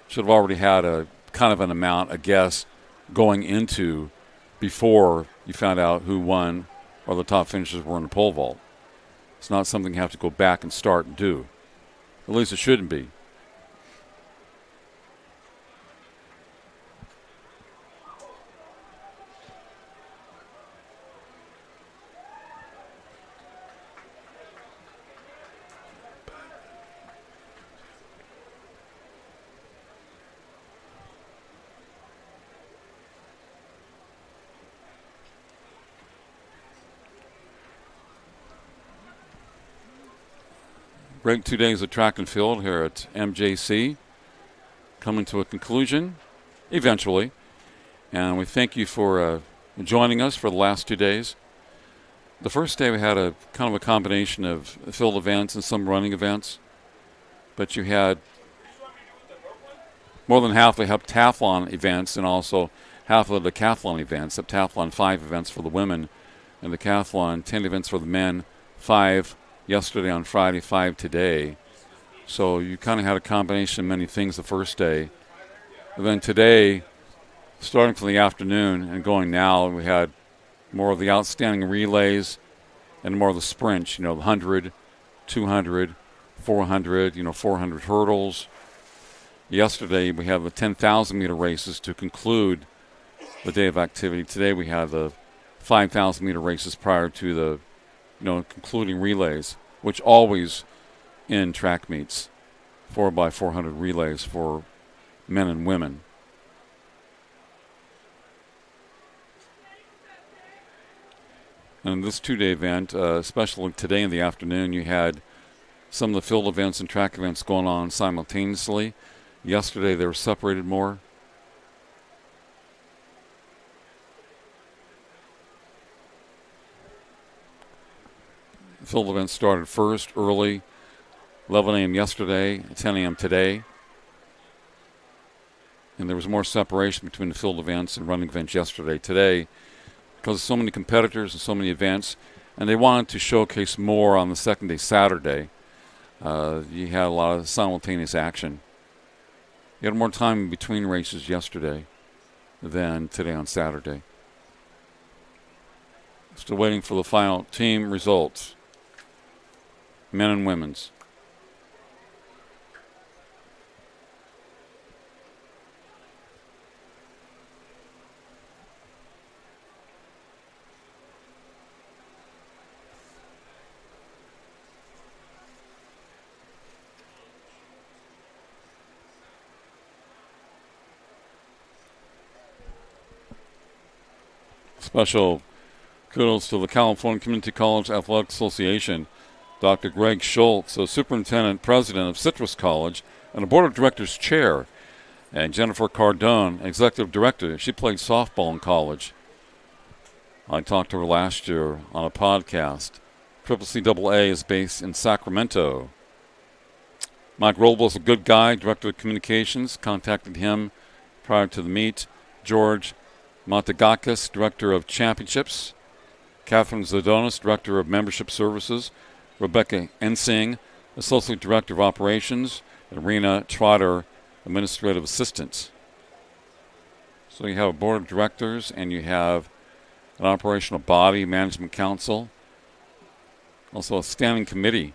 A: Should have already had a kind of an amount, a guess, going into before you found out who won or the top finishers were in the pole vault. It's not something you have to go back and start and do. At least it shouldn't be. Great 2 days of track and field here at MJC, coming to a conclusion eventually. And we thank you for joining us for the last 2 days. The first day we had a kind of a combination of field events and some running events, but you had more than half the heptathlon events and also half of the decathlon events. Heptathlon, 5 events for the women, and decathlon, 10 events for the men, 5 yesterday on Friday, 5 today. So you kind of had a combination of many things the first day. And then today, starting from the afternoon and going now, we had more of the outstanding relays and more of the sprints, the 100, 200, 400, 400 hurdles. Yesterday, we have the 10,000-meter races to conclude the day of activity. Today, we have the 5,000-meter races prior to the concluding relays, which always end track meets, 4x400 relays for men and women. And this 2-day event, especially today in the afternoon, you had some of the field events and track events going on simultaneously. Yesterday they were separated more. Field events started first, early, 11 a.m. yesterday, 10 a.m. today. And there was more separation between the field events and running events yesterday. Today, because of so many competitors and so many events, and they wanted to showcase more on the second day, Saturday, you had a lot of simultaneous action. You had more time in between races yesterday than today on Saturday. Still waiting for the final team results. Men and women's. Special kudos to the California Community College Athletic Association, Dr. Greg Schultz, the Superintendent President of Citrus College and the Board of Directors Chair, and Jennifer Cardone, Executive Director. She played softball in college. I talked to her last year on a podcast. CCCAA is based in Sacramento. Mike Robles, a good guy, Director of Communications, contacted him prior to the meet. George Matagakis, Director of Championships. Catherine Zadonis, Director of Membership Services. Rebecca Ensing, Associate Director of Operations. And Rena Trotter, Administrative Assistant. So you have a Board of Directors and you have an operational body, Management Council. Also a standing committee.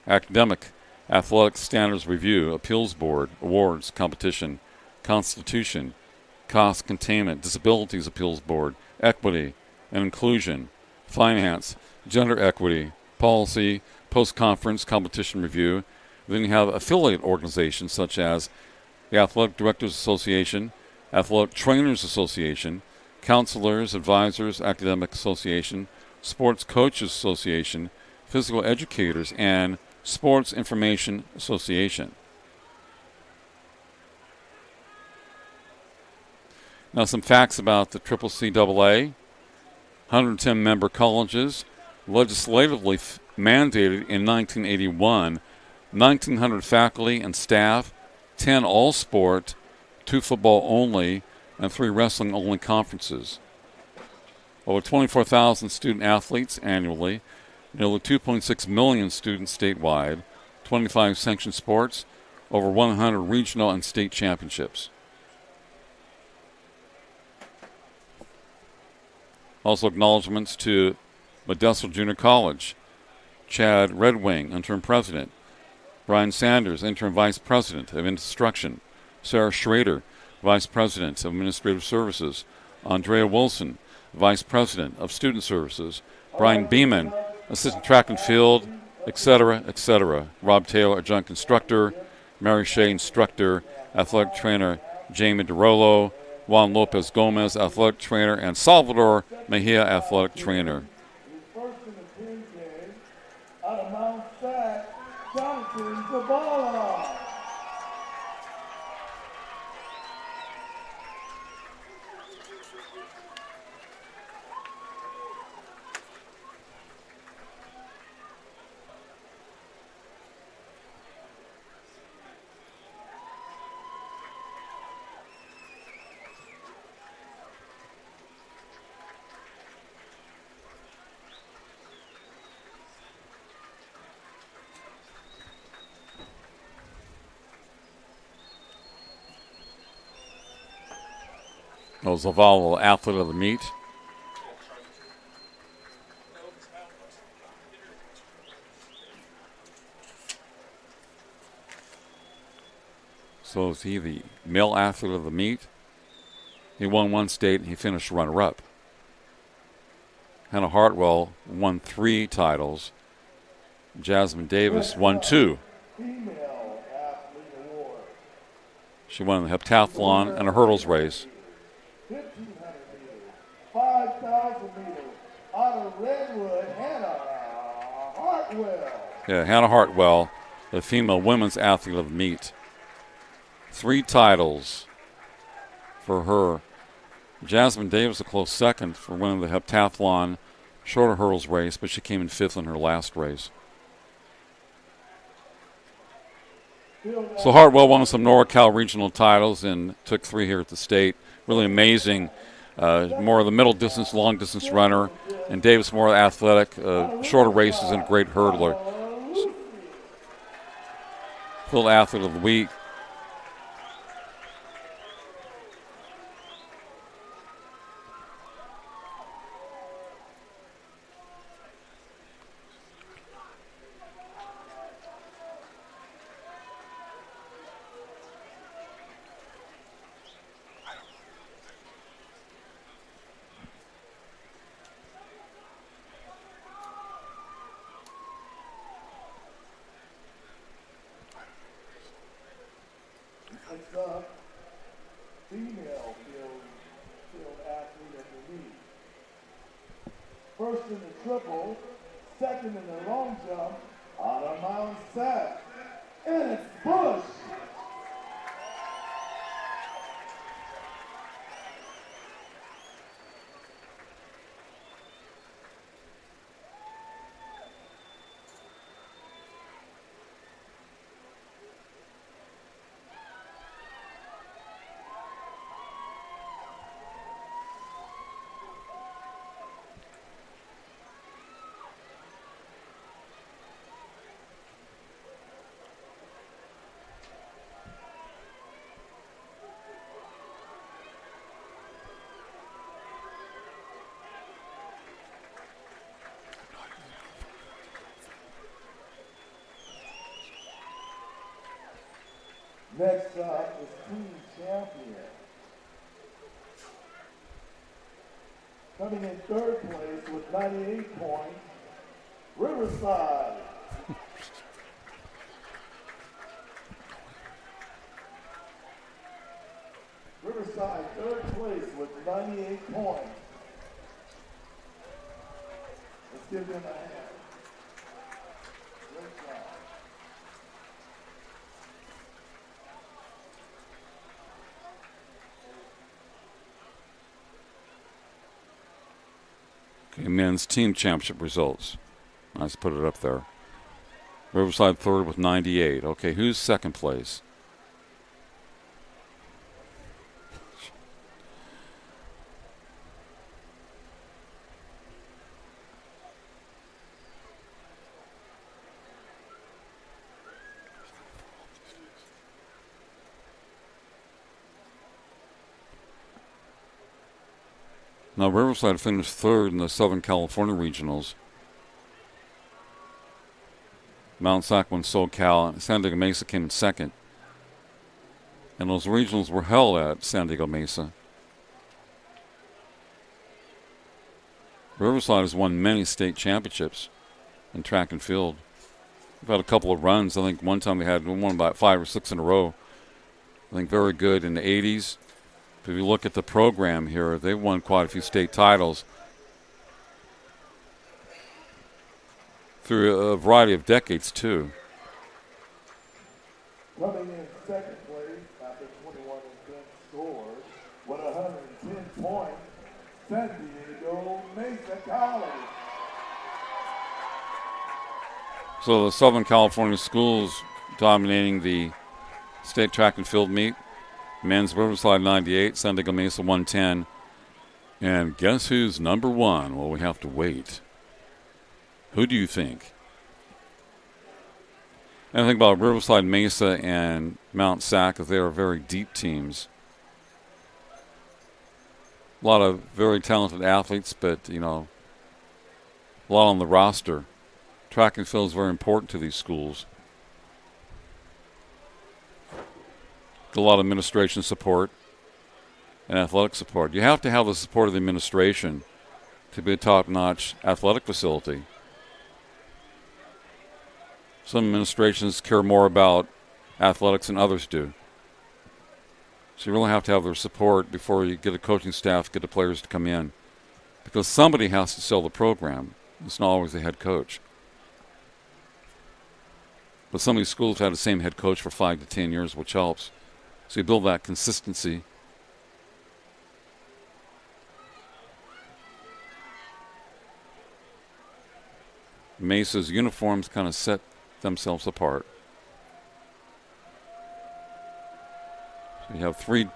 A: Academic, Athletic Standards Review, Appeals Board, Awards, Competition, Constitution, Cost Containment, Disabilities Appeals Board, Equity and Inclusion, Finance, Gender Equity, Policy, Post-Conference Competition Review. Then you have affiliate organizations such as the Athletic Directors Association, Athletic Trainers Association, Counselors, Advisors, Academic Association, Sports Coaches Association, Physical Educators, and Sports Information Association. Now some facts about the CCCAA. 110 member colleges, legislatively mandated in 1981, 1,900 faculty and staff, 10 all-sport, 2 football only, and 3 wrestling only conferences. Over 24,000 student athletes annually, nearly 2.6 million students statewide, 25 sanctioned sports, over 100 regional and state championships. Also acknowledgments to Modesto Junior College, Chad Red Wing, interim president, Brian Sanders, interim vice president of instruction, Sarah Schrader, vice president of administrative services, Andrea Wilson, vice president of student services, Brian Beeman, assistant track and field, etc., etc. Rob Taylor, adjunct instructor, Mary Shea, instructor, athletic trainer Jamie DeRollo, Juan Lopez Gomez, athletic trainer, and Salvador Mejia, athletic trainer.
C: First in the pin game, out of Mount Sac, Jonathan Zavala.
A: Zavala, athlete of the meet. So is he the male athlete of the meet? He won one state and he finished runner-up. Hannah Hartwell won 3 titles. Jasmine Davis won 2.
C: Female athlete award.
A: She won the heptathlon and a hurdles race.
C: 1,500 meters, 5,000 meters, out of Redwood, Hannah Hartwell.
A: Yeah, Hannah Hartwell, the female women's athlete of the meet. 3 titles for her. Jasmine Davis a close second for winning the heptathlon shorter hurdles race, but she came in 5th in her last race. So Hartwell won some NorCal regional titles and took 3 here at the state. Really amazing. More of the middle distance, long distance runner, and Davis more athletic, shorter races, and a great hurdler. Field athlete of the week.
C: Next up, female field athlete of the week. First in the triple, second in the long jump, out of Mount Sac, and it's Bush. Next up is team champion. Coming in 3rd place with 98 points, Riverside. Riverside, 3rd place with 98 points. Let's give them a hand. Great job.
A: Okay, men's team championship results. Let's put it up there. Riverside 3rd with 98. Okay, who's 2nd place? Now, Riverside finished third in the Southern California regionals. Mount Sac won SoCal, and San Diego Mesa came in second. And those regionals were held at San Diego Mesa. Riverside has won many state championships in track and field. We've had a couple of runs. I think one time we won about 5 or 6 in a row. I think very good in the 80s. If you look at the program here, they've won quite a few state titles through a variety of decades, too.
C: Coming in second place after 21 intense scores with 110 points, San Diego Mesa College.
A: So the Southern California schools dominating the state track and field meet. Men's Riverside 98, San Diego Mesa 110. And guess who's number one? Well, we have to wait. Who do you think? And I think about Riverside Mesa and Mount Sac, as they are very deep teams. A lot of very talented athletes, but, you know, a lot on the roster. Track and field is very important to these schools. A lot of administration support and athletic support. You have to have the support of the administration to be a top-notch athletic facility. Some administrations care more about athletics than others do. So you really have to have their support before you get a coaching staff, get the players to come in. Because somebody has to sell the program. It's not always the head coach. But some of these schools have had the same head coach for 5 to 10 years, which helps. So you build that consistency. Mesa's uniforms kind of set themselves apart. So you have 3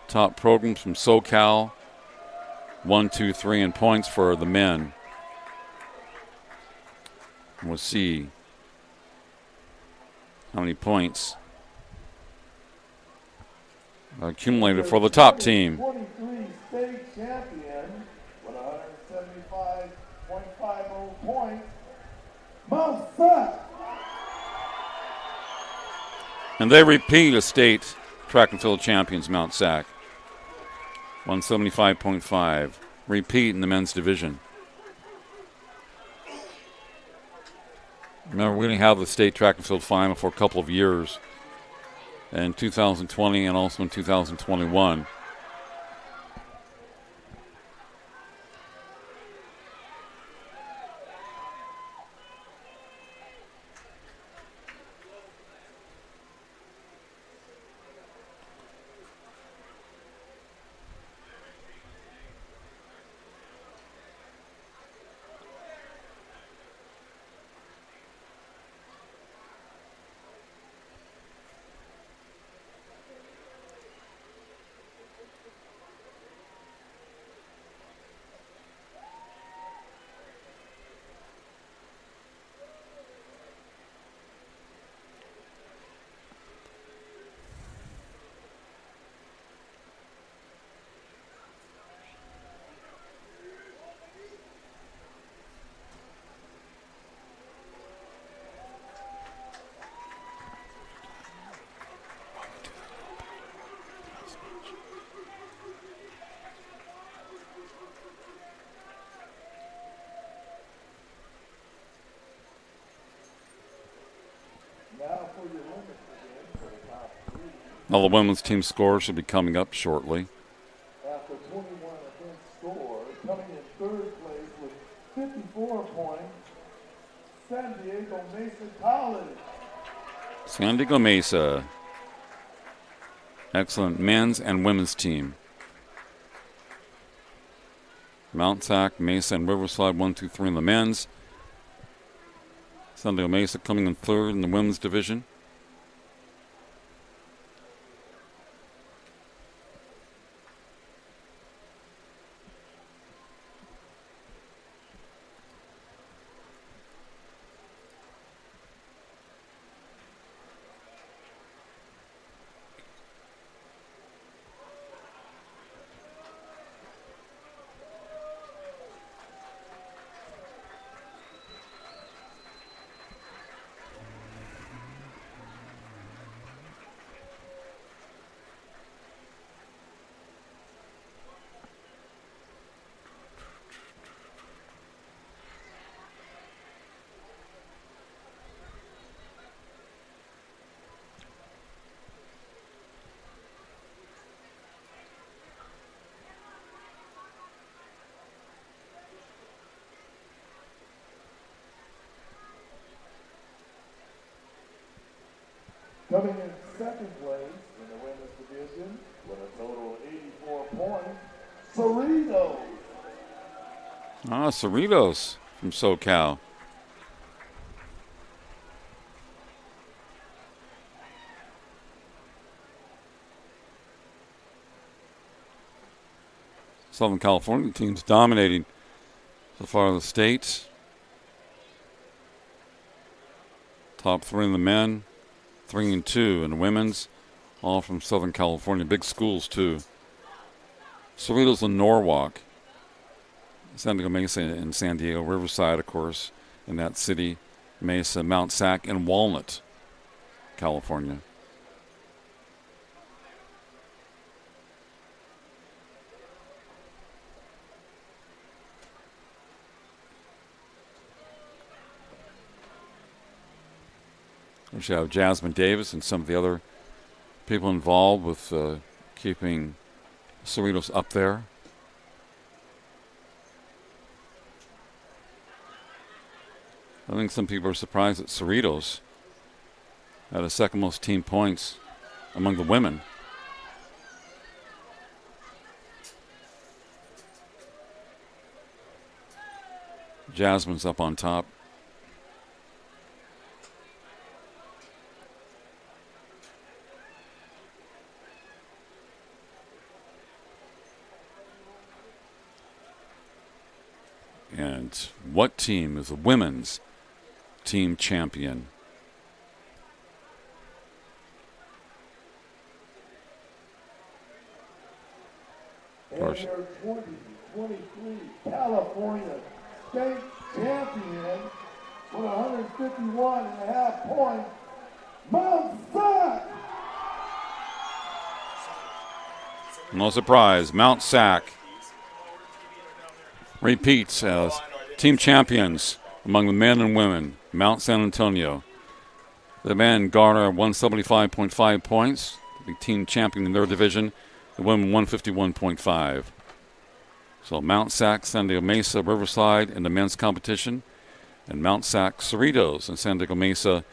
A: top programs from SoCal, 1, 2, 3 in points for the men. We'll see how many points accumulated for the top team.
C: 23 state champion with 175.50 points, Mount Sac.
A: And they repeat as state track and field champions, Mount Sac. 175.5. Repeat in the men's division. Remember, we didn't have the state track and field final for a couple of years. In 2020 and also in 2021. Now the women's team score should be coming up shortly.
C: After 21 event scores, coming in third place with 54 points, San Diego Mesa College.
A: San Diego Mesa. Excellent men's and women's team. Mount Sac, Mesa, and Riverside 1, 2, 3 in the men's. San Diego Mesa coming in third in the women's division.
C: Coming in second place in the women's division with a total of 84 points, Cerritos.
A: Cerritos from SoCal. Southern California teams dominating so far the state. Top 3 in the men, 3 and 2 in the women's, all from Southern California. Big schools, too. Cerritos and Norwalk. San Diego Mesa and San Diego, Riverside, of course, in that city. Mesa, Mount Sac, and Walnut, California. We should have Jasmine Davis and some of the other people involved with keeping Cerritos up there. I think some people are surprised that Cerritos had the second most team points among the women. Jasmine's up on top. And what team is the women's team champion?
C: And their 2023 California State Champion with 151.5 points, Mount Sac.
A: No surprise, Mount Sac repeats as team champions among the men and women. Mount San Antonio. The men garner 175.5 points, the team champion in their division. The women 151.5. So Mount Sac, San Diego Mesa, Riverside in the men's competition, and Mount Sac, Cerritos, and San Diego Mesa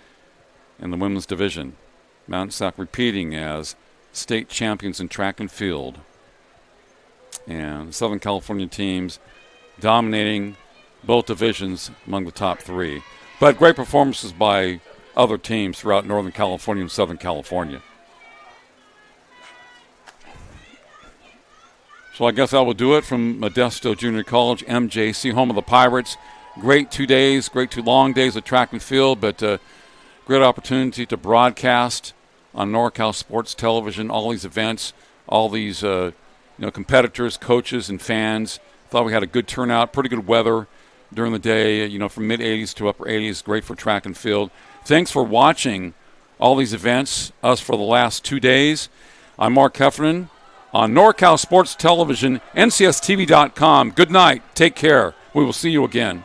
A: in the women's division. Mount Sac repeating as state champions in track and field. And Southern California teams dominating both divisions among the top 3. But great performances by other teams throughout Northern California and Southern California. So I guess that will do it from Modesto Junior College, MJC, home of the Pirates. Great 2 days, great 2 long days of track and field, but great opportunity to broadcast on NorCal Sports Television all these events, all these competitors, coaches, and fans. Thought we had a good turnout, pretty good weather during the day, from mid-80s to upper 80s, great for track and field. Thanks for watching all these events, us for the last 2 days. I'm Mark Heffernan on NorCal Sports Television, NCSTV.com. Good night. Take care. We will see you again.